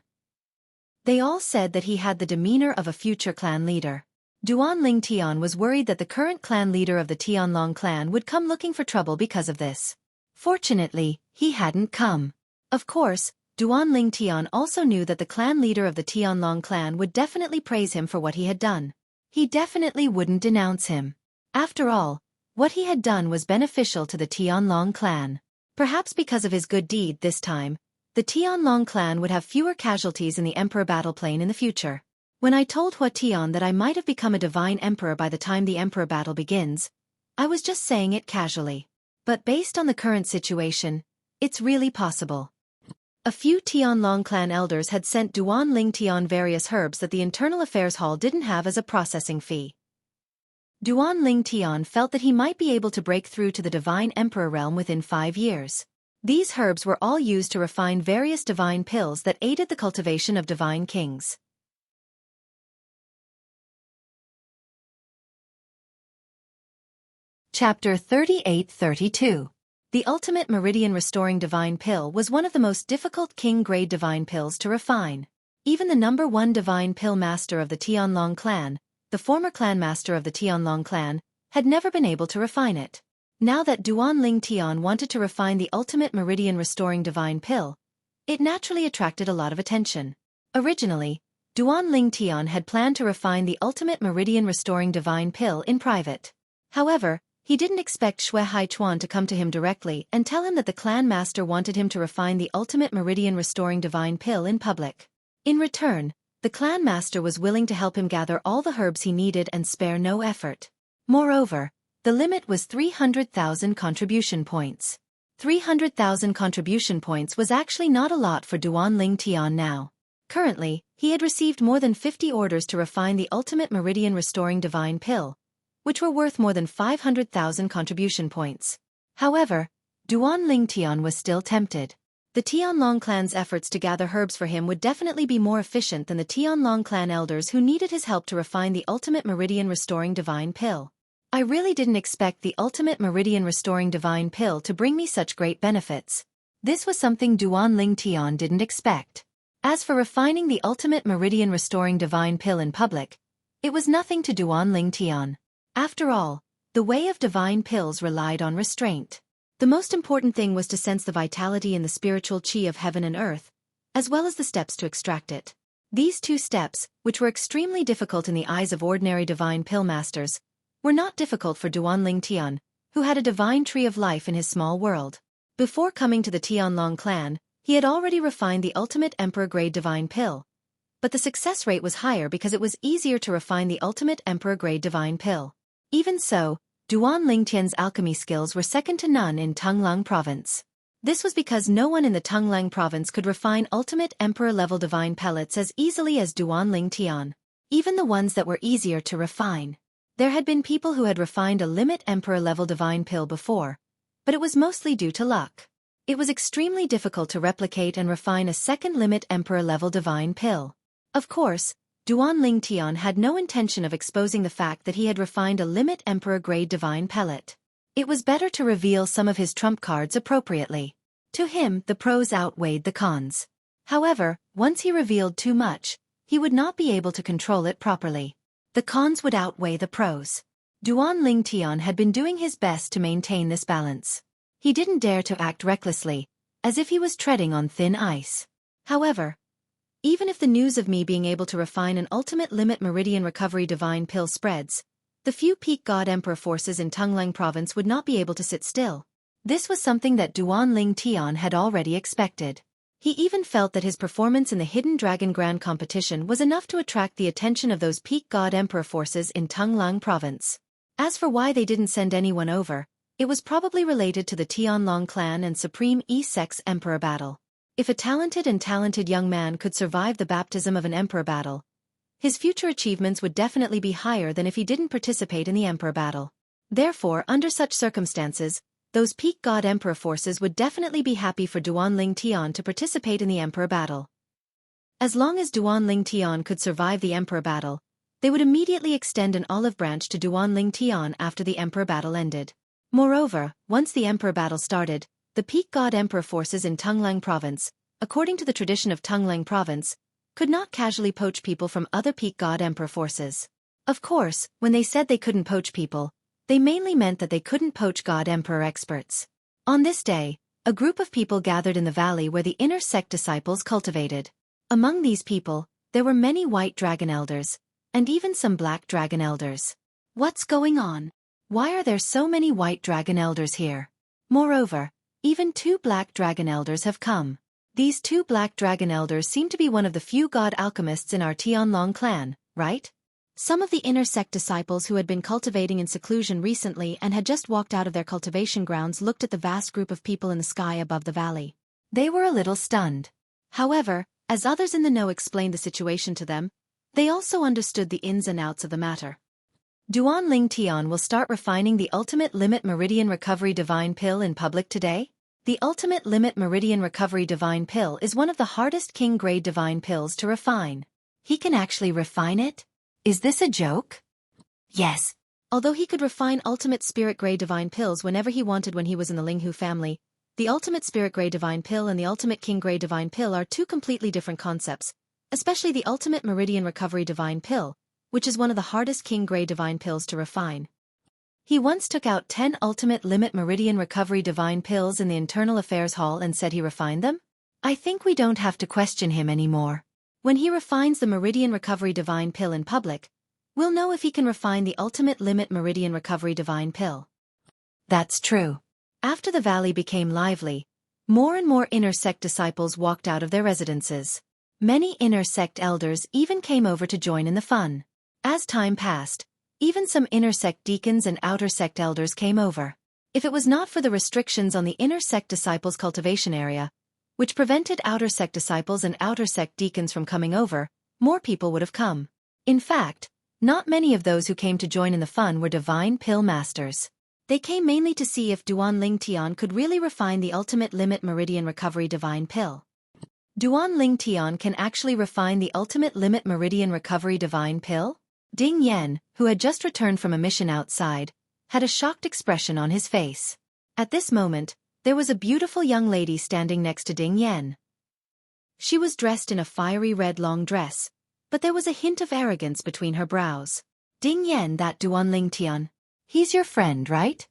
They all said that he had the demeanor of a future clan leader. Duan Lingtian was worried that the current clan leader of the Tianlong clan would come looking for trouble because of this. Fortunately, he hadn't come. Of course, Duan Lingtian also knew that the clan leader of the Tianlong clan would definitely praise him for what he had done. He definitely wouldn't denounce him. After all, what he had done was beneficial to the Tianlong clan. Perhaps because of his good deed this time, the Tianlong clan would have fewer casualties in the Emperor battle plane in the future. When I told Hua Tian that I might have become a divine emperor by the time the Emperor battle begins, I was just saying it casually. But based on the current situation, it's really possible. A few Tianlong clan elders had sent Duan Lingtian various herbs that the Internal Affairs Hall didn't have as a processing fee. Duan Lingtian felt that he might be able to break through to the Divine Emperor realm within 5 years. These herbs were all used to refine various divine pills that aided the cultivation of divine kings. Chapter 38-32. The ultimate meridian restoring divine pill was one of the most difficult king-grade divine pills to refine. Even the number 1 divine pill master of the Tianlong clan, the former clan master of the Tianlong clan, had never been able to refine it. Now that Duan Lingtian wanted to refine the ultimate meridian restoring divine pill, it naturally attracted a lot of attention. Originally, Duan Lingtian had planned to refine the ultimate meridian restoring divine pill in private. However, he didn't expect Xueqi to come to him directly and tell him that the clan master wanted him to refine the ultimate meridian restoring divine pill in public. In return, the clan master was willing to help him gather all the herbs he needed and spare no effort. Moreover, the limit was 300,000 contribution points. 300,000 contribution points was actually not a lot for Duan Lingtian now. Currently, he had received more than 50 orders to refine the ultimate meridian restoring divine pill, which were worth more than 500,000 contribution points. However, Duan Lingtian was still tempted. The Tianlong clan's efforts to gather herbs for him would definitely be more efficient than the Tianlong clan elders who needed his help to refine the ultimate meridian restoring divine pill. I really didn't expect the ultimate meridian restoring divine pill to bring me such great benefits. This was something Duan Lingtian didn't expect. As for refining the ultimate meridian restoring divine pill in public, it was nothing to Duan Lingtian. After all, the way of divine pills relied on restraint. The most important thing was to sense the vitality in the spiritual qi of heaven and earth, as well as the steps to extract it. These 2 steps, which were extremely difficult in the eyes of ordinary divine pill masters, were not difficult for Duan Lingtian, who had a divine tree of life in his small world. Before coming to the Tianlong clan, he had already refined the ultimate emperor-grade divine pill, but the success rate was higher because it was easier to refine the ultimate emperor-grade divine pill. Even so, Duan Lingtian's alchemy skills were second to none in Tonglang province. This was because no one in the Tonglang province could refine ultimate emperor-level divine pellets as easily as Duan Lingtian. Even the ones that were easier to refine. There had been people who had refined a limit emperor-level divine pill before, but it was mostly due to luck. It was extremely difficult to replicate and refine a second limit emperor-level divine pill. Of course, Duan Lingtian had no intention of exposing the fact that he had refined a limit emperor-grade divine pellet. It was better to reveal some of his trump cards appropriately. To him, the pros outweighed the cons. However, once he revealed too much, he would not be able to control it properly. The cons would outweigh the pros. Duan Lingtian had been doing his best to maintain this balance. He didn't dare to act recklessly, as if he was treading on thin ice. However, even if the news of me being able to refine an ultimate limit meridian recovery divine pill spreads, the few peak god emperor forces in Tonglang province would not be able to sit still. This was something that Duan Lingtian had already expected. He even felt that his performance in the Hidden Dragon Grand competition was enough to attract the attention of those peak god emperor forces in Tonglang province. As for why they didn't send anyone over, it was probably related to the Tianlong clan and Supreme E-Sex Emperor battle. If a talented young man could survive the baptism of an emperor battle, his future achievements would definitely be higher than if he didn't participate in the emperor battle. Therefore, under such circumstances, those peak god emperor forces would definitely be happy for Duan Ling Tian to participate in the emperor battle. As long as Duan Ling Tian could survive the emperor battle, they would immediately extend an olive branch to Duan Ling Tian after the emperor battle ended. Moreover, once the emperor battle started, the peak god emperor forces in Tunglang province, according to the tradition of Tunglang province, could not casually poach people from other peak god emperor forces. Of course, when they said they couldn't poach people, they mainly meant that they couldn't poach god emperor experts. On this day, a group of people gathered in the valley where the inner sect disciples cultivated. Among these people, there were many white dragon elders, and even some black dragon elders. What's going on? Why are there so many white dragon elders here? Moreover, even 2 black dragon elders have come. These 2 black dragon elders seem to be one of the few god alchemists in our Tianlong clan, right? Some of the inner sect disciples who had been cultivating in seclusion recently and had just walked out of their cultivation grounds looked at the vast group of people in the sky above the valley. They were a little stunned. However, as others in the know explained the situation to them, they also understood the ins and outs of the matter. Duan Ling Tian will start refining the Ultimate Limit Meridian Recovery Divine Pill in public today. The Ultimate Limit Meridian Recovery Divine Pill is one of the hardest king-grade divine pills to refine. He can actually refine it? Is this a joke? Yes. Although he could refine Ultimate Spirit Grade Divine Pills whenever he wanted when he was in the Linghu family, the Ultimate Spirit Grade Divine Pill and the Ultimate King Grade Divine Pill are 2 completely different concepts, especially the Ultimate Meridian Recovery Divine Pill, which is one of the hardest king-grade divine pills to refine. He once took out 10 Ultimate Limit Meridian Recovery Divine Pills in the Internal Affairs Hall and said he refined them? I think we don't have to question him anymore. When he refines the Meridian Recovery Divine Pill in public, we'll know if he can refine the Ultimate Limit Meridian Recovery Divine Pill. That's true. After the valley became lively, more and more inner sect disciples walked out of their residences. Many inner sect elders even came over to join in the fun. As time passed, even some inner sect deacons and outer sect elders came over. If it was not for the restrictions on the inner sect disciples' cultivation area, which prevented outer sect disciples and outer sect deacons from coming over, more people would have come. In fact, not many of those who came to join in the fun were divine pill masters. They came mainly to see if Duan Ling Tian could really refine the Ultimate Limit Meridian Recovery Divine Pill. Duan Ling Tian can actually refine the Ultimate Limit Meridian Recovery Divine Pill? Ding Yan, who had just returned from a mission outside, had a shocked expression on his face. At this moment, there was a beautiful young lady standing next to Ding Yan. She was dressed in a fiery red long dress, but there was a hint of arrogance between her brows. Ding Yan, that Duan Ling Tian. He's your friend, right?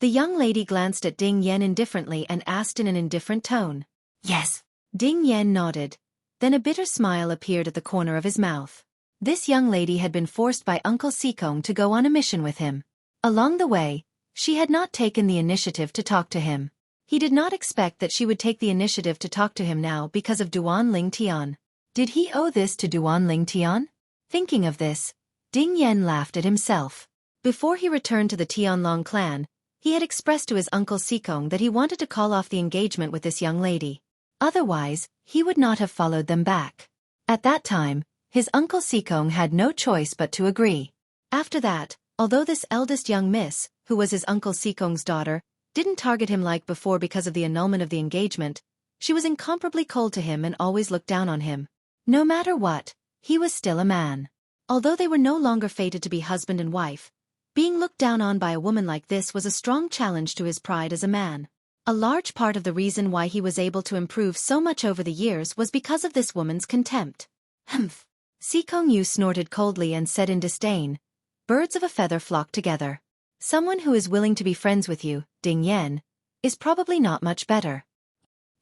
The young lady glanced at Ding Yan indifferently and asked in an indifferent tone. Yes. Ding Yan nodded. Then a bitter smile appeared at the corner of his mouth. This young lady had been forced by Uncle Xueqi to go on a mission with him. Along the way, she had not taken the initiative to talk to him. He did not expect that she would take the initiative to talk to him now because of Duan Ling Tian. Did he owe this to Duan Ling Tian? Thinking of this, Ding Yan laughed at himself. Before he returned to the Tianlong clan, he had expressed to his Uncle Xueqi that he wanted to call off the engagement with this young lady. Otherwise, he would not have followed them back. At that time, his Uncle Xueqi had no choice but to agree. After that, although this eldest young miss, who was his Uncle Xueqi's daughter, didn't target him like before because of the annulment of the engagement, she was incomparably cold to him and always looked down on him. No matter what, he was still a man. Although they were no longer fated to be husband and wife, being looked down on by a woman like this was a strong challenge to his pride as a man. A large part of the reason why he was able to improve so much over the years was because of this woman's contempt. Humph. Xueqi snorted coldly and said in disdain, "Birds of a feather flock together. Someone who is willing to be friends with you, Ding Yan, is probably not much better."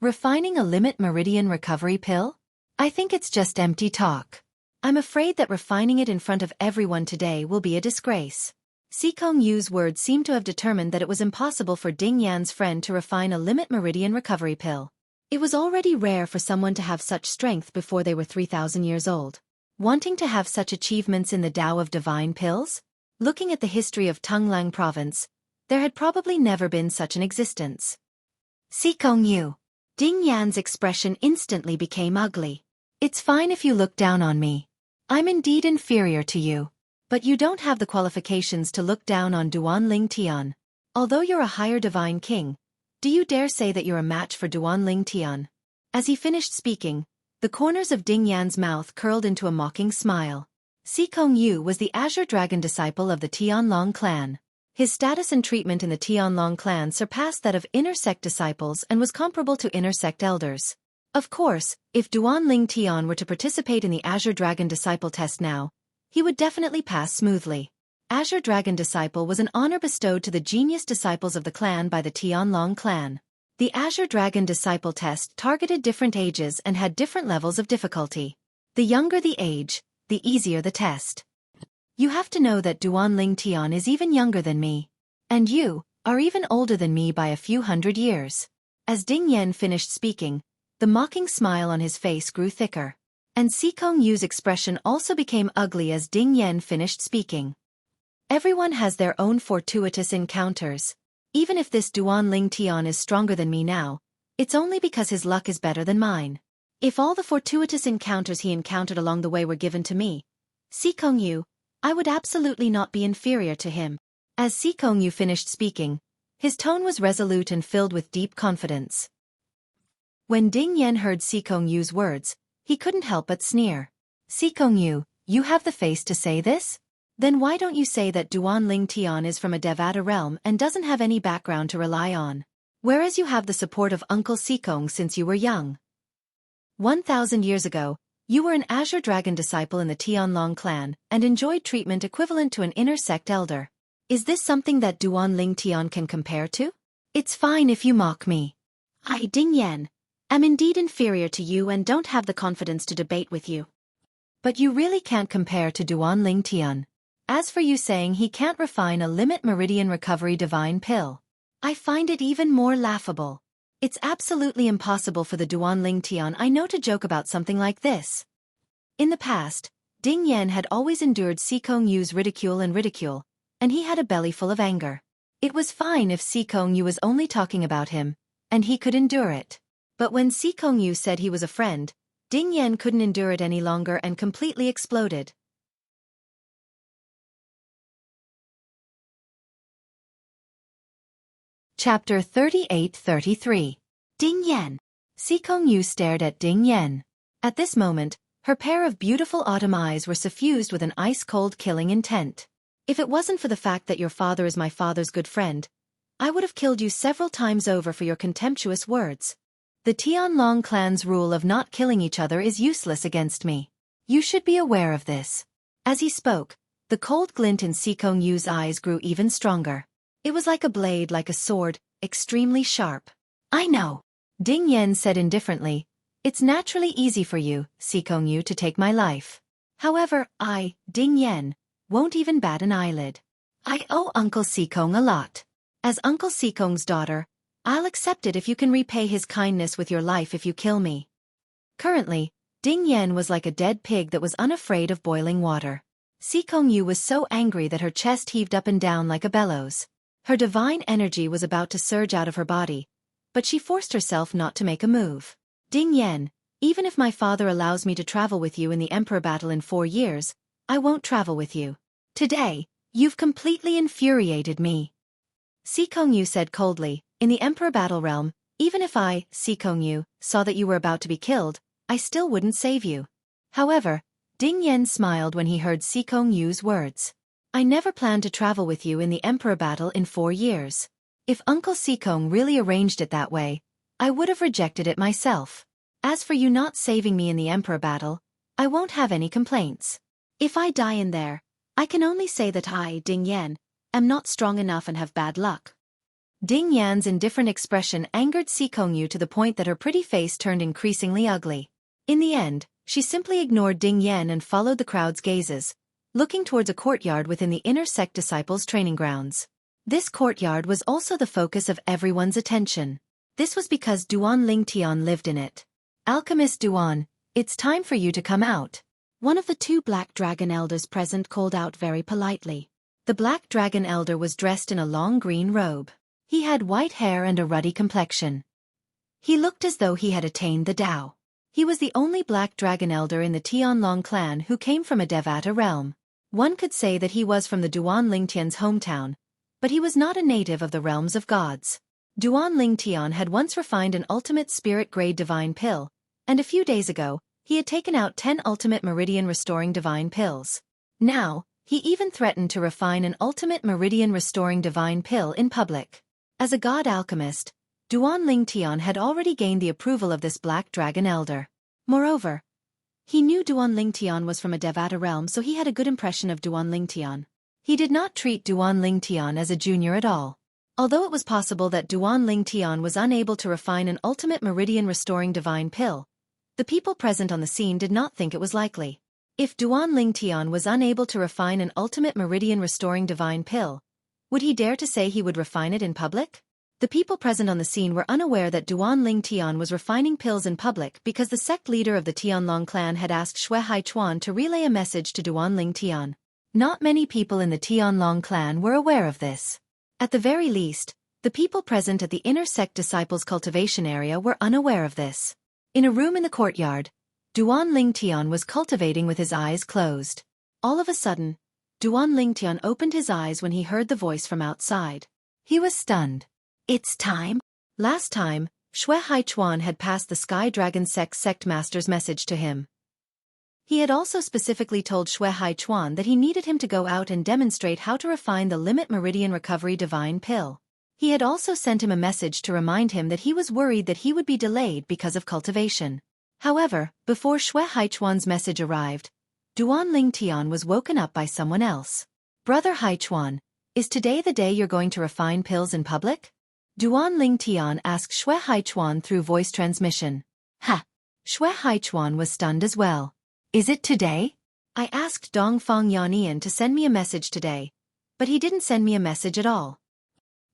Refining a limit meridian recovery pill? I think it's just empty talk. I'm afraid that refining it in front of everyone today will be a disgrace. Xueqi's words seemed to have determined that it was impossible for Ding Yan's friend to refine a limit meridian recovery pill. It was already rare for someone to have such strength before they were 3,000 years old. Wanting to have such achievements in the Tao of divine pills? Looking at the history of Tunglang province, there had probably never been such an existence. Xueqi. Ding Yan's expression instantly became ugly. It's fine if you look down on me. I'm indeed inferior to you. But you don't have the qualifications to look down on Duan Ling Tian. Although you're a higher divine king, do you dare say that you're a match for Duan Ling Tian? As he finished speaking, the corners of Ding Yan's mouth curled into a mocking smile. Xikong Yu was the Azure Dragon disciple of the Tianlong clan. His status and treatment in the Tianlong clan surpassed that of inner sect disciples and was comparable to inner sect elders. Of course, if Duan Ling Tian were to participate in the Azure Dragon disciple test now, he would definitely pass smoothly. Azure Dragon Disciple was an honor bestowed to the genius disciples of the clan by the Tianlong clan. The Azure Dragon Disciple test targeted different ages and had different levels of difficulty. The younger the age, the easier the test. You have to know that Duan Ling Tian is even younger than me. And you are even older than me by a few hundred years. As Ding Yan finished speaking, the mocking smile on his face grew thicker. And Xikong Yu's expression also became ugly as Ding Yan finished speaking. Everyone has their own fortuitous encounters. Even if this Duan Ling Tian is stronger than me now, it's only because his luck is better than mine. If all the fortuitous encounters he encountered along the way were given to me, Xikong Yu, I would absolutely not be inferior to him. As Xikong Yu finished speaking, his tone was resolute and filled with deep confidence. When Ding Yan heard Xikong Yu's words, he couldn't help but sneer. Xikong Yu, you have the face to say this? Then why don't you say that Duan Ling Tian is from a Devata realm and doesn't have any background to rely on? Whereas you have the support of Uncle Xikong since you were young. 1,000 years ago, you were an Azure Dragon disciple in the Tianlong clan and enjoyed treatment equivalent to an inner sect elder. Is this something that Duan Ling Tian can compare to? It's fine if you mock me. I, Ding Yan, am indeed inferior to you and don't have the confidence to debate with you. But you really can't compare to Duan Ling Tian. As for you saying he can't refine a limit meridian recovery divine pill, I find it even more laughable. It's absolutely impossible for the Duan Ling Tian I know to joke about something like this. In the past, Ding Yan had always endured Xikong Yu's ridicule, and he had a belly full of anger. It was fine if Xikong Yu was only talking about him, and he could endure it. But when Xikong Yu said he was a friend, Ding Yan couldn't endure it any longer and completely exploded. Chapter 38-33. Ding Yan. Xikong Yu stared at Ding Yan. At this moment, her pair of beautiful autumn eyes were suffused with an ice-cold killing intent. If it wasn't for the fact that your father is my father's good friend, I would have killed you several times over for your contemptuous words. The Tianlong clan's rule of not killing each other is useless against me. You should be aware of this. As he spoke, the cold glint in Xikong Yu's eyes grew even stronger. It was like a blade, like a sword, extremely sharp. I know. Ding Yan said indifferently. It's naturally easy for you, Xikong Yu, to take my life. However, I, Ding Yan, won't even bat an eyelid. I owe Uncle Xikong a lot. As Uncle Xikong's daughter, I'll accept it if you can repay his kindness with your life if you kill me. Currently, Ding Yan was like a dead pig that was unafraid of boiling water. Xikong Yu was so angry that her chest heaved up and down like a bellows. Her divine energy was about to surge out of her body, but she forced herself not to make a move. Ding Yan, even if my father allows me to travel with you in the Emperor battle in 4 years, I won't travel with you. Today, you've completely infuriated me. Xikong Yu said coldly, in the Emperor battle realm, even if I, Xikong Yu, saw that you were about to be killed, I still wouldn't save you. However, Ding Yan smiled when he heard Xikong Yu's words. I never planned to travel with you in the Emperor battle in 4 years. If Uncle Xikong really arranged it that way, I would have rejected it myself. As for you not saving me in the Emperor battle, I won't have any complaints. If I die in there, I can only say that I, Ding Yan, am not strong enough and have bad luck. Ding Yan's indifferent expression angered Xikong Yu to the point that her pretty face turned increasingly ugly. In the end, she simply ignored Ding Yan and followed the crowd's gazes, looking towards a courtyard within the inner sect disciples' training grounds. This courtyard was also the focus of everyone's attention. This was because Duan Ling Tian lived in it. Alchemist Duan, it's time for you to come out. One of the 2 black dragon elders present called out very politely. The black dragon elder was dressed in a long green robe. He had white hair and a ruddy complexion. He looked as though he had attained the Tao. He was the only black dragon elder in the Tianlong clan who came from a Devata realm. One could say that he was from the Duan Ling Tian's hometown, But he was not a native of the realms of gods. Duan Ling Tian had once refined an ultimate spirit-grade divine pill, and a few days ago, he had taken out 10 ultimate meridian-restoring divine pills. Now, he even threatened to refine an ultimate meridian-restoring divine pill in public. As a god alchemist, Duan Ling Tian had already gained the approval of this Black Dragon Elder. Moreover, he knew Duan Ling Tian was from a Devata realm, so he had a good impression of Duan Ling Tian. He did not treat Duan Ling Tian as a junior at all. Although it was possible that Duan Ling Tian was unable to refine an ultimate meridian-restoring divine pill, the people present on the scene did not think it was likely. If Duan Ling Tian was unable to refine an ultimate meridian-restoring divine pill, would he dare to say he would refine it in public? The people present on the scene were unaware that Duan Ling Tian was refining pills in public because the sect leader of the Tianlong clan had asked Xueqi to relay a message to Duan Ling Tian. Not many people in the Tianlong clan were aware of this. At the very least, the people present at the inner sect disciples' cultivation area were unaware of this. In a room in the courtyard, Duan Ling Tian was cultivating with his eyes closed. All of a sudden, Duan Ling Tian opened his eyes when he heard the voice from outside. He was stunned. It's time? Last time, Xueqi had passed the Sky Dragon sect master's message to him. He had also specifically told Xueqi that he needed him to go out and demonstrate how to refine the Limit Meridian Recovery Divine Pill. He had also sent him a message to remind him that he was worried that he would be delayed because of cultivation. However, before Xueqi's message arrived, Duan Ling Tian was woken up by someone else. Brother Haichuan, is today the day you're going to refine pills in public? Duan Ling Tian asked Xueqi through voice transmission. Ha! Xueqi was stunned as well. Is it today? I asked Dongfang Yanian to send me a message today, but he didn't send me a message at all.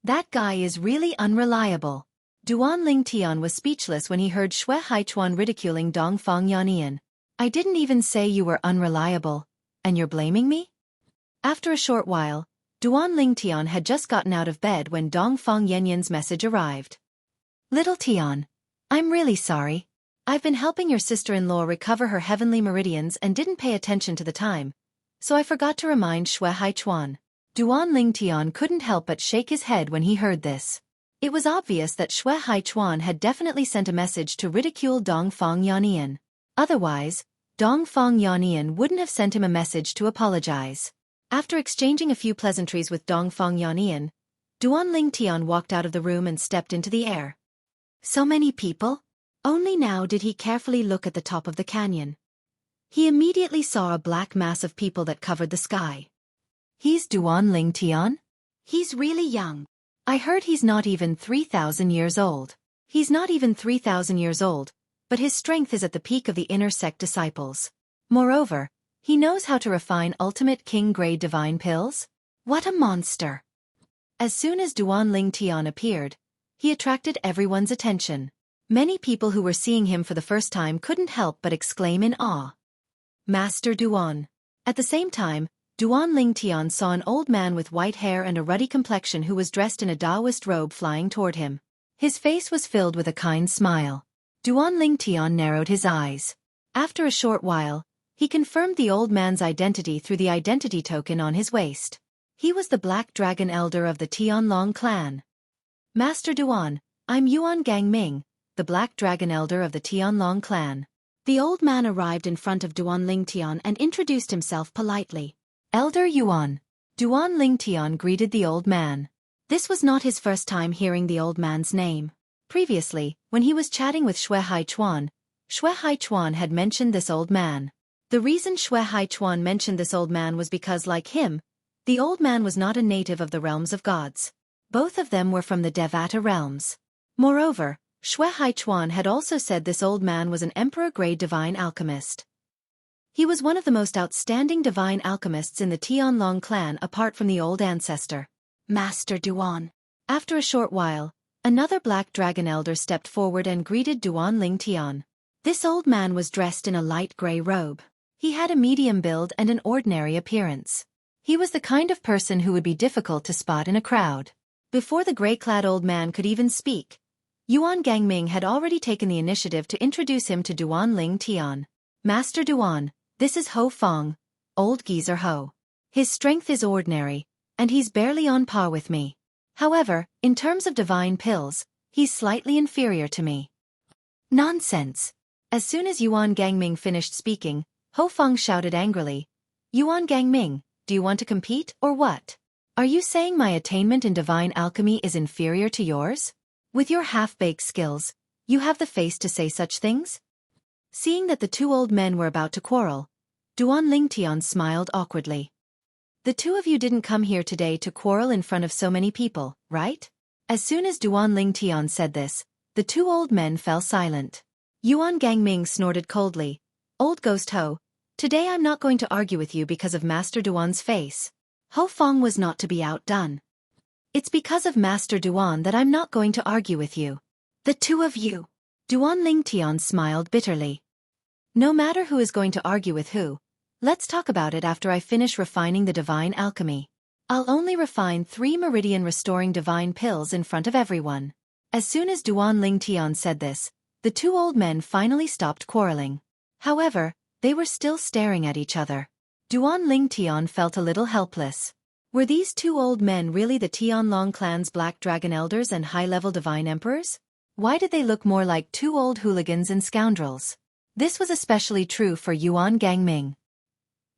That guy is really unreliable. Duan Ling Tian was speechless when he heard Xueqi ridiculing Dongfang Yanian. I didn't even say you were unreliable, and you're blaming me? After a short while, Duan Ling Tian had just gotten out of bed when Dongfang Yanyan's message arrived. Little Tian, I'm really sorry. I've been helping your sister-in-law recover her heavenly meridians and didn't pay attention to the time, so I forgot to remind Xueqi. Duan Ling Tian couldn't help but shake his head when he heard this. It was obvious that Xueqi had definitely sent a message to ridicule Dongfang Yanian. Otherwise, Dongfang Yanian wouldn't have sent him a message to apologize. After exchanging a few pleasantries with Dongfang Yanian, Duan Ling Tian walked out of the room and stepped into the air. So many people? Only now did he carefully look at the top of the canyon. He immediately saw a black mass of people that covered the sky. He's Duan Ling Tian? He's really young. I heard he's not even 3,000 years old. He's not even 3,000 years old, but his strength is at the peak of the inner sect disciples. Moreover, he knows how to refine ultimate king-grade divine pills? What a monster! As soon as Duan Ling Tian appeared, he attracted everyone's attention. Many people who were seeing him for the first time couldn't help but exclaim in awe. Master Duan. At the same time, Duan Ling Tian saw an old man with white hair and a ruddy complexion who was dressed in a Taoist robe flying toward him. His face was filled with a kind smile. Duan Ling Tian narrowed his eyes. After a short while, he confirmed the old man's identity through the identity token on his waist. He was the Black Dragon Elder of the Tianlong clan. Master Duan, I'm Yuan Gangming, the Black Dragon Elder of the Tianlong clan. The old man arrived in front of Duan Ling Tian and introduced himself politely. Elder Yuan. Duan Ling Tian greeted the old man. This was not his first time hearing the old man's name. Previously, when he was chatting with Xueqi had mentioned this old man. The reason Xueqi mentioned this old man was because, like him, the old man was not a native of the realms of gods. Both of them were from the Devata realms. Moreover, Xueqi had also said this old man was an emperor-grade divine alchemist. He was one of the most outstanding divine alchemists in the Tianlong clan apart from the old ancestor. Master Duan. After a short while, another Black Dragon Elder stepped forward and greeted Duan Ling Tian. This old man was dressed in a light gray robe. He had a medium build and an ordinary appearance. He was the kind of person who would be difficult to spot in a crowd. Before the gray-clad old man could even speak, Yuan Gangming had already taken the initiative to introduce him to Duan Ling Tian. Master Duan, this is Ho Fong, old geezer Ho. His strength is ordinary, and he's barely on par with me. However, in terms of divine pills, he's slightly inferior to me. Nonsense. As soon as Yuan Gangming finished speaking, Ho Feng shouted angrily, Yuan Gangming, do you want to compete or what? Are you saying my attainment in divine alchemy is inferior to yours? With your half-baked skills, you have the face to say such things? Seeing that the two old men were about to quarrel, Duan Lingtian smiled awkwardly. The two of you didn't come here today to quarrel in front of so many people, right? As soon as Duan Lingtian said this, the two old men fell silent. Yuan Gangming snorted coldly, Old Ghost Ho, today I'm not going to argue with you because of Master Duan's face. Ho Feng was not to be outdone. It's because of Master Duan that I'm not going to argue with you. The two of you. Duan Lingtian smiled bitterly. No matter who is going to argue with who, let's talk about it after I finish refining the divine alchemy. I'll only refine 3 meridian restoring divine pills in front of everyone. As soon as Duan Lingtian said this, the two old men finally stopped quarreling. However, they were still staring at each other. Duan Lingtian felt a little helpless. Were these two old men really the Tianlong clan's Black Dragon Elders and high-level divine emperors? Why did they look more like two old hooligans and scoundrels? This was especially true for Yuan Gangming.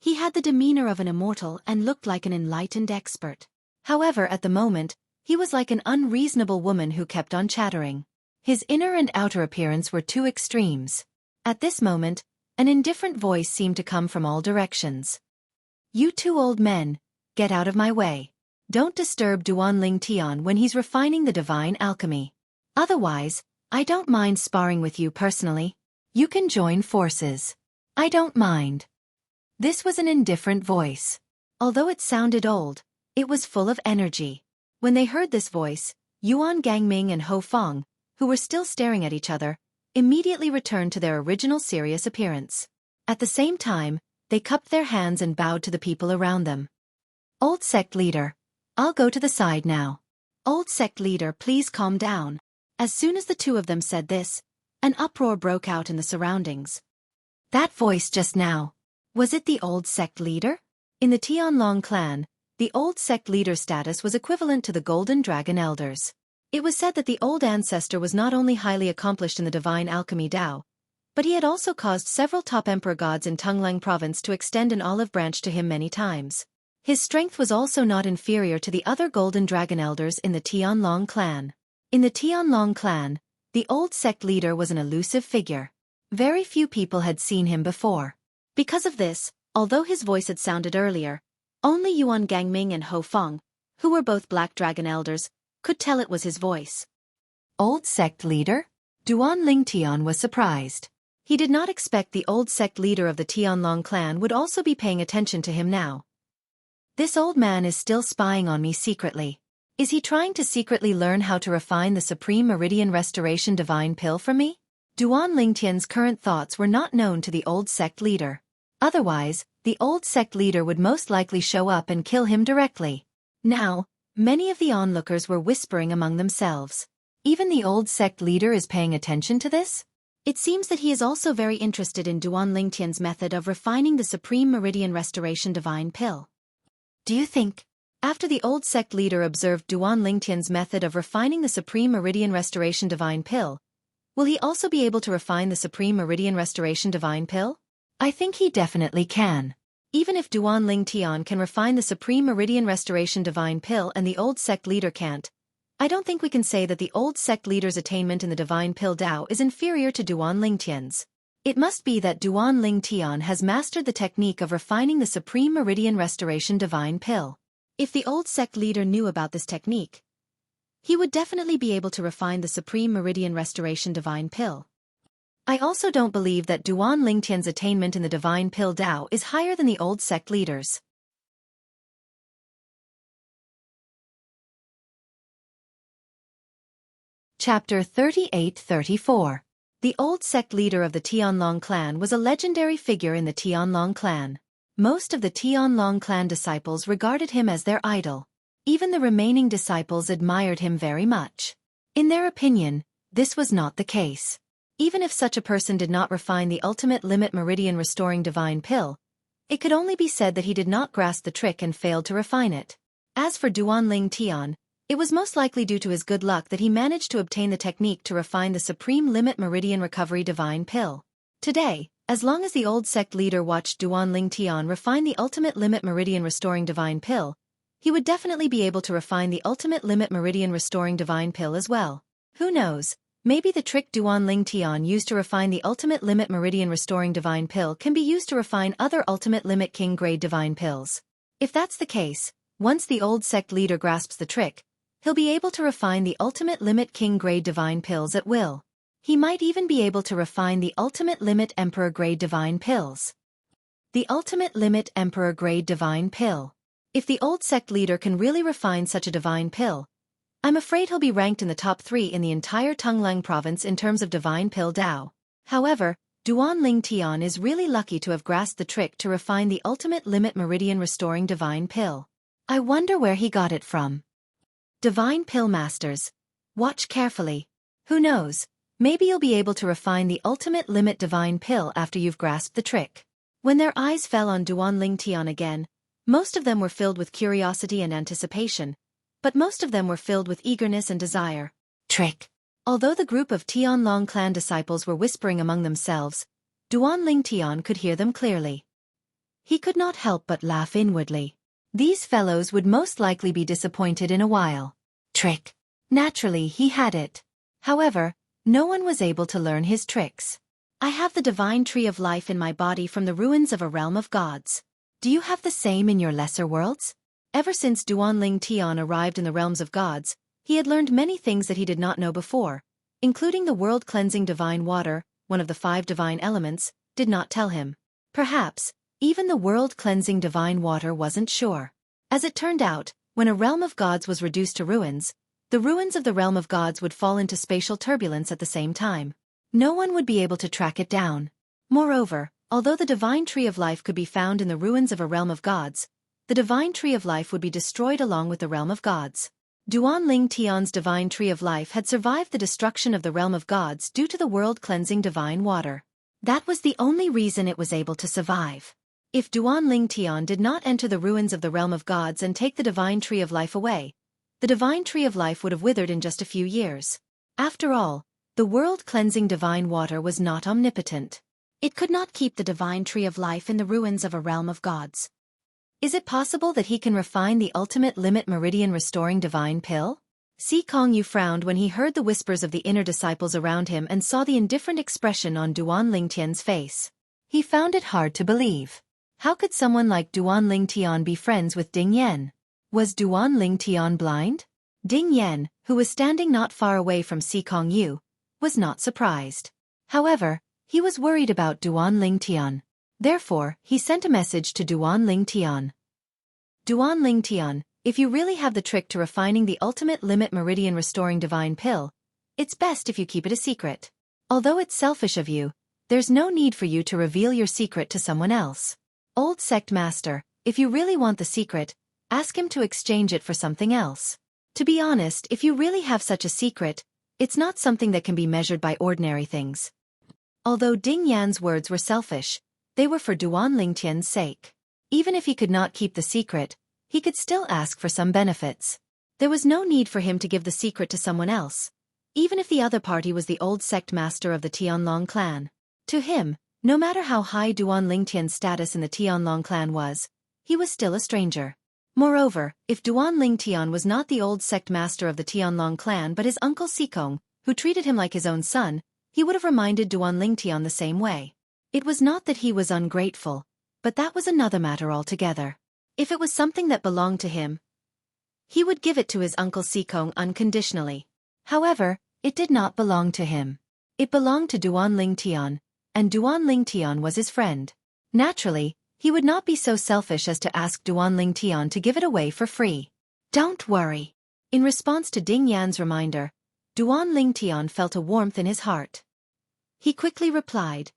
He had the demeanor of an immortal and looked like an enlightened expert. However, at the moment, he was like an unreasonable woman who kept on chattering. His inner and outer appearance were two extremes. At this moment, an indifferent voice seemed to come from all directions. You two old men, get out of my way. Don't disturb Duan Lingtian when he's refining the divine alchemy. Otherwise, I don't mind sparring with you personally. You can join forces. I don't mind. This was an indifferent voice. Although it sounded old, it was full of energy. When they heard this voice, Yuan Gangming and Ho Feng, who were still staring at each other, immediately returned to their original serious appearance. At the same time, they cupped their hands and bowed to the people around them. Old sect leader, I'll go to the side now. Old sect leader, please calm down. As soon as the two of them said this, an uproar broke out in the surroundings. That voice just now, was it the old sect leader? In the Tianlong clan, the old sect leader status was equivalent to the Golden Dragon Elders. It was said that the old ancestor was not only highly accomplished in the divine alchemy Dao, but he had also caused several top emperor gods in Tunglang province to extend an olive branch to him many times. His strength was also not inferior to the other Golden Dragon Elders in the Tianlong clan. In the Tianlong clan, the old sect leader was an elusive figure. Very few people had seen him before. Because of this, although his voice had sounded earlier, only Yuan Gangming and Ho Feng, who were both Black Dragon Elders, could tell it was his voice. Old sect leader? Duan Lingtian was surprised. He did not expect the old sect leader of the Tianlong clan would also be paying attention to him now. This old man is still spying on me secretly. Is he trying to secretly learn how to refine the Supreme Meridian Restoration Divine Pill from me? Duan Lingtian's current thoughts were not known to the old sect leader. Otherwise, the old sect leader would most likely show up and kill him directly. Now, many of the onlookers were whispering among themselves. Even the old sect leader is paying attention to this? It seems that he is also very interested in Duan Lingtian's method of refining the Supreme Meridian Restoration Divine Pill. Do you think? After the old sect leader observed Duan Lingtian's method of refining the Supreme Meridian Restoration Divine Pill, will he also be able to refine the Supreme Meridian Restoration Divine Pill? I think he definitely can. Even if Duan Lingtian can refine the Supreme Meridian Restoration Divine Pill and the old sect leader can't, I don't think we can say that the old sect leader's attainment in the Divine Pill Dao is inferior to Duan Lingtian's. It must be that Duan Lingtian has mastered the technique of refining the Supreme Meridian Restoration Divine Pill. If the old sect leader knew about this technique, he would definitely be able to refine the Supreme Meridian Restoration Divine Pill. I also don't believe that Duan Lingtian's attainment in the Divine Pill Dao is higher than the old sect leader's. Chapter 38-34. The old sect leader of the Tianlong clan was a legendary figure in the Tianlong clan. Most of the Tianlong clan disciples regarded him as their idol. Even the remaining disciples admired him very much. In their opinion, this was not the case. Even if such a person did not refine the ultimate limit meridian restoring divine pill, it could only be said that he did not grasp the trick and failed to refine it. As for Duanling Tian, it was most likely due to his good luck that he managed to obtain the technique to refine the Supreme Limit Meridian Recovery Divine Pill. Today, as long as the old sect leader watched Duanling Tian refine the Ultimate Limit Meridian Restoring Divine Pill, he would definitely be able to refine the Ultimate Limit Meridian Restoring Divine Pill as well. Who knows, maybe the trick Duanling Tian used to refine the Ultimate Limit Meridian Restoring Divine Pill can be used to refine other Ultimate Limit King Grade Divine Pills. If that's the case, once the old sect leader grasps the trick, he'll be able to refine the Ultimate Limit King Grade Divine Pills at will. He might even be able to refine the Ultimate Limit Emperor Grade Divine Pills. The Ultimate Limit Emperor Grade Divine Pill. If the old sect leader can really refine such a divine pill, I'm afraid he'll be ranked in the top 3 in the entire Tonglang province in terms of divine pill Dao. However, Duanling Tian is really lucky to have grasped the trick to refine the Ultimate Limit Meridian Restoring Divine Pill. I wonder where he got it from. Divine Pill Masters, watch carefully. Who knows, maybe you'll be able to refine the Ultimate Limit Divine Pill after you've grasped the trick. When their eyes fell on Duanling Tian again, most of them were filled with curiosity and anticipation, but most of them were filled with eagerness and desire. Trick. Although the group of Tianlong clan disciples were whispering among themselves, Duanling Tian could hear them clearly. He could not help but laugh inwardly. These fellows would most likely be disappointed in a while. Trick. Naturally, he had it. However, no one was able to learn his tricks. I have the divine tree of life in my body from the ruins of a realm of gods. Do you have the same in your lesser worlds? Ever since Duanling Tian arrived in the realms of gods, he had learned many things that he did not know before, including the world-cleansing divine water, one of the 5 divine elements, did not tell him. Perhaps, even the world-cleansing divine water wasn't sure. As it turned out, when a realm of gods was reduced to ruins, the ruins of the realm of gods would fall into spatial turbulence at the same time. No one would be able to track it down. Moreover, although the divine tree of life could be found in the ruins of a realm of gods, the divine tree of life would be destroyed along with the realm of gods. Duanling Tian's divine tree of life had survived the destruction of the realm of gods due to the world-cleansing divine water. That was the only reason it was able to survive. If Duanling Tian did not enter the ruins of the realm of gods and take the divine tree of life away, the divine tree of life would have withered in just a few years. After all, the world-cleansing divine water was not omnipotent. It could not keep the divine tree of life in the ruins of a realm of gods. Is it possible that he can refine the Ultimate Limit Meridian Restoring Divine Pill? Si Kongyu frowned when he heard the whispers of the inner disciples around him and saw the indifferent expression on Duanling Tian's face. He found it hard to believe. How could someone like Duanling Tian be friends with Ding Yan? Was Duanling Tian blind? Ding Yan, who was standing not far away from Si Kongyu, was not surprised. However, he was worried about Duanling Tian. Therefore, he sent a message to Duanling Tian. Duanling Tian, if you really have the trick to refining the Ultimate Limit Meridian Restoring Divine Pill, it's best if you keep it a secret. Although it's selfish of you, there's no need for you to reveal your secret to someone else. Old Sect Master, if you really want the secret, ask him to exchange it for something else. To be honest, if you really have such a secret, it's not something that can be measured by ordinary things. Although Ding Yan's words were selfish, they were for Duanling Tian's sake. Even if he could not keep the secret, he could still ask for some benefits. There was no need for him to give the secret to someone else, even if the other party was the old sect master of the Tianlong clan. To him, no matter how high Duanling Tian's status in the Tianlong clan was, he was still a stranger. Moreover, if Duanling Tian was not the old sect master of the Tianlong clan but his uncle Sikong, who treated him like his own son, he would have reminded Duanling Tian the same way. It was not that he was ungrateful, but that was another matter altogether. If it was something that belonged to him, he would give it to his uncle Sikong unconditionally. However, it did not belong to him. It belonged to Duanling Tian, and Duanling Tian was his friend. Naturally, he would not be so selfish as to ask Duanling Tian to give it away for free. Don't worry. In response to Ding Yan's reminder, Duanling Tian felt a warmth in his heart. He quickly replied,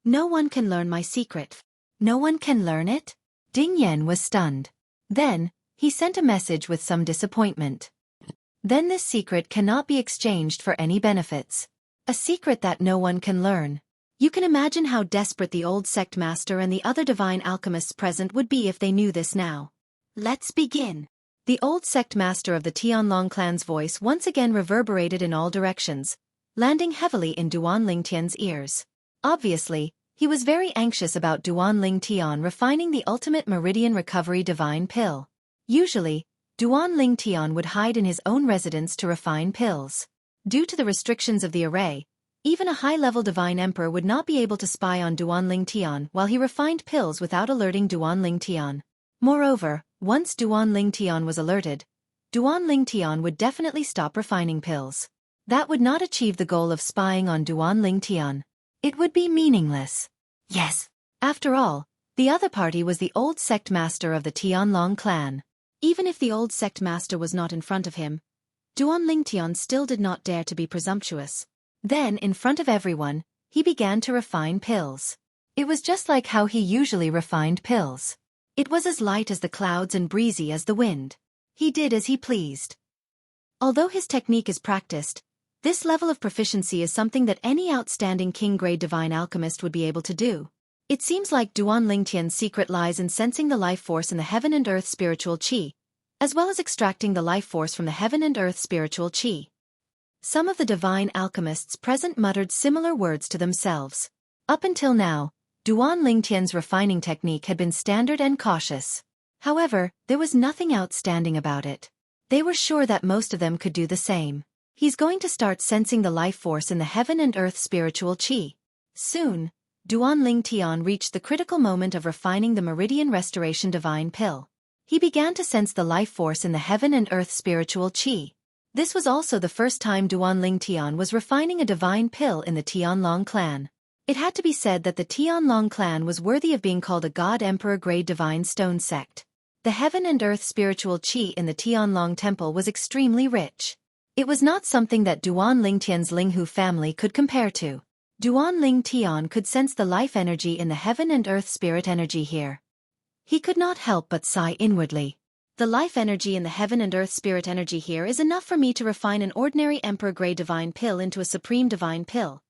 "No one can learn my secret." No one can learn it? Ding Yan was stunned. Then, he sent a message with some disappointment. Then this secret cannot be exchanged for any benefits. A secret that no one can learn. You can imagine how desperate the old sect master and the other divine alchemists present would be if they knew this now. Let's begin. The old sect master of the Tianlong clan's voice once again reverberated in all directions, landing heavily in Duan Lingtian's ears. Obviously, he was very anxious about Duan Lingtian refining the ultimate meridian recovery divine pill. Usually, Duan Lingtian would hide in his own residence to refine pills. Due to the restrictions of the array, even a high-level divine emperor would not be able to spy on Duan Lingtian while he refined pills without alerting Duan Lingtian. Moreover, once Duan Lingtian was alerted, Duan Lingtian would definitely stop refining pills. That would not achieve the goal of spying on Duan Lingtian. It would be meaningless. Yes. After all, the other party was the old sect master of the Tianlong clan. Even if the old sect master was not in front of him, Duan Lingtian still did not dare to be presumptuous. Then, in front of everyone, he began to refine pills. It was just like how he usually refined pills. It was as light as the clouds and breezy as the wind. He did as he pleased. Although his technique is practiced, this level of proficiency is something that any outstanding king-grade divine alchemist would be able to do. It seems like Duan Lingtian's secret lies in sensing the life force in the heaven and earth spiritual qi, as well as extracting the life force from the heaven and earth spiritual qi. Some of the divine alchemists present muttered similar words to themselves. Up until now, Duan Lingtian's refining technique had been standard and cautious. However, there was nothing outstanding about it. They were sure that most of them could do the same. He's going to start sensing the life force in the heaven and earth spiritual qi. Soon, Duan Lingtian reached the critical moment of refining the meridian restoration divine pill. He began to sense the life force in the heaven and earth spiritual qi. This was also the first time Duan Lingtian was refining a divine pill in the Tianlong clan. It had to be said that the Tianlong clan was worthy of being called a god-emperor grade divine stone sect. The heaven and earth spiritual qi in the Tianlong temple was extremely rich. It was not something that Duan Lingtian's Linghu family could compare to. Duan Lingtian could sense the life energy in the heaven and earth spirit energy here. He could not help but sigh inwardly. The life energy in the heaven and earth spirit energy here is enough for me to refine an ordinary emperor grade divine pill into a supreme divine pill.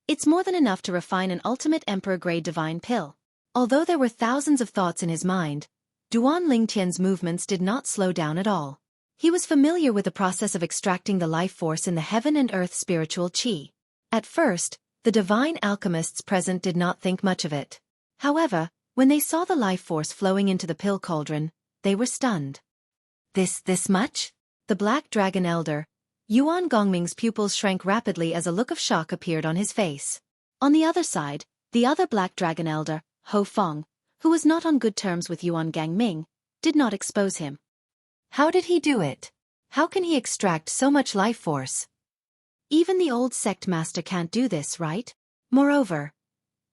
It's more than enough to refine an ultimate emperor grade divine pill. Although there were thousands of thoughts in his mind, Duan Lingtian's movements did not slow down at all. He was familiar with the process of extracting the life force in the heaven and earth spiritual qi. At first, the divine alchemists present did not think much of it. However, when they saw the life force flowing into the pill cauldron, they were stunned. This much? The Black Dragon Elder, Yuan Gongming's pupils shrank rapidly as a look of shock appeared on his face. On the other side, the other Black Dragon Elder, Ho Fong, who was not on good terms with Yuan Gangming, did not expose him. How did he do it? How can he extract so much life force? Even the old sect master can't do this, right? Moreover,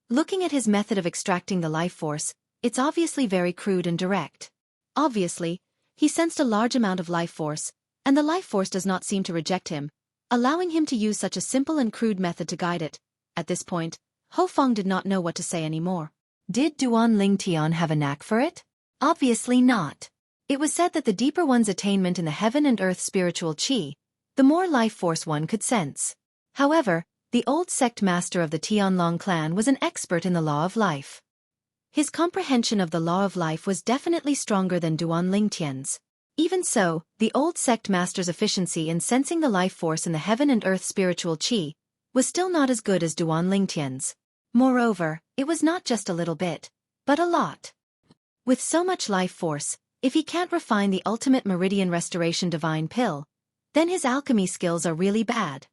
looking at his method of extracting the life force, it's obviously very crude and direct. Obviously, he sensed a large amount of life force, and the life force does not seem to reject him, allowing him to use such a simple and crude method to guide it. At this point, Ho Fong did not know what to say anymore. Did Duan Lingtian have a knack for it? Obviously not. It was said that the deeper one's attainment in the heaven and earth spiritual qi, the more life force one could sense. However, the old sect master of the Tianlong clan was an expert in the law of life. His comprehension of the law of life was definitely stronger than Duan Lingtian's. Even so, the old sect master's efficiency in sensing the life force in the heaven and earth spiritual qi was still not as good as Duan Lingtian's. Moreover, it was not just a little bit, but a lot. With so much life force, if he can't refine the ultimate meridian restoration divine pill, then his alchemy skills are really bad.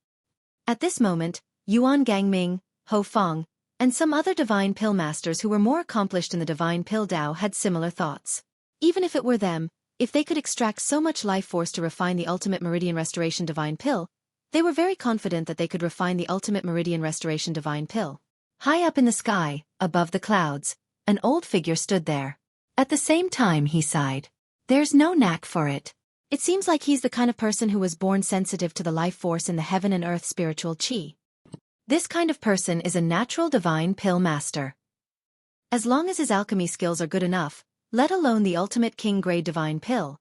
At this moment, Yuan Gangming, Ho Fong, and some other divine pill masters who were more accomplished in the divine pill Dao had similar thoughts. Even if it were them, if they could extract so much life force to refine the ultimate meridian restoration divine pill, they were very confident that they could refine the ultimate meridian restoration divine pill. High up in the sky, above the clouds, an old figure stood there. At the same time he sighed. There's no knack for it. It seems like he's the kind of person who was born sensitive to the life force in the heaven and earth spiritual qi. This kind of person is a natural divine pill master. As long as his alchemy skills are good enough, let alone the ultimate king-grade divine pill,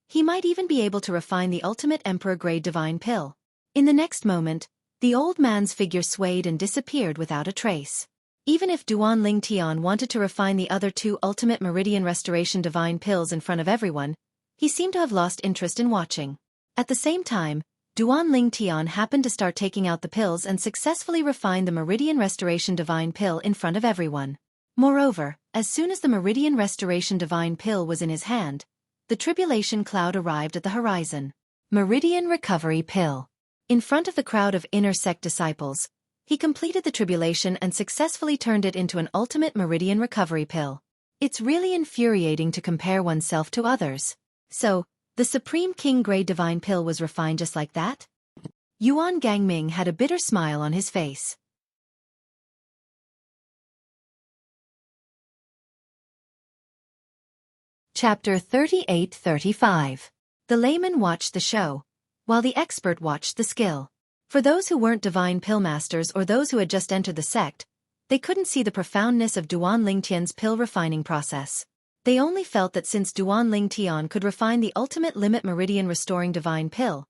he might even be able to refine the ultimate emperor-grade divine pill. In the next moment, the old man's figure swayed and disappeared without a trace. Even if Duan Lingtian wanted to refine the other two ultimate meridian restoration divine pills in front of everyone, He seemed to have lost interest in watching. At the same time, Duan Ling Tian happened to start taking out the pills and successfully refined the Meridian Restoration Divine Pill in front of everyone. Moreover, as soon as the Meridian Restoration Divine Pill was in his hand, the tribulation cloud arrived at the horizon. Meridian Recovery Pill. In front of the crowd of inner sect disciples, he completed the tribulation and successfully turned it into an ultimate Meridian Recovery Pill. It's really infuriating to compare oneself to others. So, the Supreme King Grade Divine Pill was refined just like that? Yuan Gangming had a bitter smile on his face. Chapter 38-35. The layman watched the show, while the expert watched the skill. For those who weren't divine pill masters or those who had just entered the sect, they couldn't see the profoundness of Duan Lingtian's pill refining process. They only felt that since Duan Lingtian could refine the ultimate limit meridian restoring divine pill,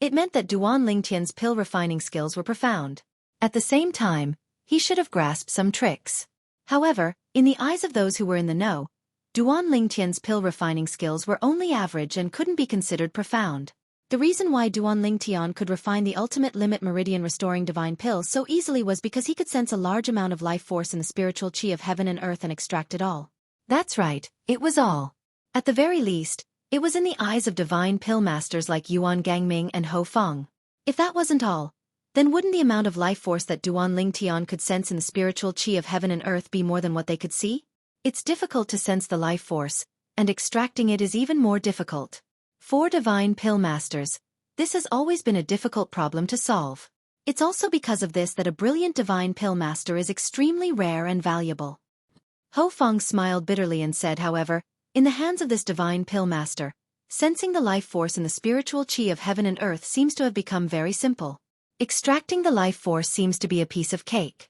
it meant that Duan Lingtian's pill refining skills were profound. At the same time, he should have grasped some tricks. However, in the eyes of those who were in the know, Duan Lingtian's pill refining skills were only average and couldn't be considered profound. The reason why Duan Lingtian could refine the ultimate limit meridian restoring divine pill so easily was because he could sense a large amount of life force in the spiritual chi of heaven and earth and extract it all. That's right, it was all. At the very least, it was in the eyes of divine pill masters like Yuan Gangming and Ho Feng. If that wasn't all, then wouldn't the amount of life force that Duan Lingtian could sense in the spiritual chi of heaven and earth be more than what they could see? It's difficult to sense the life force, and extracting it is even more difficult. For divine pill masters, this has always been a difficult problem to solve. It's also because of this that a brilliant divine pill master is extremely rare and valuable. Ho Feng smiled bitterly and said, however, in the hands of this divine pill master, sensing the life force in the spiritual chi of heaven and earth seems to have become very simple. Extracting the life force seems to be a piece of cake.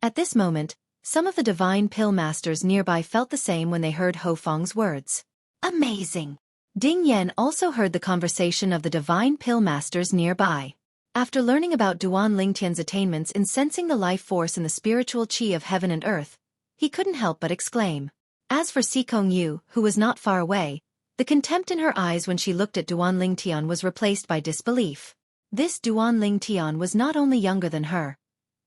At this moment, some of the divine pill masters nearby felt the same when they heard Ho Feng's words. Amazing! Ding Yan also heard the conversation of the divine pill masters nearby. After learning about Duan Lingtian's attainments in sensing the life force in the spiritual chi of heaven and earth, he couldn't help but exclaim. As for Xikong Yu, who was not far away, the contempt in her eyes when she looked at Duan Lingtian was replaced by disbelief. This Duan Lingtian was not only younger than her,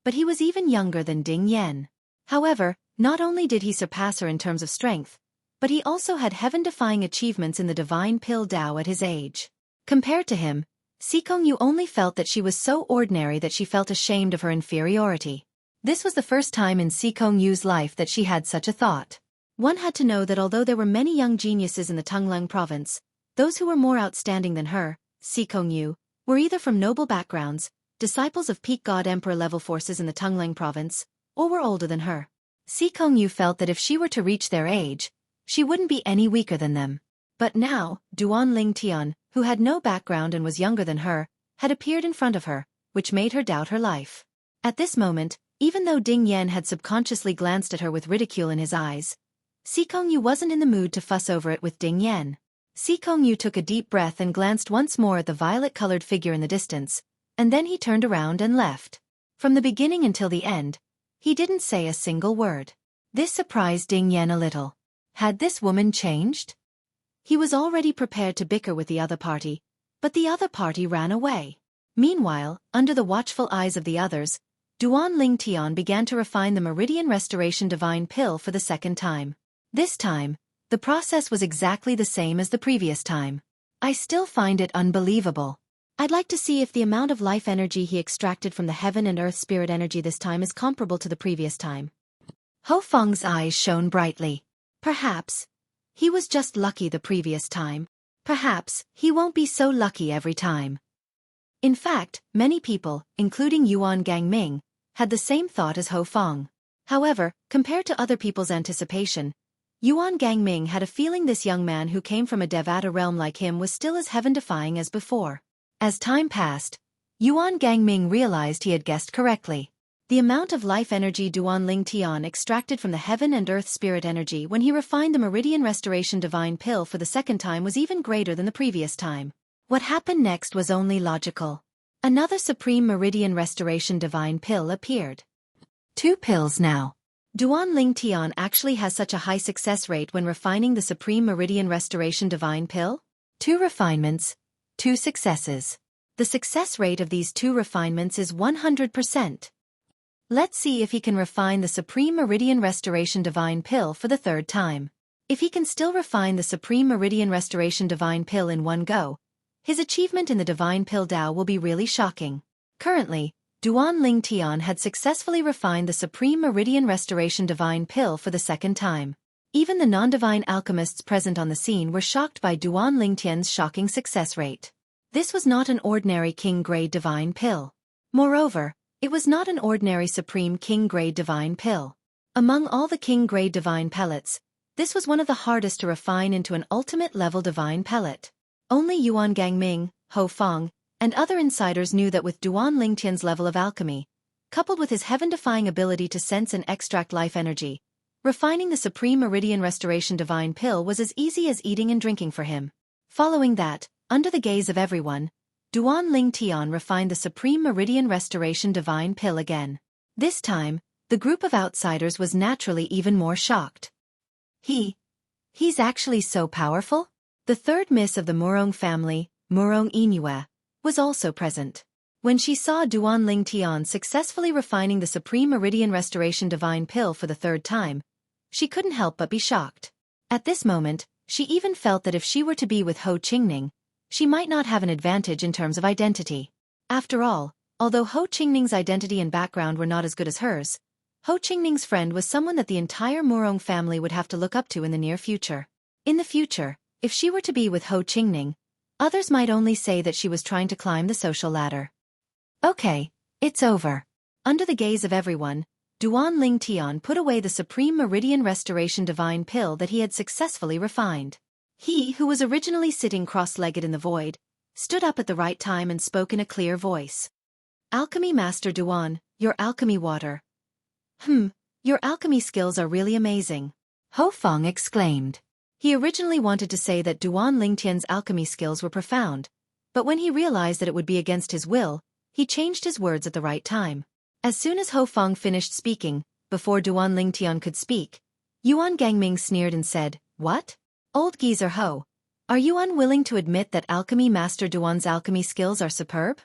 but he was even younger than Ding Yan. However, not only did he surpass her in terms of strength, but he also had heaven-defying achievements in the divine pill Tao at his age. Compared to him, Xikong Yu only felt that she was so ordinary that she felt ashamed of her inferiority. This was the first time in Xikong Yu's life that she had such a thought. One had to know that although there were many young geniuses in the Tonglang province, those who were more outstanding than her, Xikong Yu, were either from noble backgrounds, disciples of peak god emperor level forces in the Tonglang province, or were older than her. Xikong Yu felt that if she were to reach their age, she wouldn't be any weaker than them. But now, Duan Lingtian, who had no background and was younger than her, had appeared in front of her, which made her doubt her life. At this moment, even though Ding Yan had subconsciously glanced at her with ridicule in his eyes, Xikong Yu wasn't in the mood to fuss over it with Ding Yan. Xikong Yu took a deep breath and glanced once more at the violet-colored figure in the distance, and then he turned around and left. From the beginning until the end, he didn't say a single word. This surprised Ding Yan a little. Had this woman changed? He was already prepared to bicker with the other party, but the other party ran away. Meanwhile, under the watchful eyes of the others, Duan Lingtian began to refine the Meridian Restoration Divine Pill for the second time. This time, the process was exactly the same as the previous time. I still find it unbelievable. I'd like to see if the amount of life energy he extracted from the heaven and earth spirit energy this time is comparable to the previous time. Ho Feng's eyes shone brightly. Perhaps. He was just lucky the previous time. Perhaps he won't be so lucky every time. In fact, many people, including Yuan Gangming, had the same thought as Ho Feng. However, compared to other people's anticipation, Yuan Gangming had a feeling this young man who came from a Devata realm like him was still as heaven-defying as before. As time passed, Yuan Gangming realized he had guessed correctly. The amount of life energy Duan Lingtian extracted from the heaven and earth spirit energy when he refined the Meridian Restoration Divine Pill for the second time was even greater than the previous time. What happened next was only logical. Another Supreme Meridian Restoration Divine Pill appeared. 2 pills now. Duan Ling Tian actually has such a high success rate when refining the Supreme Meridian Restoration Divine Pill? 2 refinements, 2 successes. The success rate of these 2 refinements is 100%. Let's see if he can refine the Supreme Meridian Restoration Divine Pill for the 3rd time. If he can still refine the Supreme Meridian Restoration Divine Pill in one go, his achievement in the Divine Pill Tao will be really shocking. Currently, Duan Ling Tian had successfully refined the Supreme Meridian Restoration Divine Pill for the 2nd time. Even the non-divine alchemists present on the scene were shocked by Duan Ling Tian's shocking success rate. This was not an ordinary king-grade divine pill. Moreover, it was not an ordinary Supreme King-grade divine pill. Among all the King-grade divine pellets, this was one of the hardest to refine into an ultimate-level divine pellet. Only Yuan Gangming, Ho Fong, and other insiders knew that with Duan Ling Tian's level of alchemy, coupled with his heaven-defying ability to sense and extract life energy, refining the Supreme Meridian Restoration Divine Pill was as easy as eating and drinking for him. Following that, under the gaze of everyone, Duan Ling Tian refined the Supreme Meridian Restoration Divine Pill again. This time, the group of outsiders was naturally even more shocked. He's actually so powerful? The 3rd miss of the Murong family, Murong Inue, was also present. When she saw Duan Ling Tian successfully refining the Supreme Meridian Restoration Divine Pill for the 3rd time, she couldn't help but be shocked. At this moment, she even felt that if she were to be with Ho Qingning, she might not have an advantage in terms of identity. After all, although Ho Qingning's identity and background were not as good as hers, Ho Qingning's friend was someone that the entire Murong family would have to look up to in the near future. In the future, if she were to be with Ho Qingning, others might only say that she was trying to climb the social ladder. Okay, it's over. Under the gaze of everyone, Duan Ling Tian put away the Supreme Meridian Restoration Divine Pill that he had successfully refined. He, who was originally sitting cross-legged in the void, stood up at the right time and spoke in a clear voice. Alchemy Master Duan, your alchemy water. Your alchemy skills are really amazing. Ho Fong exclaimed. He originally wanted to say that Duan Ling Tian's alchemy skills were profound, but when he realized that it would be against his will, he changed his words at the right time. As soon as Ho Fong finished speaking, before Duan Ling Tian could speak, Yuan Gangming sneered and said, "What? Old geezer Ho, are you unwilling to admit that Alchemy Master Duan's alchemy skills are superb?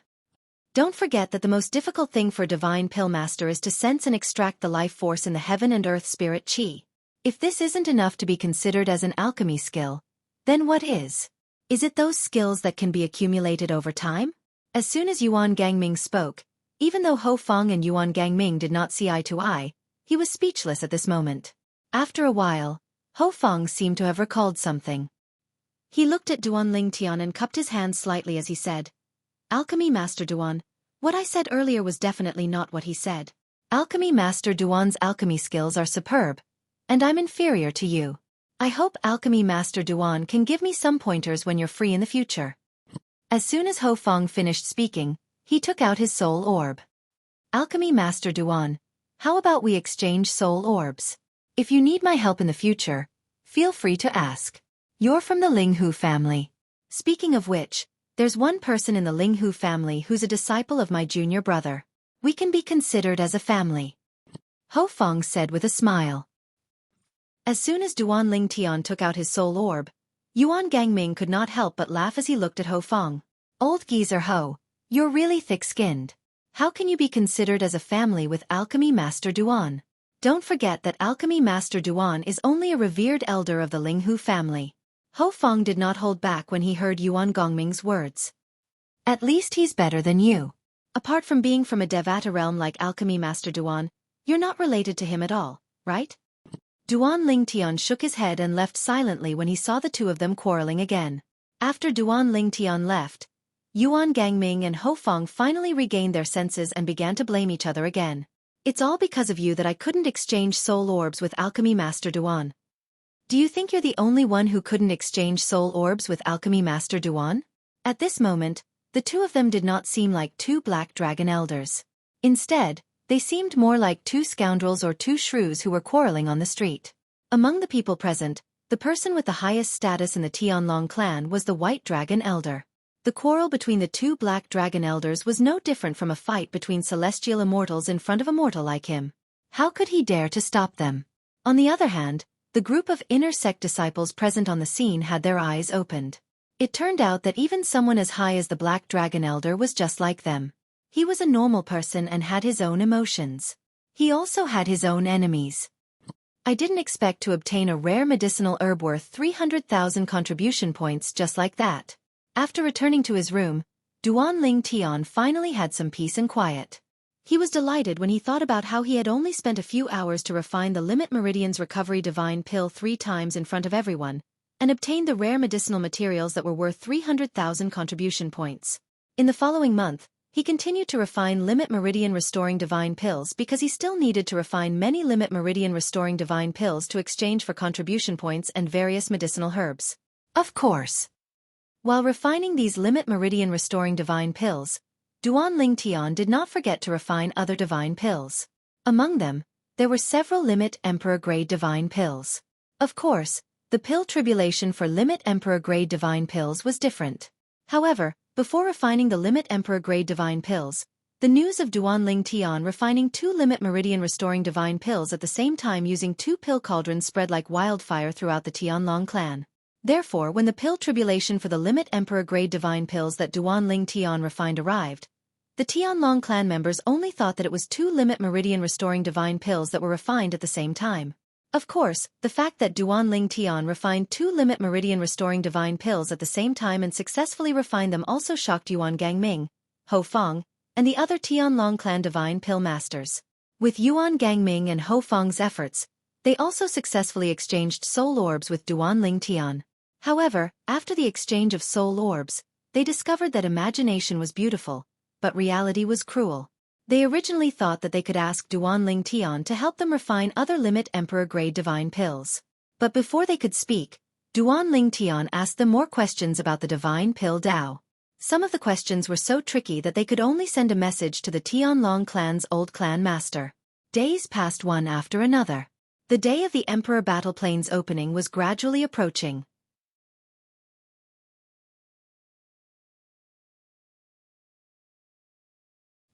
Don't forget that the most difficult thing for a Divine Pill Master is to sense and extract the life force in the heaven and earth spirit qi. If this isn't enough to be considered as an alchemy skill, then what is? Is it those skills that can be accumulated over time?" As soon as Yuan Gangming spoke, even though Ho Fong and Yuan Gangming did not see eye to eye, he was speechless at this moment. After a while, Ho Fong seemed to have recalled something. He looked at Duan Ling Tian and cupped his hands slightly as he said, "Alchemy Master Duan, what I said earlier was definitely not what he said. Alchemy Master Duan's alchemy skills are superb, and I'm inferior to you. I hope Alchemy Master Duan can give me some pointers when you're free in the future." As soon as Ho Fong finished speaking, he took out his soul orb. "Alchemy Master Duan, how about we exchange soul orbs? If you need my help in the future, feel free to ask. You're from the Linghu family. Speaking of which, there's one person in the Linghu family who's a disciple of my junior brother. We can be considered as a family," Ho Fong said with a smile. As soon as Duan Ling Tian took out his soul orb, Yuan Gangming could not help but laugh as he looked at Ho Fong. "Old geezer Ho, you're really thick-skinned. How can you be considered as a family with Alchemy Master Duan? Don't forget that Alchemy Master Duan is only a revered elder of the Linghu family." Ho Fong did not hold back when he heard Yuan Gangming's words. "At least he's better than you. Apart from being from a Devata realm like Alchemy Master Duan, you're not related to him at all, right?" Duan Ling Tian shook his head and left silently when he saw the two of them quarreling again. After Duan Ling Tian left, Yuan Gangming and Ho Fong finally regained their senses and began to blame each other again. "It's all because of you that I couldn't exchange soul orbs with Alchemy Master Duan. Do you think you're the only one who couldn't exchange soul orbs with Alchemy Master Duan?" At this moment, the two of them did not seem like two black dragon elders. Instead, they seemed more like two scoundrels or two shrews who were quarreling on the street. Among the people present, the person with the highest status in the Tianlong clan was the White Dragon Elder. The quarrel between the two Black Dragon Elders was no different from a fight between celestial immortals in front of a mortal like him. How could he dare to stop them? On the other hand, the group of inner sect disciples present on the scene had their eyes opened. It turned out that even someone as high as the Black Dragon Elder was just like them. He was a normal person and had his own emotions. He also had his own enemies. I didn't expect to obtain a rare medicinal herb worth 300,000 contribution points just like that. After returning to his room, Duan Ling Tian finally had some peace and quiet. He was delighted when he thought about how he had only spent a few hours to refine the Limit Meridian's Recovery Divine Pill 3 times in front of everyone, and obtained the rare medicinal materials that were worth 300,000 contribution points. In the following month, he continued to refine Limit Meridian Restoring Divine Pills because he still needed to refine many Limit Meridian Restoring Divine Pills to exchange for contribution points and various medicinal herbs. Of course. While refining these Limit Meridian Restoring Divine Pills, Duan Ling Tian did not forget to refine other divine pills. Among them, there were several Limit Emperor Grade Divine Pills. Of course, the pill tribulation for Limit Emperor Grade Divine Pills was different. However, before refining the Limit Emperor Grade Divine Pills, the news of Duan Ling Tian refining 2 Limit Meridian Restoring Divine Pills at the same time using 2 pill cauldrons spread like wildfire throughout the Tianlong clan. Therefore, when the pill tribulation for the Limit Emperor Grade Divine Pills that Duan Ling Tian refined arrived, the Tianlong clan members only thought that it was 2 Limit Meridian Restoring Divine Pills that were refined at the same time. Of course, the fact that Duan Ling Tian refined 2 Limit Meridian Restoring Divine Pills at the same time and successfully refined them also shocked Yuan Gangming, Ho Fong, and the other Tianlong clan Divine Pill Masters. With Yuan Gangming and Ho Fong's efforts, they also successfully exchanged soul orbs with Duan Ling Tian. However, after the exchange of soul orbs, they discovered that imagination was beautiful, but reality was cruel. They originally thought that they could ask Duan Ling Tian to help them refine other Limit Emperor Grade Divine Pills. But before they could speak, Duan Ling Tian asked them more questions about the Divine Pill Dao. Some of the questions were so tricky that they could only send a message to the Tianlong clan's old clan master. Days passed one after another. The day of the Emperor Battle Plains opening was gradually approaching.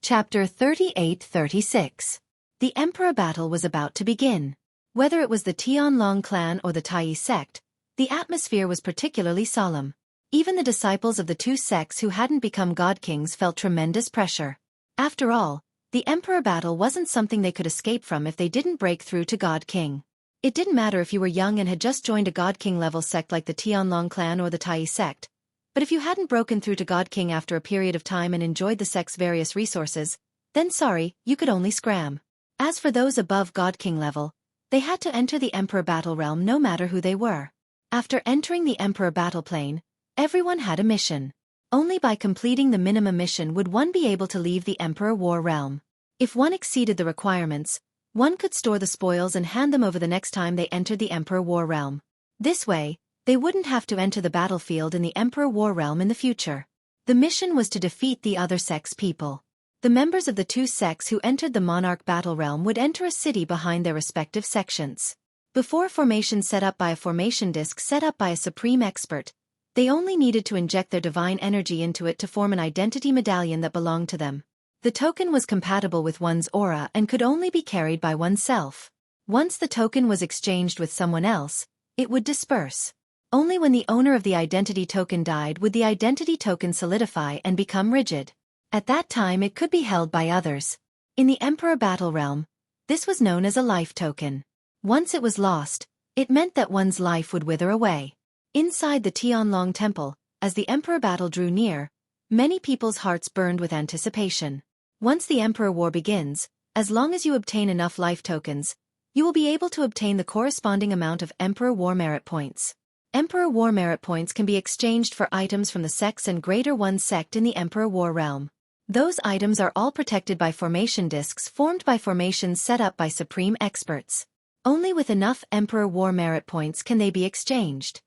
Chapter 38-36. The Emperor battle was about to begin. Whether it was the Tianlong clan or the Tai sect, the atmosphere was particularly solemn. Even the disciples of the two sects who hadn't become god kings felt tremendous pressure. After all, the Emperor battle wasn't something they could escape from if they didn't break through to God King. It didn't matter if you were young and had just joined a God King level sect like the Tianlong clan or the Tai sect. But if you hadn't broken through to God King after a period of time and enjoyed the sect's various resources, then sorry, you could only scram. As for those above God King level, they had to enter the Emperor battle realm no matter who they were. After entering the Emperor battle plane, everyone had a mission. Only by completing the minimum mission would one be able to leave the Emperor war realm. If one exceeded the requirements, one could store the spoils and hand them over the next time they entered the Emperor war realm. This way, they wouldn't have to enter the battlefield in the Emperor war realm in the future. The mission was to defeat the other sect's people. The members of the two sects who entered the Monarch battle realm would enter a city behind their respective sections. Before a formation set up by a formation disc set up by a supreme expert, they only needed to inject their divine energy into it to form an identity medallion that belonged to them. The token was compatible with one's aura and could only be carried by oneself. Once the token was exchanged with someone else, it would disperse. Only when the owner of the identity token died would the identity token solidify and become rigid. At that time it could be held by others. In the Emperor battle realm, this was known as a life token. Once it was lost, it meant that one's life would wither away. Inside the Tianlong temple, as the Emperor battle drew near, many people's hearts burned with anticipation. Once the Emperor war begins, as long as you obtain enough life tokens, you will be able to obtain the corresponding amount of Emperor war merit points. Emperor war merit points can be exchanged for items from the sects and greater one sect in the Emperor war realm. Those items are all protected by formation discs formed by formations set up by supreme experts. Only with enough Emperor war merit points can they be exchanged.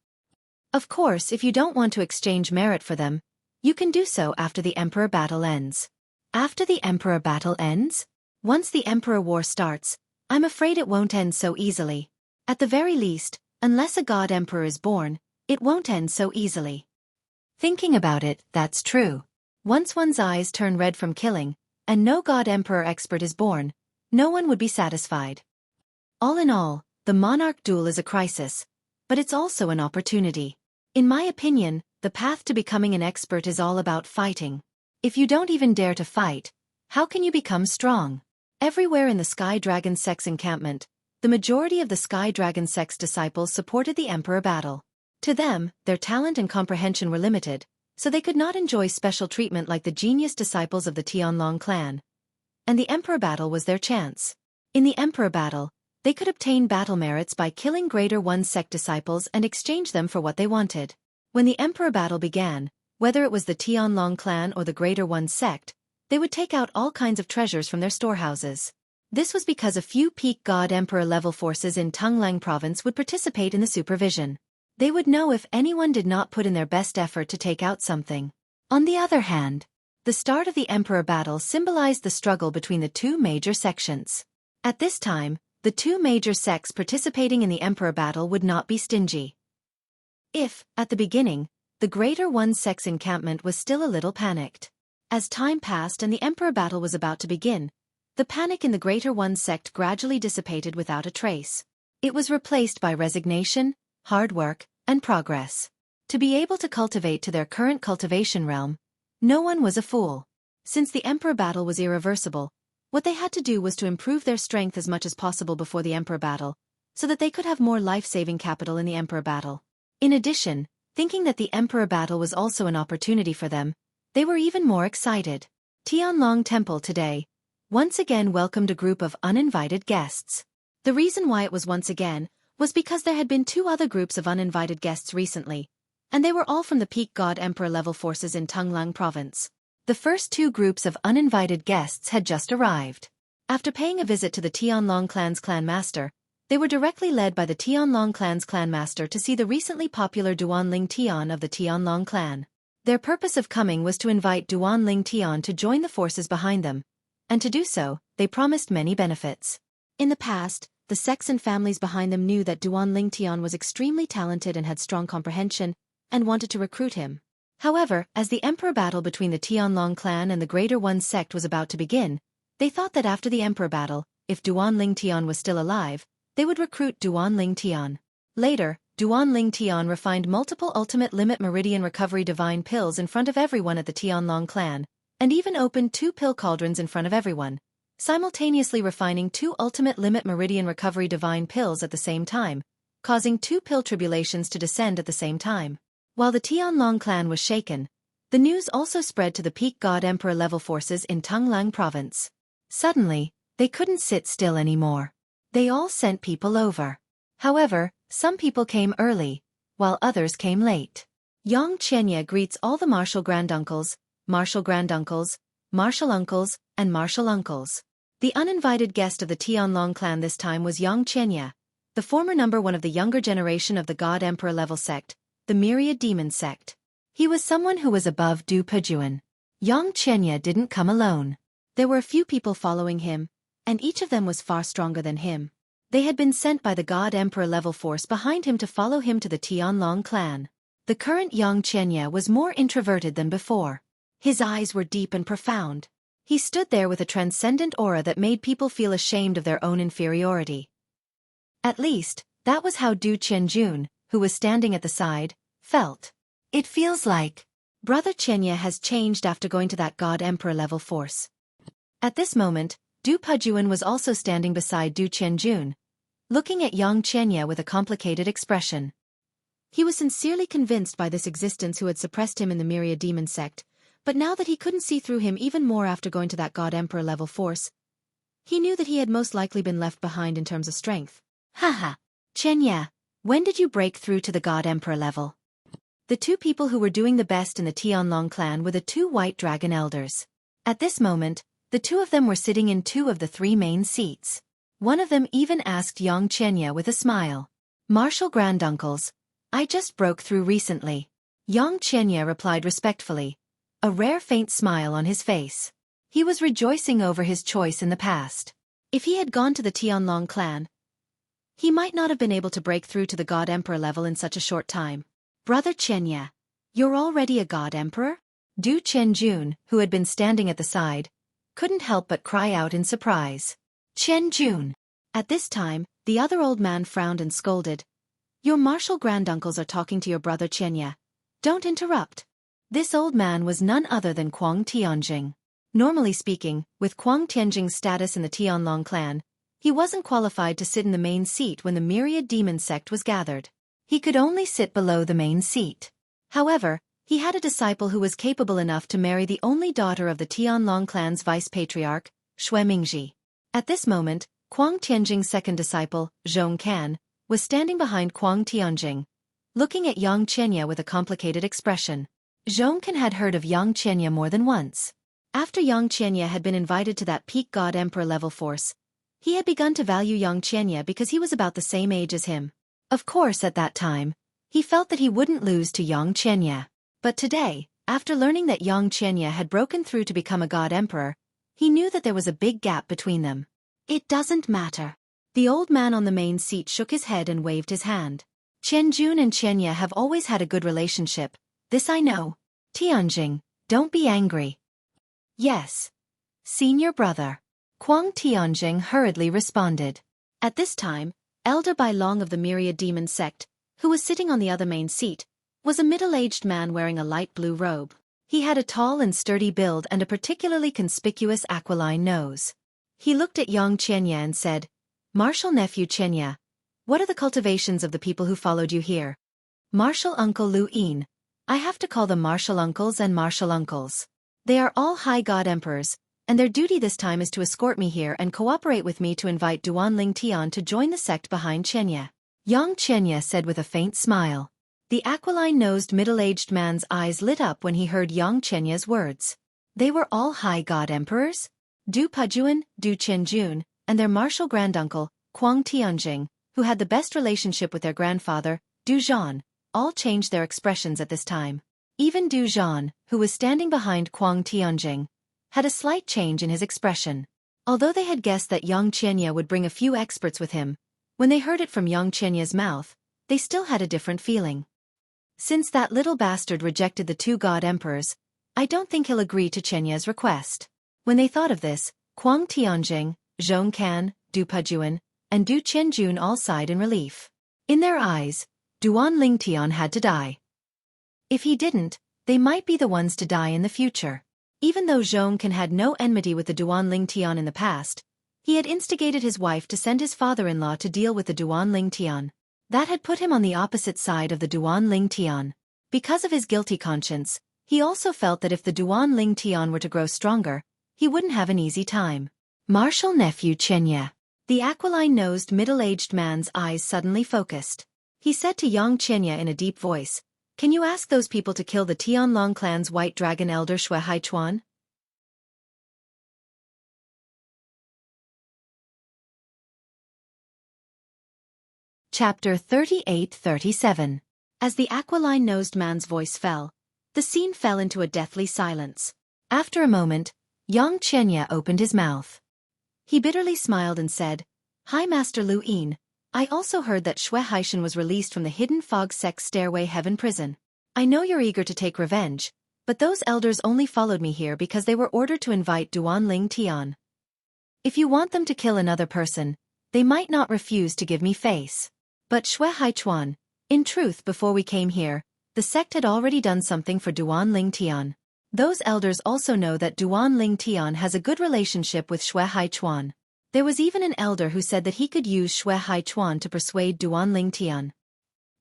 Of course, if you don't want to exchange merit for them, you can do so after the Emperor battle ends. After the Emperor battle ends? Once the Emperor war starts, I'm afraid it won't end so easily. At the very least, unless a god emperor is born, it won't end so easily. Thinking about it, that's true. Once one's eyes turn red from killing, and no god emperor expert is born, no one would be satisfied. All in all, the monarch duel is a crisis, but it's also an opportunity. In my opinion, the path to becoming an expert is all about fighting. If you don't even dare to fight, how can you become strong? Everywhere in the Sky Dragon sect's encampment, the majority of the Sky Dragon sect's disciples supported the Emperor battle. To them, their talent and comprehension were limited, so they could not enjoy special treatment like the genius disciples of the Tianlong clan. And the Emperor battle was their chance. In the Emperor battle, they could obtain battle merits by killing Greater One sect disciples and exchange them for what they wanted. When the Emperor battle began, whether it was the Tianlong clan or the Greater One sect, they would take out all kinds of treasures from their storehouses. This was because a few peak God Emperor level forces in Tunglang province would participate in the supervision. They would know if anyone did not put in their best effort to take out something. On the other hand, the start of the Emperor battle symbolized the struggle between the two major sections. At this time, the two major sects participating in the Emperor battle would not be stingy. If, at the beginning, the Greater One sect's encampment was still a little panicked. As time passed and the Emperor battle was about to begin, the panic in the Greater One sect gradually dissipated without a trace. It was replaced by resignation, hard work, and progress. To be able to cultivate to their current cultivation realm, no one was a fool. Since the Emperor battle was irreversible, what they had to do was to improve their strength as much as possible before the Emperor battle, so that they could have more life-saving capital in the Emperor battle. In addition, thinking that the Emperor battle was also an opportunity for them, they were even more excited. Tianlong Temple today once again welcomed a group of uninvited guests. The reason why it was once again was because there had been two other groups of uninvited guests recently, and they were all from the peak God Emperor level forces in Tunglang province. The first two groups of uninvited guests had just arrived. After paying a visit to the Tianlong clan's clan master, they were directly led by the Tianlong clan's clan master to see the recently popular Duanling Tian of the Tianlong clan. Their purpose of coming was to invite Duanling Tian to join the forces behind them, and to do so, they promised many benefits. In the past, the sects and families behind them knew that Duanling Tian was extremely talented and had strong comprehension, and wanted to recruit him. However, as the Emperor battle between the Tianlong clan and the Greater One sect was about to begin, they thought that after the Emperor battle, if Duanling Tian was still alive, they would recruit Duanling Tian. Later, Duanling Tian refined multiple ultimate limit meridian recovery divine pills in front of everyone at the Tianlong clan, and even opened 2 pill cauldrons in front of everyone, simultaneously refining 2 ultimate limit meridian recovery divine pills at the same time, causing 2 pill tribulations to descend at the same time. While the Tianlong clan was shaken, the news also spread to the peak God Emperor level forces in Tunglang province. Suddenly, they couldn't sit still anymore. They all sent people over. However, some people came early, while others came late. Yang Qianye greets all the martial granduncles, martial granduncles, martial uncles, and martial uncles. The uninvited guest of the Tianlong clan this time was Yang Qianye, the former number 1 of the younger generation of the God Emperor level sect, the Myriad Demon sect. He was someone who was above Du Pejuan. Yang Qianye didn't come alone. There were a few people following him, and each of them was far stronger than him. They had been sent by the God Emperor level force behind him to follow him to the Tianlong clan. The current Yang Qianye was more introverted than before. His eyes were deep and profound. He stood there with a transcendent aura that made people feel ashamed of their own inferiority. At least, that was how Du Qianjun, who was standing at the side, felt. It feels like Brother Qianye has changed after going to that God Emperor level force. At this moment, Du Pejuan was also standing beside Du Qianjun, looking at Yang Qianye with a complicated expression. He was sincerely convinced by this existence who had suppressed him in the Myriad Demon sect, but now that he couldn't see through him even more after going to that God Emperor level force, he knew that he had most likely been left behind in terms of strength. Haha, Qianye, when did you break through to the God Emperor level? The 2 people who were doing the best in the Tianlong clan were the 2 white dragon elders. At this moment, the 2 of them were sitting in 2 of the 3 main seats. One of them even asked Yang Qianye with a smile. Martial granduncles, I just broke through recently. Yang Qianye replied respectfully, a rare faint smile on his face. He was rejoicing over his choice in the past. If he had gone to the Tianlong clan, he might not have been able to break through to the God Emperor level in such a short time. Brother Qianye, you're already a God Emperor? Du Qianjun, who had been standing at the side, couldn't help but cry out in surprise. Qianjun. At this time, the other old man frowned and scolded. Your martial granduncles are talking to your brother Qianye. Don't interrupt. This old man was none other than Kuang Tianjing. Normally speaking, with Kuang Tianjing's status in the Tianlong clan, he wasn't qualified to sit in the main seat when the myriad demon sect was gathered. He could only sit below the main seat. However, he had a disciple who was capable enough to marry the only daughter of the Tianlong clan's vice-patriarch, Xueqi. At this moment, Kuang Tianjing's second disciple, Xueqi, was standing behind Kuang Tianjing, looking at Yang Qianye with a complicated expression. Xueqi had heard of Yang Qianye more than once. After Yang Qianye had been invited to that peak god emperor level force, he had begun to value Yang Qianye because he was about the same age as him. Of course, at that time, he felt that he wouldn't lose to Yang Qianye. But today, after learning that Yang Qianye had broken through to become a god emperor, he knew that there was a big gap between them. It doesn't matter. The old man on the main seat shook his head and waved his hand. Qianjun and Qianye have always had a good relationship. This I know. Tianjing, don't be angry. Yes. Senior brother. Kuang Tianjing hurriedly responded. At this time, Elder Bai Long of the Myriad Demon Sect, who was sitting on the other main seat, was a middle-aged man wearing a light blue robe. He had a tall and sturdy build and a particularly conspicuous aquiline nose. He looked at Yang Qianye and said, Martial nephew Qianye, what are the cultivations of the people who followed you here? Martial uncle Lu Yin. I have to call them martial uncles and martial uncles. They are all high god emperors, and their duty this time is to escort me here and cooperate with me to invite Duan Ling Tian to join the sect behind Qianye. Yang Qianye said with a faint smile. The aquiline-nosed middle-aged man's eyes lit up when he heard Yang Qianye's words. They were all high god emperors? Du Pujuan, Du Qianjun, and their martial granduncle, Kuang Tianjing, who had the best relationship with their grandfather, Du Zhan, all changed their expressions at this time. Even Du Zhan, who was standing behind Kuang Tianjing, had a slight change in his expression. Although they had guessed that Yang Qianye would bring a few experts with him, when they heard it from Yang Qianye's mouth, they still had a different feeling. Since that little bastard rejected the two god emperors, I don't think he'll agree to Qianye's request. When they thought of this, Kuang Tianjing, Xueqi, Du Pujuan, and Du Qianjun all sighed in relief. In their eyes, Duan Ling Tian had to die. If he didn't, they might be the ones to die in the future. Even though Xueqi had no enmity with the Duan Ling Tian in the past, he had instigated his wife to send his father-in-law to deal with the Duan Ling Tian. That had put him on the opposite side of the Duan Ling Tian. Because of his guilty conscience, he also felt that if the Duan Ling Tian were to grow stronger, he wouldn't have an easy time. Martial nephew Qianye. The aquiline-nosed middle-aged man's eyes suddenly focused. He said to Yang Qianye in a deep voice, Can you ask those people to kill the Tianlong clan's white dragon elder Xueqi? Chapter 38-37. As the aquiline-nosed man's voice fell, the scene fell into a deathly silence. After a moment, Yang Qianye opened his mouth. He bitterly smiled and said, Hi Master Lu Yin, I also heard that Xueqi was released from the Hidden Fog Sect Stairway Heaven prison. I know you're eager to take revenge, but those elders only followed me here because they were ordered to invite Duan Ling Tian. If you want them to kill another person, they might not refuse to give me face. But Xueqi, in truth before we came here, the sect had already done something for Duan Ling Tian. Those elders also know that Duan Ling Tian has a good relationship with Xueqi. There was even an elder who said that he could use Xueqi to persuade Duan Ling Tian.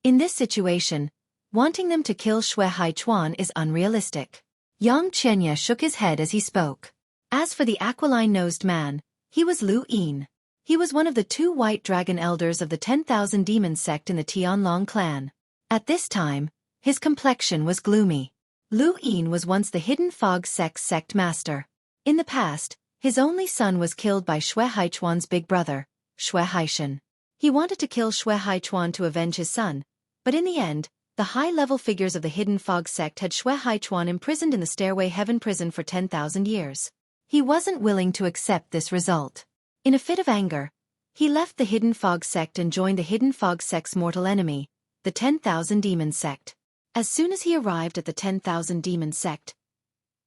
In this situation, wanting them to kill Xueqi is unrealistic. Yang Qianye shook his head as he spoke. As for the aquiline-nosed man, he was Lu Yin. He was one of the two white dragon elders of the 10,000 demon sect in the Tianlong clan. At this time, his complexion was gloomy. Lu Yin was once the Hidden Fog sect master. In the past, his only son was killed by Xueqi's big brother, Xueqi. He wanted to kill Xueqi to avenge his son, but in the end, the high-level figures of the Hidden Fog sect had Xueqi imprisoned in the Stairway Heaven prison for 10,000 years. He wasn't willing to accept this result. In a fit of anger, he left the Hidden Fog sect and joined the Hidden Fog sect's mortal enemy, the 10,000 demon sect. As soon as he arrived at the 10,000 demon sect,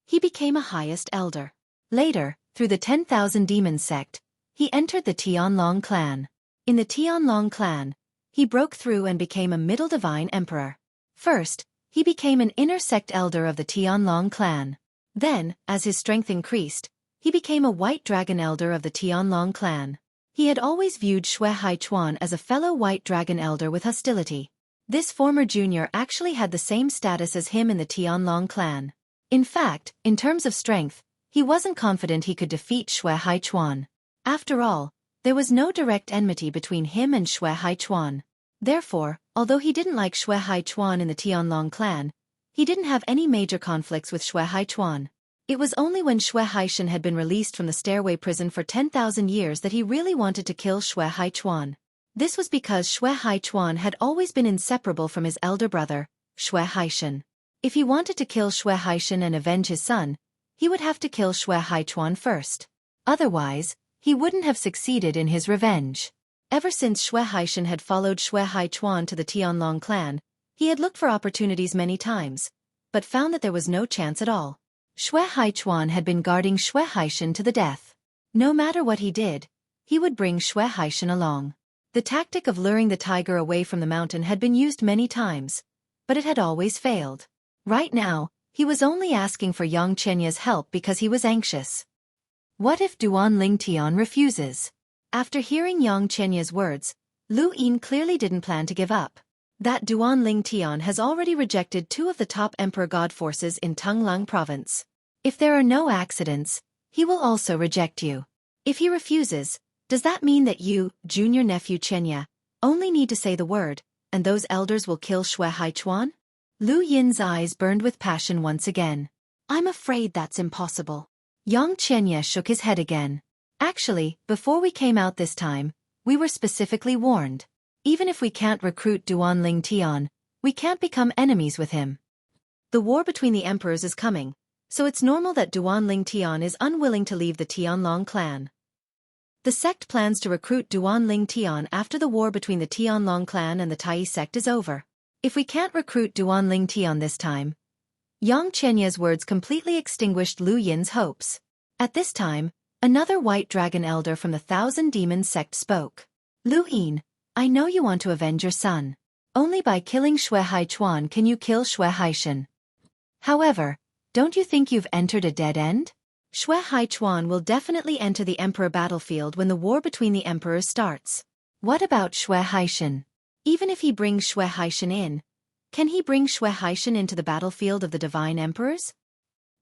he became a highest elder. Later, through the 10,000 demon sect, he entered the Tianlong clan. In the Tianlong clan, he broke through and became a middle divine emperor. First, he became an inner sect elder of the Tianlong clan. Then, as his strength increased, he became a white dragon elder of the Tianlong clan. He had always viewed Xueqi as a fellow white dragon elder with hostility. This former junior actually had the same status as him in the Tianlong clan. In fact, in terms of strength, he wasn't confident he could defeat Xueqi. After all, there was no direct enmity between him and Xueqi. Therefore, although he didn't like Xueqi in the Tianlong clan, he didn't have any major conflicts with Xueqi. It was only when Xueqi had been released from the stairway prison for 10,000 years that he really wanted to kill Xueqi. This was because Xueqi had always been inseparable from his elder brother, Xueqi. If he wanted to kill Xueqi and avenge his son, he would have to kill Xueqi first. Otherwise, he wouldn't have succeeded in his revenge. Ever since Xueqi had followed Xueqi to the Tianlong clan, he had looked for opportunities many times, but found that there was no chance at all. Xueqi had been guarding Xueqi to the death. No matter what he did, he would bring Xueqi along. The tactic of luring the tiger away from the mountain had been used many times, but it had always failed. Right now, he was only asking for Yang Chenya's help because he was anxious. What if Duan Lingtian refuses? After hearing Yang Chenya's words, Lu Yin clearly didn't plan to give up. That Duan Lingtian has already rejected 2 of the top emperor god forces in Tunglang province. If there are no accidents, he will also reject you. If he refuses, does that mean that you, junior nephew Chenya, only need to say the word, and those elders will kill Xueqi? Lu Yin's eyes burned with passion once again. I'm afraid that's impossible. Yang Chenya shook his head again. Actually, before we came out this time, we were specifically warned. Even if we can't recruit Duan Lingtian, we can't become enemies with him. The war between the emperors is coming, so it's normal that Duan Lingtian is unwilling to leave the Tianlong clan. The sect plans to recruit Duan Lingtian after the war between the Tianlong clan and the Tai sect is over. If we can't recruit Duan Lingtian this time, Yang Chenya's words completely extinguished Lu Yin's hopes. At this time, another white dragon elder from the Thousand Demons sect spoke. Lu Yin, I know you want to avenge your son. Only by killing Xueqi can you kill Xueqi. However, don't you think you've entered a dead end? Xueqi will definitely enter the emperor battlefield when the war between the emperors starts. What about Xueqi? Even if he brings Xueqi in, can he bring Xueqi into the battlefield of the divine emperors?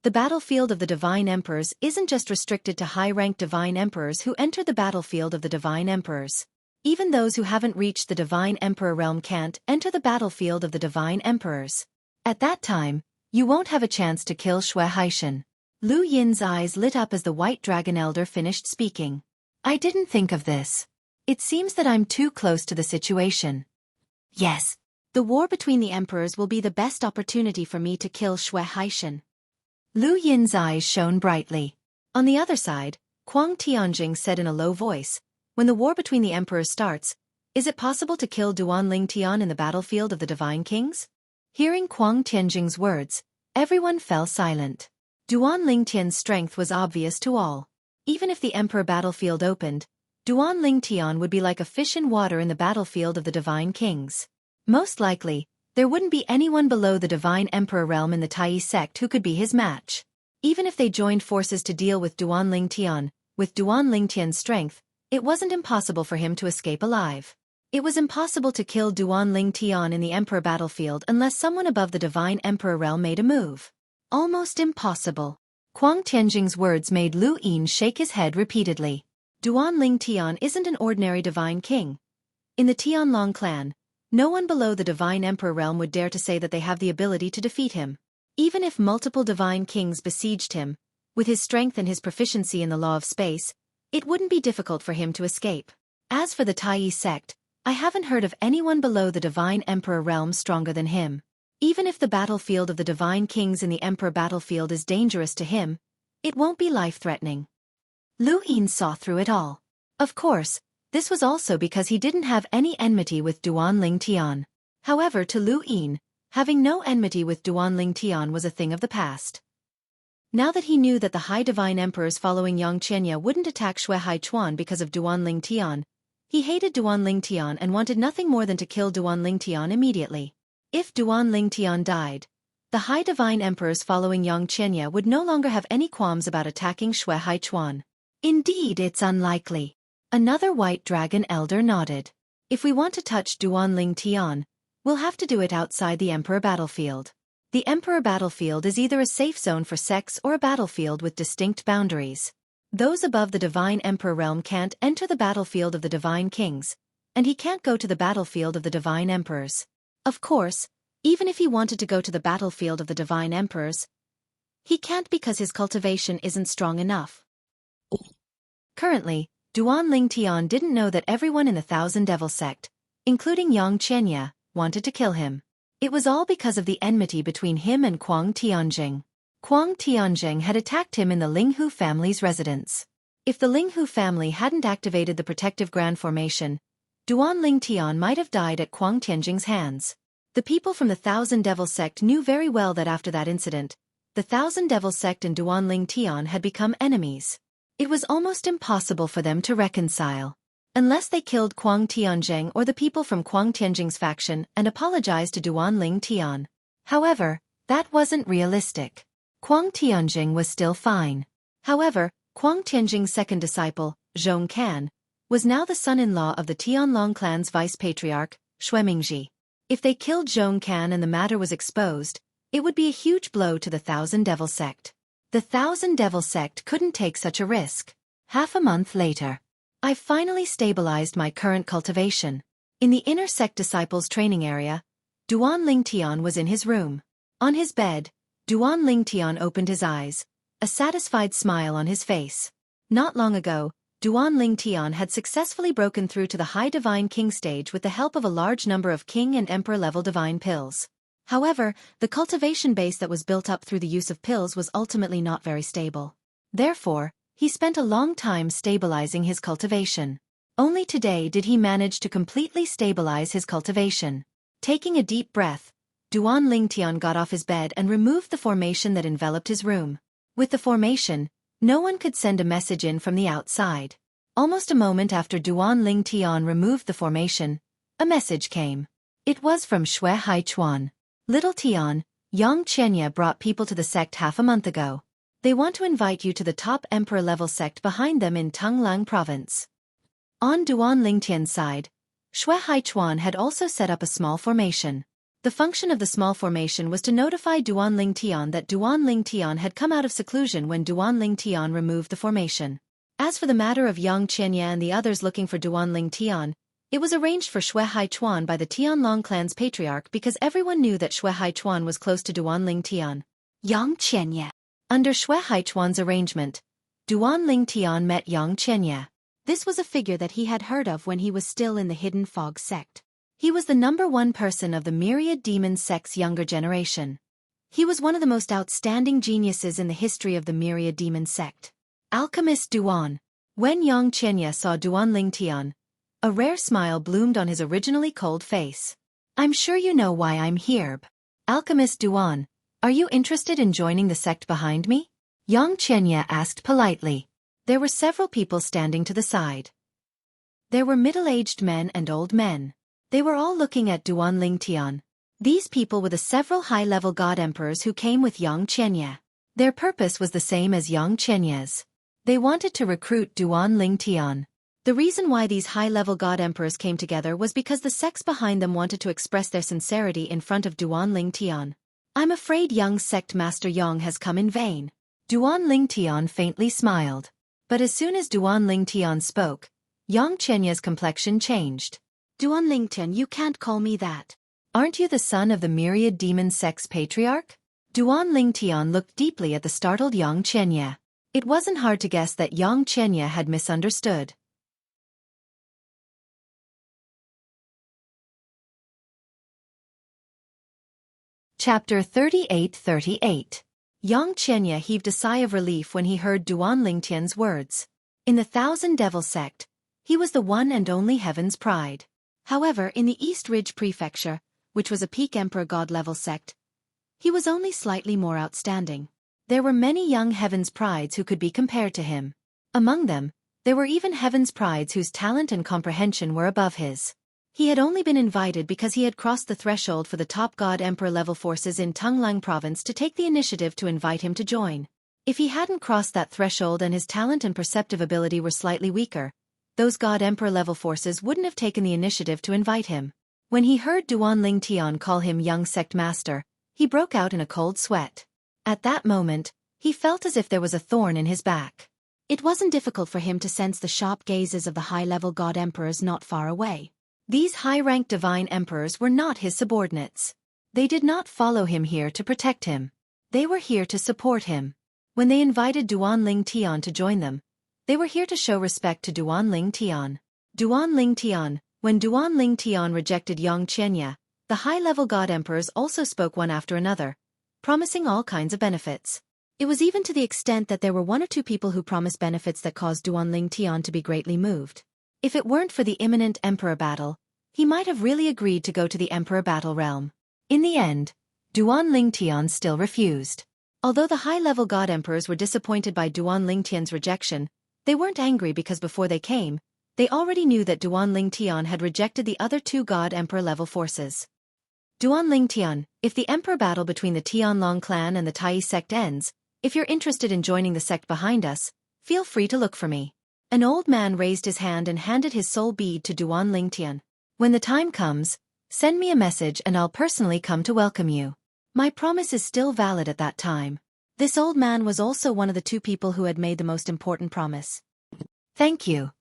The battlefield of the divine emperors isn't just restricted to high-ranked divine emperors who enter the battlefield of the divine emperors. Even those who haven't reached the divine emperor realm can't enter the battlefield of the divine emperors. At that time, you won't have a chance to kill Xueqi. Lu Yin's eyes lit up as the white dragon elder finished speaking. I didn't think of this. It seems that I'm too close to the situation. Yes, the war between the emperors will be the best opportunity for me to kill Xueqi. Lu Yin's eyes shone brightly. On the other side, Kuang Tianjing said in a low voice, when the war between the emperors starts, is it possible to kill Duan Lingtian in the battlefield of the divine kings? Hearing Kuang Tianjing's words, everyone fell silent. Duan Lingtian's strength was obvious to all. Even if the emperor battlefield opened, Duan Lingtian would be like a fish in water in the battlefield of the divine kings. Most likely, there wouldn't be anyone below the divine emperor realm in the Tai sect who could be his match. Even if they joined forces to deal with Duan Lingtian, with Duan Lingtian's strength, it wasn't impossible for him to escape alive. It was impossible to kill Duan Lingtian in the emperor battlefield unless someone above the divine emperor realm made a move. Almost impossible. Kuang Tianjing's words made Lu Yin shake his head repeatedly. Duan Lingtian isn't an ordinary divine king. In the Tianlong clan, no one below the divine emperor realm would dare to say that they have the ability to defeat him. Even if multiple divine kings besieged him, with his strength and his proficiency in the law of space, it wouldn't be difficult for him to escape. As for the Tai sect, I haven't heard of anyone below the divine emperor realm stronger than him. Even if the battlefield of the divine kings in the emperor battlefield is dangerous to him, it won't be life-threatening. Lu Yin saw through it all. Of course, this was also because he didn't have any enmity with Duan Lingtian. However, to Lu Yin, having no enmity with Duan Lingtian was a thing of the past. Now that he knew that the High Divine Emperors following Yang Qianya wouldn't attack Xueqi because of Duan Ling Tian, he hated Duan Ling Tian and wanted nothing more than to kill Duan Ling Tian immediately. If Duan Ling Tian died, the High Divine Emperors following Yang Qianya would no longer have any qualms about attacking Xueqi. Indeed, it's unlikely. Another White Dragon Elder nodded. If we want to touch Duan Ling Tian, we'll have to do it outside the Emperor battlefield. The Emperor battlefield is either a safe zone for sects or a battlefield with distinct boundaries. Those above the Divine Emperor realm can't enter the battlefield of the Divine Kings, and he can't go to the battlefield of the Divine Emperors. Of course, even if he wanted to go to the battlefield of the Divine Emperors, he can't because his cultivation isn't strong enough. Currently, Duan Ling Tian didn't know that everyone in the Thousand Devil sect, including Yang Qianya, wanted to kill him. It was all because of the enmity between him and Kuang Tianjing. Kuang Tianjing had attacked him in the Linghu family's residence. If the Linghu family hadn't activated the protective grand formation, Duan Ling Tian might have died at Kuang Tianjing's hands. The people from the Thousand Devil sect knew very well that after that incident, the Thousand Devil sect and Duan Ling Tian had become enemies. It was almost impossible for them to reconcile. Unless they killed Kuang Tianjing or the people from Kuang Tianjing's faction and apologized to Duan Ling Tian. However, that wasn't realistic. Kuang Tianjing was still fine. However, Kuang Tianjing's second disciple, Zhong Can, was now the son-in-law of the Tianlong clan's vice-patriarch, Xuemingji. If they killed Zhong Can and the matter was exposed, it would be a huge blow to the Thousand Devil sect. The Thousand Devil sect couldn't take such a risk. Half a month later, I've finally stabilized my current cultivation. In the inner sect disciples training area, Duan Ling Tian was in his room. On his bed, Duan Ling Tian opened his eyes, a satisfied smile on his face. Not long ago, Duan Ling Tian had successfully broken through to the High Divine King stage with the help of a large number of King and Emperor level divine pills. However, the cultivation base that was built up through the use of pills was ultimately not very stable. Therefore, he spent a long time stabilizing his cultivation. Only today did he manage to completely stabilize his cultivation. Taking a deep breath, Duan Ling Tian got off his bed and removed the formation that enveloped his room. With the formation, no one could send a message in from the outside. Almost a moment after Duan Ling Tian removed the formation, a message came. It was from Xueqi. Little Tian, Yang Qianya brought people to the sect half a month ago. They want to invite you to the top emperor-level sect behind them in Tunglang province. On Duan Ling Tian's side, Xueqi had also set up a small formation. The function of the small formation was to notify Duan Ling Tian that Duan Ling Tian had come out of seclusion when Duan Ling Tian removed the formation. As for the matter of Yang Qianya and the others looking for Duan Ling Tian, it was arranged for Xueqi by the Tianlong clan's patriarch because everyone knew that Xueqi was close to Duan Ling Tian. Yang Qianya. Under Xueqi's arrangement, Duan Ling Tian met Yang Qianya. This was a figure that he had heard of when he was still in the Hidden Fog sect. He was the #1 person of the Myriad Demon sect's younger generation. He was one of the most outstanding geniuses in the history of the Myriad Demon sect. Alchemist Duan. When Yang Qianya saw Duan Ling Tian, a rare smile bloomed on his originally cold face. I'm sure you know why I'm here. Alchemist Duan, are you interested in joining the sect behind me? Yang Qianya asked politely. There were several people standing to the side. There were middle-aged men and old men. They were all looking at Duan Ling Tian. These people were the several high-level god emperors who came with Yang Qianya. Their purpose was the same as Yang Qianya's. They wanted to recruit Duan Ling Tian. The reason why these high-level god emperors came together was because the sects behind them wanted to express their sincerity in front of Duan Ling Tian. I'm afraid young sect master Yang has come in vain. Duan Ling Tian faintly smiled. But as soon as Duan Ling Tian spoke, Yang Qianya's complexion changed. Duan Ling Tian, you can't call me that. Aren't you the son of the Myriad Demon sect's patriarch? Duan Ling Tian looked deeply at the startled Yang Qianya. It wasn't hard to guess that Yang Qianya had misunderstood. Chapter 38:38. Yang Qianya heaved a sigh of relief when he heard Duan Ling Tian's words. In the Thousand Devil sect, he was the one and only heaven's pride. However, in the East Ridge Prefecture, which was a peak Emperor God level sect, he was only slightly more outstanding. There were many young Heaven's Prides who could be compared to him. Among them, there were even Heaven's Prides whose talent and comprehension were above his. He had only been invited because he had crossed the threshold for the top God Emperor level forces in Tunglang province to take the initiative to invite him to join. If he hadn't crossed that threshold and his talent and perceptive ability were slightly weaker, those God Emperor level forces wouldn't have taken the initiative to invite him. When he heard Duanling Tian call him young sect master, he broke out in a cold sweat. At that moment, he felt as if there was a thorn in his back. It wasn't difficult for him to sense the sharp gazes of the high-level God Emperors not far away. These high-ranked divine emperors were not his subordinates. They did not follow him here to protect him. They were here to support him. When they invited Duanling Tian to join them, they were here to show respect to Duanling Tian. Duanling Tian. When Duanling Tian rejected Yang Qianya, the high-level God Emperors also spoke one after another, promising all kinds of benefits. It was even to the extent that there were one or two people who promised benefits that caused Duanling Tian to be greatly moved. If it weren't for the imminent Emperor battle, he might have really agreed to go to the Emperor battle realm. In the end, Duanling Tian still refused. Although the high-level God Emperors were disappointed by Duanling Tian's rejection, they weren't angry because before they came, they already knew that Duanling Tian had rejected the other two God Emperor level forces. Duanling Tian, if the Emperor battle between the Tianlong clan and the Tai sect ends, if you're interested in joining the sect behind us, feel free to look for me. An old man raised his hand and handed his soul bead to Duanling Tian. When the time comes, send me a message and I'll personally come to welcome you. My promise is still valid at that time. This old man was also one of the two people who had made the most important promise. Thank you,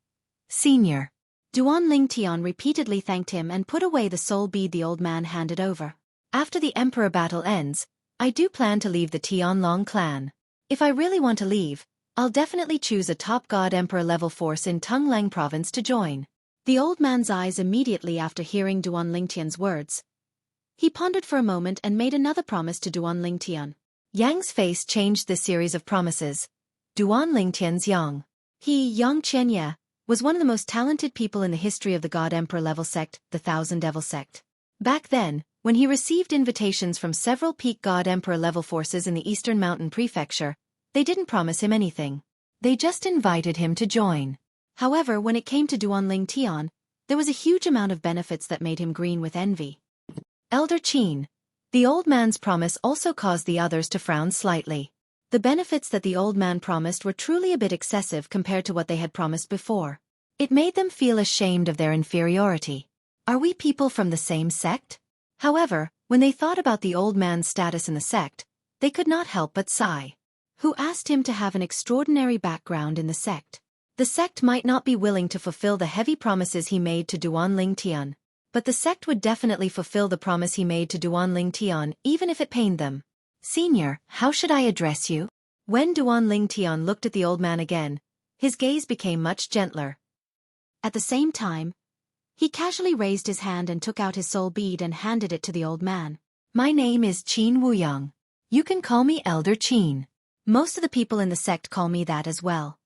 Senior. Duanling Tian repeatedly thanked him and put away the soul bead the old man handed over. After the Emperor battle ends, I do plan to leave the Tianlong clan. If I really want to leave, I'll definitely choose a top God Emperor level force in Tunglang province to join. The old man's eyes immediately after hearing Duanling Tian's words. He pondered for a moment and made another promise to Duanling Tian. Yang's face changed this series of promises. Duanling Tian's Yang. Yang Qianya, was one of the most talented people in the history of the God Emperor level sect, the Thousand Devil sect. Back then, when he received invitations from several peak God Emperor level forces in the Eastern Mountain Prefecture, they didn't promise him anything. They just invited him to join. However, when it came to Duanling Tian, there was a huge amount of benefits that made him green with envy. Elder Qin. The old man's promise also caused the others to frown slightly. The benefits that the old man promised were truly a bit excessive compared to what they had promised before. It made them feel ashamed of their inferiority. Are we people from the same sect? However, when they thought about the old man's status in the sect, they could not help but sigh. Who asked him to have an extraordinary background in the sect? The sect might not be willing to fulfill the heavy promises he made to Duanling Tian, but the sect would definitely fulfill the promise he made to Duanling Tian even if it pained them. Senior, how should I address you? When Duanling Tian looked at the old man again, his gaze became much gentler. At the same time, he casually raised his hand and took out his soul bead and handed it to the old man. My name is Qin Wuyang. You can call me Elder Qin. Most of the people in the sect call me that as well.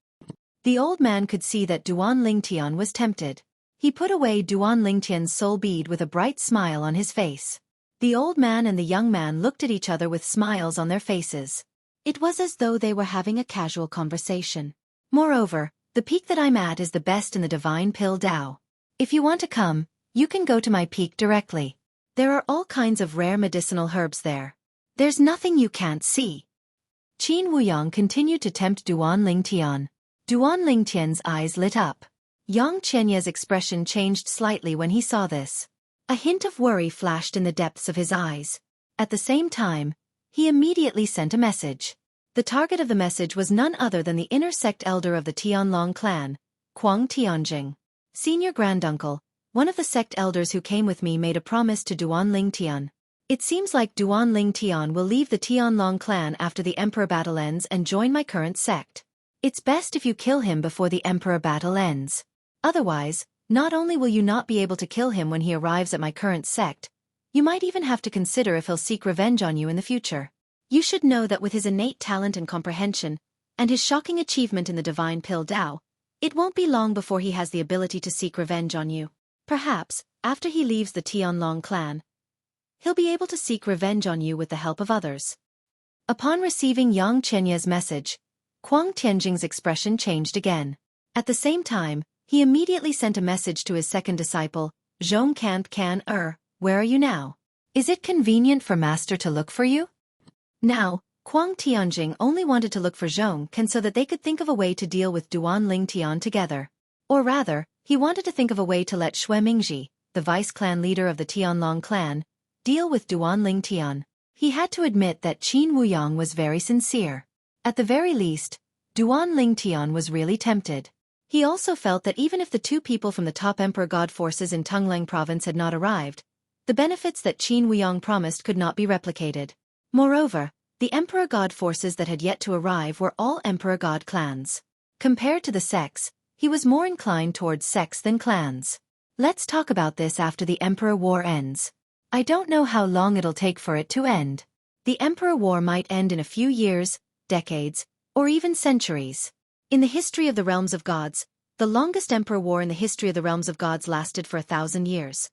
The old man could see that Duanling Tian was tempted. He put away Duanling Tian's soul bead with a bright smile on his face. The old man and the young man looked at each other with smiles on their faces. It was as though they were having a casual conversation. Moreover, the peak that I'm at is the best in the Divine Pill Dao. If you want to come, you can go to my peak directly. There are all kinds of rare medicinal herbs there. There's nothing you can't see. Qin Wuyang continued to tempt Duanling Tian. Duanling Tian's eyes lit up. Yang Qianya's expression changed slightly when he saw this. A hint of worry flashed in the depths of his eyes. At the same time, he immediately sent a message. The target of the message was none other than the inner sect elder of the Tianlong clan, Kuang Tianjing. Senior granduncle, one of the sect elders who came with me made a promise to Duanling Tian. It seems like Duanling Tian will leave the Tianlong clan after the Emperor battle ends and join my current sect. It's best if you kill him before the Emperor battle ends. Otherwise, not only will you not be able to kill him when he arrives at my current sect, you might even have to consider if he'll seek revenge on you in the future. You should know that with his innate talent and comprehension, and his shocking achievement in the Divine Pill Dao, it won't be long before he has the ability to seek revenge on you. Perhaps, after he leaves the Tianlong clan, he'll be able to seek revenge on you with the help of others. Upon receiving Yang Chenya's message, Huang Tianjing's expression changed again. At the same time, he immediately sent a message to his second disciple, Zhong Can, where are you now? Is it convenient for master to look for you? Now, Huang Tianjing only wanted to look for Zhong Can so that they could think of a way to deal with Duan Lingtian together. Or rather, he wanted to think of a way to let Xue Mingji, the vice-clan leader of the Tianlong clan, deal with Duan Lingtian. He had to admit that Qin Wuyang was very sincere. At the very least, Duan Lingtian was really tempted. He also felt that even if the two people from the top Emperor God forces in Tonglang province had not arrived, the benefits that Qin Wuyang promised could not be replicated. Moreover, the Emperor God forces that had yet to arrive were all Emperor God clans. Compared to the sects, he was more inclined towards sects than clans. Let's talk about this after the Emperor War ends. I don't know how long it'll take for it to end. The Emperor War might end in a few years, decades, or even centuries. In the history of the Realms of Gods, the longest Emperor War in the history of the Realms of Gods lasted for 1,000 years.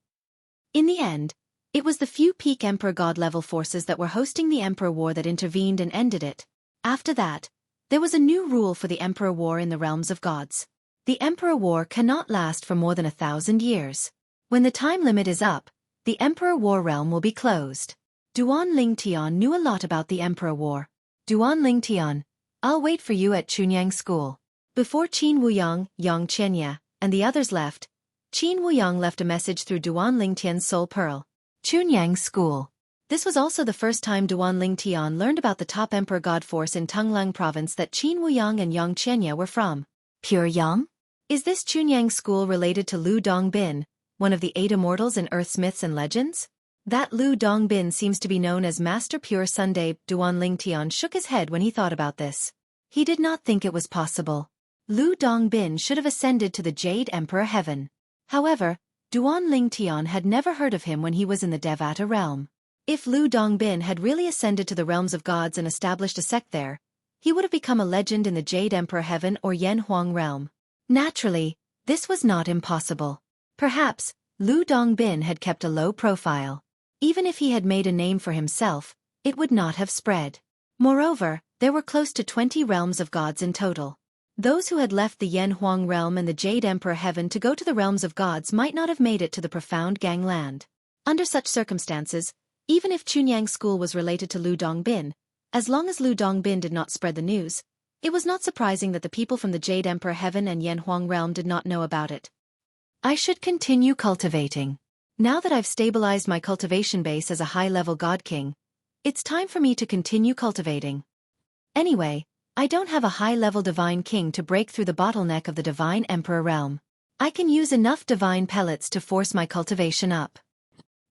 In the end, it was the few peak Emperor God level forces that were hosting the Emperor War that intervened and ended it. After that, there was a new rule for the Emperor War in the Realms of Gods. The Emperor War cannot last for more than 1,000 years. When the time limit is up, the Emperor War realm will be closed. Duan Lingtian knew a lot about the Emperor War. Duan Lingtian, I'll wait for you at Chunyang School. Before Qin Wuyang, Yang Chenya, and the others left, Qin Wuyang left a message through Duan Lingtian's soul pearl. Chunyang School. This was also the first time Duan Lingtian learned about the top Emperor God force in Tonglang province that Qin Wuyang and Yang Chenya were from. Pure Yang? Is this Chunyang School related to Lu Dongbin, one of the 8 immortals in Earth's myths and legends? That Lu Dongbin seems to be known as Master Pure Sunday. Duan Lingtian shook his head when he thought about this. He did not think it was possible. Lu Dongbin should have ascended to the Jade Emperor Heaven. However, Duan Lingtian had never heard of him when he was in the Devata realm. If Lu Dongbin had really ascended to the realms of gods and established a sect there, he would have become a legend in the Jade Emperor Heaven or Yen Huang realm. Naturally, this was not impossible. Perhaps, Lu Dongbin had kept a low profile. Even if he had made a name for himself, it would not have spread. Moreover, there were close to 20 realms of gods in total. Those who had left the Yen Huang realm and the Jade Emperor Heaven to go to the realms of gods might not have made it to the profound gangland. Under such circumstances, even if Chunyang School was related to Lu Dongbin, as long as Lu Dongbin did not spread the news, it was not surprising that the people from the Jade Emperor Heaven and Yen Huang realm did not know about it. I should continue cultivating. Now that I've stabilized my cultivation base as a high-level God King, it's time for me to continue cultivating. Anyway, I don't have a high-level Divine King to break through the bottleneck of the Divine Emperor realm. I can use enough Divine Pellets to force my cultivation up.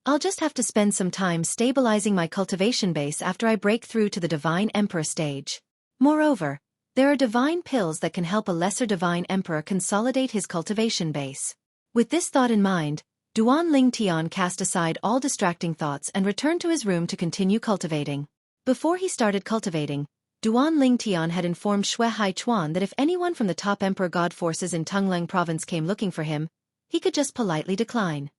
I'll just have to spend some time stabilizing my cultivation base after I break through to the Divine Emperor stage. Moreover, there are Divine Pills that can help a lesser Divine Emperor consolidate his cultivation base. With this thought in mind, Duan Lingtian cast aside all distracting thoughts and returned to his room to continue cultivating. Before he started cultivating, Duan Lingtian had informed Xueqi that if anyone from the top Emperor God forces in Tonglang province came looking for him, he could just politely decline.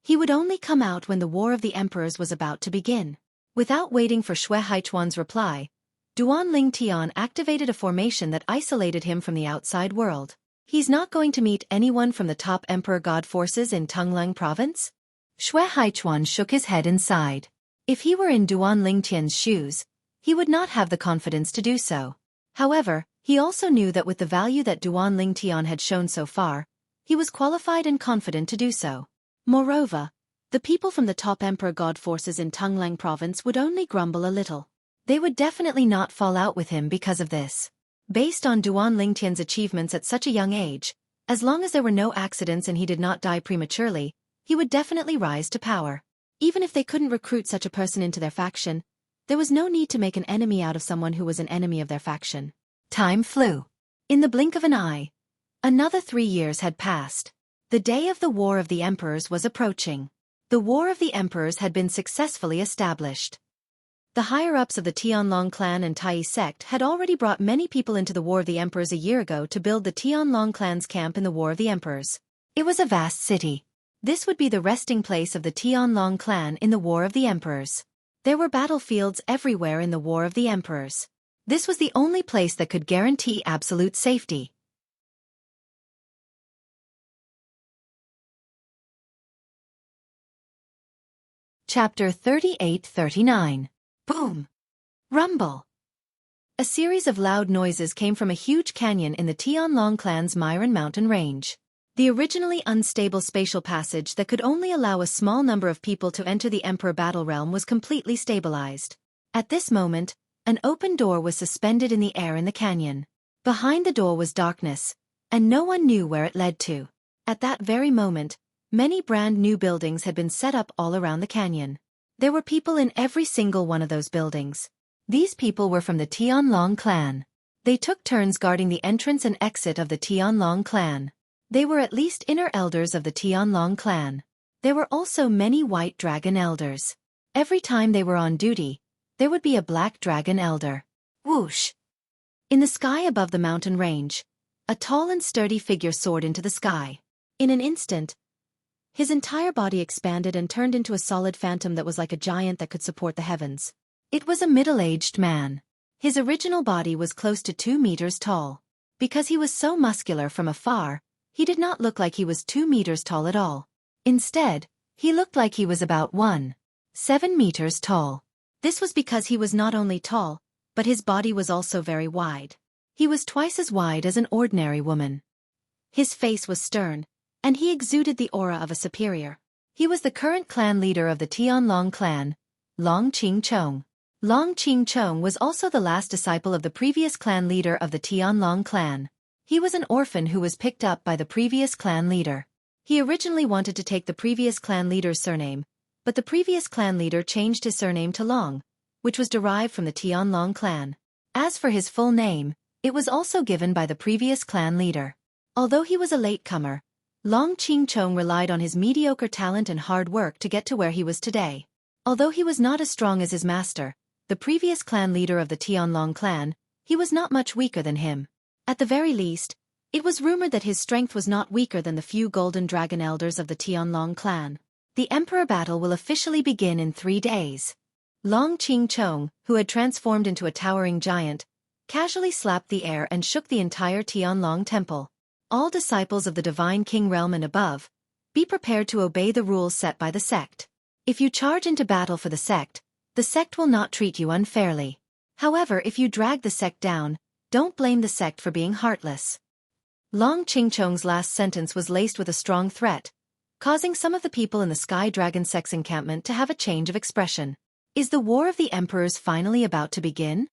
He would only come out when the War of the Emperors was about to begin. Without waiting for Xueqi's reply, Duan Lingtian activated a formation that isolated him from the outside world. He's not going to meet anyone from the top Emperor God forces in Tonglang province? Xueqi shook his head and sighed. If he were in Duan Lingtian's shoes, he would not have the confidence to do so. However, he also knew that with the value that Duan Lingtian had shown so far, he was qualified and confident to do so. Moreover, the people from the top Emperor God forces in Tonglang province would only grumble a little. They would definitely not fall out with him because of this. Based on Duan Lingtian's achievements at such a young age, as long as there were no accidents and he did not die prematurely, he would definitely rise to power. Even if they couldn't recruit such a person into their faction, there was no need to make an enemy out of someone who was an enemy of their faction. Time flew. In the blink of an eye, another 3 years had passed. The day of the War of the Emperors was approaching. The War of the Emperors had been successfully established. The higher-ups of the Tianlong clan and Tai sect had already brought many people into the War of the Emperors a year ago to build the Tianlong clan's camp in the War of the Emperors. It was a vast city. This would be the resting place of the Tianlong clan in the War of the Emperors. There were battlefields everywhere in the War of the Emperors. This was the only place that could guarantee absolute safety. Chapter 38-39. Boom! Rumble! A series of loud noises came from a huge canyon in the Tianlong clan's Myron mountain range. The originally unstable spatial passage that could only allow a small number of people to enter the Emperor Battle Realm was completely stabilized. At this moment, an open door was suspended in the air in the canyon. Behind the door was darkness, and no one knew where it led to. At that very moment, many brand new buildings had been set up all around the canyon. There were people in every single one of those buildings. These people were from the Tianlong clan. They took turns guarding the entrance and exit of the Tianlong clan. They were at least inner elders of the Tianlong clan. There were also many white dragon elders. Every time they were on duty, there would be a black dragon elder. Whoosh! In the sky above the mountain range, a tall and sturdy figure soared into the sky. In an instant, his entire body expanded and turned into a solid phantom that was like a giant that could support the heavens. It was a middle-aged man. His original body was close to 2 meters tall. Because he was so muscular from afar, he did not look like he was 2 meters tall at all. Instead, he looked like he was about 1.7 meters tall. This was because he was not only tall, but his body was also very wide. He was twice as wide as an ordinary woman. His face was stern, and he exuded the aura of a superior. He was the current clan leader of the Tianlong clan, Long Qingchong. Long Qingchong was also the last disciple of the previous clan leader of the Tianlong clan. He was an orphan who was picked up by the previous clan leader. He originally wanted to take the previous clan leader's surname, but the previous clan leader changed his surname to Long, which was derived from the Tianlong clan. As for his full name, it was also given by the previous clan leader. Although he was a latecomer, Long Qingchong relied on his mediocre talent and hard work to get to where he was today. Although he was not as strong as his master, the previous clan leader of the Tianlong clan, he was not much weaker than him. At the very least, it was rumored that his strength was not weaker than the few golden dragon elders of the Tianlong clan. The emperor battle will officially begin in 3 days. Long Qingchong, who had transformed into a towering giant, casually slapped the air and shook the entire Tianlong temple. All disciples of the Divine King realm and above, be prepared to obey the rules set by the sect. If you charge into battle for the sect will not treat you unfairly. However, if you drag the sect down, don't blame the sect for being heartless. Long Qingchong's last sentence was laced with a strong threat, causing some of the people in the Sky Dragon sect's encampment to have a change of expression. Is the War of the Emperors finally about to begin?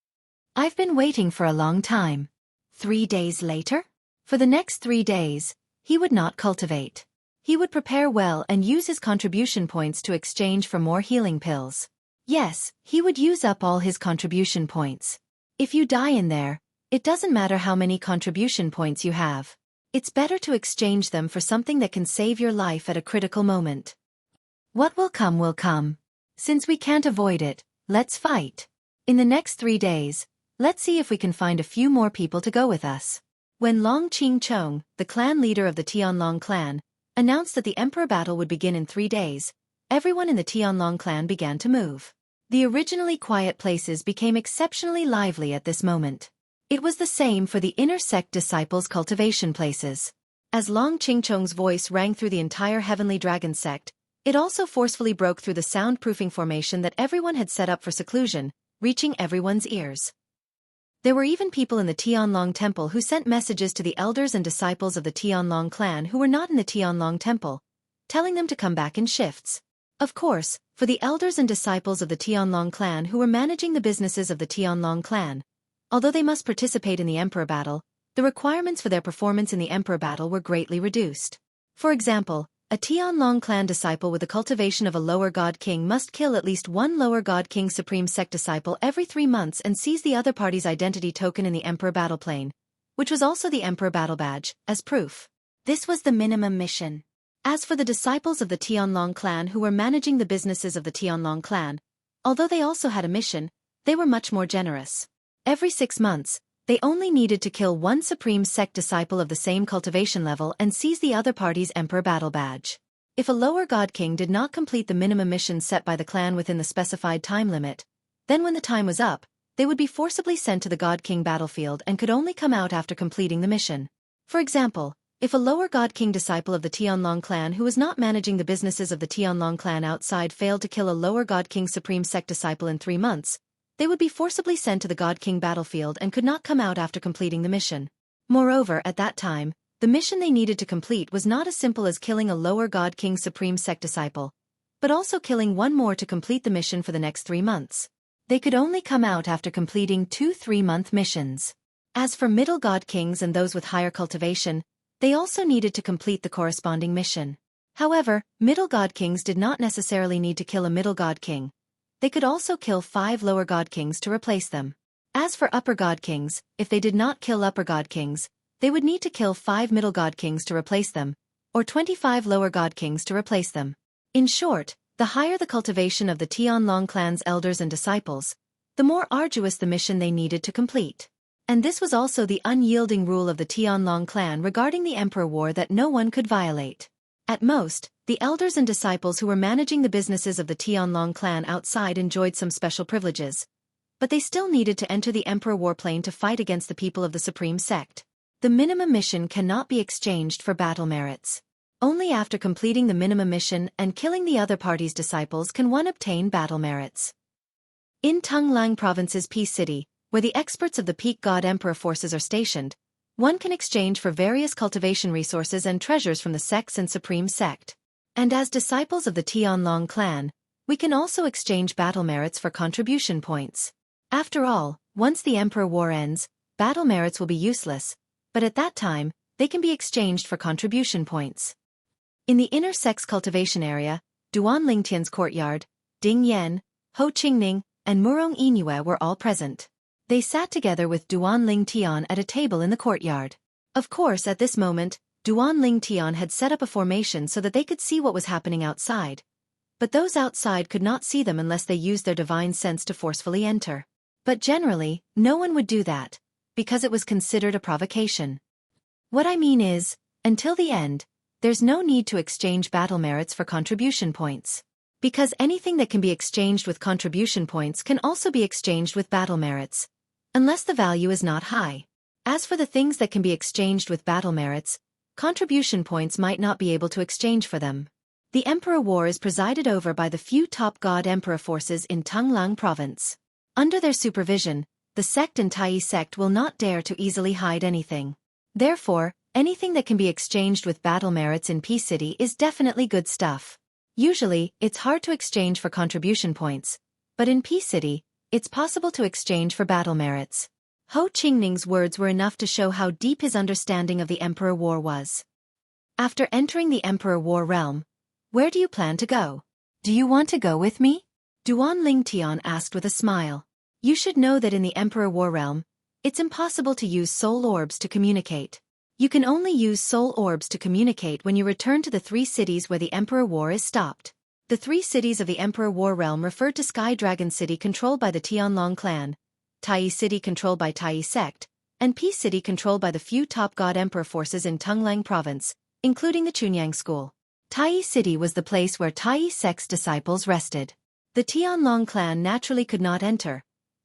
I've been waiting for a long time. 3 days later? For the next 3 days, he would not cultivate. He would prepare well and use his contribution points to exchange for more healing pills. Yes, he would use up all his contribution points. If you die in there, it doesn't matter how many contribution points you have. It's better to exchange them for something that can save your life at a critical moment. What will come will come. Since we can't avoid it, let's fight. In the next 3 days, let's see if we can find a few more people to go with us. When Long Qingchong, the clan leader of the Tianlong clan, announced that the emperor battle would begin in 3 days, everyone in the Tianlong clan began to move. The originally quiet places became exceptionally lively at this moment. It was the same for the inner sect disciples' cultivation places. As Long Qingchong's voice rang through the entire Heavenly Dragon sect, it also forcefully broke through the soundproofing formation that everyone had set up for seclusion, reaching everyone's ears. There were even people in the Tianlong temple who sent messages to the elders and disciples of the Tianlong clan who were not in the Tianlong temple, telling them to come back in shifts. Of course, for the elders and disciples of the Tianlong clan who were managing the businesses of the Tianlong clan, although they must participate in the emperor battle, the requirements for their performance in the emperor battle were greatly reduced. For example, a Tianlong clan disciple with the cultivation of a lower god king must kill at least 1 lower god king supreme sect disciple every 3 months and seize the other party's identity token in the emperor battle plane, which was also the emperor battle badge, as proof. This was the minimum mission. As for the disciples of the Tianlong clan who were managing the businesses of the Tianlong clan, although they also had a mission, they were much more generous. Every 6 months, they only needed to kill 1 supreme sect disciple of the same cultivation level and seize the other party's emperor battle badge. If a lower God King did not complete the minimum mission set by the clan within the specified time limit, then when the time was up, they would be forcibly sent to the God King battlefield and could only come out after completing the mission. For example, if a lower God King disciple of the Tianlong clan who was not managing the businesses of the Tianlong clan outside failed to kill a lower God King Supreme Sect disciple in 3 months, they would be forcibly sent to the God King battlefield and could not come out after completing the mission. Moreover, at that time, the mission they needed to complete was not as simple as killing a lower God King Supreme Sect disciple, but also killing one more to complete the mission for the next 3 months. They could only come out after completing 2 3-month missions. As for middle God Kings and those with higher cultivation, they also needed to complete the corresponding mission. However, middle God Kings did not necessarily need to kill a middle God King. They could also kill 5 lower God Kings to replace them. As for upper God Kings, if they did not kill upper God Kings, they would need to kill 5 middle God Kings to replace them, or 25 lower God Kings to replace them. In short, the higher the cultivation of the Tianlong clan's elders and disciples, the more arduous the mission they needed to complete. And this was also the unyielding rule of the Tianlong clan regarding the Emperor War that no one could violate. At most, the elders and disciples who were managing the businesses of the Tianlong clan outside enjoyed some special privileges, but they still needed to enter the Emperor Warplane to fight against the people of the Supreme Sect. The minimum mission cannot be exchanged for battle merits. Only after completing the minimum mission and killing the other party's disciples can one obtain battle merits. In Tunglang Province's Peace City, where the experts of the Peak God Emperor forces are stationed, one can exchange for various cultivation resources and treasures from the sects and Supreme Sect. And as disciples of the Tianlong clan, we can also exchange battle merits for contribution points. After all, once the Emperor War ends, battle merits will be useless, but at that time, they can be exchanged for contribution points. In the inner sects cultivation area, Duan Lingtian's courtyard, Ding Yan, Ho Qingning, and Murong Inue were all present. They sat together with Duan Lingtian at a table in the courtyard. Of course, at this moment, Duan Lingtian had set up a formation so that they could see what was happening outside. But those outside could not see them unless they used their divine sense to forcefully enter. But generally, no one would do that, because it was considered a provocation. What I mean is, until the end, there's no need to exchange battle merits for contribution points. Because anything that can be exchanged with contribution points can also be exchanged with battle merits, unless the value is not high. As for the things that can be exchanged with battle merits, contribution points might not be able to exchange for them. The Emperor War is presided over by the few top God Emperor forces in Tunglang Province. Under their supervision, the sect and Tai sect will not dare to easily hide anything. Therefore, anything that can be exchanged with battle merits in Peace City is definitely good stuff. Usually, it's hard to exchange for contribution points, but in Peace City, it's possible to exchange for battle merits. Ho Qingning's words were enough to show how deep his understanding of the Emperor War was. After entering the Emperor War realm, where do you plan to go? Do you want to go with me? Duan Lingtian asked with a smile. You should know that in the Emperor War realm, it's impossible to use soul orbs to communicate. You can only use soul orbs to communicate when you return to the 3 cities where the Emperor War is stopped. The 3 cities of the Emperor War realm referred to Sky Dragon City controlled by the Tianlong clan, Tai City controlled by Tai sect, and Peace City controlled by the few top God Emperor forces in Tunglang Province, including the Chunyang School. Tai City was the place where Tai sect's disciples rested. The Tianlong clan naturally could not enter,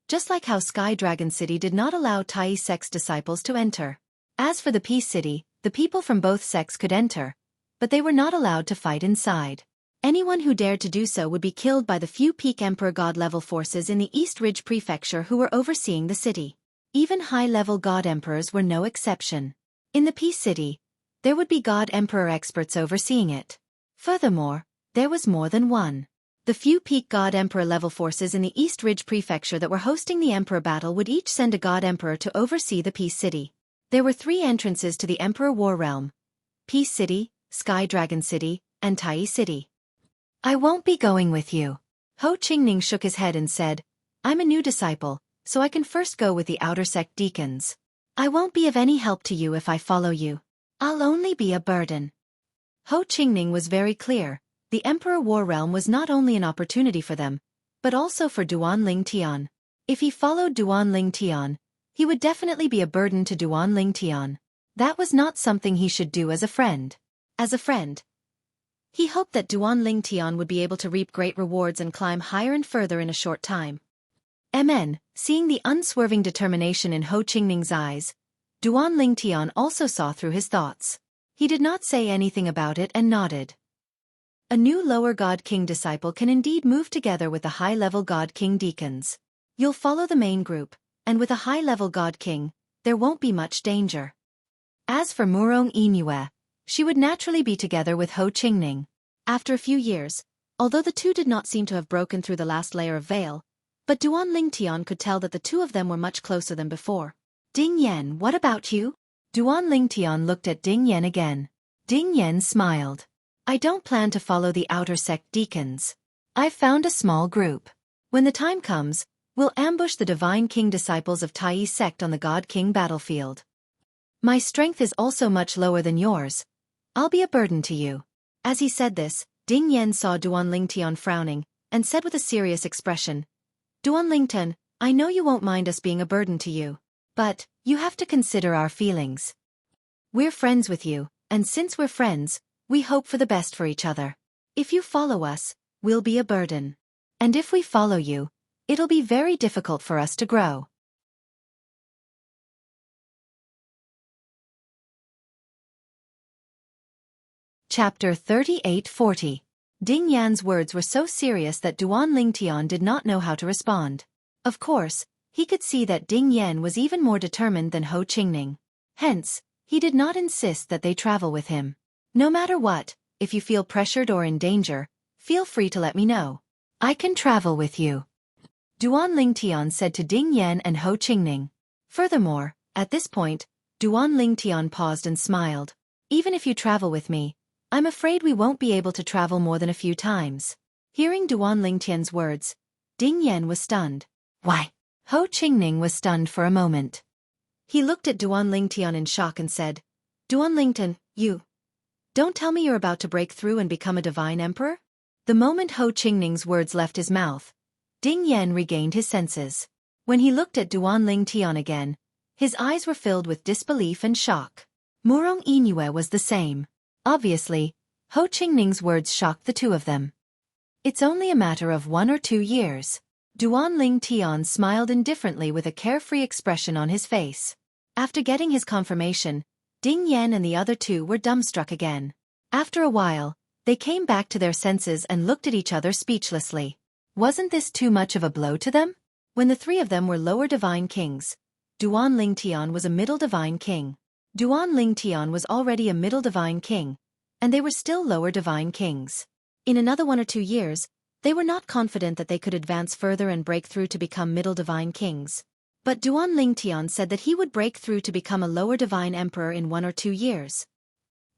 just like how Sky Dragon City did not allow Tai sect's disciples to enter. As for the Peace City, the people from both sects could enter, but they were not allowed to fight inside. Anyone who dared to do so would be killed by the few peak Emperor God-level forces in the East Ridge Prefecture who were overseeing the city. Even high-level God Emperors were no exception. In the Peace City, there would be God Emperor experts overseeing it. Furthermore, there was more than one. The few peak God Emperor level forces in the East Ridge Prefecture that were hosting the Emperor battle would each send a God Emperor to oversee the Peace City. There were 3 entrances to the Emperor War realm: Peace City, Sky Dragon City, and Tai City. I won't be going with you. Ho Qingning shook his head and said, I'm a new disciple, so I can first go with the outer sect deacons. I won't be of any help to you if I follow you. I'll only be a burden. Ho Qingning was very clear. The Emperor War realm was not only an opportunity for them, but also for Duan Lingtian. If he followed Duan Lingtian, he would definitely be a burden to Duan Lingtian. That was not something he should do as a friend. As a friend, He hoped that Duan Ling Tian would be able to reap great rewards and climb higher and further in a short time. Seeing the unswerving determination in Ho Qingning's eyes, Duan Ling Tian also saw through his thoughts. He did not say anything about it and nodded. A new lower God King disciple can indeed move together with the high-level God King deacons. You'll follow the main group, and with a high-level God King, there won't be much danger. As for Murong Yinue, she would naturally be together with Ho Qingning. After a few years, although the two did not seem to have broken through the last layer of veil, but Duan Ling Tian could tell that the two of them were much closer than before. Ding Yan, what about you? Duan Ling Tian looked at Ding Yan again. Ding Yan smiled. I don't plan to follow the outer sect deacons. I've found a small group. When the time comes, we'll ambush the Divine King disciples of Tai sect on the God King battlefield. My strength is also much lower than yours. I'll be a burden to you. As he said this, Ding Yan saw Duan Ling Tian frowning, and said with a serious expression, Duan Ling Tian, I know you won't mind us being a burden to you. But, you have to consider our feelings. We're friends with you, and since we're friends, we hope for the best for each other. If you follow us, we'll be a burden. And if we follow you, it'll be very difficult for us to grow. Chapter 38-40. Ding Yan's words were so serious that Duan Ling Tian did not know how to respond. Of course, he could see that Ding Yan was even more determined than Ho Qingning. Hence, he did not insist that they travel with him. No matter what, if you feel pressured or in danger, feel free to let me know. I can travel with you. Duan Ling Tian said to Ding Yan and Ho Qingning. Furthermore, at this point, Duan Ling Tian paused and smiled. Even if you travel with me, I'm afraid we won't be able to travel more than a few times. Hearing Duan Ling Tian's words, Ding Yan was stunned. Why? Ho Qingning was stunned for a moment. He looked at Duan Ling Tian in shock and said, Duan Ling Tian, you don't tell me you're about to break through and become a divine emperor? The moment Ho Qingning's words left his mouth, Ding Yan regained his senses. When he looked at Duan Ling Tian again, his eyes were filled with disbelief and shock. Murong Yinue was the same. Obviously, Ho Qingning's words shocked the two of them. It's only a matter of 1 or 2 years. Duan Ling Tian smiled indifferently with a carefree expression on his face. After getting his confirmation, Ding Yan and the other two were dumbstruck again. After a while, they came back to their senses and looked at each other speechlessly. Wasn't this too much of a blow to them? When the three of them were lower divine kings, Duan Ling Tian was a middle divine king. Duan Ling Tian was already a middle divine king, and they were still lower divine kings. In another 1 or 2 years, they were not confident that they could advance further and break through to become middle divine kings. But Duan Ling Tian said that he would break through to become a lower divine emperor in 1 or 2 years.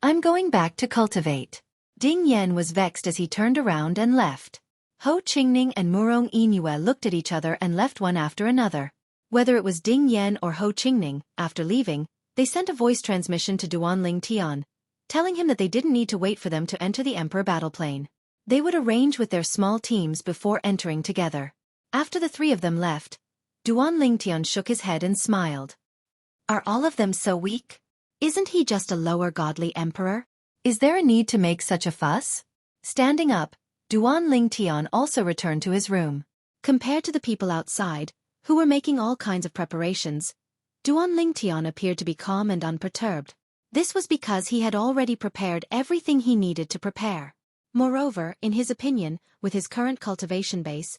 I'm going back to cultivate. Ding Yan was vexed as he turned around and left. Ho Qingning and Murong Yinue looked at each other and left one after another. Whether it was Ding Yan or Ho Qingning, after leaving, they sent a voice transmission to Duan Ling Tian, telling him that they didn't need to wait for them to enter the emperor battleplane. They would arrange with their small teams before entering together. After the three of them left, Duan Ling Tian shook his head and smiled. Are all of them so weak? Isn't he just a lower godly emperor? Is there a need to make such a fuss? Standing up, Duan Ling Tian also returned to his room. Compared to the people outside, who were making all kinds of preparations, Duan Ling Tian appeared to be calm and unperturbed. This was because he had already prepared everything he needed to prepare. Moreover, in his opinion, with his current cultivation base,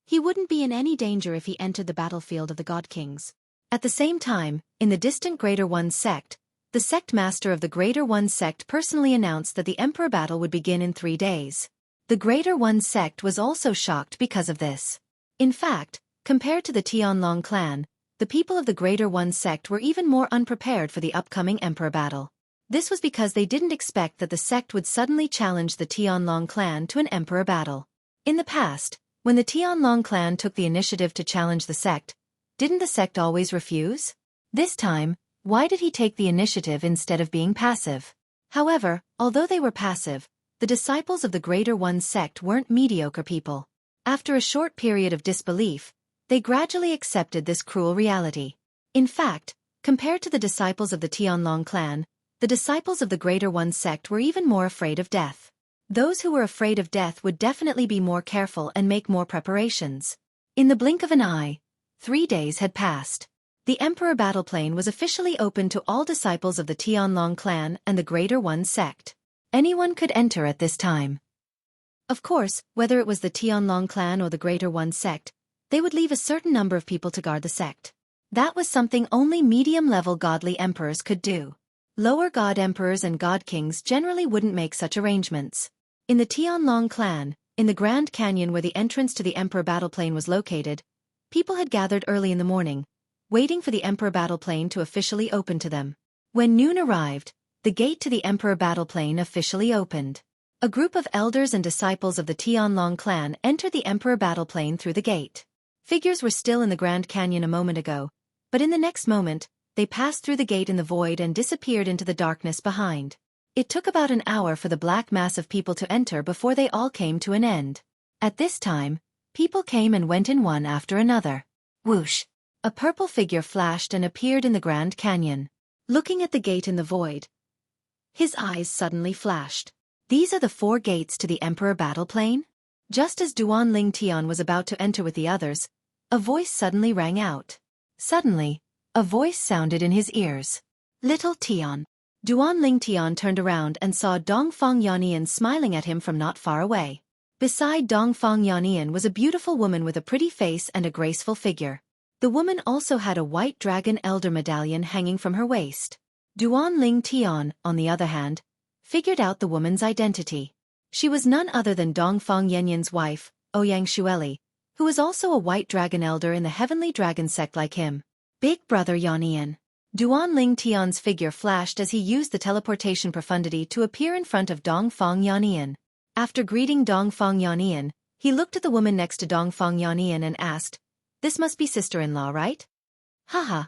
he wouldn't be in any danger if he entered the battlefield of the God Kings. At the same time, in the distant Greater One sect, the sect master of the Greater One sect personally announced that the emperor battle would begin in 3 days. The Greater One sect was also shocked because of this. In fact, compared to the Tianlong clan, the people of the Greater One sect were even more unprepared for the upcoming emperor battle. This was because they didn't expect that the sect would suddenly challenge the Tianlong clan to an emperor battle. In the past, when the Tianlong clan took the initiative to challenge the sect, didn't the sect always refuse? This time, why did he take the initiative instead of being passive? However, although they were passive, the disciples of the Greater One sect weren't mediocre people. After a short period of disbelief, they gradually accepted this cruel reality. In fact, compared to the disciples of the Tianlong clan, the disciples of the Greater One sect were even more afraid of death. Those who were afraid of death would definitely be more careful and make more preparations. In the blink of an eye, 3 days had passed. The Emperor Battleplane was officially open to all disciples of the Tianlong clan and the Greater One sect. Anyone could enter at this time. Of course, whether it was the Tianlong clan or the Greater One sect, they would leave a certain number of people to guard the sect. That was something only medium-level godly emperors could do. Lower god emperors and god kings generally wouldn't make such arrangements. In the Tianlong clan, in the Grand Canyon where the entrance to the Emperor Battleplane was located, people had gathered early in the morning, waiting for the Emperor Battleplane to officially open to them. When noon arrived, the gate to the Emperor Battleplane officially opened. A group of elders and disciples of the Tianlong clan entered the Emperor Battleplane through the gate. Figures were still in the Grand Canyon a moment ago, but in the next moment, they passed through the gate in the void and disappeared into the darkness behind. It took about an hour for the black mass of people to enter before they all came to an end. At this time, people came and went in one after another. Whoosh! A purple figure flashed and appeared in the Grand Canyon. Looking at the gate in the void, his eyes suddenly flashed. These are the 4 gates to the Emperor Battleplane? Just as Duan Ling Tian was about to enter with the others, a voice suddenly rang out. Suddenly, a voice sounded in his ears. Little Tian. Duan Ling Tian turned around and saw Dongfang Yannian smiling at him from not far away. Beside Dongfang Yannian was a beautiful woman with a pretty face and a graceful figure. The woman also had a white dragon elder medallion hanging from her waist. Duan Ling Tian, on the other hand, figured out the woman's identity. She was none other than Dongfang Yannian's wife, Xueqi, who was also a white dragon elder in the heavenly dragon sect like him. Big brother Yannian. Duan Ling Tian's figure flashed as he used the teleportation profundity to appear in front of Dongfang Yannian. After greeting Dongfang Yannian, he looked at the woman next to Dongfang Yannian and asked, "This must be sister-in-law, right?" Haha.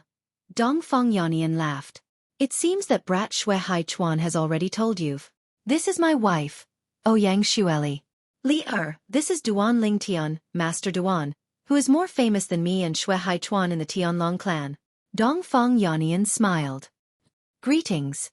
Dongfang Yannian laughed. "It seems that brat Xueqi Chuan has already told you. This is my wife, Xueqi. Li this is Duan Ling Tian, Master Duan, who is more famous than me and Xueqi Chuan in the Tianlong clan." Dongfang Yannian smiled. "Greetings,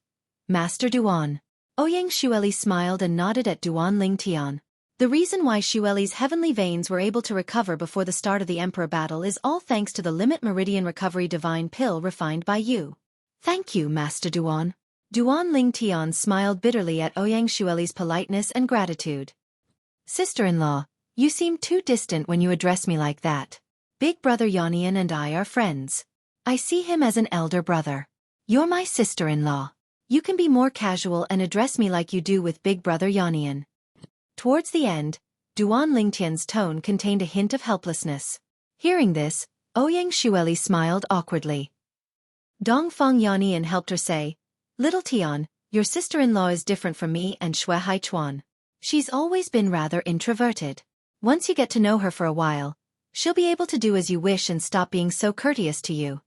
Master Duan." Xueqi smiled and nodded at Duan Ling Tian. The reason why Xueli's heavenly veins were able to recover before the start of the Emperor battle is all thanks to the Limit Meridian Recovery Divine Pill refined by you. Thank you, Master Duan. Duan Ling Tian smiled bitterly at Xueli's politeness and gratitude. Sister-in-law, you seem too distant when you address me like that. Big brother Yannian and I are friends. I see him as an elder brother. You're my sister-in-law. You can be more casual and address me like you do with big brother Yannian. Towards the end, Duan Lingtian's tone contained a hint of helplessness. Hearing this, Xueli smiled awkwardly. Dongfang Yannian helped her say, "Little Tian, your sister-in-law is different from me and Xueqi Chuan. She's always been rather introverted. Once you get to know her for a while, she'll be able to do as you wish and stop being so courteous to you.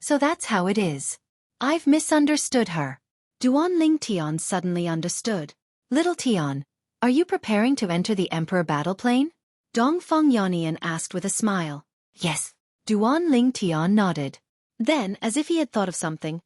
So that's how it is. I've misunderstood her." Duan Ling Tian suddenly understood. "Little Tian, are you preparing to enter the Emperor Battleplane?" Dongfang Yannian asked with a smile. "Yes." Duan Ling Tian nodded. Then, as if he had thought of something,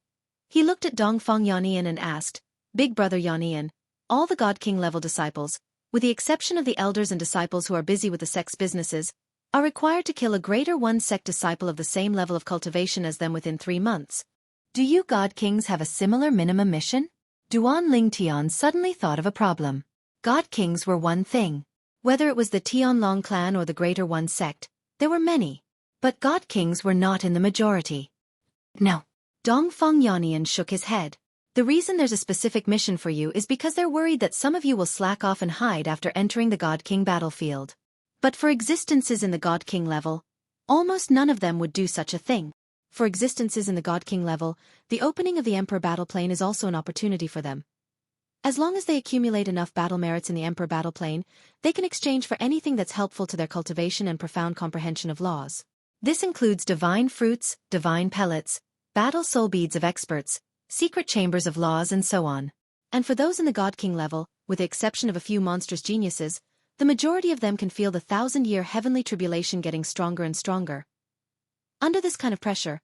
he looked at Dongfang Yannian and asked, "Big brother Yannian, all the God King level disciples, with the exception of the elders and disciples who are busy with the sect's businesses, are required to kill a Greater One sect disciple of the same level of cultivation as them within 3 months. Do you God Kings have a similar minimum mission?" Duan Ling Tian suddenly thought of a problem. God Kings were one thing. Whether it was the Tianlong clan or the Greater One sect, there were many. But God Kings were not in the majority. No. Dongfang Yannian shook his head. The reason there's a specific mission for you is because they're worried that some of you will slack off and hide after entering the God King battlefield. But for existences in the God King level, almost none of them would do such a thing. For existences in the God King level, the opening of the Emperor Battleplane is also an opportunity for them. As long as they accumulate enough battle merits in the Emperor Battleplane, they can exchange for anything that's helpful to their cultivation and profound comprehension of laws. This includes divine fruits, divine pellets, battle soul beads of experts, secret chambers of laws and so on. And for those in the God King level, with the exception of a few monstrous geniuses, the majority of them can feel the 1,000-year heavenly tribulation getting stronger and stronger. Under this kind of pressure,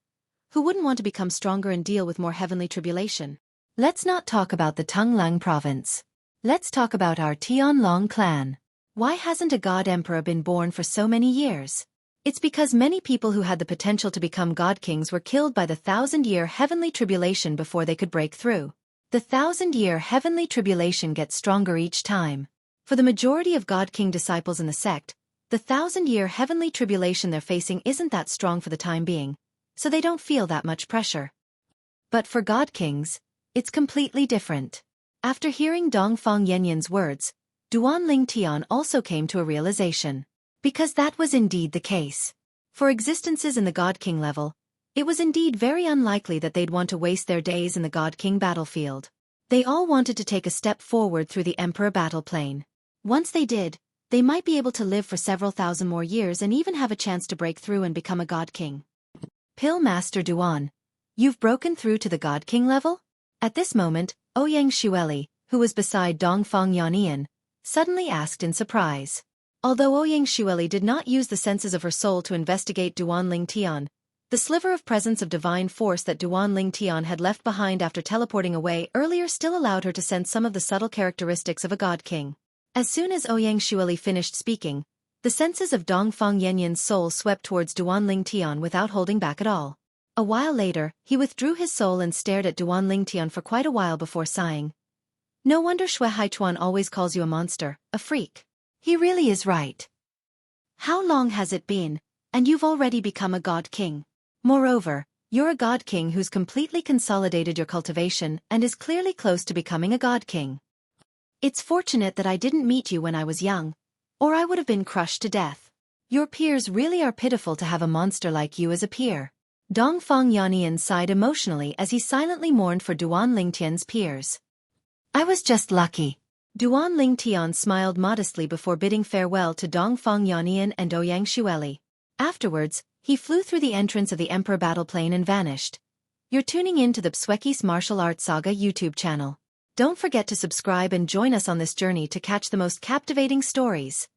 who wouldn't want to become stronger and deal with more heavenly tribulation? Let's not talk about the Tunglang province. Let's talk about our Tianlong clan. Why hasn't a god emperor been born for so many years? It's because many people who had the potential to become god kings were killed by the 1,000-year heavenly tribulation before they could break through. The 1,000-year heavenly tribulation gets stronger each time. For the majority of god king disciples in the sect, the 1,000-year heavenly tribulation they're facing isn't that strong for the time being, so they don't feel that much pressure. But for god kings, it's completely different. After hearing Dongfang Yanyan's words, Duanling Tian also came to a realization. Because that was indeed the case. For existences in the God King level, it was indeed very unlikely that they'd want to waste their days in the God King battlefield. They all wanted to take a step forward through the Emperor battle plane. Once they did, they might be able to live for several thousand more years and even have a chance to break through and become a God King. Pill Master Duan, you've broken through to the God King level? At this moment, Ouyang Xueqi, who was beside Dongfang Yanyan, suddenly asked in surprise. Although Ouyang Xueqi did not use the senses of her soul to investigate Duanling Tian, the sliver of presence of divine force that Duanling Tian had left behind after teleporting away earlier still allowed her to sense some of the subtle characteristics of a god king. As soon as Ouyang Xueqi finished speaking, the senses of Dongfang Yanyan's soul swept towards Duanling Tian without holding back at all. A while later, he withdrew his soul and stared at Duanling Tian for quite a while before sighing. No wonder Xueqi always calls you a monster, a freak. He really is right. How long has it been, and you've already become a god king? Moreover, you're a god king who's completely consolidated your cultivation and is clearly close to becoming a god king. It's fortunate that I didn't meet you when I was young, or I would have been crushed to death. Your peers really are pitiful to have a monster like you as a peer. Dongfang Yanyan sighed emotionally as he silently mourned for Duanling Tian's peers. I was just lucky. Duanling Tian smiled modestly before bidding farewell to Dongfang Yanyan and Ouyang Xueqi. Afterwards, he flew through the entrance of the Emperor battle plane and vanished. You're tuning in to the Xueqi's Martial Arts Saga YouTube channel. Don't forget to subscribe and join us on this journey to catch the most captivating stories.